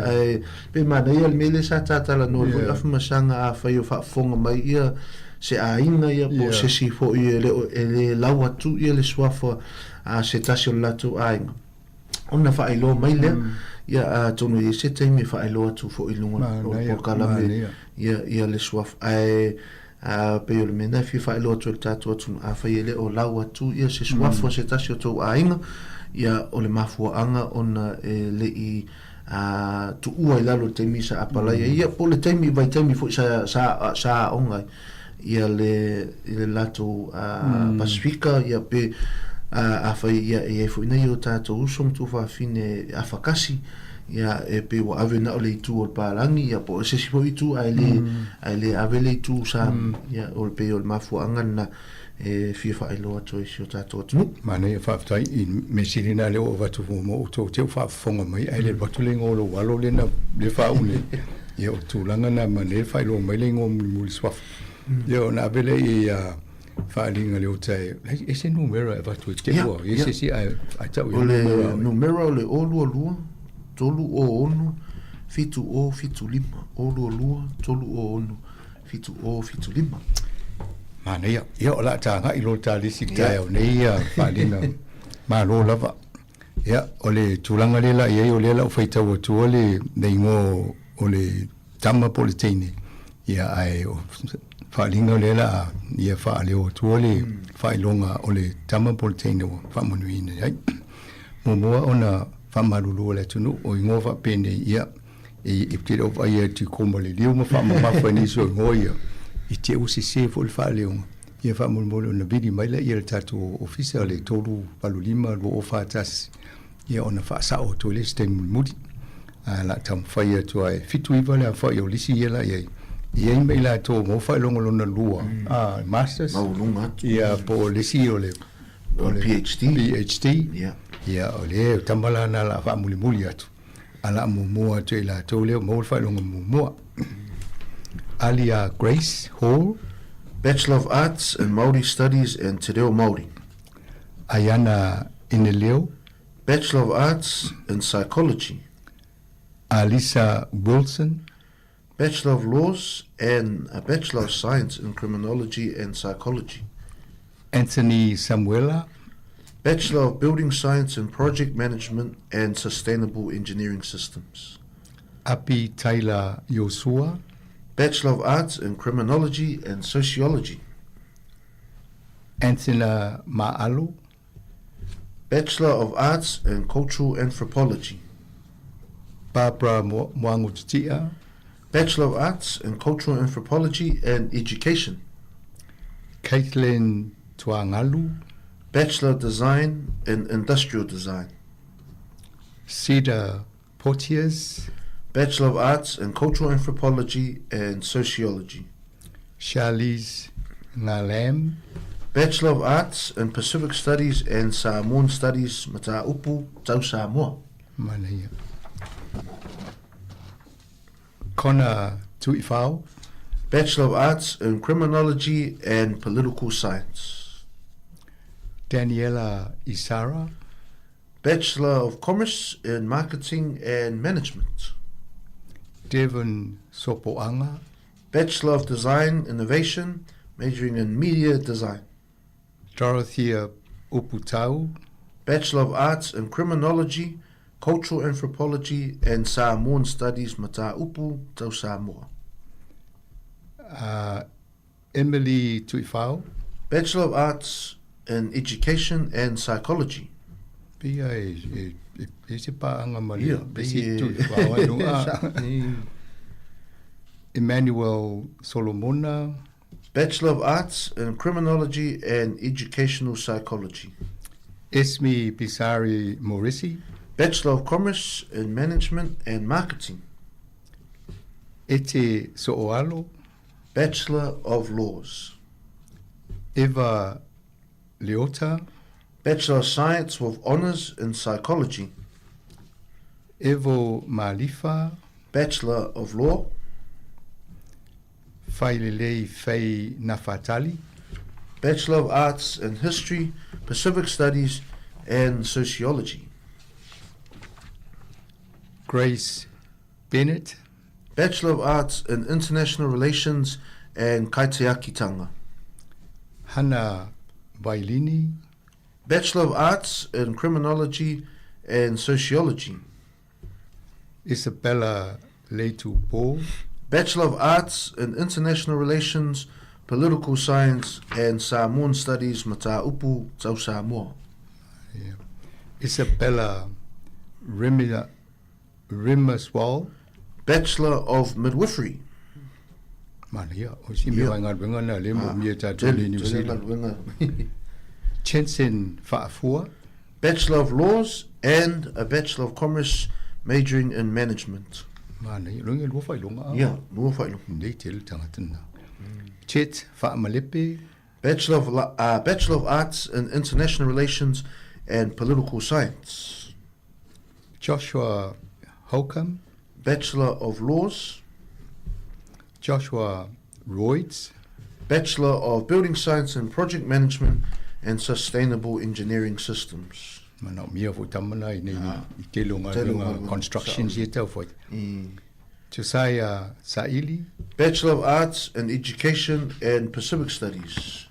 Speaker 11: pe mana ia mele sa tatala no foi afu masanga a whai o whafonga mai ia se a inga ia po se si foi ele lawa tu ia le swafa a se tasio latu a inga ona whaelo mai lea ia tono I se taimi whaelo atu fo ilunga o porkalame ia le swaf ai pe o le mena fi whaelo atu le tatu atu a whaiele o lau atu ia se swaf o se tasio tau a inga ia o le mafua anga ona le I tu ua I lalo taimi sa apalaya ia po le taimi vai taimi fo sa onga ia le lato Pasifika ia pe a fai ia e fo ina yo tato usom tu fa fine a fakasi ia e pe wa ave na le tu o palangi ia po se si fo itu ale ave le tu sa ia o pe o mafu angana e fi fa ilo to si tato tu
Speaker 22: mane fa tai in mesirina le o vatu mo to te fa fonga mai ale vatu le ngolo walo le na le fa une ia tu langa na mane fa ilo mai le ngom mul swaf ia na vele ia Fa'alinga le o tai ese numero e vatu te o ese si ai tau
Speaker 11: le numero le olu lua tolu o onu fitu o fitu lima olu lua tolu o onu fitu lima
Speaker 22: mana ia o la tanga I lo tali siktai o nei fa'alinga ma lo lava ia o le tulanga le la ia o le la o faita o tu le nei ngo o le tama politene ia ai o whaalinga le la ia whaaleo tuole whailonga o le tama politene o whamanuina ai. Momoa ona whamarulu le tunu o ingo whapene ia I te o ia ti koma le leo ma whamamafa niso ingo ia I te usi se fo le whaaleonga ia whamulmolo na vidi mai la ia le tatu ofisa le tolu palulima lo o whaatasi ia ona whaasao to le steng mulmudi la tam whaia tua e fitu iwa le a whaia o lisi ia la ia ia mai la to mo fa longo lona lua masters ia po le si o le PhD ia o le tambala na la fa muli atu ala mo te la to le mo fa longo mo Alia Grace Hall,
Speaker 11: Bachelor of Arts in Māori Studies and Te Reo Māori.
Speaker 22: Ayana Ineleo,
Speaker 11: Bachelor of Arts in Psychology.
Speaker 22: Alisa Wilson,
Speaker 11: Bachelor of Laws and a Bachelor of Science in Criminology and Psychology.
Speaker 22: Anthony Samuela,
Speaker 11: Bachelor of Building Science in Project Management and Sustainable Engineering Systems.
Speaker 22: Api Taylor Yosua,
Speaker 11: Bachelor of Arts in Criminology and Sociology.
Speaker 22: Anthony Ma'alo,
Speaker 11: Bachelor of Arts in Cultural Anthropology.
Speaker 22: Barbara Mwangutia,
Speaker 11: Bachelor of Arts in Cultural Anthropology and Education.
Speaker 22: Caitlin Tuangalu,
Speaker 11: Bachelor of Design in Industrial Design.
Speaker 22: Cedar Portiers,
Speaker 11: Bachelor of Arts in Cultural Anthropology and Sociology.
Speaker 22: Charlize Ngalam,
Speaker 11: Bachelor of Arts in Pacific Studies and Samoan Studies, Mataupu, Tau Samoa.
Speaker 22: Manea. Connor Tuifao,
Speaker 11: Bachelor of Arts in Criminology and Political Science.
Speaker 22: Daniela Isara,
Speaker 11: Bachelor of Commerce in Marketing and Management.
Speaker 22: Devon Sopoanga,
Speaker 11: Bachelor of Design Innovation, majoring in Media Design.
Speaker 22: Dorothea Uputau,
Speaker 11: Bachelor of Arts in Criminology, Cultural Anthropology and Samoan Studies, Mataupu, Tau Samoa.
Speaker 22: Emily Tuifao,
Speaker 11: Bachelor of Arts in Education and Psychology.
Speaker 22: Pia e se paanga mali, e se Tuifao. Emmanuel Solomona,
Speaker 1: Bachelor of Arts in Criminology and Educational Psychology.
Speaker 22: Esme Pisari Morisi,
Speaker 1: Bachelor of Commerce in Management and Marketing.
Speaker 22: Ete So'oalo,
Speaker 1: Bachelor of Laws.
Speaker 22: Eva Leota,
Speaker 1: Bachelor of Science with Honours in Psychology.
Speaker 22: Evo Malifa,
Speaker 1: Bachelor of Law.
Speaker 22: Failelei Fei Nafatali,
Speaker 1: Bachelor of Arts in History, Pacific Studies and Sociology.
Speaker 22: Grace Bennett,
Speaker 1: Bachelor of Arts in International Relations and Kaitiakitanga.
Speaker 22: Hannah Bailini,
Speaker 1: Bachelor of Arts in Criminology and Sociology.
Speaker 22: Isabella Leitu Bo,
Speaker 1: Bachelor of Arts in International Relations, Political Science and Samoan Studies, Mataupu, Tau Samoa.
Speaker 22: Isabella Rimaswal,
Speaker 1: Bachelor of Midwifery.
Speaker 22: Mania, o si me wanga wenga na le mo mia ta tele New Zealand. Chensen Fa'afua,
Speaker 1: Bachelor of Laws and a Bachelor of Commerce majoring in Management.
Speaker 22: Mania, lunga lo fai longa.
Speaker 1: Yeah, lo fai longa.
Speaker 22: Nei tel tangatana. Chet Fa'amalepe,
Speaker 1: Bachelor of Arts in International Relations and Political Science.
Speaker 22: Joshua Holcomb,
Speaker 1: Bachelor of Laws.
Speaker 22: Joshua Royds,
Speaker 1: Bachelor of Building Science and Project Management and Sustainable Engineering Systems.
Speaker 22: Mana mia fo tamana i nei i te longa constructions i tau fo. Josiah Saili,
Speaker 1: Bachelor of Arts in Education and Pacific Studies.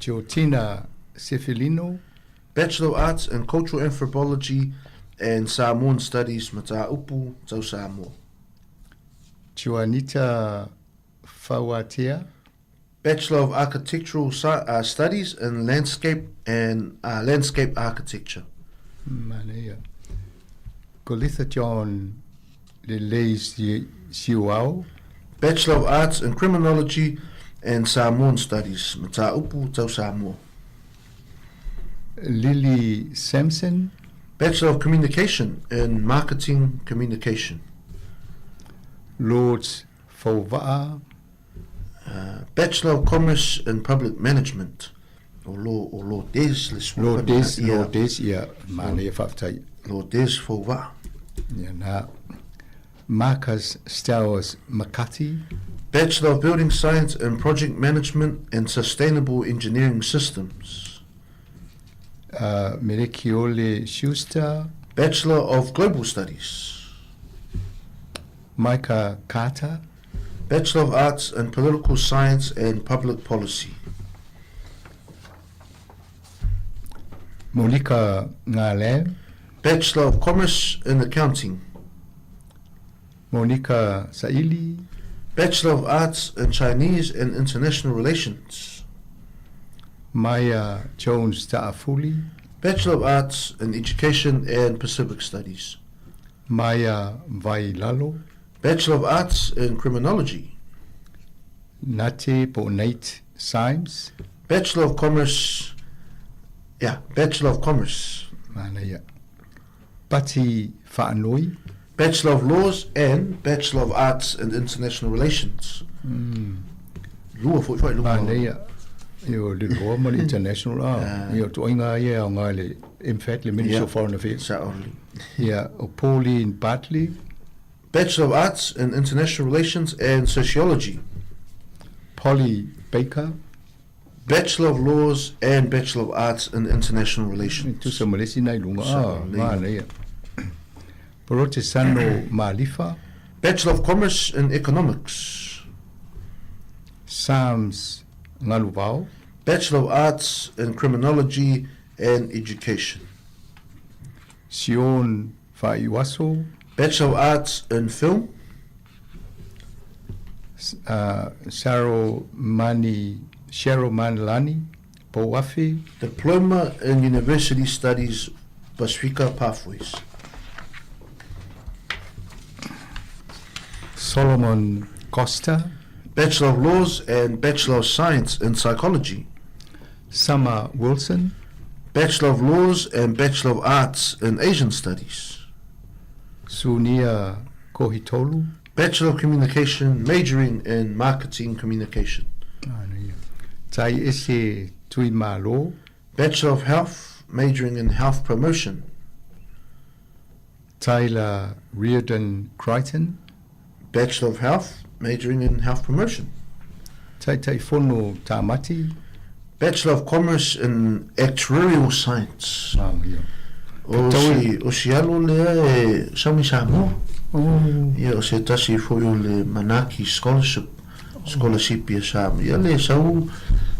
Speaker 22: Giotina Cefilino,
Speaker 1: Bachelor of Arts in Cultural Anthropology and Samoan Studies, Mataupu, Tau Samoa.
Speaker 22: Juanita Fawatea,
Speaker 1: Bachelor of Architectural Studies in Landscape and Landscape Architecture.
Speaker 22: Manea. Golitha John Leleis Siuau,
Speaker 1: Bachelor of Arts in Criminology and Samoan Studies, Mataupu, Tau Samoa.
Speaker 22: Lily Sampson,
Speaker 1: Bachelor of Communication in Marketing Communication.
Speaker 22: Lords Fauva'a,
Speaker 1: Bachelor of Commerce in Public Management. Lourdes,
Speaker 22: yeah, Manea Faftai.
Speaker 1: Lourdes Fauva'a.
Speaker 22: Yeah, na Marcus Stowers Makati,
Speaker 1: Bachelor of Building Science and Project Management and Sustainable Engineering Systems.
Speaker 22: Merikiole Schuster,
Speaker 1: Bachelor of Global Studies.
Speaker 22: Micah Carter,
Speaker 1: Bachelor of Arts in Political Science and Public Policy.
Speaker 22: Monica Ngale,
Speaker 1: Bachelor of Commerce in Accounting.
Speaker 22: Monica Saili,
Speaker 1: Bachelor of Arts in Chinese and International Relations.
Speaker 22: Maya Jones Ta'afuli,
Speaker 1: Bachelor of Arts in Education and Pacific Studies.
Speaker 22: Maya Vailalo,
Speaker 1: Bachelor of Arts in Criminology.
Speaker 22: Nate Bonate Symes,
Speaker 1: Bachelor of Commerce. Yeah, Bachelor of Commerce.
Speaker 22: Manaya. Pati Fa'anoi,
Speaker 1: Bachelor of Laws and Bachelor of Arts in International Relations. Lua foi
Speaker 22: Manaya. Yo le normal international yo to inga ye ngale in fact le Minister of Foreign Affairs. Yeah, Pauline Bartley,
Speaker 1: Bachelor of Arts in International Relations and Sociology.
Speaker 22: Polly Baker,
Speaker 1: Bachelor of Laws and Bachelor of Arts in International Relations.
Speaker 22: Tu sa Malaysia nai lunga Manaya. Protestano Malifa,
Speaker 1: Bachelor of Commerce in Economics.
Speaker 22: Sams Ngaluvao,
Speaker 1: Bachelor of Arts in Criminology and Education.
Speaker 22: Sion Faiwaso,
Speaker 1: Bachelor of Arts in Film.
Speaker 22: Cheryl Manlani, Poafi,
Speaker 1: Diploma in University Studies, Pacifica Pathways.
Speaker 22: Solomon Costa,
Speaker 1: Bachelor of Laws and Bachelor of Science in Psychology.
Speaker 22: Summer Wilson,
Speaker 1: Bachelor of Laws and Bachelor of Arts in Asian Studies.
Speaker 22: Sunia Kohitolu,
Speaker 1: Bachelor of Communication, majoring in Marketing Communication.
Speaker 22: Tai Ese Tui Malo,
Speaker 1: Bachelor of Health, majoring in Health Promotion.
Speaker 22: Tyler Reardon Crichton,
Speaker 1: Bachelor of Health, majoring in Health Promotion.
Speaker 22: Tai Fono Tamati,
Speaker 1: Bachelor of Commerce in Actuarial Science. O si alo lea e Sami Samoa. Ia o se tasi foi o le Manaki Scholarship ia Samoa. Ia le sau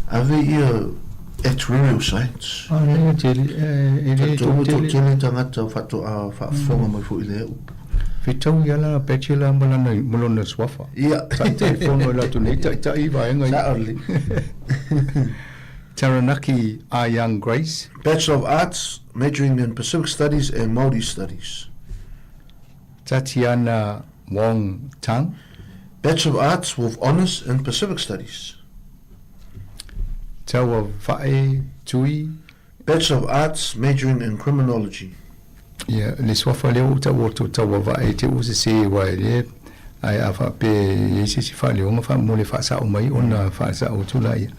Speaker 1: ave ia Actuarial Science. Tele tangata fato a whaafonga mai fo i leo.
Speaker 22: Fitau ia la bachelor malona swafa.
Speaker 1: Ia.
Speaker 22: Tai fono la tunei ta iwa enga.
Speaker 1: Saoli.
Speaker 22: Taranaki R. Young Grace,
Speaker 1: Bachelor of Arts, majoring in Pacific Studies and Māori Studies.
Speaker 22: Tatiana Wong Tang,
Speaker 1: Bachelor of Arts with Honours in Pacific Studies.
Speaker 22: Tawa Vae Tui,
Speaker 1: Bachelor of Arts, majoring in Criminology.
Speaker 22: Yeah, le swafa leo tawa Vae te usi se wai le ai afa pe yesi si fa leo fa mo le fa sa o mai ona fa sa o tula ia.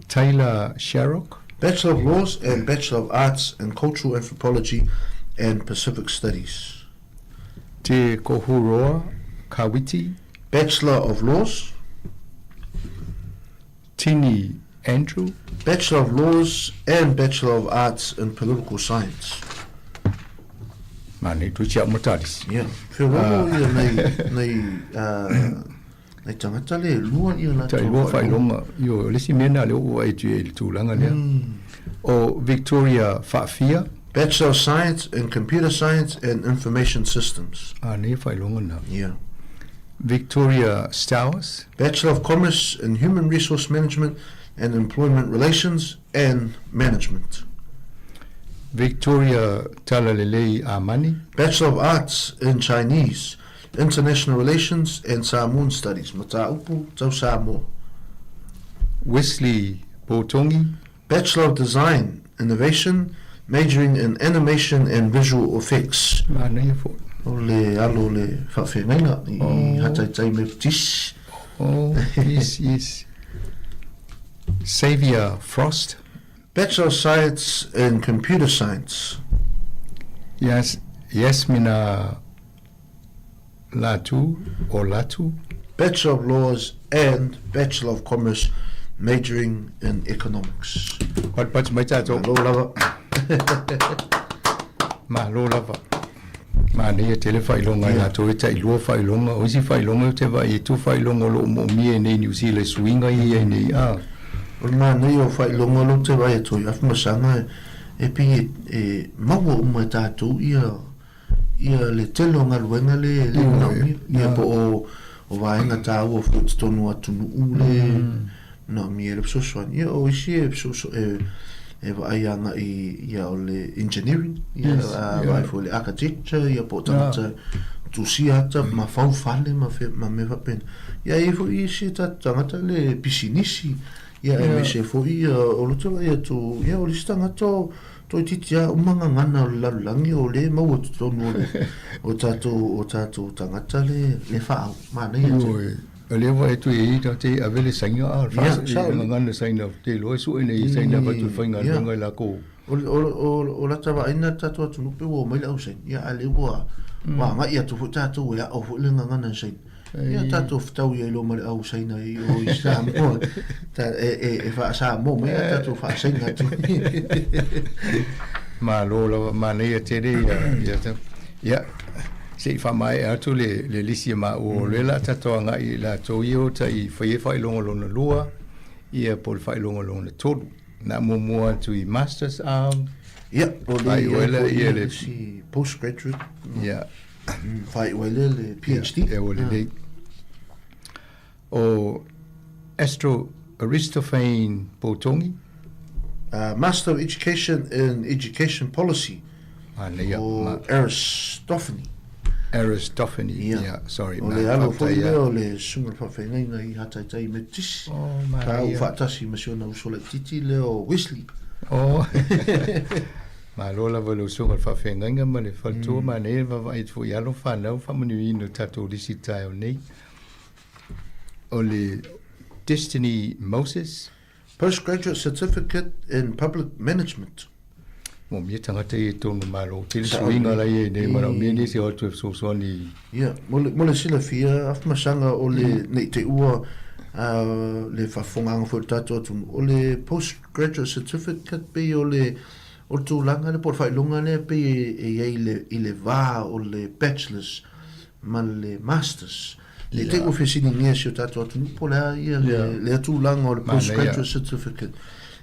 Speaker 22: Taylor Sharrock,
Speaker 1: Bachelor of Laws and Bachelor of Arts in Cultural Anthropology and Pacific Studies.
Speaker 22: Te Kohuroa Kawiti,
Speaker 1: Bachelor of Laws.
Speaker 22: Tini Andrew,
Speaker 1: Bachelor of Laws and Bachelor of Arts in Political Science.
Speaker 22: Mane tu chia motaris.
Speaker 1: Yeah. Whiro nei tangata le lua ia la
Speaker 22: tai lua fai longa yo lesi mena le o ai tu el tulanga le o Victoria Fafia,
Speaker 1: Bachelor of Science in Computer Science and Information Systems.
Speaker 22: Ne fai longa na.
Speaker 1: Yeah.
Speaker 22: Victoria Stowers,
Speaker 1: Bachelor of Commerce in Human Resource Management and Employment Relations and Management.
Speaker 22: Victoria Talalelei Amani,
Speaker 1: Bachelor of Arts in Chinese, International Relations and Samoan Studies. Mataupu tau Samoa.
Speaker 22: Wesley Botongi,
Speaker 1: Bachelor of Design, Innovation, majoring in Animation and Visual Effects. O le alo le whawhengainga I hataitai me tis.
Speaker 22: Oh, yes. Xavier Frost,
Speaker 1: Bachelor of Science in Computer Science.
Speaker 22: Yes, Yasmina Latu or Latu,
Speaker 1: Bachelor of Laws and Bachelor of Commerce, majoring in Economics.
Speaker 22: What much my tato? Malo lava. Mane tele fai longa na to ta I lo fai longa o si fai longa te vai tu fai longa lo mo mi nei New Zealand swinga I nei a.
Speaker 1: O mane o fai longa lo te vai to ia masanga e pi e mawo mo tato ia le telo ngaluenga le ia po o vaenga tau o futu tonu atunu ule no mi e so ia o isi e so e vai anga ia o le engineering ia vai fo le architecture ia po tata tu si ata ma fau fale ma me va pen ia e fo isi tata le pisinisi ia e me se fo ia o lo tava ia tu ia o listanga to titia umanga ngana la langi o le mau tonu o tato tangata le fa mana ia
Speaker 22: le vai tu I te avele sanga a fa ngana sanga te lo su nei sanga va tu fainga nga la ko
Speaker 1: o la tava ina tato tu no pe o mai la usen ia ale wa nga ia tu tato ia o le ngana sen ia tato ftau ia lo mai au sen ai o isa mo ta e fa sa mo mai tato fa sen tu
Speaker 22: ma lo ma nei te ia se fa mai atu le lisi ma o le la tato nga I la to io ta I fa longo lona lua ia pol fa longo lona tolu na mo tu I masters
Speaker 1: ia o
Speaker 22: le
Speaker 1: si postgraduate
Speaker 22: ia
Speaker 1: fa le PhD
Speaker 22: e o le o Astro Aristophane Botongi,
Speaker 1: Master of Education in Education Policy, or Aristophanes.
Speaker 22: Aristophanes. Yeah, sorry.
Speaker 1: O le alo fo le o le sunga fa fenga I hata tai me tis.
Speaker 22: Oh, ma.
Speaker 1: Ka u fa tasi masiona usole titi le o Wesley.
Speaker 22: Oh. Ma lola volo sunga fa fenga ma le faltu ma ne va vai fu yalo fa no fa manu ino tato disita o nei. O le Destiny Moses.
Speaker 1: Postgraduate Certificate in Public Management.
Speaker 22: Mo mi tangata e tonu malo. Tele swinga la ye ne mara mi ni se o tu so so ni.
Speaker 1: Yeah, mole sila fia af masanga o le nei te ua le fafonga fo tato tu o le postgraduate certificate pe o le o tu langa le por fai longa le pe e le va o le bachelors ma le masters. Le te ofisini ngia si o tato tu pola ia le tu langa o le postgraduate certificate.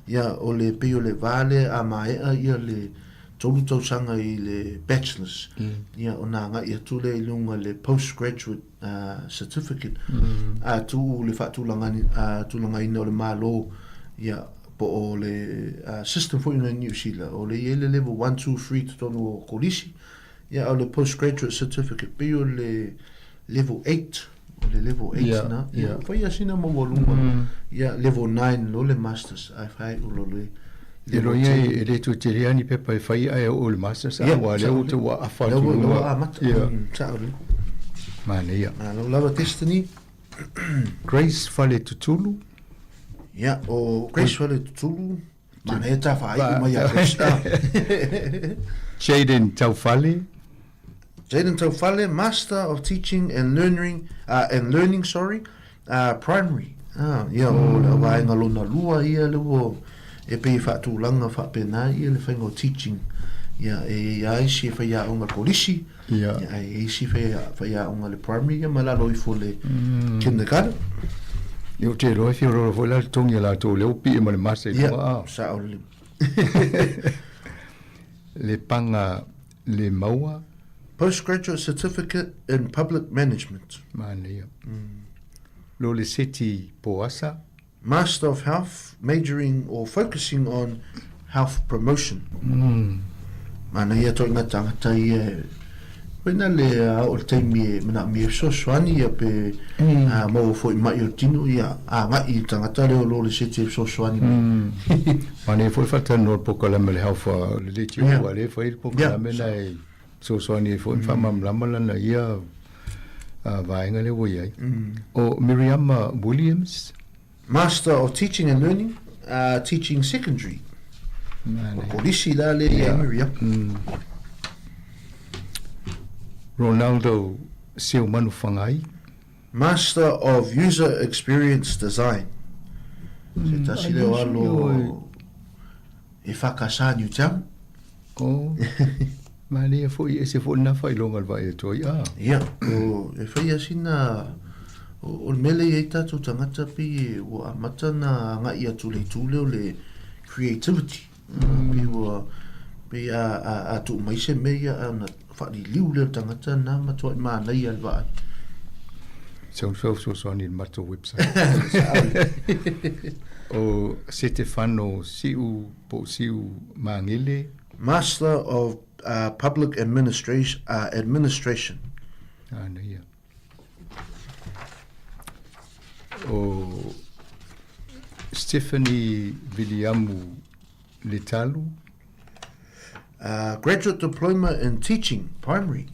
Speaker 1: Ia o le pe o le vale a maea ia le tolu tau sanga I le bachelors. Ia o nā ngā ia tu le ilunga le postgraduate certificate. A tu le whaatulanga ina o le mālo ia po o le system for ina New Zealand. O le ele level 1, 2, 3 tonu o kolisi. Ia o le postgraduate certificate pe o le level 8. O le level 8 na. Ia whai asina mo walunga. Ia level 9 lo le masters. Ai whai ulo le
Speaker 22: Le roia e le tu te reani pepa e whai ai o le masters a wa le o te wa a whatu
Speaker 1: lua. Lua a mata. Tāori.
Speaker 22: Mane ia.
Speaker 1: Lo lava Destiny.
Speaker 22: Grace Fale Tutulu.
Speaker 1: Ia, o Grace Fale Tutulu. Mana e tā whai mai a Grace.
Speaker 22: Jaden Taufale.
Speaker 1: Jaden Taufale, Master of Teaching and Learning, Primary. Ia, o le waenga lona lua ia le o e pe whaatulanga whaapena ia le whainga o teaching. Ia, e ai si whaia onga kolisi. Ia, e si whaia onga le primary. Ia, malalo I fo le kindergarten.
Speaker 22: Ia, te roi whio roro fo la tongi la tō leo pi e ma le masa I
Speaker 1: Ia, sa o le.
Speaker 22: Le panga le maua.
Speaker 1: Postgraduate Certificate in Public Management.
Speaker 22: Mane ia. Lo le seti poasa.
Speaker 1: Master of Health, majoring or focusing on health promotion. Mana ia toi ngā tangata ia. Wena le o le teimi mana mi so swani ia pe mo foi mai o tinu ia a ngai tangata le lo le seti so swani.
Speaker 22: Mana foi fata no poka le mele health le le tiu le foi poka le mele so swani foi fa mam lamala na ia vaenga le wo ia. O Miriam Williams.
Speaker 1: Master of Teaching and Learning, teaching secondary. Polisi la le Miriam.
Speaker 22: Ronaldo Silmanu Fangai.
Speaker 1: Master of User Experience Design. Se tasi leo alo e whakasa New Town.
Speaker 22: Oh. Mani e foi ese foi na fai longa vai toi.
Speaker 1: Ia, o e fai asina o mele e tatu tangata pi o amata na nga ia tule tule o le creativity. Pe a tu mai se meia ana whari liu leo tangata na matua I maa nei alwa.
Speaker 22: So ni mato website. O Stefano Siu po Siu Mangile.
Speaker 1: Master of Public Administration.
Speaker 22: Ana ia. O Stephanie Viliamu Litalu.
Speaker 1: Graduate Diploma in Teaching, Primary.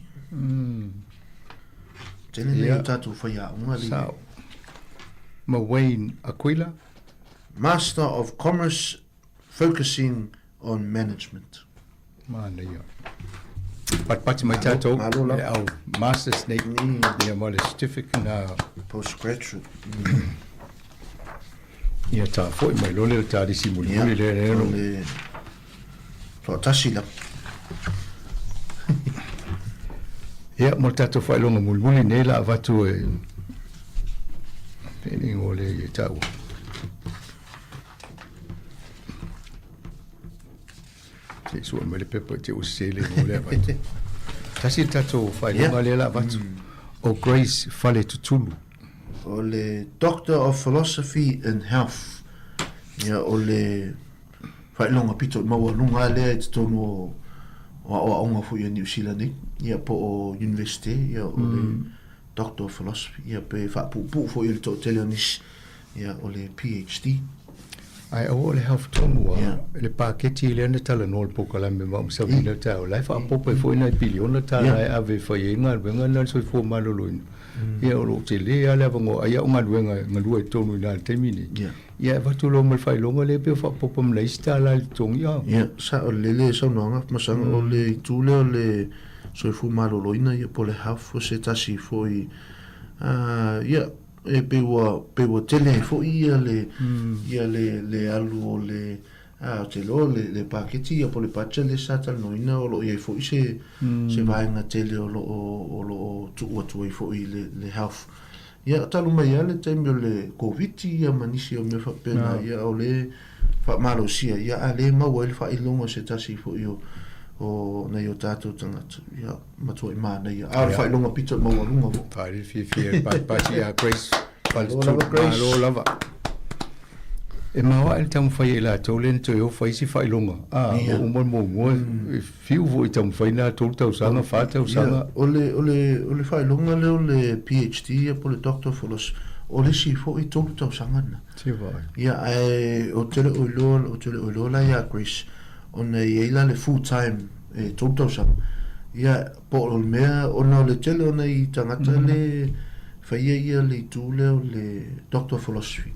Speaker 1: Tēnei nei tātou whaia unga li.
Speaker 22: Wayne Aquila.
Speaker 1: Master of Commerce, focusing on management.
Speaker 22: Mana ia. Pati mai tātou, au master's nei, ia mo le certificate na
Speaker 1: postgraduate.
Speaker 22: Ia tā foi mai lole le tā risi muli le rero.
Speaker 1: Tasi la.
Speaker 22: Ia mo tātou whai longa muli nei la avatu e pēni ngole i tāua. Te sua me le pepa te usele ngole avatu. Tasi tātou whai longa le la avatu. O Grace Fale Tutulu.
Speaker 1: O le Doctor of Philosophy in Health. Ia o le whai longa pito maua lunga lea te tono o onga fu New Zealand ia po o university ia o le Doctor of Philosophy ia pe fa pu fo il to teleonis ia o le PhD
Speaker 22: ai o le half tongu le paketi le na tala no po kala me ma sa vina ta o life apo pe fo ina bilion ta la ave fo yenga venga na so fo malolo ia o te le ala vango ai o ngadwenga ngalua tonu na te mini ia va tu lo mal fai longa le pe fa popom le sta la tong ia
Speaker 1: sa o le so nonga masanga o le tu le so fu malolo ina ia po le half se tasi fo ia e pe wo tele fo ia le alu o le te lo le paketi ia po le pacha le sata no ina o lo ia fo se vai nga tele o lo tu fo le half ia talu mai ale tembe le covid ia manisi o me fa pena ia o le fa malo sia ia ale ma o le fa ilongo se tasi fo io o na yo tato tanga ia mato i mana ia fa ilongo pito mo lunga vo
Speaker 22: fa fi pa ia grace fa lo lava e mawa el tam fai la tolen to yo fai si fai longa o mo fiu vo tam fai na to sanga fa to sanga
Speaker 1: ole fai longa le PhD e po le Doctor of Philosophy o le si fo i to sanga na
Speaker 22: si vai
Speaker 1: ia o tele o lo la ia Chris on e la le full time e to sanga ia po o mea ona le tele ona i tangata le fai ia le tu le Doctor of Philosophy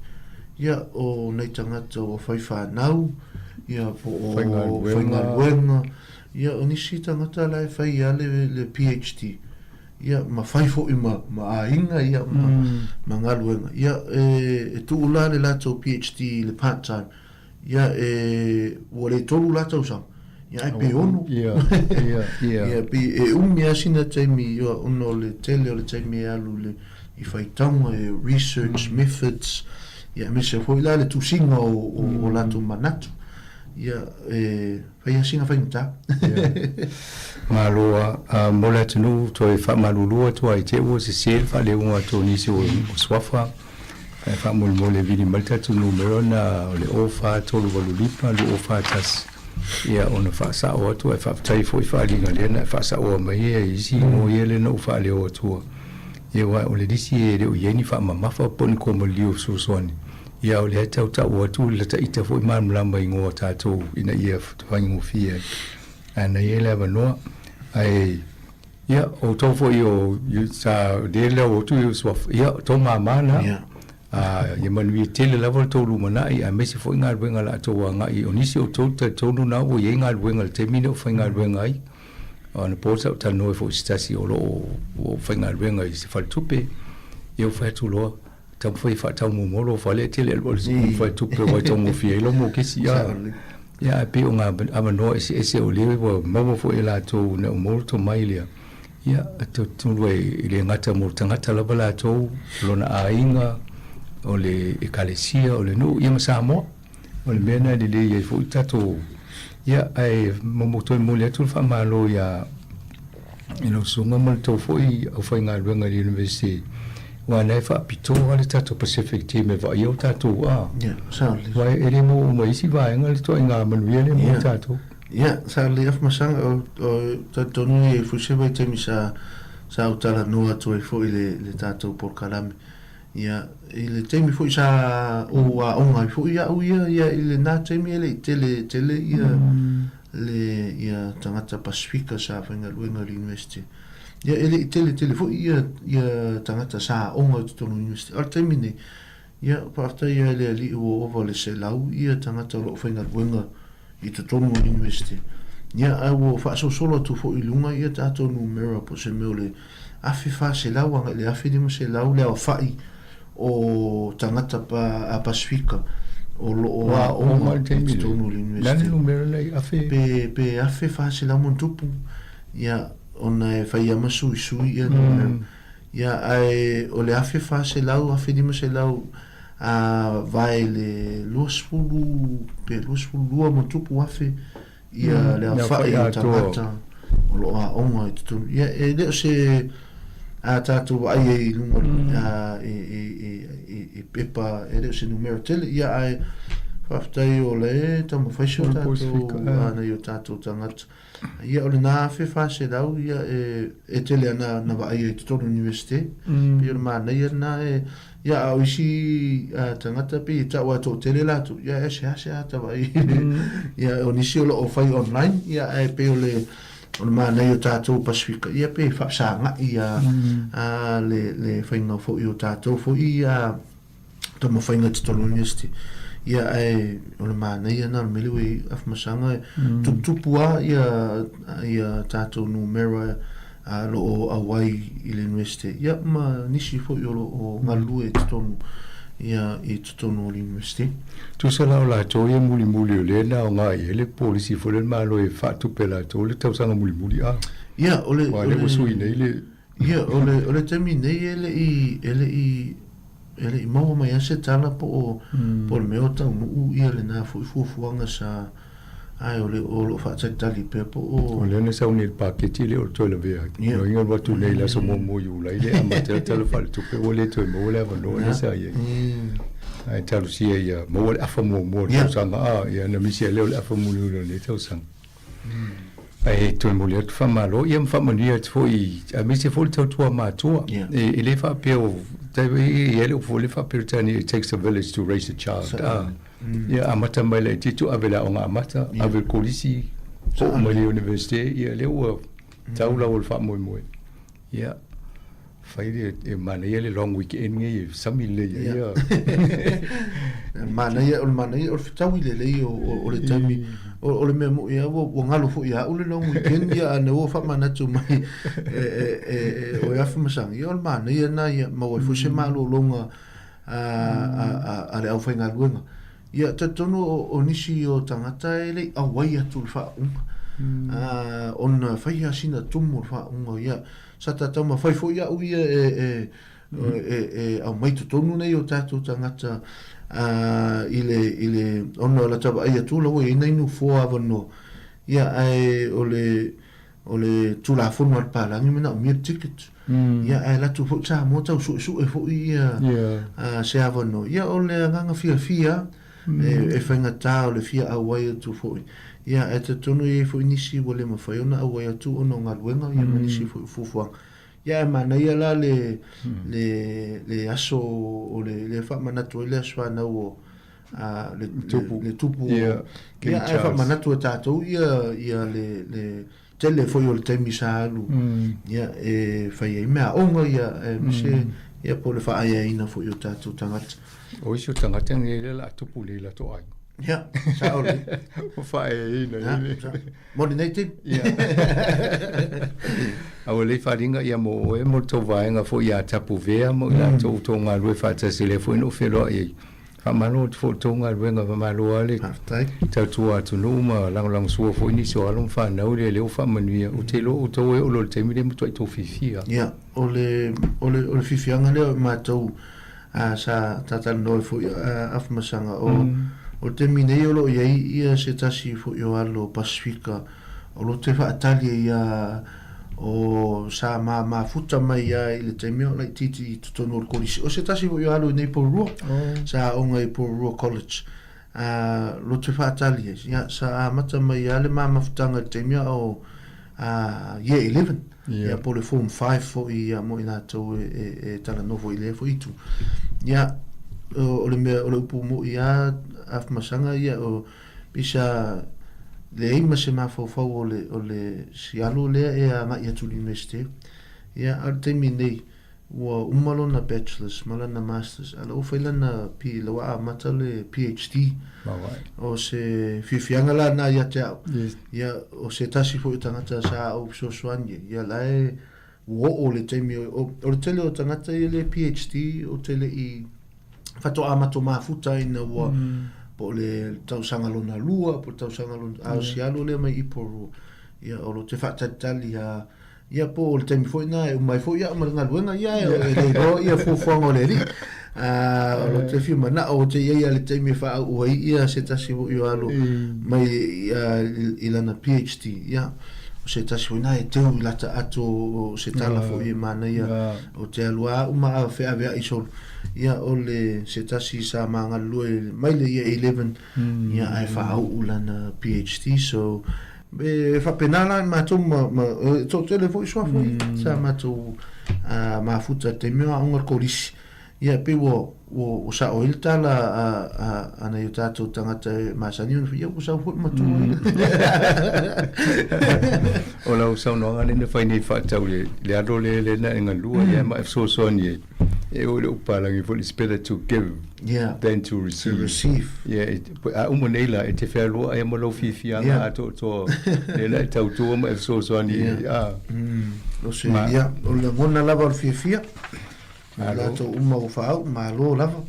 Speaker 1: ia o nei tangata o fai whanau ia po o whaingaluenga ia o nisi tangata lai fai ia le PhD ia ma fai fo i ma ainga ia ma ngaluenga ia e tu ula le lato PhD le part-time ia o le tolu lato sa ia e pe onu ia pe e umia sina taimi ia ono le tele o le taimi alu le i fai taunga e research methods ia me se foi la le tu singa o la tu manatu ia fai singa fai ta
Speaker 22: maloa mo la tunu to e fa malulu to ai te o se sel fa le un to ni se o swafa fa mo le vidi malta tu numero na le ofa to lo valulipa le ofa tas ia ona fa sa o to e fa tai foi fa linga le na fa sa o mai e si mo yele no fa le o to ia wa o le disi e o yeni fa mama fa pon ko mo liu so soni ia o le tau o tu le ta ita foi man lamba ingo tato ina ia fa ingo fie ana ia va no ai ia o to foi o sa de le o tu so ia to mama na ia man vi tele level to lu mana ia me se foi ngal wenga la to nga i onisi o to to no na o ye ngal wenga te mino foi ngal wenga ai on po sa ta no fo stasi o lo o foi ngal wenga i se fa tupe ia fa tu lo tam foi fa tam mo lo fa le tele el si fa tu pe wa tam fi lo mo ke si ya pe nga amano ese o le bo mo fo ela to na mo to mailia ya to tu le ngata mo tangata la bala to lo na ainga o le ekalesia o le no ia sa mo o le mena de le fo tato ya ai mo to mo le tu fa malo ya ino sunga mo to foi o foi nga luenga di university wa nei fa pito ale tato Pacific team va io tato
Speaker 1: sadly
Speaker 22: wa ere mo mai si va ngal to nga manuele mo tato
Speaker 1: sadly af masanga o tato no e fu se vai temi sa utala no to e foi le tato por calame ia ile temi foi sa o nga foi ia ile na temi ele tele ia le ia tangata Pacifica sa venga luenga university ia ele tele fo ia tangata sa onga to university al termine ia parta ia le ali o vale se lau ia tangata lo fenga wenga i to university ia o fa solo tu fo ilunga ia tato numero po se mele afi fa se lau anga le afi di mo se lau le fai o tangata pa a Pacifica o lo o
Speaker 22: mal termine
Speaker 1: to university
Speaker 22: la numero le afi
Speaker 1: pe afi fa se lau montupu ia ona e fai ama sui ia ai o le afe fa se lau afe dima se lau a vai le luasfulu lua matupu afe ia le awhai o tangata o lo a onga i tutu ia e leo se a tātou ai e lunga e pepa e leo se numero tele ia ai whaftai o le tamo whaisho tātou ana i o tātou tangata ia o le nā whewhase rau ia e tele ana na wa ai Totoro University ia o mana ia na ia au isi tangata pe ta wa to tele la tu ia e se ata wa ia o nisi o lo fai online ia e pe o le mana ia tātou Pasifika ia pe whapsanga ia le whainga fo i o tātou fo ia tamo whainga Totoro University ia ai o le mana ia na mele we afmasanga tupua ia tātou numera lo awai i le university ia ma nisi fo yo o ngalu e tonu ia i tonu o le university
Speaker 22: tu se la to ia muli o le na o ngai ele policy fo le malo e fa tu pela to le tau sanga muli
Speaker 1: ia o le
Speaker 22: sui nei le
Speaker 1: ia o le temi nei ele i mau mai ase tala po le meo tau nu ia le na fuanga sa ai o lo fa tali pe po
Speaker 22: o le ne sa unil paketi le o to le vea no inga watu nei la so mo yu la ile amata tele fa tu pe o le to mo le va no le sa ye ai talu si ia mo le afa mo to sanga ia na mi si le afa mo le to sang ai to mo le fa malo ia fa mo ni fo i a mi se fo to ma to e le fa pe o ele o fo le fa pe tani it takes a village to raise a child ia amata mai le titu avela o amata ave kolisi o mai le university ia le o taula o fa mo ia fai e mana ia le long weekend ngai sami le ia
Speaker 1: mana ia o fitawi le o le tami o le memo ia o ngalo fo ia o le long weekend ia na o fa mana tu mai o ia fa masang ia o mana ia na ia mo fo se malo longa a le au fa ngalunga ia tatono o nisi o tangata ele awai atu le fa ona fai asina tumu le fa ia sa tata ma fai fo ia uia au mai tonu nei o tātou tangata ile ona la taba ia tula o nei nu fo avano ia ai o le tula fo no pala ni mena o mi ticket ia ai la tu fo sa mo tau su e fo ia se avano ia o le nganga fia e whainga tā o le fia awai atu fo ia e te tonu e fo inisi wale ma whai ona awai atu ono ngā ruenga ia manisi fo fufuang ia e mana ia la le aso o le wha manatu le aso ana o le tupu ia e wha manatu e tātou ia le tele fo i o le taimi sa alu ia e whai e mea onga ia e mise ia po le wha aia ina fo i o tātou tangata
Speaker 22: o iso tangata nge le la tupu le la to ai
Speaker 1: ia sa ole
Speaker 22: o fa e ina
Speaker 1: mo nei te
Speaker 22: ia au le faringa ia mo e mo to vaenga fo ia tapu vea mo ia to nga lue fa tsa sele fo no felo e fa mano fo to nga lue nga malo ale ta tua tu no ma lang so fo ni so alon fa na ole le fa manuia o te lo o to e o lo te mi le mo to fifia
Speaker 1: ia ole fifia nga le ma to sa tata no fo afmasanga o te minei o lo ia se tasi fo yo alo Pasifika o lo te whaatali ia o sa ma futa mai ia i le te meo lai titi tutono o kolisi o se tasi fo yo alo nei Porua sa onga i Porua College lo te whaatali ia sa mata mai ia le mamafutanga te meo o year 11 ia po le form 5 fo ia mo ina tau e tala novo i le fo itu ia o le mea o le upu mo ia afmasanga ia o bisa le ima se mafau o le sialo lea e a ngai atu university ia ar teimi nei ua umalo na bachelors mala na masters ala o faila na lawa a mata le PhD o se fifianga la na ia te au ia o se tasi fo i tangata sa au sosoani ia lae o le teimi o le tele o tangata i le PhD o tele i fato amato mafuta ina ua po le tau sangalona lua po tau sangalona au sialo le mai iporu ia o lo te fatatali ia po o le temi foi na e mai foi ia malanga luenga ia e le ro ia fufuanga le ri o lo te firma na o te ia le temi fa o ia se tasi o alo mai ilana PhD ia se tasi na e te o lata ato se tala foi mana ia o te alua uma a fe ave isol ia o le se tasi sa manga lue mai le ia 11 ia ai fa ulana PhD so
Speaker 11: be fa penala ma to to telefo so fo sa ma to ma futa te me un koris ia pe wo sa o ilta la ana yuta to tangata ma sa niun ia o sa fo ma to
Speaker 22: o la so no ngani ne fa ni fa tau le ado le na ngalua ia ma so ni e o le upala ngi for spirit to give then to receive umonela e te felo e mo lo fianga to le tau to ma so ni
Speaker 11: lo se ia o le mona lava fia la to uma fa ma lo lava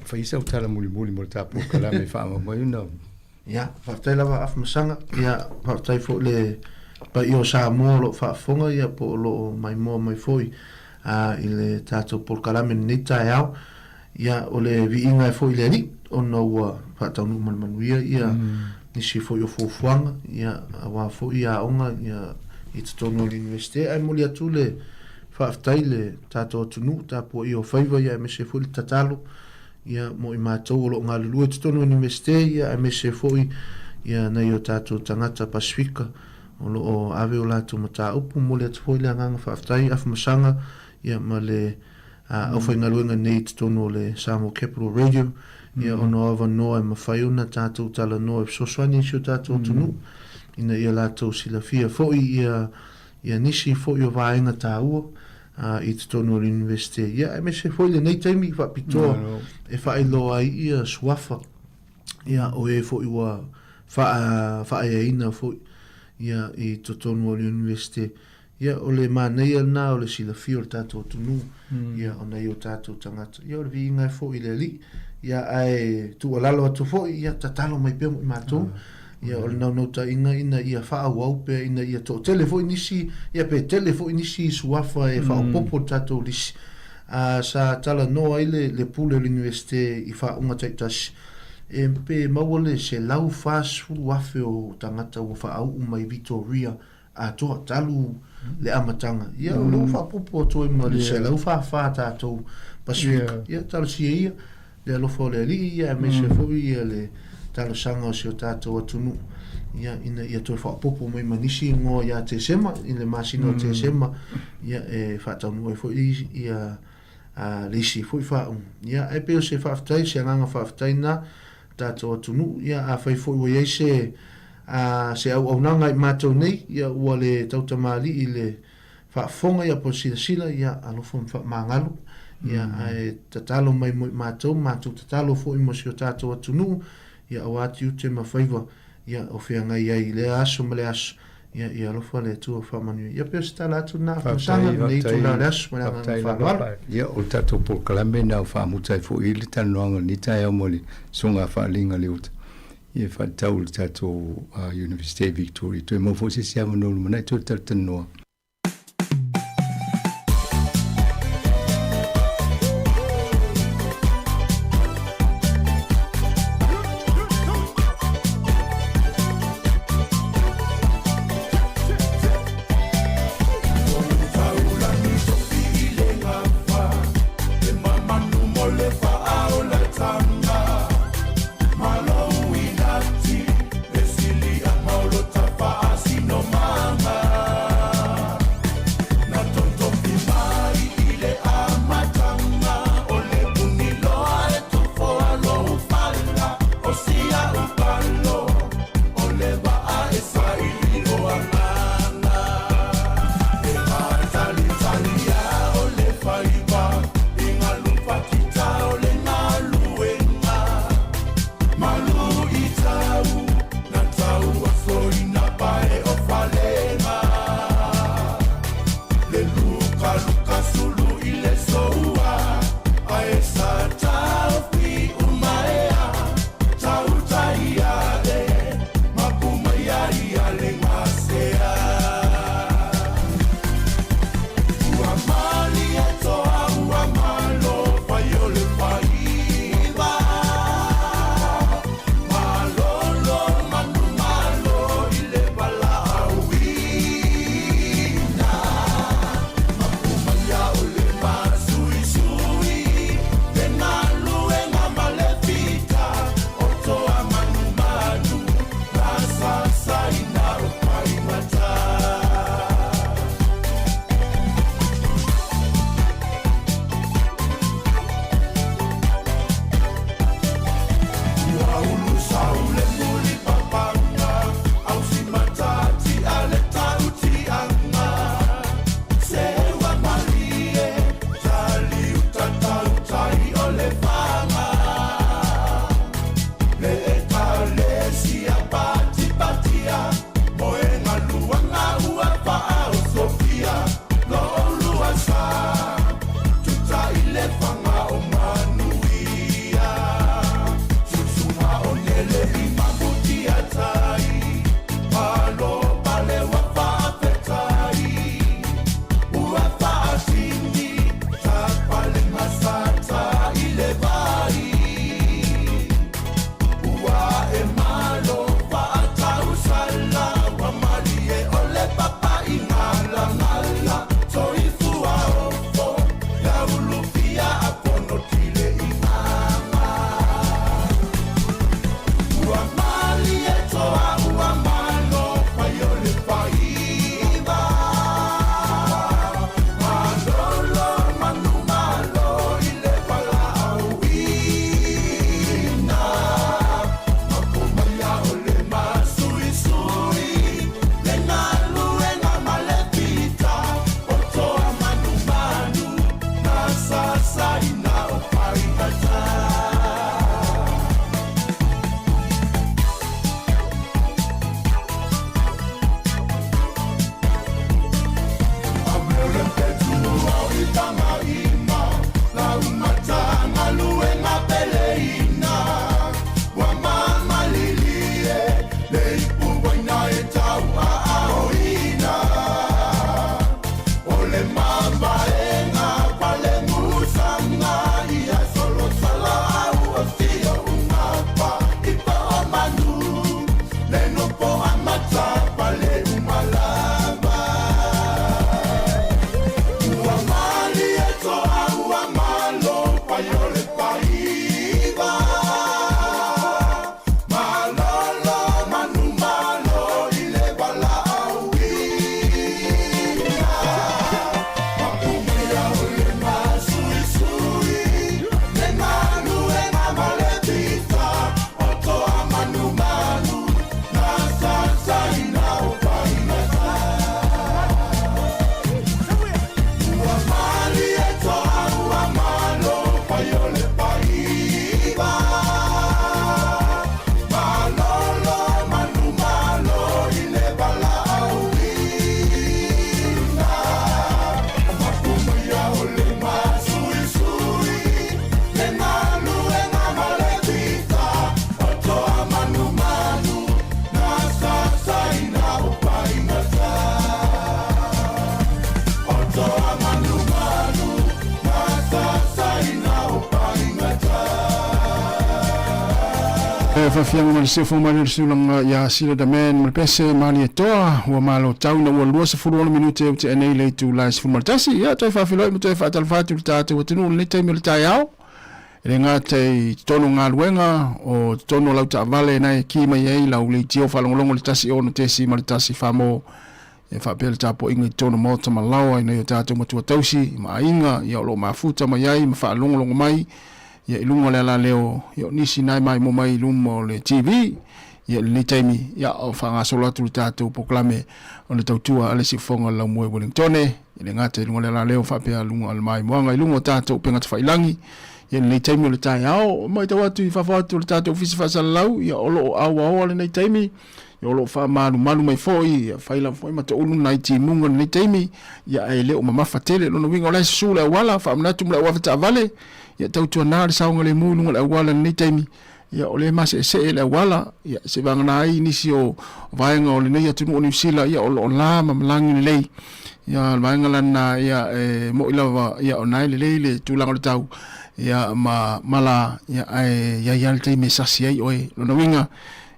Speaker 22: fa isa utala muli mo tapu kala me fa mo
Speaker 11: fa tai lava af masanga fa tai fo le pa io sa mo lo fa fonga po lo mai foi ile tato por kalame nita yao o le viinga fo ile ni ono fa tau manuia ni si fo yo fo fuanga wa fo onga it's tono l'investe ai moli atule fa aftaile tato tunu ta po io favor me se fo tatalo mo i matou lo ngalu it's tono l'investe me se fo na yo tato tangata pasifika o ave o lato mata upu moli atu fo ile nganga fa aftai af masanga ma le au foi ngaluenga nei tono le Samo Capital Radio ono ava noa ma faiuna tātou tala noa soswani sio tātou tunu ina ia lātou sila fia foi ia nisi foi o vaenga tāua i tono l'universite me se foi le nei taimi fa pitoa e fai loa ia suafa o e foi wa fa ina foi i tono l'universite o le manea na o le sila fio tato tunu ona yo tato tangata o le vinga fo ile li ai tu alalo atu fo tatalo mai pe mato o le no ta ina ia fa au pe ina ia to telefoni nisi pe telefoni nisi suafa e fa popo tato lis sa tala no ile le pule l'universite i fa unga taitas pe mawole se lau fa su afe o tangata o fa au mai Victoria to talu le amatanga lo fa popo to mo le se lo fa ta to Pacific tal si le lo fo le li me se fo le tal sanga o tato tunu ina to fa popo mai manisi ngo te sema in le masino te sema fa ta no fo le si fo fa e pe se fa tai se nga fa tai na tato tunu a fa fo se se au nanga i matou nei ua le tautamali i le whaafonga po sila alofo maangalo e tatalo mai matou tatalo fo i mosio tātou atunu o ati ute mawhaiva o whea ngai ai le aso ma le aso alofo le tua whamanu peo se tala atu nā whamasanga nei tu la le aso ma le anga whaamala
Speaker 22: o tātou por kalambe nā whaamutai fo i le tanoanga ni tai au moli songa whaalinga le uta e fa tau tato University Victoria to mo fosse siamo no mana to tartano
Speaker 7: Mama
Speaker 15: fafianga ma le se fo ma le sulanga ya sila da men ma pese mali toa wa malo tau na wa lua se fulu ona minute o te nei le tu la se fulu tasi ya tai fafilo mo tai fatal fatu tata o tenu le tai mil tai au le nga te tono nga luenga o tono lau ta vale na ki mai ai lau le tio falongolongo le tasi ono te si ma le tasi famo e fa pel tapo ingi tono mo ta malawa ina yo tata mo tu tausi ma inga ya lo mafuta mai ai ma fa longolongo mai ya ilungo le la leo yo nisi nai mai mo mai lumo le TV ya le taimi ya o fanga solo tu tatu poklame o le tautua ale si fonga la mo Wellington le ngata ilungo le la leo fa pe lungo al mai mo nga ilungo tatu penga fa ilangi ya le taimi le tai ao mai tawatu i fa fa tu tatu ofisi fa salau ya olo awa le taimi yo lo fa malu mai foi faila foi ma to ulu nai ti munga le taimi ya ele o mama fatele lo no winga le sula wala fa mna tumla wa fa vale ya tautua na sa ngale mulu le wala le taimi ya ole mas se le wala ya se bang nai ni sio vaenga ole ne ya tu ni sila ya o la mamlangi le ya vaenga la na ya mo ila ya onai le tu lang le tau ya mala ya ya le taimi sa si oi lo no winga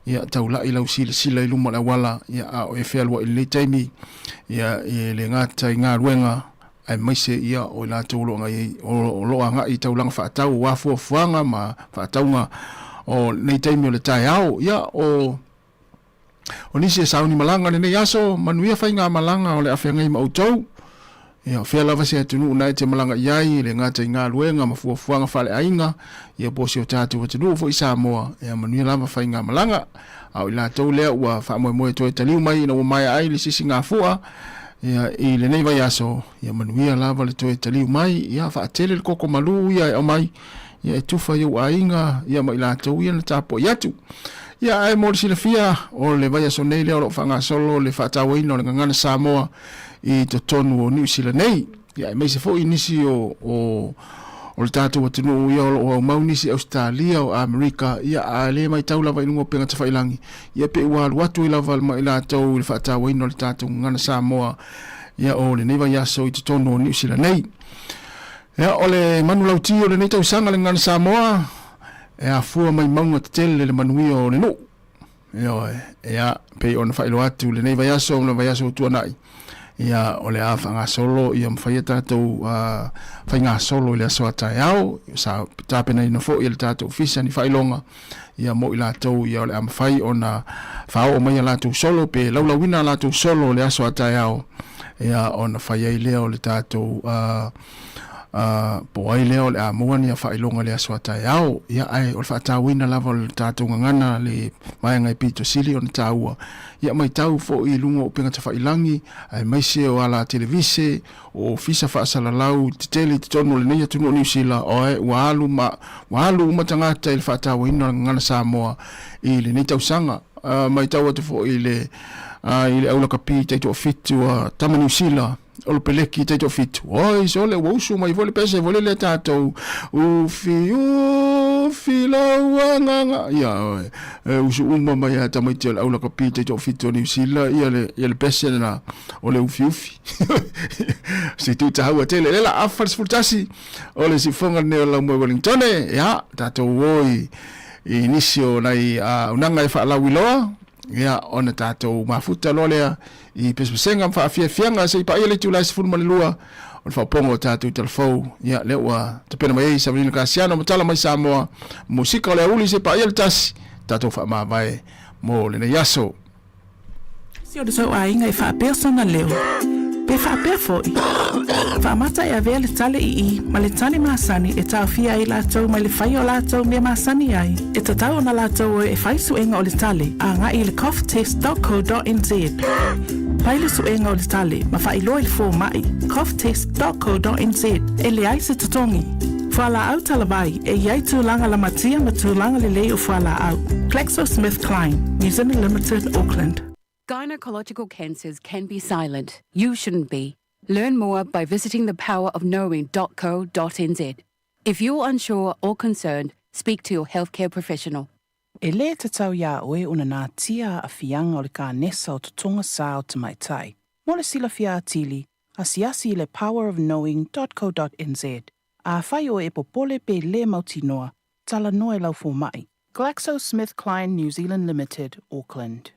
Speaker 15: ya taula ila sila ilu mo le wala ya o e fel wa le taimi ya le ngata nga ruenga ai mai se ia o la tolo ngai o lo anga i taulang fa tau wa fu fuanga ma fa taunga o nei taimi le tai au ia o ni se sauni malanga ne yaso manuia fainga malanga o le afenga i mautou ia fela va se tunu nai te malanga iai le ngata inga luenga ma fu fuanga fa le ainga ia posi o tatu o tunu fo isa moa ia manuia lava fainga malanga au la tole wa fa mo to taliu mai no mai ai le sisinga fua ya i le nei vai aso ya manuia lava le toe taliu mai ya fa tele le koko malu ya o mai ya e tufa yo ainga ya mai la to ya tapo yatu ya ai mo si fia o le vai aso nei le o fanga solo le fa tawino le ngana Samoa i to tonu o New Zealand nei ya mai se fo inisi o le tatu watu no ya o maunisi Australia o Amerika ya ale mai taula vai ngo penga tafailangi ya pe wal watu ila val mai la tau le fata wai no le tatu ngana Samoa ya o le neva ya so i tono New Zealand nei ya ole manu lauti o le nei tau sanga le ngana Samoa ya fu mai maunga tele le manui o le no ya pe on fa ilo atu le neva ya so no va ya so tu nai ia ole afanga solo ia mfaia tatou fainga solo le aso ataiao sa tapena ina fo il tatou fisa ni failonga ia mo ila tau ia ole amfai ona fao o mai la tu solo pe laula wina la tu solo le aso ataiao ia ona faia ile ole tatou po ai leo le amuani a failonga le aso ataiao ia ai o fata wina lava le tatou ngana le mai ngai pito sili on taua ia mai tau fo i lungo o penga tawhailangi ai mai se o ala televise o fisa whaasala lau te tele te tono le neia tunu o New Zealand o e wahalu umatangata il whaatawa ina ngana Samoa i le nei tausanga mai tau atu fo i le aula kapi taito o fitu a tama New Zealand o le peleki taito o fitu oi so le wausu mai vole pese vole le tatou ufi lauanganga ia usu uma mai a tamaiti o le aula kapi taito o fitu o New Zealand ia le pese na o le ufi se tu tahau a tele lela afars fultasi o le sifonga ne o la mo Wellington ia tatou oi inisio nai unanga e whaalawiloa ia ona tatou mafuta lolea i pesenga fa fianga se pa ile tu la se fulma lua o fa pongo tatou telefou ia lewa te pena mai sa vina kasiano motala mai Samoa musika le uli se pa ile tas tatou fa ma vai mo le yaso
Speaker 17: si o so ai ngai fa persona leo pe fa pe foi fa mata ya vele tale I ma le tani masani e ta fia I la tau ma le fai o la tau me masani ai e ta tau na la tau e fai su enga o le tale a nga I le coughtest.co.nz Paile su enga o le tale ma fai lo il fo mai coughtest.co.nz e le ai se tatongi Fala au talabai e iai tūlanga la matia ma tūlanga le leo fala au GlaxoSmithKline New Zealand Limited Auckland
Speaker 16: Gynecological cancers can be silent. You shouldn't be. Learn more by visiting thepowerofknowing.co.nz. If you're unsure or concerned, speak to your healthcare professional.
Speaker 17: E le te tau ia oe una nā tia a fianga o le ka nesa o tutonga sa o te mai tai. Mo le sila fia atili, a siasi le powerofknowing.co.nz. A whai o e popole pe le mautinoa, tala noe lau fo mai. GlaxoSmithKline New Zealand Limited, Auckland.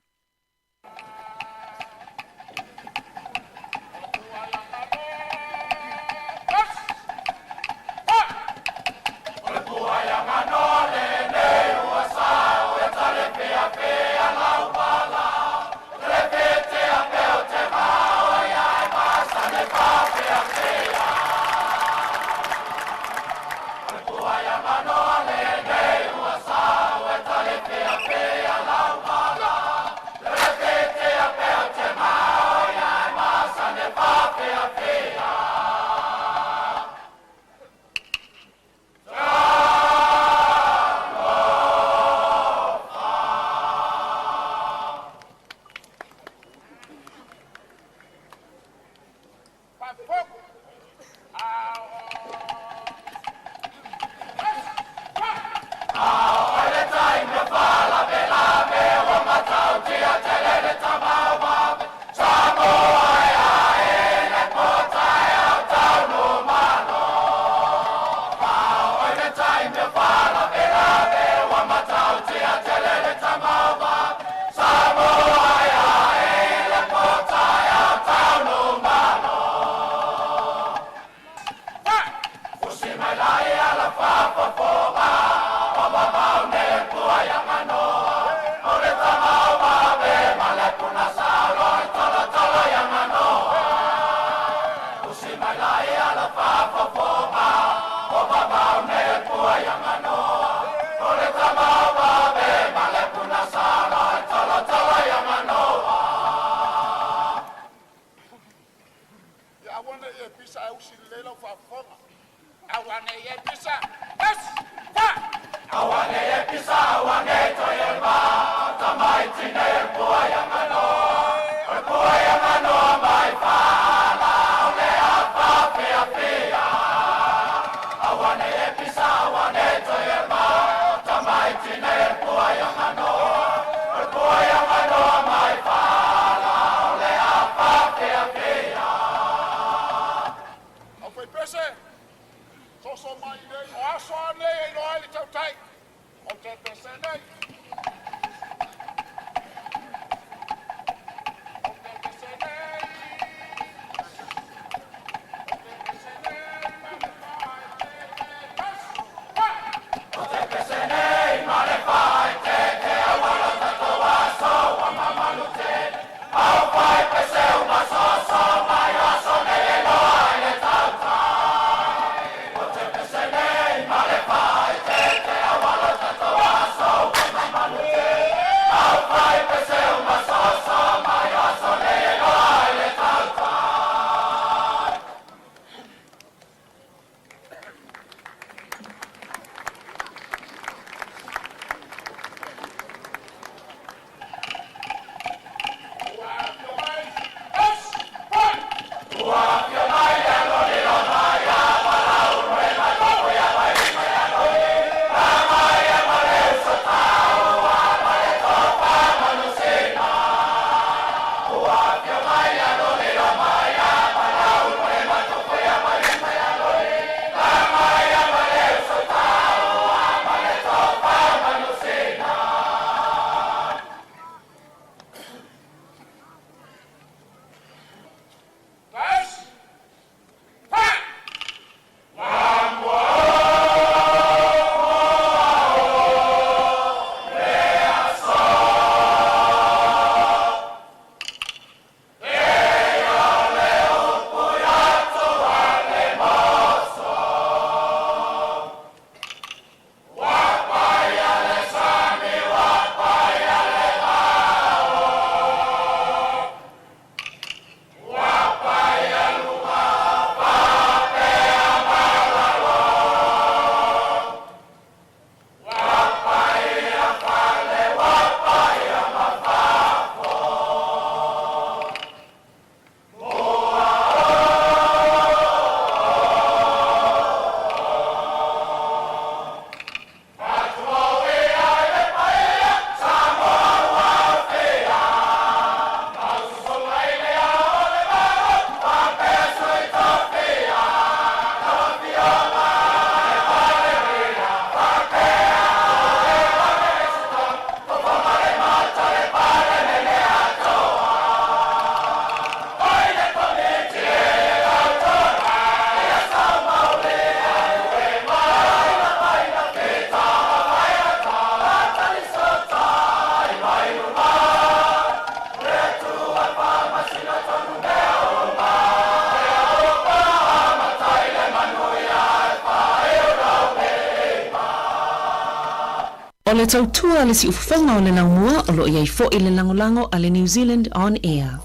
Speaker 21: O le tautua le si ufufonga o le laumua o lo iai fo i le langolango a le New Zealand On Air.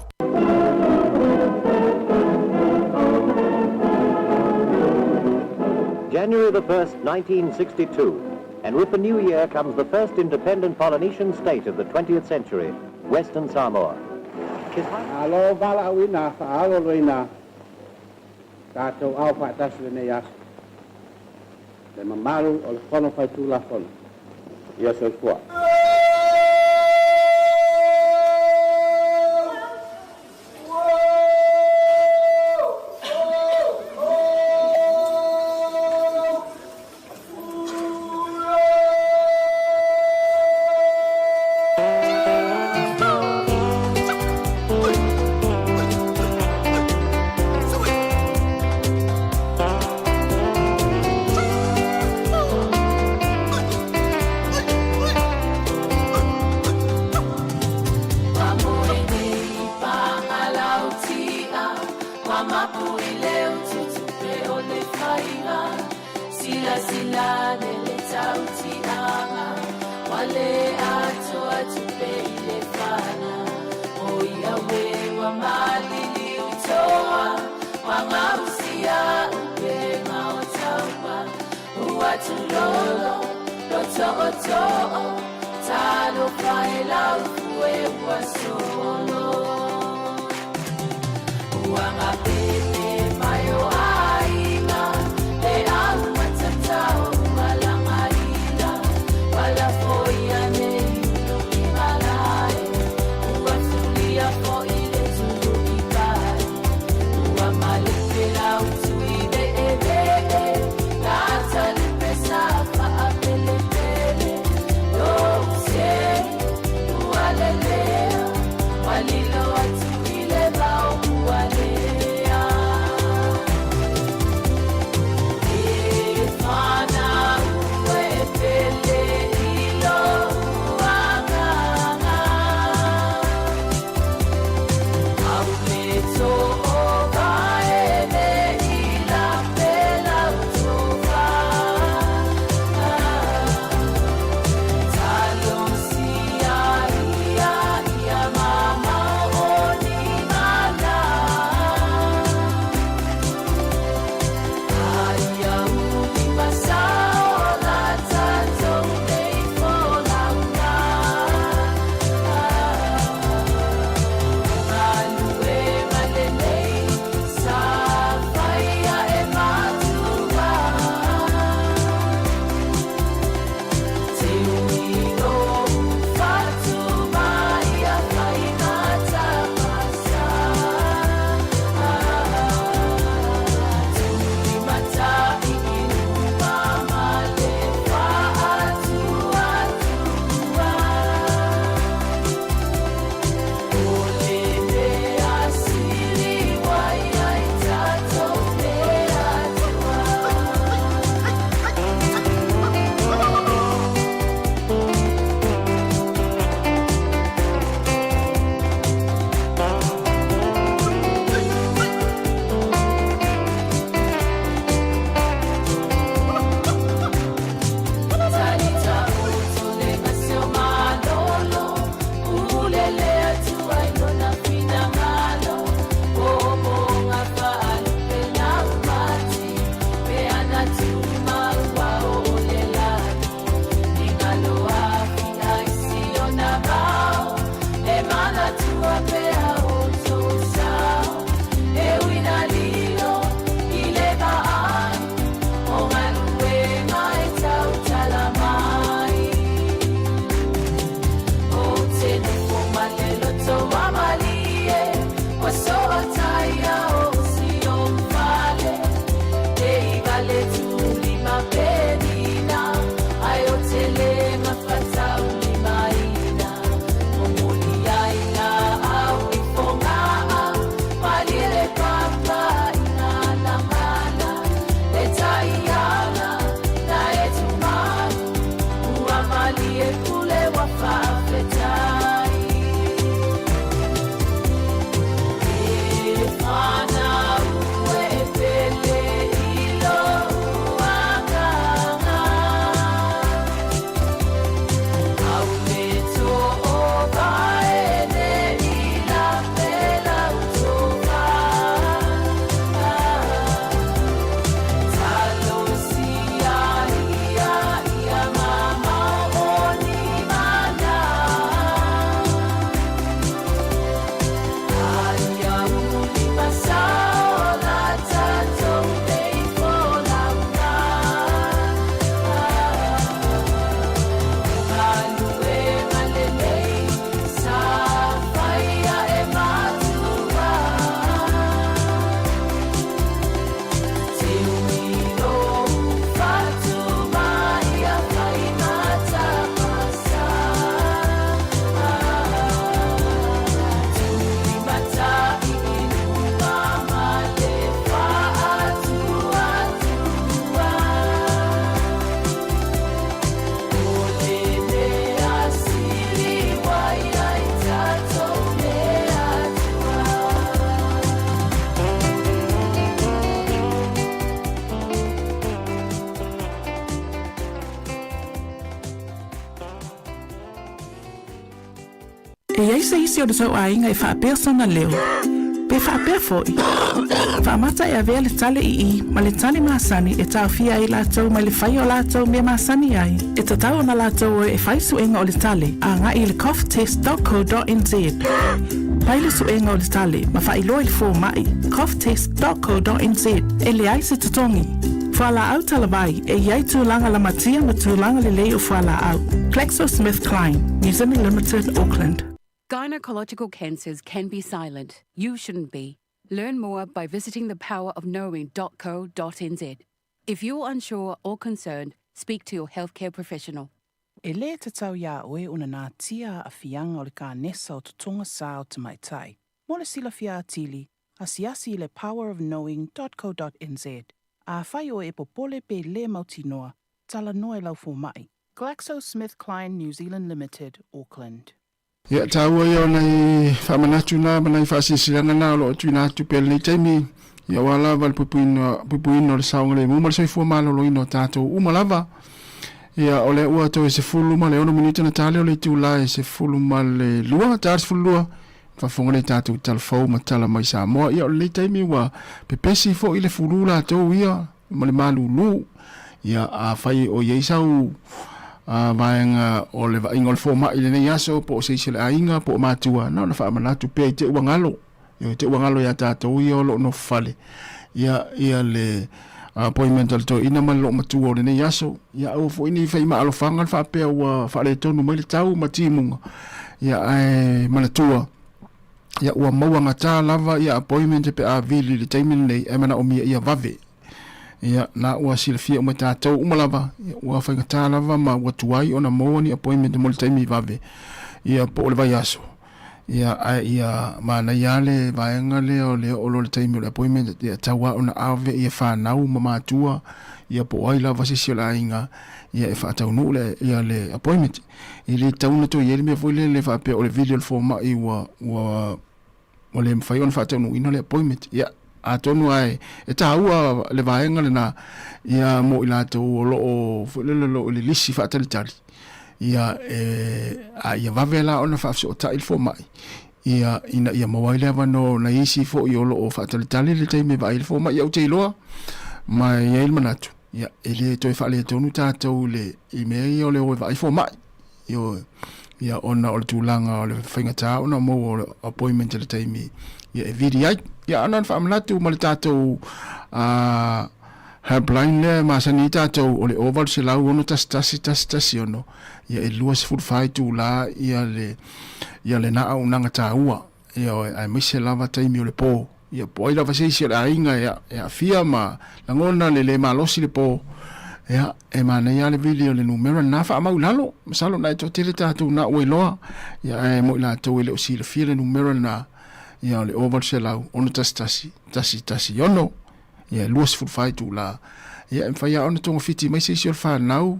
Speaker 3: January the 1st, 1962, and with the new year comes the first independent Polynesian state of the 20th century, Western Samoa.
Speaker 12: Alo bala wina, alo wina. Tātou au whaatasi nei asu. Le mamaru o le whono whaitu la whono. Ia se kua.
Speaker 9: Walilo watu ile bao muwalea
Speaker 17: E ai se isi o le tau ainga e whaapea sana leo. Pe whaapea foi. Whaamata e avea le tale i ma le tale maasani e tau fia i lātou ma le whai o lātou me maasani ai. E tatau na lātou e whai suenga o le tale a ngā i le coughtest.co.nz. Pai le suenga o le tale ma whai loa le fō mai coughtest.co.nz e le ai se tatongi. Whala au talawai e iai tūlanga la matia ma tūlanga le lei o whala au. GlaxoSmithKline, New Zealand Limited, Auckland.
Speaker 16: Gynecological cancers can be silent. You shouldn't be. Learn more by visiting thepowerofknowing.co.nz. If you're unsure or concerned, speak to your healthcare professional.
Speaker 17: E le te tau ia oe una nā tia a fianga o le ka nesa o tutonga sao te mai tai. Mo le sila fia atili, asiasi le powerofknowing.co.nz. A whai o e popole pe le mautinoa, tala noe lau fo mai. GlaxoSmithKline New Zealand Limited, Auckland.
Speaker 15: Ia taua ia nei whamanatu nā manai whaasisiranga nā lo atu nā atu pēle nei taimi. Ia wala wal pupuino le saunga le mumar soifua mālolo ino tātou umalava. Ia ole ua tau e se fulu ma le ono minita na tāle o le tūla e se fulu ma le lua, tāre se fulu lua. Whafonga le tātou talafau ma tala mai Samoa. Ia ole le taimi wa pepesi fo i le fulu la tau ia ma le malu lu. Ia a whai o yeisau vaenga o le vainga o le fōma i le nei aso po o seisi le ainga po o mātua na wha amanatu pia i te uangalo i te uangalo ia tātou i o lo no fale ia le appointment al to ina ma lo matua o le nei aso ia au fo ini whai ma alofanga wha pia ua wha le tonu mai le tau matimunga ia manatua ia ua mauanga tā lava ia appointment pe a vili le taimin nei e mana o mia ia vave ia na ua silafia o mai tātou umalava ua whaingatā lava ma ua tuai o na moa ni appointment mo le taimi vave ia po o le vai aso ia mana ia le vaenga le o le olo le taimi o le appointment ia taua o na ave ia whanau ma mātua ia po ai lava sisi o la inga ia e whaatau nu le ia le appointment i le tauna to i ele mea foi le whapea o le video le forma i ua o le mwhai o na whaatau nu ina le appointment ia a tonu ai e taua le vaenga le na ia mo i lātou o lo le lisi whaatalitari ia ia vavela ona whaafse o tai fo mai ia ina ia mawai le wano na isi fo i o lo o whaatalitari le teime vai le fo mai ia ute iloa mai ia il manatu ia ele toi whaale tonu tātou le i mea i o le o vai fo mai ia ona o le tūlanga o le whaingata ona mo o le appointment le teime ia e viri ai ia anan whaamanatu ma le tātou helpline le masani tātou o le oval se lau ono tasi ono ia e lua se furfai tū la ia le naa unanga tāua ia ai mise lava taimi o le pō ia po ai lava seisi le ainga ia fia ma langona le malosi le pō ia e mana ia le vili o le numero na whaamau lalo masalo na e totele tātou na ue loa ia e mo i la tau ele o si le fia le numero na ia le oval se lau ono tasi ono ia lua se furfai tū la ia e whaia ono tonga fiti mai seisi o le whanau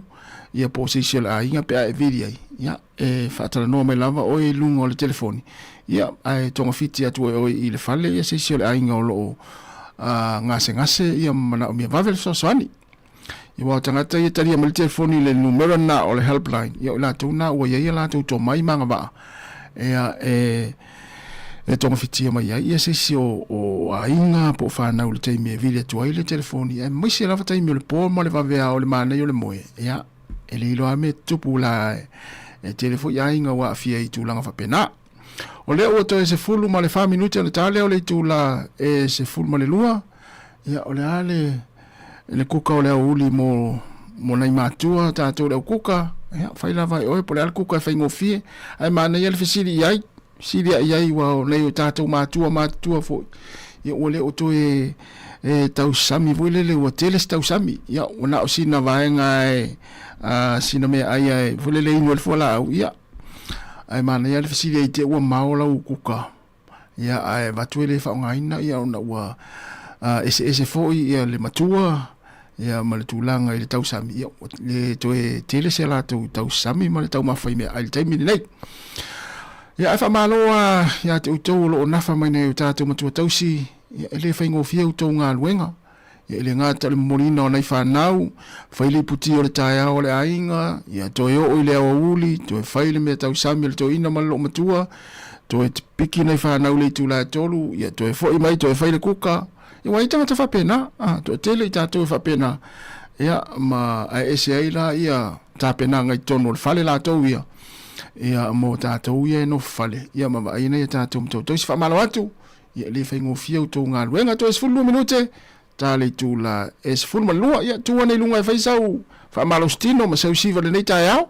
Speaker 15: ia po seisi o le ainga pe a e viri ai ia e whaatara noa mai lava o e lunga o le telefoni ia e tonga fiti atu o i le fale ia seisi o le ainga o loo ngase ia mana o mia vavel soani ia wā tangata ia taria ma le telefoni le numero na o le helpline ia o la tau na ua ia la tau tō mai manga waa ia e tonga fitia mai ia seisi o ainga po whanau le teimi e vili atu ai le telefoni e maise lava teimi o le pō ma le vavea o le manei o le moe ia e le ilo ame tupu la e telefoni ainga wa afia i tūlanga whapena o lea ua toi se fulu ma le 5 minuti o le tale o le tūla e se fulu ma le lua ia o le ale le kuka o le uli mo nei mātua tātou le kuka ia whailava i oe po le ale kuka e whaingofie ai manei ale fesiri iai siria iai wa o nei o tātou mātua fo ia ua le o to e tau sami voile le ua tele tau sami ia ona o sina vaenga sina mea ai voile le inu alfo la au ia ai mana ia le fasiria i te ua maola u kuka ia ai vatuele whaongaina ia ona ua ese fo ia le matua ia ma le tūlanga i le tau sami ia le to e tele se la tau sami ma le tau mawhai mea ai le taimi nei ia fa maloa ia te utou lo nafa mai nei tātou matua tausi ia ele whaingo fia utou ngā luenga ia le ngata le molina o nei whanau, whaile puti o le taia o le ainga, ia toi o i le awa uli, toi whaile mea tau sami le toi ina malo matua, toi te piki nei whanau le tu la tolu, ia toi fo i mai toi whaile kuka, ia wai tangata whapena, toi tele i tātou whapena, ia ma a ese aila ia tāpena ngai tono le whale la tau ia, ia mo tātou ia no whale, ia ma aina ia tātou mtou, toi si whamalo atu, ia le whaingo fiau tō ngā luenga, toi si fulu minute, tā le tū la es fulu malua, ia tūa nei lunga e whaisau, whamalo stino, ma sau siva le nei tai au.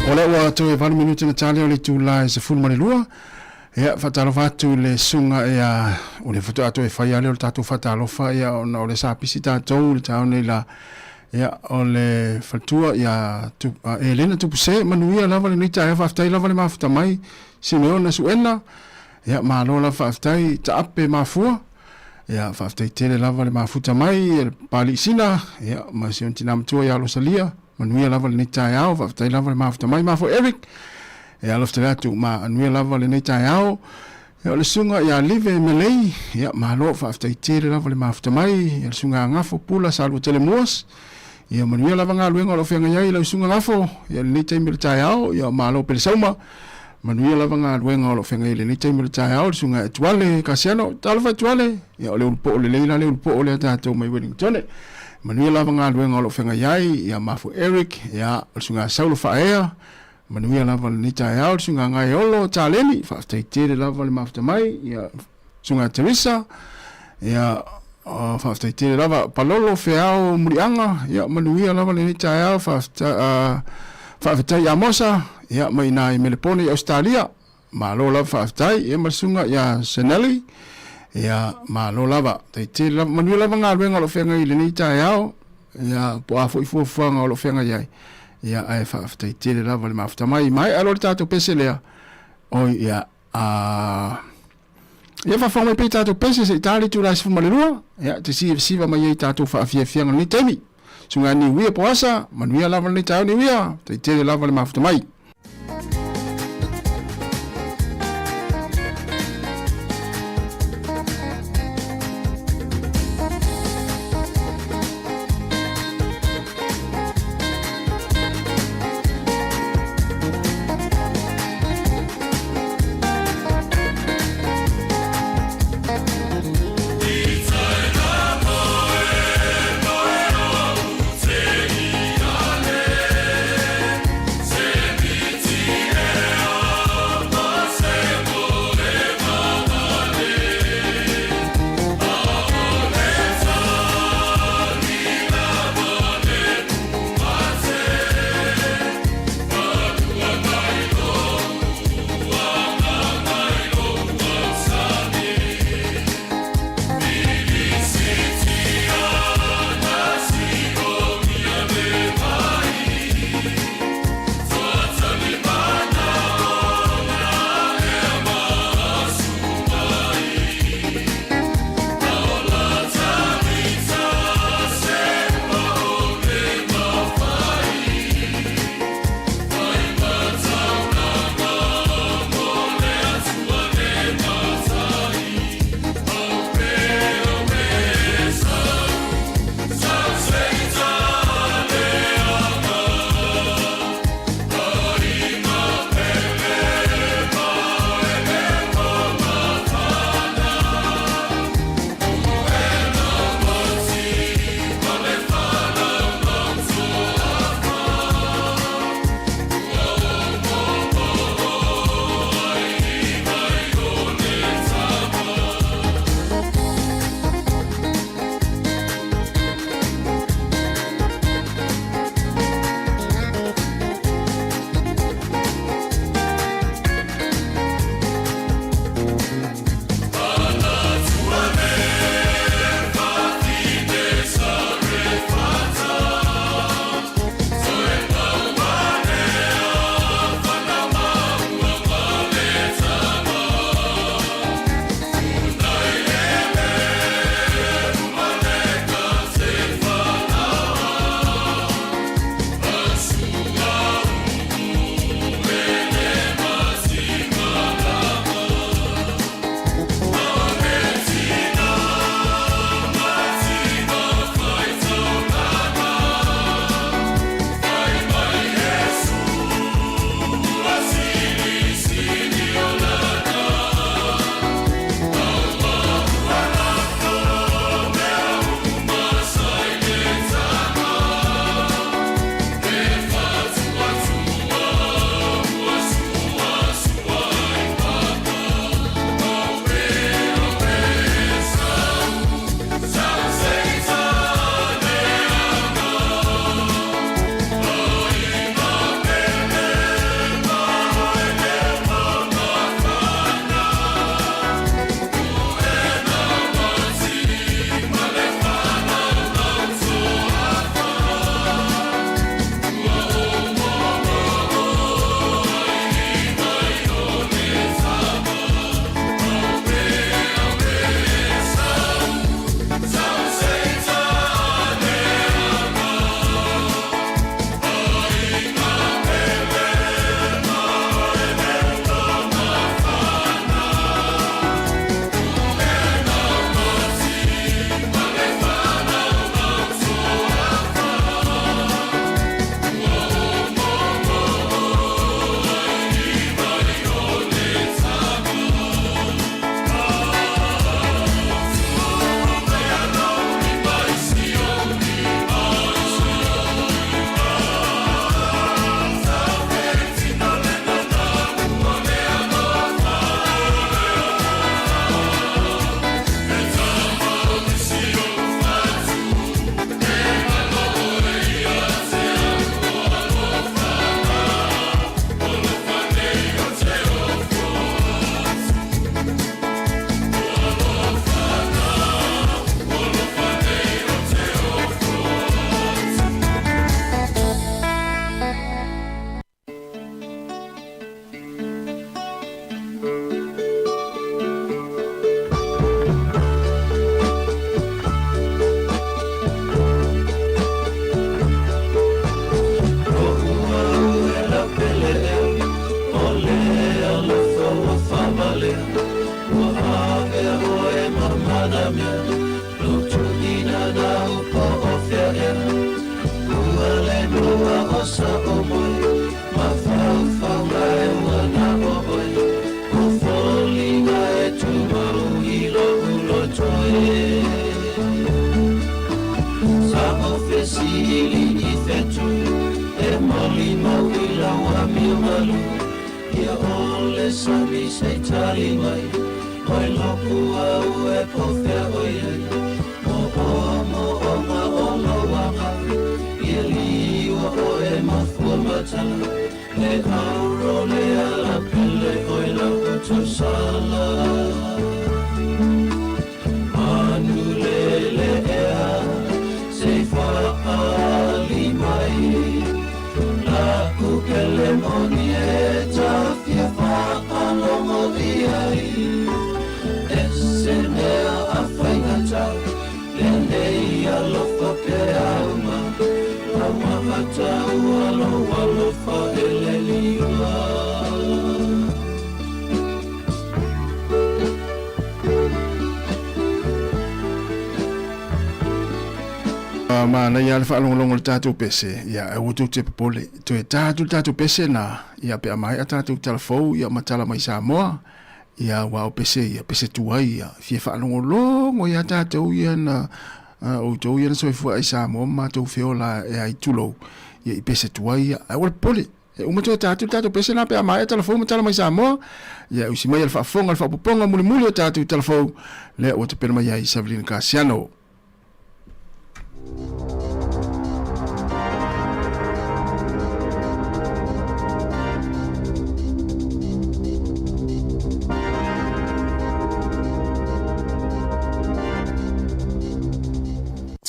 Speaker 15: Ola ua to e 1 minute na tale o le tūla e se fulu manilua. Ia, whatalofa atu le sunga ea, o le futu atu e whaia leo le tātou whatalofa ia o le sāpisi tātou, le tāone la, ia, o le whatua ia, e lena tupuse, manuia lava le nita e whaftai lava le mafuta mai, Simeona Suena, ia, mālola whaftai, ta ape mafua, ia, whaftai tele lava le mafuta mai, e pali sina, ia, ma sion tina mtua ia losalia, manuia lava le nita e au, whaftai lava le mafuta mai, mafo Eric, e alofte atu ma anuia lava le nei tai ao e o le sunga ia live e melei ia malo whaaftai tere lava le mafuta mai e le sunga ngafo pula salvo tele muas ia manuia lava galuega o lo fenga iai lau sunga ngafo ia le taimi le tai ao ia malo pele sauma manuia lava galuega o lo fenga ile le taimi le tai ao sunga tuale kasiano talfa tuale ia le ulpo le leila le ulpo le tatou mai Wellington manuia lava galuega o lo fenga iai ia mafu Eric ia sunga Saulo faea manuia lava le tai ao sunga ngai olo taleni fa taitere lava le mafta mai ia sunga Teresa ia whaftaitele lava palolo feao murianga ia manuia lava le tai ao whaftai Amosa ia mai nai Melepone i Australia malo lava whaftai ia masunga ia Senelli ia malo lava taitele lava manuia lava ngaluenga o lo whenga i le tai ao ia po a fuifuanga o lo whenga iai ia ai whaftaitele lava le maftamai mai alo le tātou pese lea o ia ia fa fa mai pe tatou pese se tali tu la sfu malua ia te si va mai tatou fa fia fia ni temi sunga ni wia poasa manuia lava ni tau ni wia te lava le mafta mai
Speaker 7: Semi malu ia ole sami se tali mai oi loku au e pofea oi ai mo o waka ia liwa o e mafua matala le auro le ala pele oi lau tu sala manu le ea se whaali mai la kukele moni e tafia whaalongo iai e se mea a whaingatau le nei alofa pe auma a mahatau alofa ele liwa
Speaker 15: ma na ia le whaalongolongo le tātou pese ia e utu te pole to e tātou pese na ia pe amai a tātou telefou ia matala mai Samoa ia wao pese ia pese tuai ia fie whaalongolongo ia tātou ia na o tau ia na soifua ai Samoa mātou whiola e ai tulo ia i pese tuai ia e wale pole e umato e tātou pese na pe amai a telefou matala mai Samoa ia usi mai le whaafonga le whaapoponga muli o tātou telefou le o te pena mai ai Savelina Kasiano.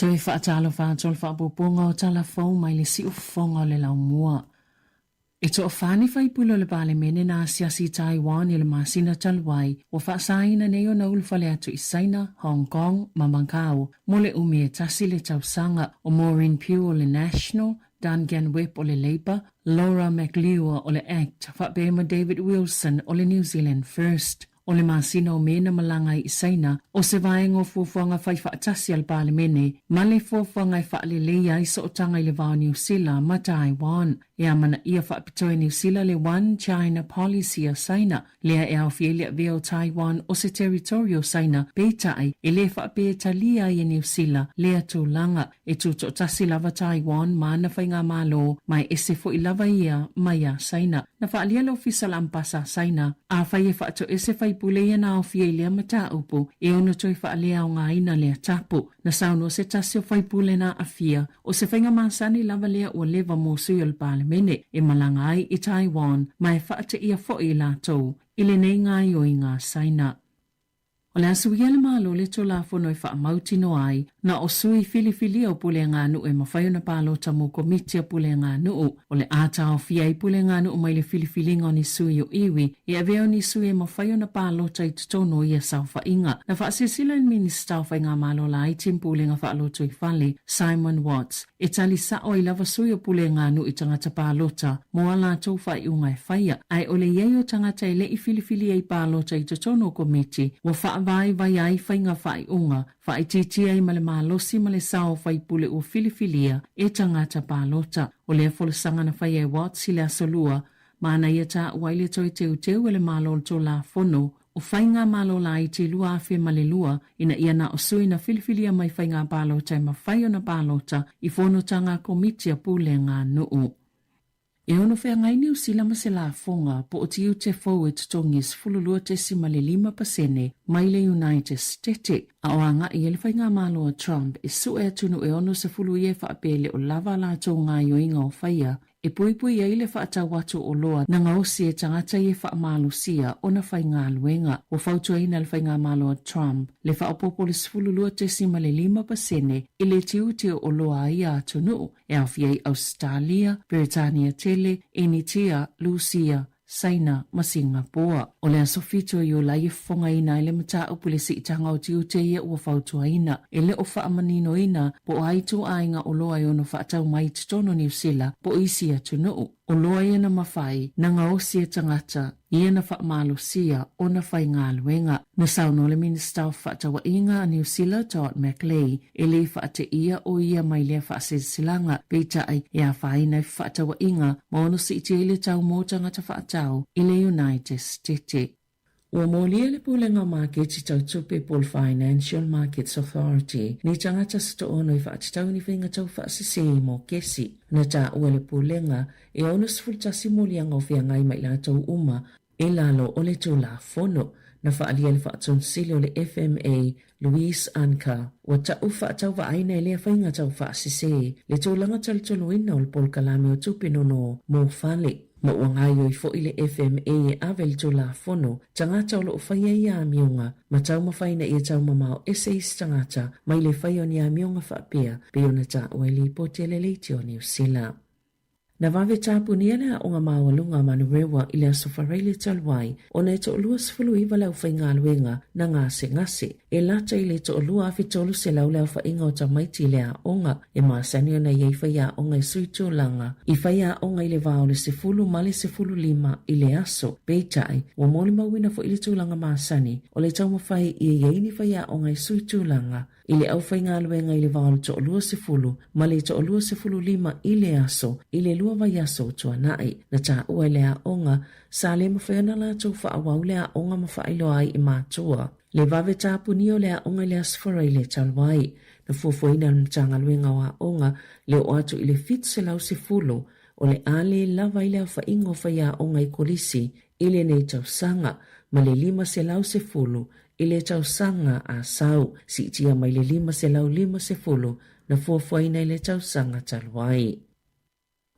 Speaker 4: Tui whaatalo whaatol whaapoponga o talafou mai le si ufonga le lau mua. E to o whani whaipulo le pale mene na asiasi Taiwan i le masina talwai o whaasaina neo na ulfale atu i Saina, Hong Kong, Mamangkao, mole umi e tasi le tausanga o Maureen Pugh o le National, Dan Gan Webb o le Labour, Laura McLeod o le ACT, whaapema David Wilson o le New Zealand First. O le masina o mena malanga i Saina, o se vaenga o fuafuanga whai whaatasi al pale mene, ma le fuafuanga i whaalelea i so o tanga i le vau New Zealand ma Taiwan. E amana ia whaapitoe New Zealand le One China Policy a Saina, lea e au fielia veo Taiwan o se territorio Saina, peitai e le whaape talia i New Zealand, lea tūlanga, e tūto tasi lava Taiwan ma na whainga malo, mai ese fo i lava ia mai a Saina. Na whaalia lo fisala ampasa Saina, a whai e whaato ese whai pule ia na au fielia mata upo, e ono toi whaalea o ngā ina lea tapu, na sauno se tasi o whai pule na a fia, o se whainga masani lava lea o leva mo sui al pale mene e malanga ai i Taiwan mai whaata ia fo i lātou i le nei ngai o i ngā Saina. O le asu ia le malo le to la fono i wha mauti no ai na o sui fili o pule ngā nu e mawhaio na palo tamu komitia pule ngā nu o le ata o fia i pule ngā nu mai le fili ngoni sui o iwi e aveo ni sui e mawhaio na palo tai tutono i a saufa inga na wha sisila in minister o ngā malo la i tim pule ngā wha aloto i whale Simon Watts e tali sa o i lava sui o pule ngā nu i tangata palota mo ala tau whai unga e whaia ai o le iei o tangata i le i fili ai palota i tutono komiti wa wha vai ai whainga whai unga, whai titia i male malosi male sao whai pule o filifilia e tangata pālota. O lea wholasanga na whai e Watts i lea solua, maana ia ta waile toi teu ele malol to la fono, o whainga malola i te lua awhi male lua, ina ia na o sui na filifilia mai whainga pālota i ma whaio na pālota i whonotanga komitia pule ngā nuu. E ono whea ngai New Zealand ma se la fonga po o tiu te forward tongis fululua te si male 5% mai le United States. A o anga i ele whainga malo a Trump e su e tunu e ono se fulu i e whaapele o lava la tō ngā yoinga o whaia. E pui e ile whaata watu o loa na ngausi e tangata i e whaamalo sia o na whainga luenga o whautua ina le whainga malo a Trump. Le whaapopo le sifululua te si male 5% i le tiu te o loa i a tunu e awhia i Australia, Britannia Tele, Enitia, Lucia, Saina ma Singapore. O le asofito i o lai fonga ina ele mata upule si itanga o tiu te ia ua whautua ina. Ele o whaamanino ina po aitu ainga o loa i ono whaatau mai titono New Zealand po isi atu nuu. O loa ia na mawhai na ngaosi e tangata ia na whaamalo sia o na whai ngā luenga. Na sauno le minister o whaatawa inga a New Zealand Todd McLeay e le whaate ia o ia mai lea whaasesilanga peita ai e a whai na whaatawa inga ma ono si iti ele tau mō tangata whaatau i le United States. Ua molia le pulenga market si tau tupe Pol Financial Markets Authority ni tangata sa toono i whaatitau ni whinga tau whaasise mo kesi. Na ta ua le pulenga e ono sifultasi molianga o whiangai mai la tau uma e lalo o le tula fono. Na whaalia le whaatonsili o le FMA Louise Anka ua tau whaatau wa aina e lea whinga tau whaasise le tūlanga talitoluina o le Pol Kalame o tupe nono mo whale. Ma uangaio i fo i le FMA e avel to la fono, tangata o lo whaia i a mionga, ma tau mawhaina i a tau mamao eseis tangata, mai le whaia ni a mionga whaapea, pe ona ta ueli po te leiti o New Zealand. Na vave tapu ni ana o ngā mawalunga manurewa i le asofareile talwai, o na e to olua sifulu iwa lau whainga aluenga na ngase, e lata i le to olua awhitolu se lau lau whainga o tamaiti le a onga, e maasani ona iei whaia onga i suitu langa, i whaia onga i le vao le sifulu male sifulu lima i le aso, peitai, wa moli mawina fo i le tūlanga maasani, o le tau mawhai i iei ni whaia onga i suitu langa, i le au whainga aluenga i le vao le to olua sifulu, ma le to olua sifulu lima i le aso, i le lua vai aso tua nai, na ta ua le a onga, sa le mawhaiana la tau whaawau le a onga mawhailo ai i mātua. Le vave tapu ni o le a onga le asfora i le talwai, na fuafuaina na tanga luenga o a onga, le o atu i le fit se lau sifulu, o le ale lava i le au whaingo whaia onga i kolisi, i le nei tau sanga, ma le lima se lau sifulu, i le tau sanga a sau, si tia mai le lima se lau lima sifulu, na fuafuaina i le tau sanga talwai.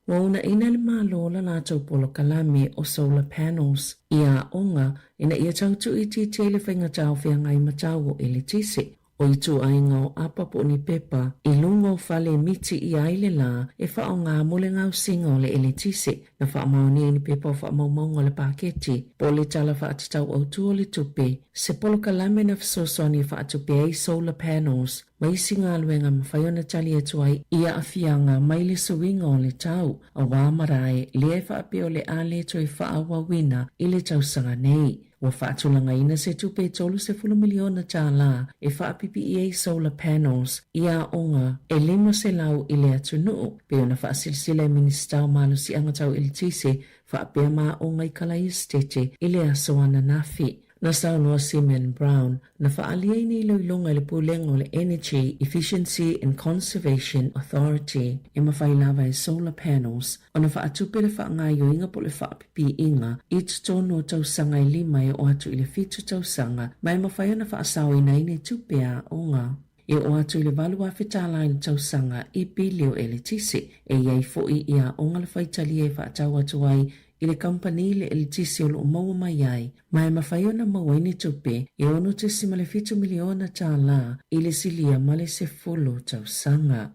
Speaker 4: Wauna ina le malola la tau Polo Kalame o solar panels i a onga ina ia tautu i tite le whainga tau whiangai matau o ele tise. O i tu ainga o apapo ni pepa i lungo fale miti i aile la e wha o ngā mole ngau singa o le ele tise na wha maoni ni pepa o wha maumonga le paketi po le tala wha atatau au tua le tupe se Polo Kalame na whasosoni wha atupe ai solar panels mai singa aluenga mawhaiona tali atu ai ia awhianga mai le suinga o le tau a wāmarae le e wha apeo le ale to e wha awawina i le tau sanga nei. Wa whaatulanga ina se tupe tolu se 10 miliona tā la e whaapipi solar panels i a onga e lima se lau i le atu nuu pe ona whaasilsile ministau malu si angatau ili tise whaapea maa onga i kalai estete i le asoana nafi. Na saunua Simeon Brown na whaaliei ni loilonga le pulenga o le Energy Efficiency and Conservation Authority e mawhailava e solar panels o na whaatupe le whaangaio inga po le whaapipi inga i tutono o tausanga i lima e o atu i le fitu tausanga mai mawhaiona whaasau ina ine tupea onga. E o atu i le valu a whetala i tausanga i bilio e le tise e iei foi i a onga le whaitali e whaatau atu ai i le company le elitisi o lo maua mai ai, mai mawhaiona maua ini tupe e ono te simale 5 miliona tā la i le silia male se folo tau sanga.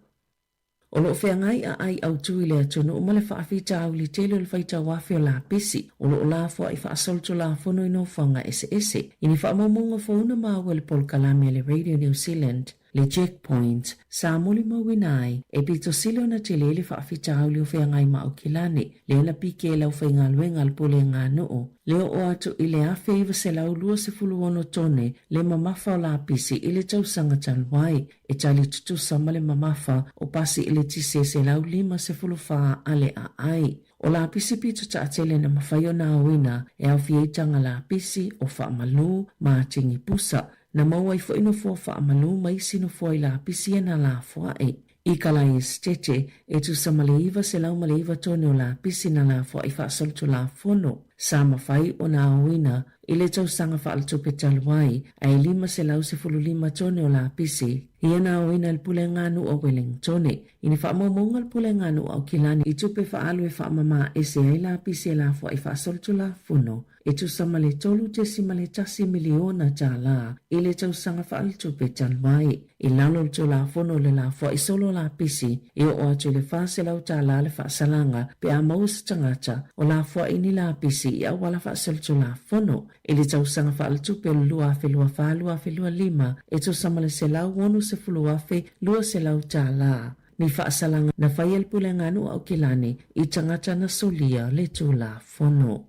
Speaker 4: O lo whengai a ai au tui le atunu o male whaafita au li tele o le whaita wafi o la pisi, o lo la fua i whaasolto la fono i no whanga ese. Ini whaamamunga fauna maua le Pol Kalame le Radio New Zealand, le checkpoint, sa moli mawinai, e pito silo na tele le whaafita au li o whengai ma au kilane, le la pike lau whainga luenga al pole ngā noo. Leo o atu i le awhi iwa se lau lua se fulu ono tone, le mamafa o la pisi i le tausanga talwai, e tali tutu sama le mamafa o pasi i le tise se lau lima se fulu faa ale a ai. O la pisi pito ta atele na mawhaio na awina, e au fietanga la pisi o wha malu ma tingi pusa, na maua i fo ino fua wha malu ma isi no fua i la pisi na la fua e. I kalai estete, e tu sa maleiva se lau maleiva tone o la pisi na la fua i wha solto la fono. Sa mawhai o na awina, i le tau sanga wha altupe talwai, a i lima se lau se fulu lima tone o la pisi. Ia na awina il pule nganu o Wellingtone. Ini wha mamonga il pule nganu o Kilani, i tupe wha alu e wha mama e se ai la pisi e la fua i wha solto la fono. E tu sa male tolu te si male tasi miliona tā la, i le tau sanga wha altupe talwai. I lalo to la fono le la fua i solo la pisi, i o atu le wha se lau tā la le wha salanga, pe a maus tangata, o la fua ini la pisi i awala wha solto la fono. I le tau sanga wha altupe lua fe lua wha lua fe lua lima, e tu sa male se lau wonu se fulua fe lua se lau tā la. Ni wha salanga na whai el pule nganu au Kilani, i tangata na solia le tu la fono.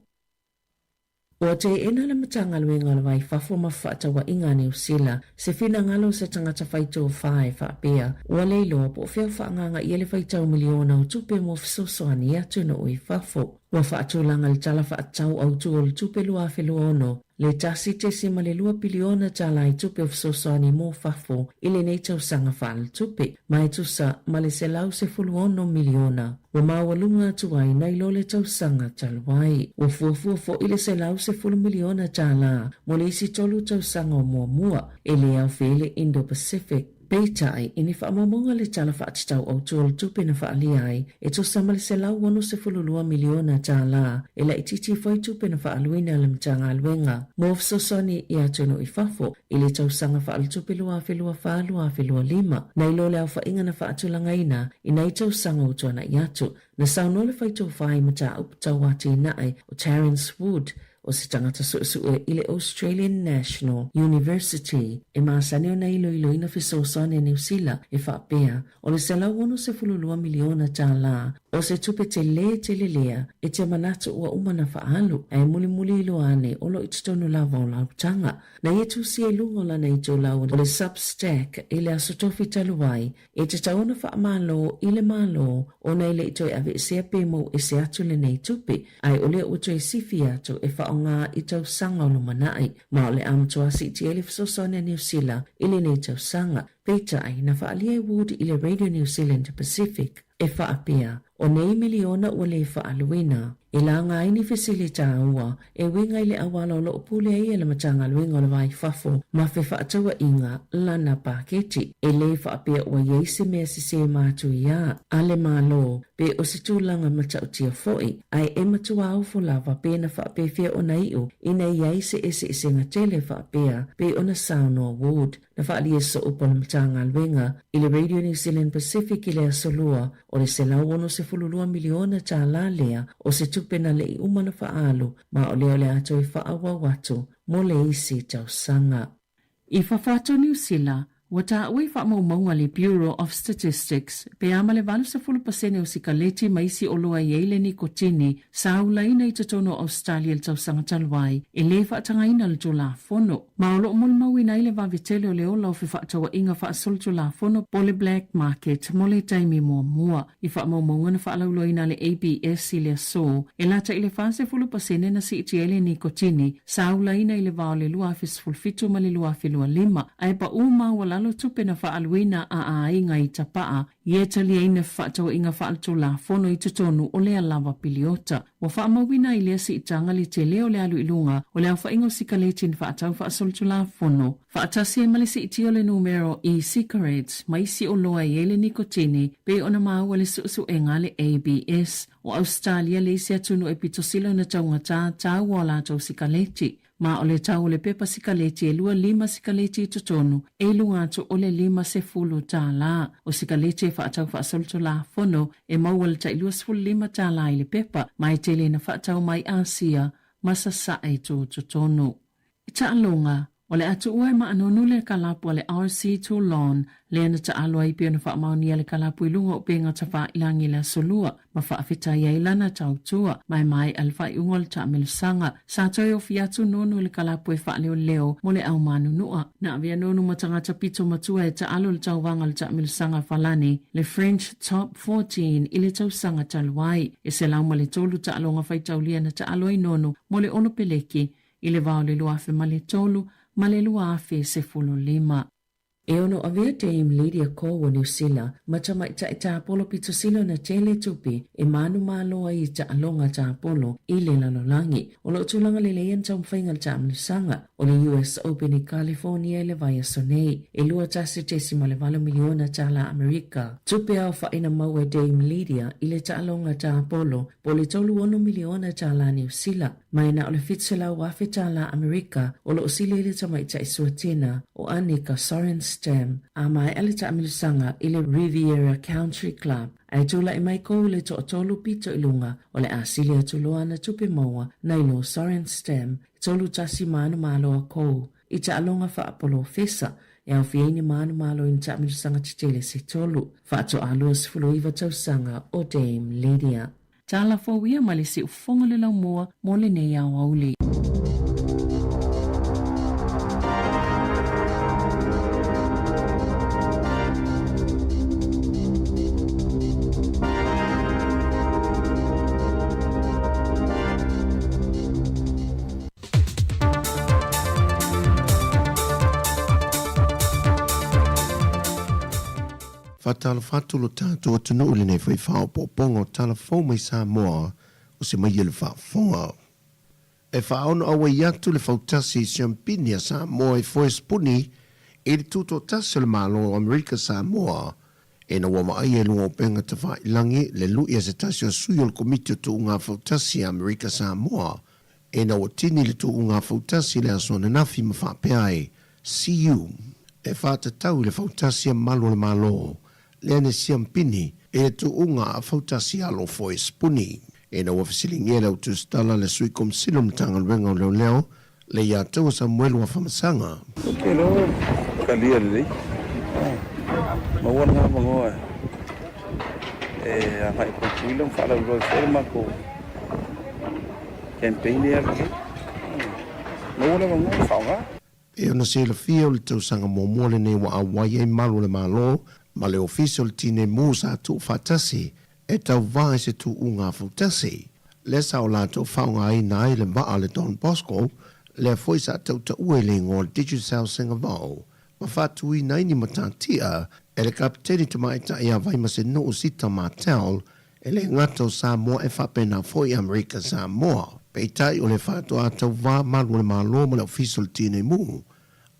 Speaker 4: O te ena le matanga luenga le vai whafo mawhata wa inga New Zealand, se whina ngalo se tangata whaito o whae whaapea, ua leilo po whiau whaanganga i ele whaitau miliona o tupe mo fisosoani atu na ui whafo. Ua whaatulanga le tala whaatau au tu o le tupe lua whelua ono, le tasi tesi ma le 2 piliona tala i tupe of sosani mo fafo i le nei tausanga whaal tupe mai tusa ma le selau se fuluono miliona. Wa mawalunga tuai nai lo le tausanga talwai. Wa fuafua i le selau se fulu miliona tala mo le isi tolu tausanga o mua e le au fele Indo-Pacific. Peitai ini whamamonga le tala whaatitau au tuol tupe na whaaliai e to samale se lau wano se fululua miliona tala e la ititi fwai tupe na whaaluina le mtanga alwenga. Mof sosoni i atono i fafo i le tausanga whaal tupe lua whelua whaalua whelua lima na ilole au whainga na whaatulanga ina i nei tausanga utuana i atu na saunole whai tau whai mata uptau wati nae o Terence Wood o se tangata suʻesuʻe i le Australian National University e masane ona iloiloina fesosone e Neusila e whaapea o le selau ono se fululua miliona tala o se tupe te lea e te manatu ua umana whaalu e muli iloane o lo ititonu lava o lautanga na ietu si e lungo lana i tō lau o le Substack i le asotofi taluai e te taona whaamalo i le malo o nei le ito e ave e sea pemo e se atu le nei tupe ai o le uto e sifi atu e whaonga i tau sanga o lo manai ma o le amatoa si ti ele fisosone New Zealand i le nei tau sanga peitai na whaalia e Wood i le Radio New Zealand Pacific e whaapea o nei miliona ua le whaaluina e la ngaini fesilita ua e winga i le awala o loo pule ai e le matanga luinga o le vai fafo ma fe whaataua inga lana paketi e le whaapea ua yeise mea sise mātu ia a le malo pe o si tūlanga matautia foi ai e matua au fo lava pe na whaapefia o naiu ina yeise ese ngatele whaapea pe o na sauno Wood na whaalia so upo na matanga luinga i le Radio New Zealand Pacific i le asolua o le selau ono se fululua miliona tā la lea o se tupena le i umana whaalu ma o leo le ato i whaawa watu mo le isi tausanga. I whawhato New Zealand, wata ui whaamaumanga le Bureau of Statistics, pe ama le 20% o sikaleti maisi o loa i eile ni kotini sa ulaina i tatono Australia le tausanga talwai e le whaatangaina le tula fono. Ma o lo mulmau ina ile vavitele o le ola o whawhatawa inga whaasol tula fono po le black market mo le taimi mua. I whaamaumanga na whaalauloina le ABS i le aso e lata i le 20% na si iti eile ni kotini sa ulaina i le vao le lua fisfulfitu ma le lua filua lima ai pa uma wala lalo tupe na whaaluina a inga i tapaa, ie tali aina whaatau inga whaaltola fono i tutonu o lea lava piliota. Wa whaamawina i lea si itanga li te leo le alu ilunga o lea whaingo sikaletin whaatau whaasoltola fono. Whaatasi e male si itio le numero i cigarettes, maisi o loa i ele nikotini, pe ona maua le susu e ngale ABS. O Australia le isi atunu e pitosilo na taungata tau o lato sikaleti. Ma o le tau le pepa sikaleti e lua 5 sikaleti i tutonu, e lunga atu o le 5 se fulu tā la. O sikaleti e whaatau whaasolto la fono, e maua le ta ilua sfulu 5 tā la i le pepa, mai tele na whaatau mai Asia, masasa e tō tutonu. I ta alonga, o le atu ua e maanonu le kalapu le RC Toulon, le na ta aloa i pio na whaamaunia le kalapu i lunga o penga ta wha ilangi le solua, ma whaafita ia ilana tautua, mai alfa i ungol ta melusanga, sa toi o fiatu nonu le kalapu e wha leo mo le au manu nua. Na avia nonu matangata pito matua e ta alo le tau wanga le ta melusanga falani, le French Top 14 i le tau sanga taluai, e se lau ma le tolu ta alonga whaitaulia na ta alo i nonu mo le ono peleki, i le vao le luafe ma le tolu, ma le luafe se fulu 5. E ono avea Dame Lydia Kowa New Zealand, matama i ta apolo pitosilo na tele tupi, e manu maloa i ta alonga ta apolo i le lalolangi. O lo tulanga le leian ta umwhainga ta amnusanga, o le US Open i California le vaya sonei, e lua tasi tesima le 2 miliona ta la Amerika. Tupi au whaina maua Dame Lydia i le ta alonga ta apolo, po le tolu 1 miliona ta la New Zealand. Maina o le fitsela wafe ta la Amerika, o lo usili le tama i ta isuatina, o anika Sorenstam, a mai ale ta amilusanga i le Riviera Country Club. Ai tula i mai kou le tolu pito ilunga, o le asili atuloa na tupi maua, na ilo Sorenstam, tolu tasi manu maloa kou, i ta alonga wha apolo fesa, e au fieni manu malo in ta amilusanga titele se tolu, wha ato alua sifulu iwa tausanga o Dame Lydia. Tala fawia malisi ufonga le lau mua mo le nei au auli.
Speaker 11: fatala fatu lo tātou atunu ule nei whai pongo tala fau mai Samoa o se mai ele whaafonga. E whaona awa iatu le fautasi siampini a Samoa e foe spuni e le tuto tasi le malo o Amerika Samoa e na wama ai e lunga o penga te whailangi le lui a se tasi o sui o le komiti o tu unga fautasi a Amerika Samoa e na watini le tu unga fautasi le asone nafi ma whapeai CU e whātatau le fautasi a malo le malo le ane siampini e le tu unga a fautasi alo foe spuni. E na wafisili ngera utu stala le sui kom silum tanga lwenga o leo leo le ia tau Samuel wa whamasanga.
Speaker 5: Okay, no, kalia le. Mawan nga mangoa. A hai ko tuilam fala lo ferma ko. Campaign ya ke. Mawan nga mangoa faunga.
Speaker 11: E ona se le fia o le tau sanga momole ne wa awai e malu le malo ma le official tine musa tu fatasi e tau vai se tu unga futasi. Le sao la tau whaunga ai nai le maa le Don Bosco, le foi sa tau ta uele ngō Digicel Singavau. Ma whatui nai ni matantia, e le kapiteni tu maita ia vai ma se nuu sita Martel, e le ngato Samoa e whapena foi Amerika Samoa. Peitai o le whatu a tau wā malu le malo ma le official tine mu.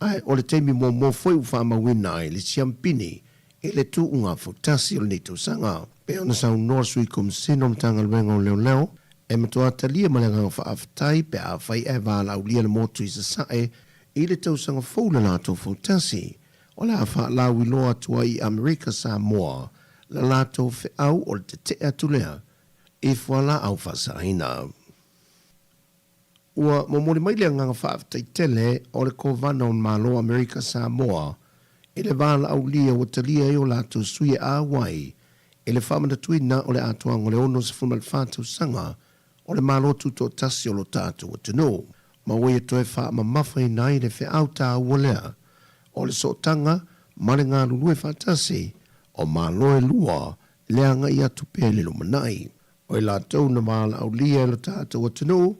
Speaker 11: Ai o le teimi mo foi u whamawina ai le siampini, e le tu unga futasi o le nitu sanga. Pe ona sau noa sui kom sinom tanga lwenga o leo leo, e matoa talia malenga o whaaftai pe a whai e wala au lia le motu i sasae, i le tau sanga fōla lato fautasi, o le a wha lau i loa tua i Amerika Samoa, la lato fe au o le te te atulea, i whala au whasaina. Ua momori mai lea nganga whaaftai tele o le kovana o malo Amerika Samoa, i le wala au lia o talia i o lato sui a wai, e le whamana tuina o le atuang o le ono se fumal whātau sanga o le malo tuto tasi o lo tātou o tino. Ma wai e toe wha ma mawhai nai le whi au tā ua lea. O le sotanga, ma le ngā lulue whātasi o malo e lua leanga i atu pēle lo manai. O i lātou na māla au lia e lo tātou o tino,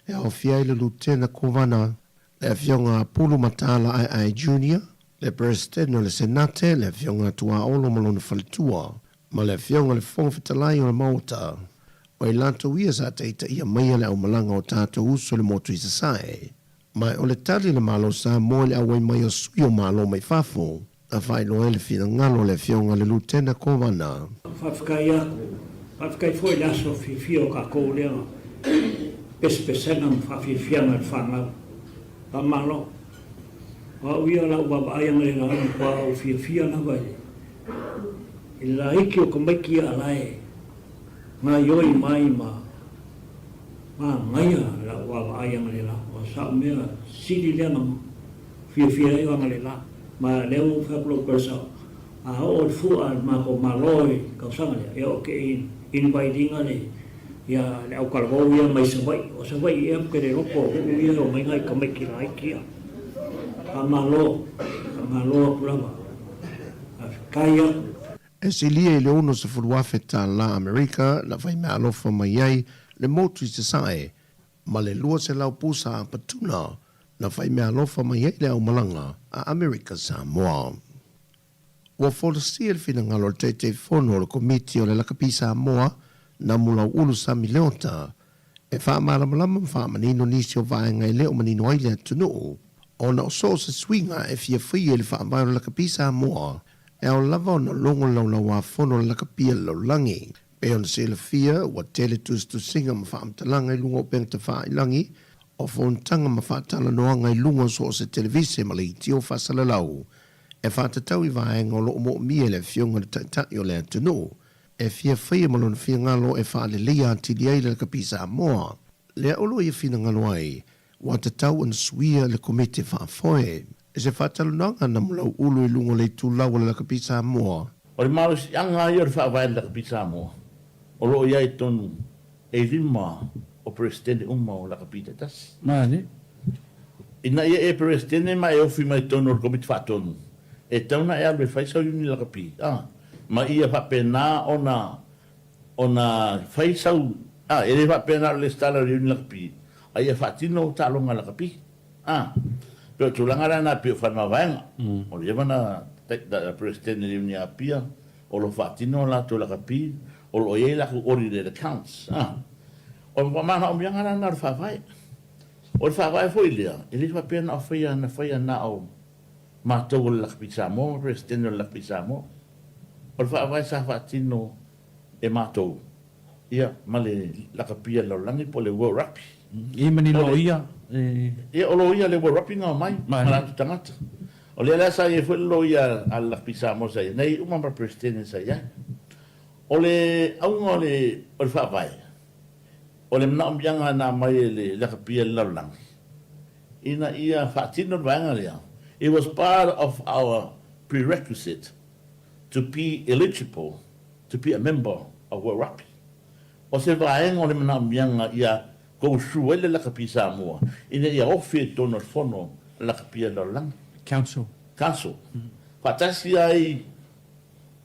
Speaker 11: e au fiai le lutena kovana, le fionga pulu matala ai junior, le president o le senate, le fionga tua olo malona falitua, ma le fionga le fonga o le mauta. O i lanto ia sa teita ia maia le au malanga o tātou uso le motu i sasae. Mai o le tali le malo sa moe le awai mai o sui o malo mai fafo. A whai loe le fina ngalo le fionga le lutena kovana.
Speaker 13: Whawhikai aku, whawhikai fwoi laso fio ka kou lea. Pesena whawhifianga le whangau. Pa malo. Wa uia la ua ayanga le ngana kwa o fiafianga vai. I la iki o kamaiki a lae, ngā ioi mai ma ngaia la ua ayanga le la, o sa mea siri lea na fia i wanga le la, ma leo whaplo persa, a o fu a ma ko maloi kausanga lea, e o ke invitinga le, ia le au kalagou ia mai sa vai, o sa vai ia ke le roko, ia o mai ngai kamaiki la ikia, a malo a pulama, a kaya,
Speaker 11: e se lia i le ono se furuafe ta la Amerika na whai mea alofa mai ai le motu i se sae, ma le lua se lau pusa a patuna na whai mea alofa mai ai le au malanga a Amerika Samoa. Ua wholasia le whina ngalo te whono le komiti o le lakapi Samoa na mula ulu Sami Leota e wha malamalama wha manino nisi o vaenga i leo manino ai le atunu o na o so se swinga e fia whi e le wha ambayo lakapi Samoa e au lava o na longo laula wa fono la kapia laulangi. Pe ona se la fia wa tele tu singa ma wha amtalanga i lunga o pengta wha ilangi o fontanga ma wha tala noanga i lunga so se televise ma le iti o wha salalau. E wha tatau i vaenga o lo mo mie le fionga le taitani o le atunu. E fia whaia malona fia ngalo e wha le leia atili ai le kapisa Samoa. Le olo i fina ngalo ai wa tatau an suia le komite wha foe. E se whatalunanga na mulau ulu i lungo le tūlau le lakapi Samoa.
Speaker 14: O le maru si anga i o le whaawai le lakapi Samoa. O lo ia i tonu e rima o presidente umma o lakapi te tasi.
Speaker 20: Mani.
Speaker 14: Ina ia e presidente ma e ofi mai tonu o le komiti whaatonu. E tauna e alwe whaisau yuni lakapi. Ma ia whapena ona whaisau. E le whapena le stala yuni lakapi. A ia whaatino o talonga lakapi. Pero tulanga na pio fa vaenga. O le mana da presidente ni apia o lo whaatino la to la kapi, o lo e la ku ori le accounts. O mana o mianga na na whawai. O whawai fo ilia, ili whapena o whaia na o mātou o la kapi Samoa, presidente o la kapi Samoa. O whawai sa whaatino e mātou. Ia, male la kapia lo langi po le World Rugby.
Speaker 20: I mani lo ia.
Speaker 14: Ia, o lo ia le World Rugby ngā mai, maratu tangata. O le ala sa ia fwe lo ia al la kapi Samoa sa ia. Nei, umama presidente sa ia. O le, aunga o le whawai. O le mna umbianga na mai le la kapia lo langi. Ina ia whaatino vanga lea. It was part of our prerequisite to be eligible to be a member of World Rugby. O se vaenga o le mana mianga ia kou suele la kapi Samoa. Ina ia ofi tono fono la kapi la lang.
Speaker 20: Council.
Speaker 14: Fatasi ai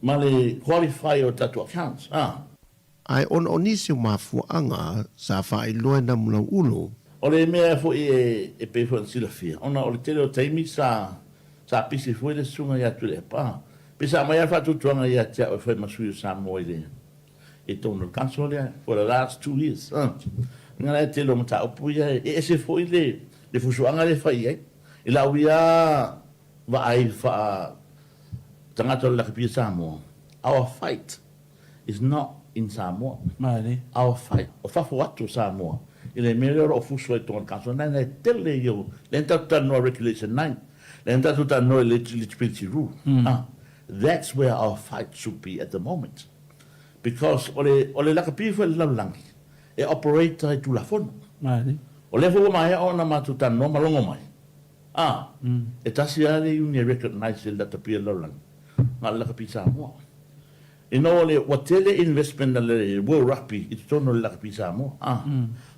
Speaker 14: male qualify o tatu accounts.
Speaker 11: Ai on onisi mafuanga sa fai loe na mula ulu.
Speaker 14: O le mea fo e pe fo sila fia. Ona o le tele o taimi sa pisi fo le sunga ia tule pa. Pisa mai fa tu tuanga ia tia o foi masui Samoa ile. E tono council for the last 2 years. Ngana te lo mata opu ia e se foi le fusuanga le fai ai. Ila wia va ai fa tangata la kapi Samoa. Our fight is not in Samoa.
Speaker 20: Mane.
Speaker 14: Our fight o fa fo atu Samoa. Ile melhor o fuso e ton council na tele yo. Lenta no regulation 9. Lenta no eligibility rule. That's where our fight should be at the moment. Because ole la kapi fo la langi e operator tu la fono ole fo mai ona matuta no malongo mai e tasi ali uni recognize la kapi la langi ma la kapi Samoa e no ole whatele investment le World Rugby it tono la kapi Samoa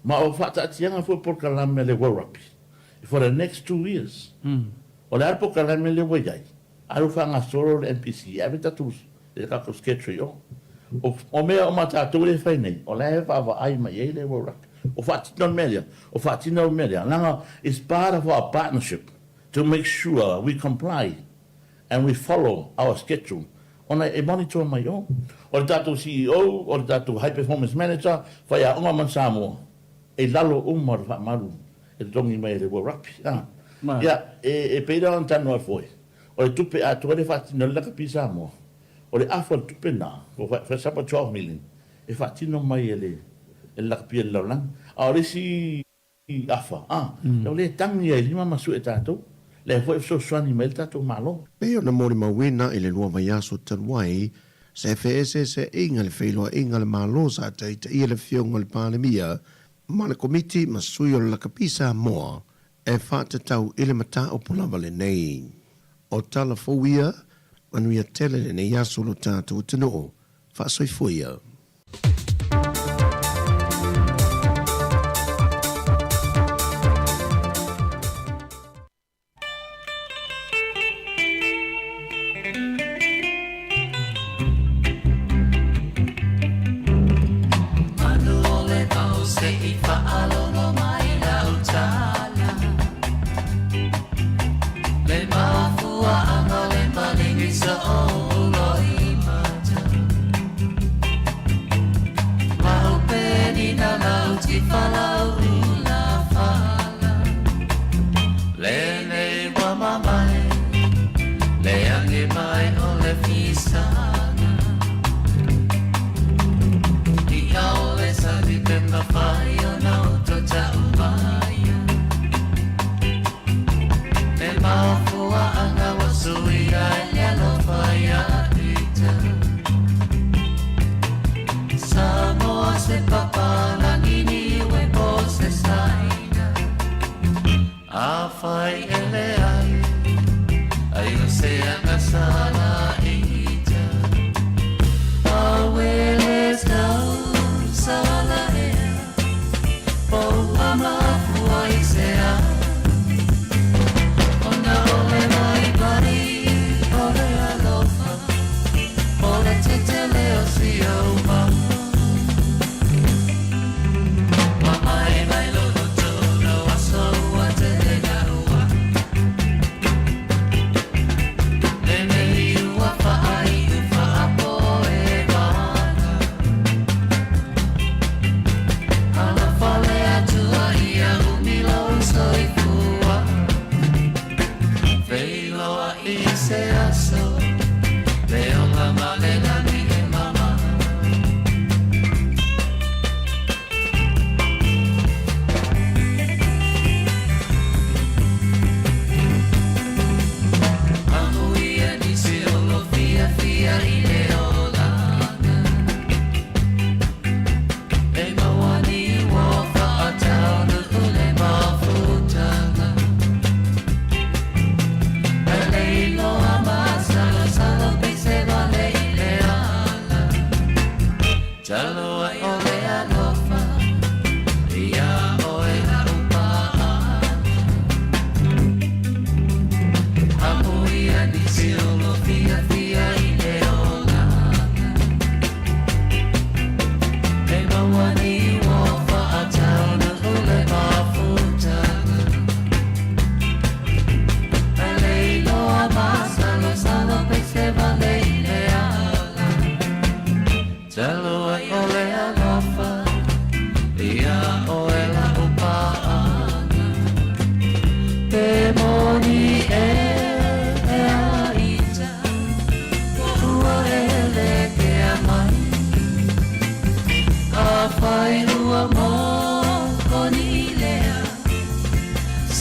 Speaker 14: ma o fata tianga fo por kalame le World Rugby for the next 2 years ole ar por kalame le wayai aru fanga solo le NPC avetatus le ka sketrio o mea o matatu le fai nei, o le fa ai mai e le World Rugby. O whaatino melia. Langa is part of our partnership to make sure we comply and we follow our schedule. Ona e monitor mai o. O le tatu CEO, o le tatu High Performance Manager, fai a unga man Samoa. E lalo umar whaamaru. E tongi mai le World Rugby. Ia, e peira an tanu a foi. O le tupe a tuare whaatino le kapi Samoa. O le afo tupe na, o fa sapa 12 million, e whaatino mai e lakapia laulang. A o le si afa, o le tangi e lima masu e tātou, le fo e so swani mai le tātou malo.
Speaker 11: Peo na mori mawina i le lua vaiaso tanuai, se FSS se inga le whailoa inga le malo sa tai ta ia le fionga le panemia, ma le komiti masui o le lakapi Samoa, e whaatatau i le mata o pulawa le nei. O tala fowia, manuia tele ne yaso lo tātou tino, whaasoifuia.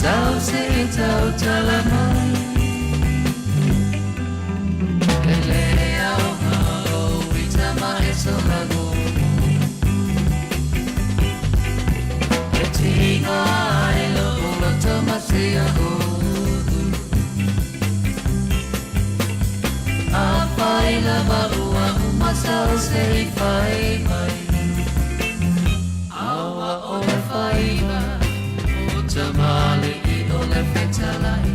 Speaker 7: sao se tau talamai ele au ngao itama eso hago e tinga ai lo lo tama se hago a pai la barua masao se fai mai awa o le faiva o tamale I o le fetalai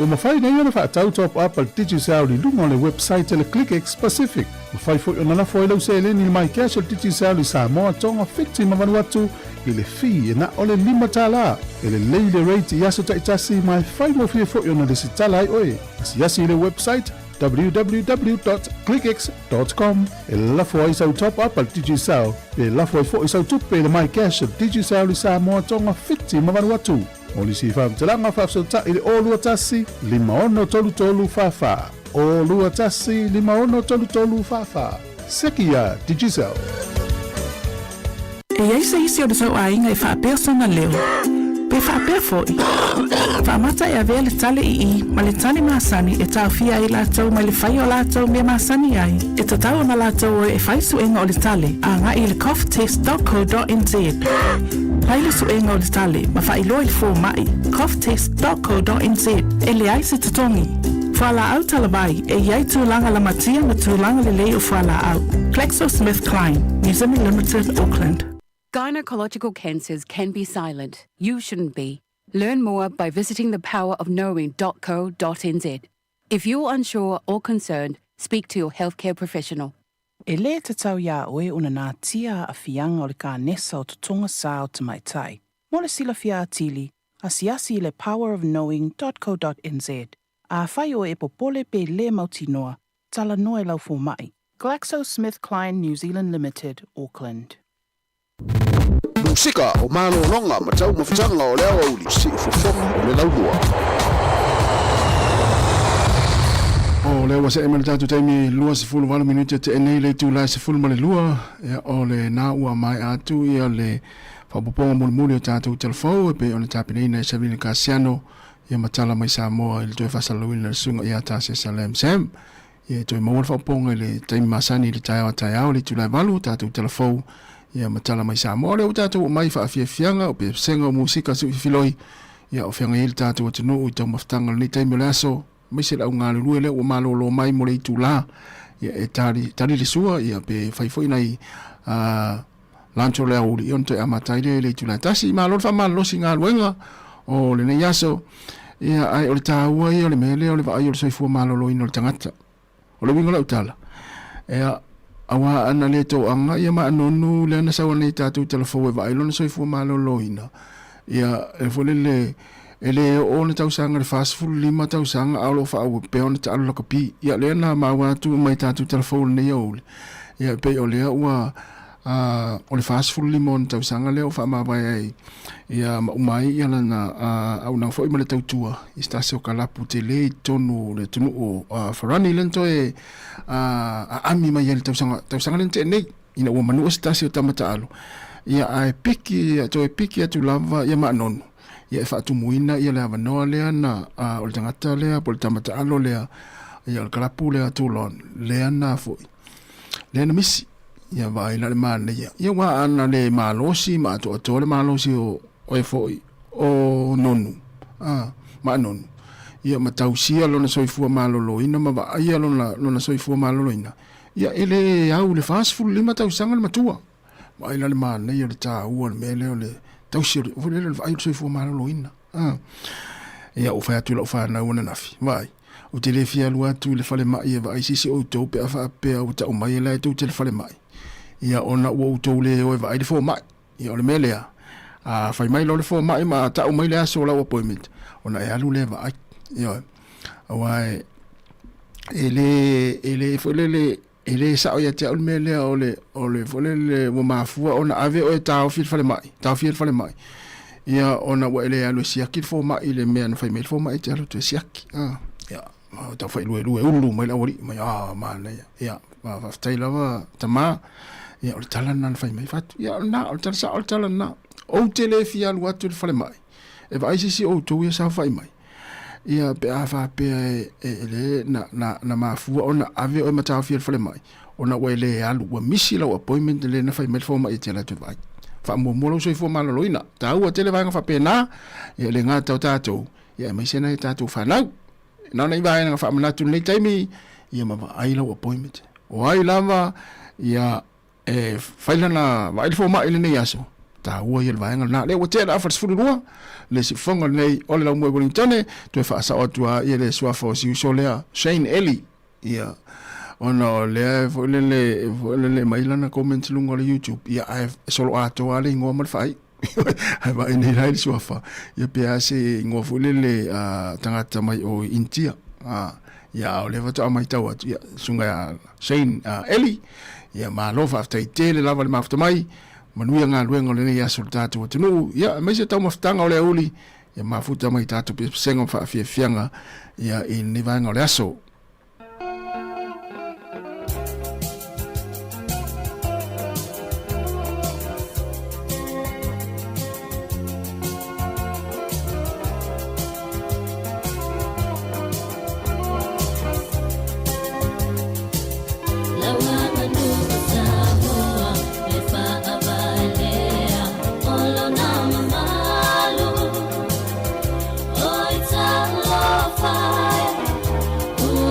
Speaker 6: O mawhai nei ona whaatau top up al DigiSound li lunga le website le ClickX Pacific. Mawhai fo i ona lafo i lau se eleni ni mai cash al DigiSound li Samoa tonga fiti mawanu atu i le fi e na o le lima tala. E le leile rate i aso taitasi mai whai mo fie fo i ona le sitala ai oe. Si asi i le website www.clickx.com e lafo ai sau top up al DigiSound. E lafo ai fo i sau tupe le mai cash al DigiSound li Samoa tonga fiti mawanu atu. O li si whamtalanga whafsota i le olua tasi, lima ono tolu tolu whawha. Olua tasi, lima ono tolu tolu whawha. Sekia, DigiSound.
Speaker 17: E ai se isi o le sau ainga I whaapea sona leo. Pe whaapea foi. Whaamata e avea le tale I, ma le tale maasani e tau fia I lātou ma le whai o lātou me maasani ai. E tatau na lātou e whaisu enga o le tale, a ngā I le coughtest.co.nz. Laile suenga o le tale, ma whailo I le fō mai, coughtest.co.nz. E le ai se tatongi. Whala au talawai, e iai tūlanga la matia ma tūlanga le lei o whala au. GlaxoSmithKline, New Zealand Limited, Auckland.
Speaker 16: Gynecological cancers can be silent. You shouldn't be. Learn more by visiting thepowerofknowing.co.nz. If you're unsure or concerned, speak to your healthcare professional.
Speaker 17: E le te tau ia oe una nā tia a fianga o le ka nesa o tutonga sao te mai tai. Mo le sila fia atili, a siasi I le powerofknowing.co.nz. A whai o e popole pe le mautinoa, tala noe lau fō mai. GlaxoSmithKline New Zealand Limited, Auckland.
Speaker 15: Musika o malo longa matau mafutanga o leo au li si fofoka o le laulua. O leo wasa emel tatu taimi lua se fulu wala minuti te enei le tu lai se fulu male lua o le na ua mai atu ia le whapoponga mulimuli o tatu telefau pe o le tapinina e Savile Kasiano ia matala mai Samoa ili toi fasaluina le sunga ia tase Salem Sam ia toi mawal whapoponga le taimi masani le tai au le tu lai walu tatu telefau ia matala mai Samoa le o tatu mai whaafia fianga o pe senga o musika su filoi ia o fianga ili tatu o tunu i tau maftanga ni taimi le aso mai se lau ngā lulu ele o malolo mai mo le itu la ia e tari le sua ia pe whaifoi nei lancho le auli ion te amatai le itu la tasi malolo wha malolo si ngā luenga o le nei aso ia ai o le tāua ia o le mele o le vai o le soifua malolo ino le tangata o le wingo lau tala ia awa ana le tō anga ia ma anonu le ana sawa nei tātou telefo e vai lona soifua malolo ina ia e fole le ele o le tausanga le fast food lima tausanga alo fa o pe ona ta alo kapi ia le na ma wa tu mai ta tu telefone ne yo ia pe o le wa o le fast food lima tausanga le o fa ma vai ia mai ia na au na foi ma le tautua sta se o kala putele tonu le tonu o farani lento e ami mai le tausanga lente nei ina o manu sta se o tamata alo ia ai piki to e piki tu lava ia ma non ia fa tu muina ia le avanoa lea na o le tangata lea po le tamata alo lea ia le kalapu lea tulon lea na foi lea na misi ia vai la le mana ia wa ana le malosi ma to le malosi o e foi o nonu ma nonu ia matausia lona soifua malolo ina ma va ia lona soifua malolo ina ia ele au le fast food lima tausanga le matua ma ila le mana ia le ta ua le mele o le tausiri o le vai soifua malolo ina ia o fa tu lo fa na una nafi vai o te le fia lua tu le fale mai ia vai sisi o to pe afa pe o ta o mai la tu te le fale mai ia ona o to le o vai le fo mai ia o le mele a fai mai lo le fo mai ma ta o mai le so la appointment ona e alu le vai ia vai ele fo ele sa o ia te o mele o le fo le mo mafua ona ave o ta o fil fale mai ia ona wa ele alo siaki fo ma ile me na fai me fo ma te alo te siaki ia ta fai lu ulu mai la wori mai ma na ia va stai lava tama ia o tala na fai mai fatu ia na o tala na o tele fia lu atu fale mai e vai si o to ia sa fai mai ia pe a fa pe ele na ma fu ona ave o mata fia fale mai ona wa ele alu wa misi la appointment le na fai mai fo mai te la te vai fa mo mo so fo malo loina ta u tele vai fa pena ia le ngata tato ia mai sena tato fa na nei vai na fa mana tu nei taimi ia ma ai la appointment o ai lava ia faila na vai fo mai le nei aso ta u ia vai na le o tele afa fu rua le si fonga nei o le mo Wellington tu fa sa o tu ia le swa fo si solea Shane Ellie ia ono le le mai lana comment lungo le YouTube ia ai solo ato ale ngo mal fai ai va ni lai sofa ia pe ase ngo fulele tangata mai o India ia o le vato mai tau ia sunga Shane Eli ia ma lo fa tai tele lava le mafta mai manuia nga luengo le ia soltato tunu ia mai se tau maftanga o le uli ia mafuta mai tato pe sengo fa fianga ia in ni vanga le aso
Speaker 18: Oh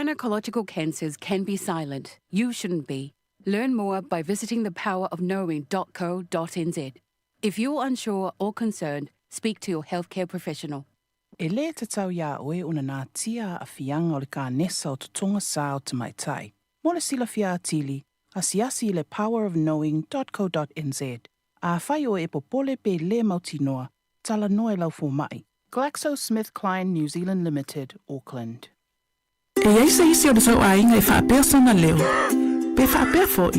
Speaker 16: Gynecological cancers can be silent. You shouldn't be. Learn more by visiting thepowerofknowing.co.nz. If you're unsure or concerned, speak to your healthcare professional.
Speaker 17: E le te tau ia oe una nā tia a fianga o le ka nesa o tutonga sao te mai tai. Mo le sila fia atili, asiasi le powerofknowing.co.nz. A whai o e popole pe le mautinoa, tala noe lau fu mai. GlaxoSmithKline New Zealand Limited, Auckland.
Speaker 8: E ai se isi o le sau ainga e whaapea sana leo. Pe whaapea foi.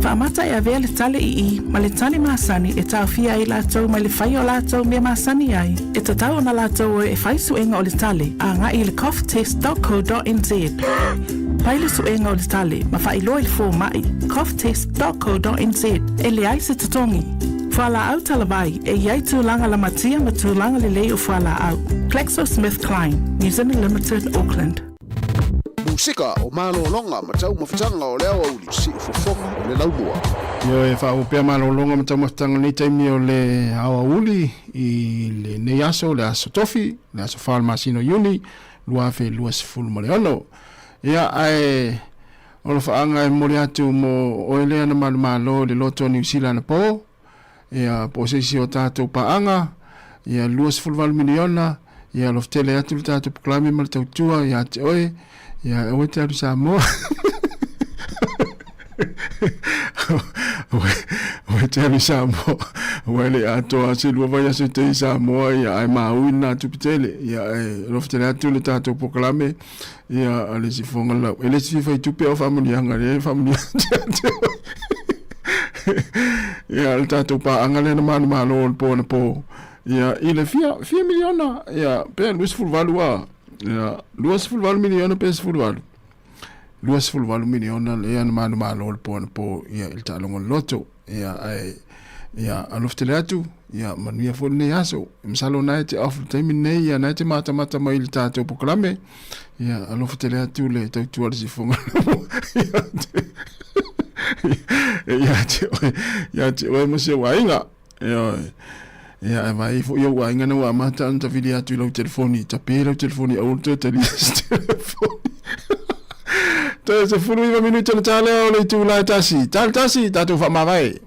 Speaker 8: Whaamata e avea le tale i ma le tani maasani e tau fia i lātou ma le whai o lātou mea maasani ai. E tatau na lātou e whai suenga o le tale a ngā i le coughtest.co.nz. Pai le suenga o le tale ma whai loa le fō mai coughtest.co.nz e le ai se tatongi. Whala au talawai e iai tūlanga la matia ma tūlanga le lei o whala au. GlaxoSmithKline, New Zealand Limited, Auckland.
Speaker 15: Musika o malolonga ma tau mawhitanga o leo au li si ufofonga o le laumua. Yo e whaupea malolonga ma tau mawhitanga ni taimi o le awa uli i le neiaso, le aso tofi, le aso whaal masino uni, luafe luas fulu ma le ono. Ia ai o le whaanga e mori atu mo oelea na malo le loto New Zealand po. Ia po seisi o tātou paanga, ia luas fulu miliona, ia loftele atu le tātou proklami ma le tautua, ia te oe, ia oe te aru Samoa. Oe te aru Samoa, oe le atoa se lua vai ase te Samoa, ia ai maui nā tupitele, ia loftele atu le tātou proklami, ia ale si fonga lau. Ele si fai tupe o whamunianga, le whamunianga te oe. Ia le tātou paanga le na manu malo o po na po. Ia i le fia miliona. Ia pe luas fulvalu a. Ia luas fulvalu miliona pe fulvalu. Luas fulvalu miliona le na manu malo o po na po. Ia il talongo loto. Ia ai ia aloftele atu. Ia manuia fo ne aso. Msalo na te off time nei ia na te mata mai le tātou poklame. Ia aloftele atu le tautua si fonga. Ya te oe mo se wainga. Ya vai fo yo wainga na wa mata anta video atu lo telefoni, ta pera telefoni au te telefoni. Te se fulu iwa minuto na tale o le tu la tasi. Tal tasi ta tu fa mavai.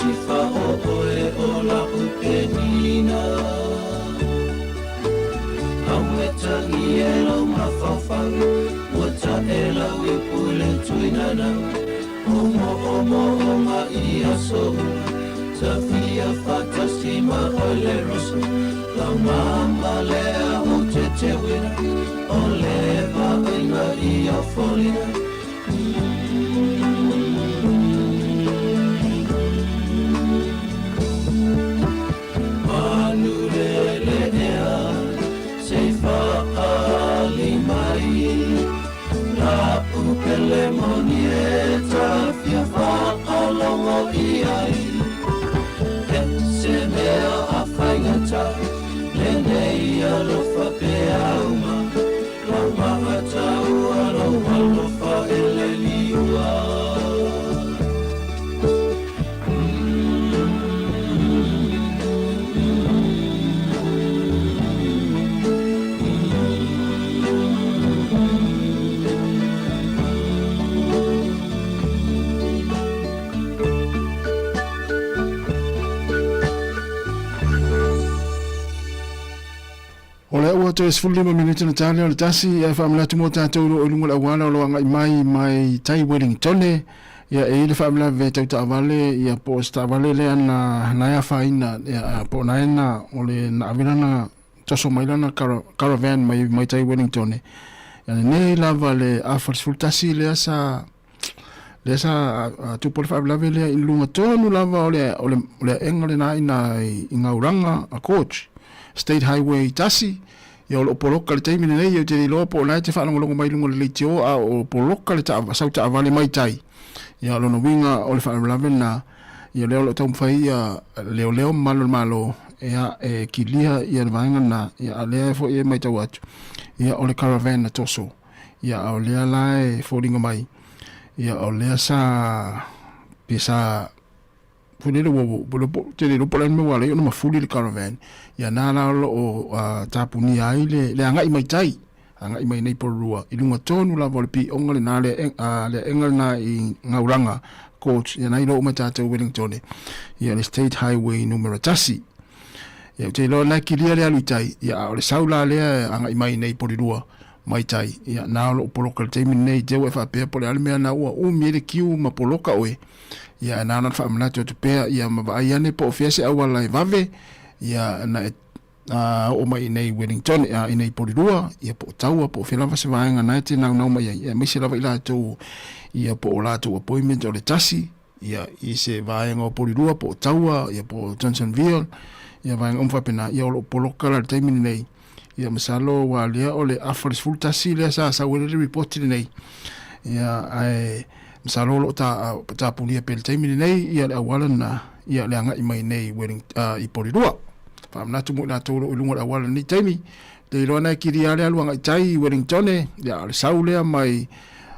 Speaker 7: Tifa o oe o la upeni ina Au me tangi e lau mawhawhau Ua ta e lau I pule tuinana Omo omo oma I aso Ta fia fatasima o le rosa Lau mama lea o te te wina O le va inga I a folina Lemonieta fia fa alongo I ai E se mea a whaingata Le nei alofa pe auma La mahata ua lo alofa e le liua
Speaker 15: O le ua te 15 minuta na tale o le tasi e whaamilatu mo tātou o lunga la wala o loanga I mai tai Wellingtone ia e le whaamila ve tau taavale ia po taavale le ana naia whaina ia po naena o le na avirana taso mailana caravan mai tai Wellingtone ia ne lava le awharisful tasi le asa tupole whaamila ve le ilunga tonu lava o le engale na ina I ngauranga a coach State Highway tasi ia o lo poloka le taimine nei o te loa po nai te whanongolongo mai lungo le leitio a o poloka le sau ta avale mai tai ia lo no winga o le whanongolave na ia leo lo taumwhai ia leo malo ia e kilia ia le vaenga na ia lea fo ia mai tau atu ia o le caravan na toso ia o lea lae fōringa mai ia o lea sa pisa Pune le wo te le pola me wala yo no mafuli le caravan ya na o tapuni ai le anga I mai tai anga I mai nei porua I lunga tonu la volpi onga le na le engal na I ngauranga coach ya na I lo matata Wellington ya le State Highway numero tasi ya te lo na kilia le alutai ya o le saula le anga I mai nei porua mai tai ya na lo poloka le temi nei te we fa pe pole almea na o mire kiu ma poloka oe ia na fa mna to pe ia ma ia ne po fiese awala vave ia na o mai nei Wellington ia nei porirua ia po taua po fela va se vaenga na te na mai ia me se lava ila to ia po la to appointment o le tasi ia I se vaenga o porirua po taua ia po Johnsonville ia vaenga umfa pena ia o poloka la te mini nei ia masalo wa le o le afres full tasi le sa wele report nei ia ai Masalo ta punia pel taimini nei ia le awala na ia le anga I mai nei I porirua. Whaamna tumu na tōro ulunga le awala ni taimi. Te iloa nei kiri ale aluanga I tai Wellingtone ia le sau lea mai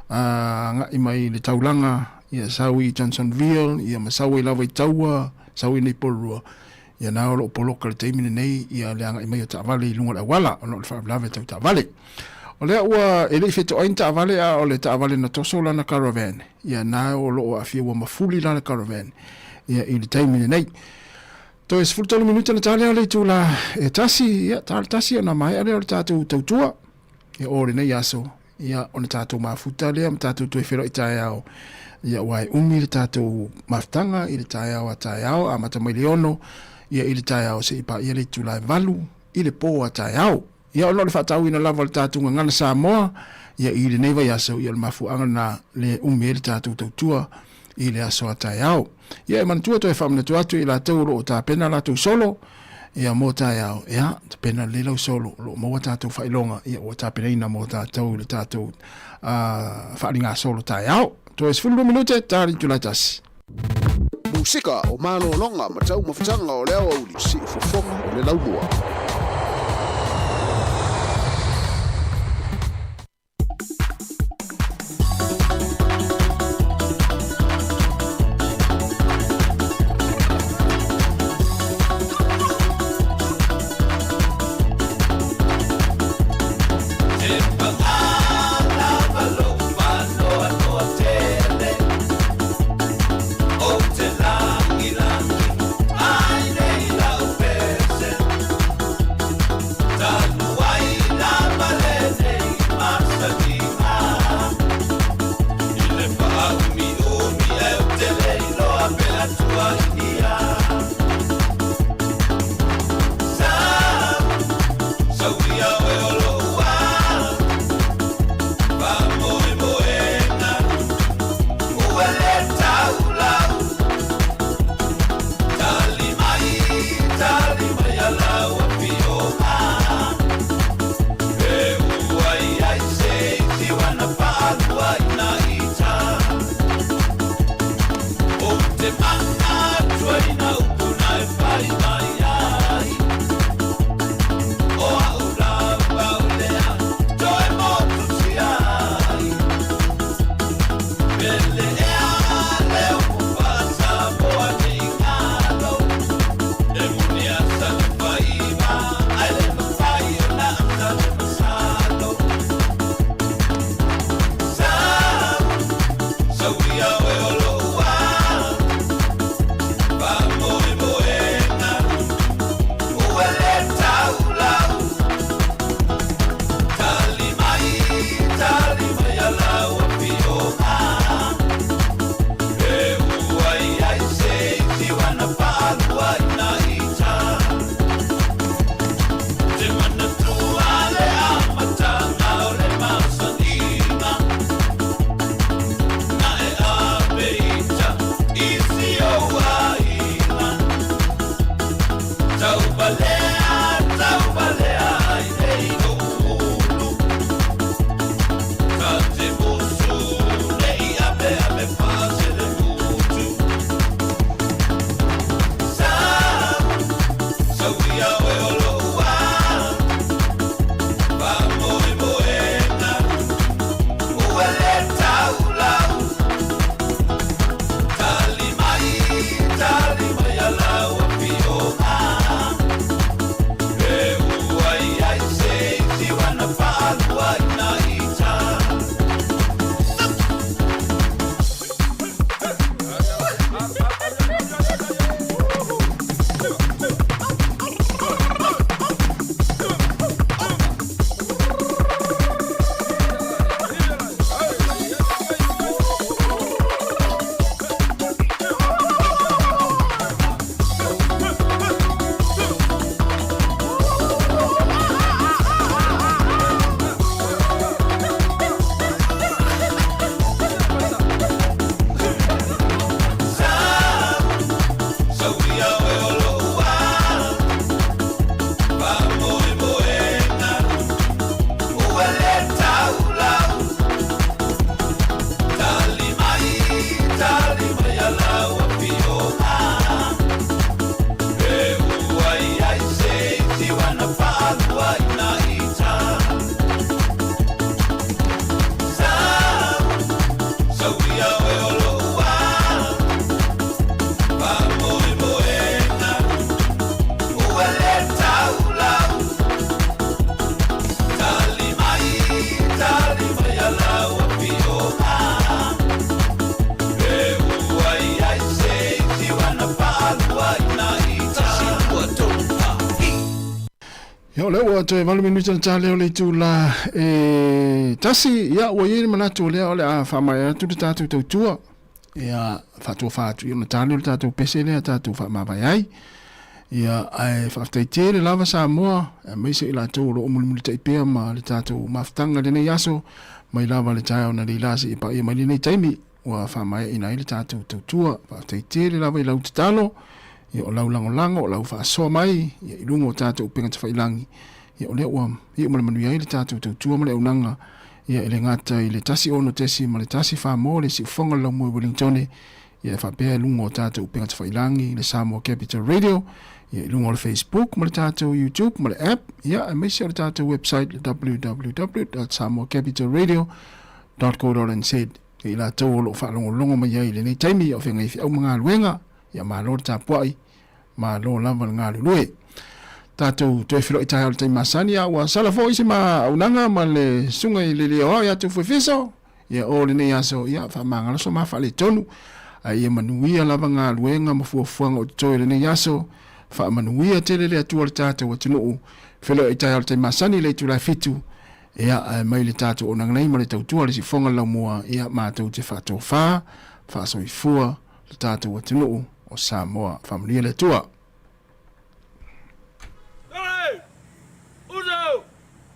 Speaker 15: anga I mai le taulanga ia sau I Johnsonville ia masau I lava I taua sau I nei porirua. Ia nao lo poloka le taimini nei ia le anga I mai o taavale I lunga le awala ono le whaamlave tau taavale. O lea ua ele feto ain taavale a o le taavale na toso lana caravan. Ia na o lo a fia ua mafuli lana caravan. Ia I le taimine nei. To e 15 minuta na tale ale tu la e tasi, ia tasi ana mai ale o le tātou tautua. Ia ore nei aso. Ia o le tātou mafuta lea, ma tātou toi whero I tae au. Ia wai umi le tātou mafutanga, I le tae au a tae au, a mata mai leono. Ia I le tae au se ipa ia le tu la valu, I le po a tae au. Ia o le whatau ina lava le tātou ngana Samoa, ia I le neiva yaso, ia le mafuanga na le umi le tātou tautua, I le aso a tae au. Ia e mantua to e whamna tu atu I la tauro o tā pena la tu solo, ia mō tae au, ia, ta pena le lau solo, lo mō tātou whailonga, ia o tā pena ina mō tātou le tātou whaaringa solo tae au. To e 15 minute, tāri tu lai tasi.
Speaker 10: Musika o malo longa, matau mawhitanga o leo au li si ufofonga o le laumua.
Speaker 7: Oh, te langi langi, ai nei lau pese.
Speaker 15: Yo le wa te valu minuta tale o le tula tasi ya wo ye mana to le ole a fa mai tu ta tu tu ya fa tu yo na tale ta tu pese le ta tu fa ma vai ai ya ai fa te te le lava sa mo me se la to lo mul te pe ma le ta tu maftanga le ne yaso mai lava le ta ona le lasi e pa e mai le taimi wa fa mai ina le ta tu fa te te le lava i lau talo yo lau lango lau fa so mai ya ilungo tatu penga te failangi ya ole wa ya mo manu ya ile tatu tu mo le unanga ya ile ngata ile tasi ono tesi mo le tasi fa mo le si fonga lo mo Wellington ya fa pe lungo tatu penga te failangi le Samoa Capital Radio ya ilungo le Facebook mo le tatu YouTube mo le app ya me se le tatu website www.samoacapitalradio.co.nz ila to lo fa longo mai ya ile nei taimi o fenga fi au mga luenga ya ma lo ta poi ma lo lava nga lui tatou te filo ita te masania wa sala fo isi ma unanga ma le sunga i le o ya tu fiso ya o le ne aso ya fa manga so ma fa le tonu ai manuia lava nga luenga ma fu fuanga o to le ne aso fa manuia te le tu o tatou o tunu filo ita te masani le tu la fitu ya mai le tatou o nanga nei ma le tau tu le si fonga la mua ya ma tau te fa to fa so i fua le tatou o tunu o Samoa familia le tua.
Speaker 2: Oi! Uzo!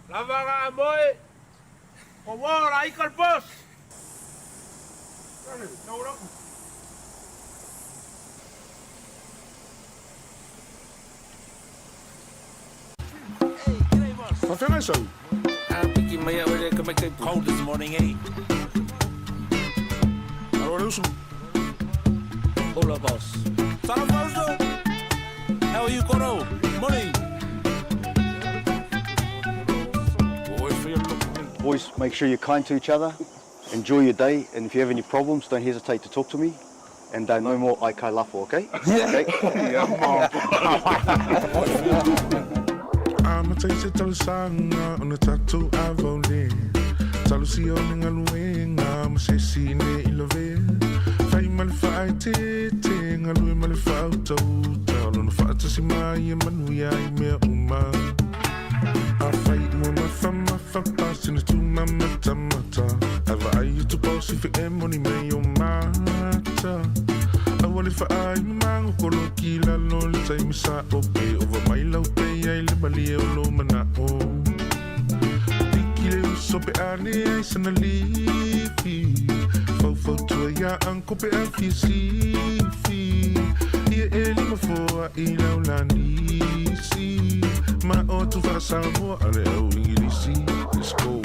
Speaker 2: Lavaga moe! O wora i kal pos!
Speaker 15: Wat vind je zo?
Speaker 2: Piki maya wele kama kai cold this morning, eh?
Speaker 15: Hallo Luso.
Speaker 2: O Hola, boss. Salamoso. How are you, Koro? Morning.
Speaker 1: Boys, make sure you're kind to each other. Enjoy your day, and if you have any problems, don't hesitate to talk to me. And no more ai kai lafo, okay? Okay?
Speaker 19: I'm a taste of sanga on the tattoo I've only. Talusi on the wing, I'm a sissy in the elevate. Fight my fight, ting, a Louis Malifauto. Tell on the fat to see my Manuia, me uma. I fight my fast in the two mata. Have I used to boss if it money may your matter? I want if I man kolo kila no le time sa ope over my low pay I live a leo mana o. Tikile so pe ani sana lifi. Fo to ya anko pe afisi fi. Ye eli ma fo ila ulani si. Ma o tu fa samo ale o ingilisi. Let's go.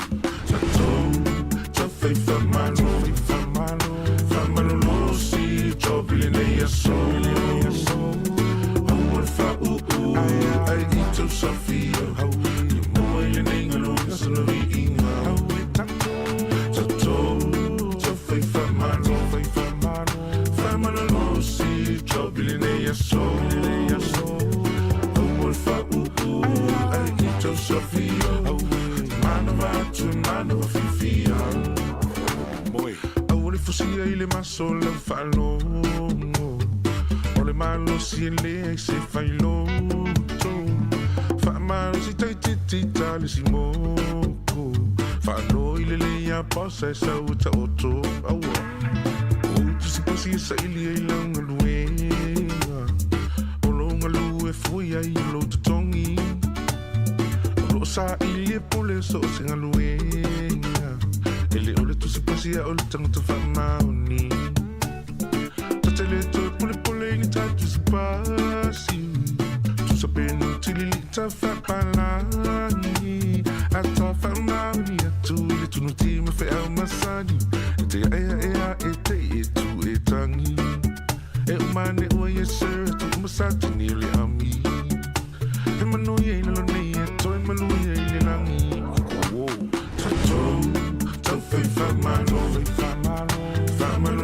Speaker 19: So fe fa malo. Billion soul, I want fa I eat to Sophia. How you know you ain't alone, so no eating. How we so faith for man, family, see, billion soul, I want fa I eat to Sophia. Man of Fifia. Boy, I want to see a my soul and follow. Malo si le se fai lo fa malo si tai tali si moko fa lo ile le ya posa sa uta oto awa o tu si posi sa ile lang luwe o ngalu e foi ai lo tongi o sa ile pole so singa luwe ele ole tu si posi a ole tang tu fa mauni tele to pole ni tatu spasi tu sapendo tilita fa palani ata fa mauni tu le tu no ti me fa masani te e tu e tangi e umane o yeser tu masati ni le ami e manu ye no ni to e manu ye ni langi wo to fa fa mano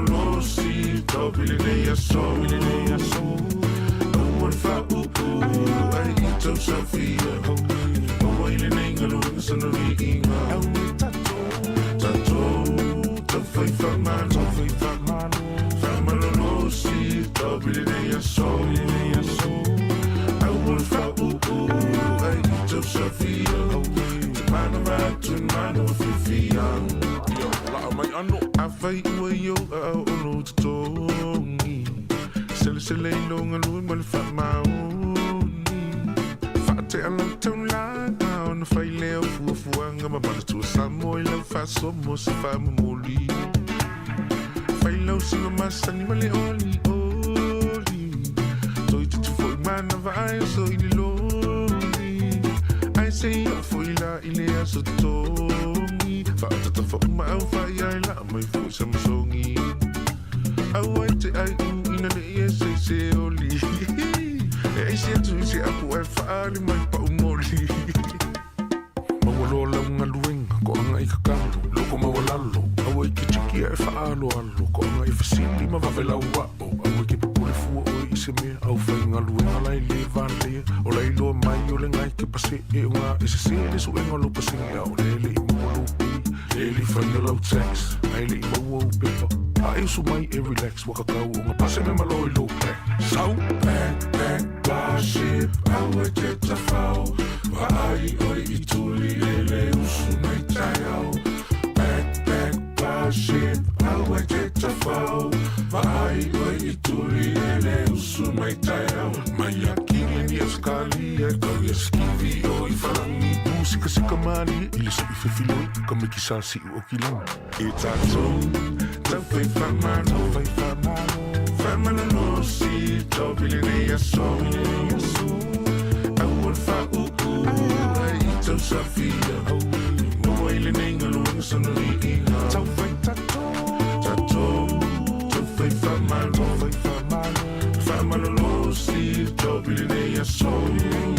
Speaker 19: no si to billion soul I want fa I eat to Sophia. Oh wait in England so no eating to fight for man family no si to billion soul I want fa I eat to Sophia. Man of Fifia. I fight with you out on the tongue. Sell long and look my fat mountain. Fat a long time line down. If I lay off one, I'm about to some more love fast so most if I'm a molly. If I love some my son, you only. So it's to for man of I so in lonely. I say for la ilea so tongi. Fat to for my alpha, I love my voice, I'm songy. I want to in the yes, I say only. I say to say I put a fire in my paumoli. Mawalola ngaluing, ko ang ikakalo, loko mawalalo. Away kichiki ay faalo alo, ko ang ifasili mavavela wao. Away kipupuli fuwa o isime, au fay ngaluing alay levan le. Olay lo mayo le ngay kipasi e nga isisili so engalo pasinga o lele imolupi. Lele fayalo text, ay le imawo pepa. Ayuso may i-relax, wakakaw nga pase may maloy low play. So, back, ship, away jet a foul. Waay, oy, ituli, lele, uso may tayaw. Back, ship, away jet a foul. Waay, oy, ituli, lele, uso may tayaw. Mayakili ni askali, ikaw yaskivi, oy, falangi. Musika si kamali, ilis ifefiloy, kamikisasi o kilang. It's a zone. Family no si to billion soul I want fa I eat to Sophia. No way in England so no eating to fight to fight family tōpili nei a sou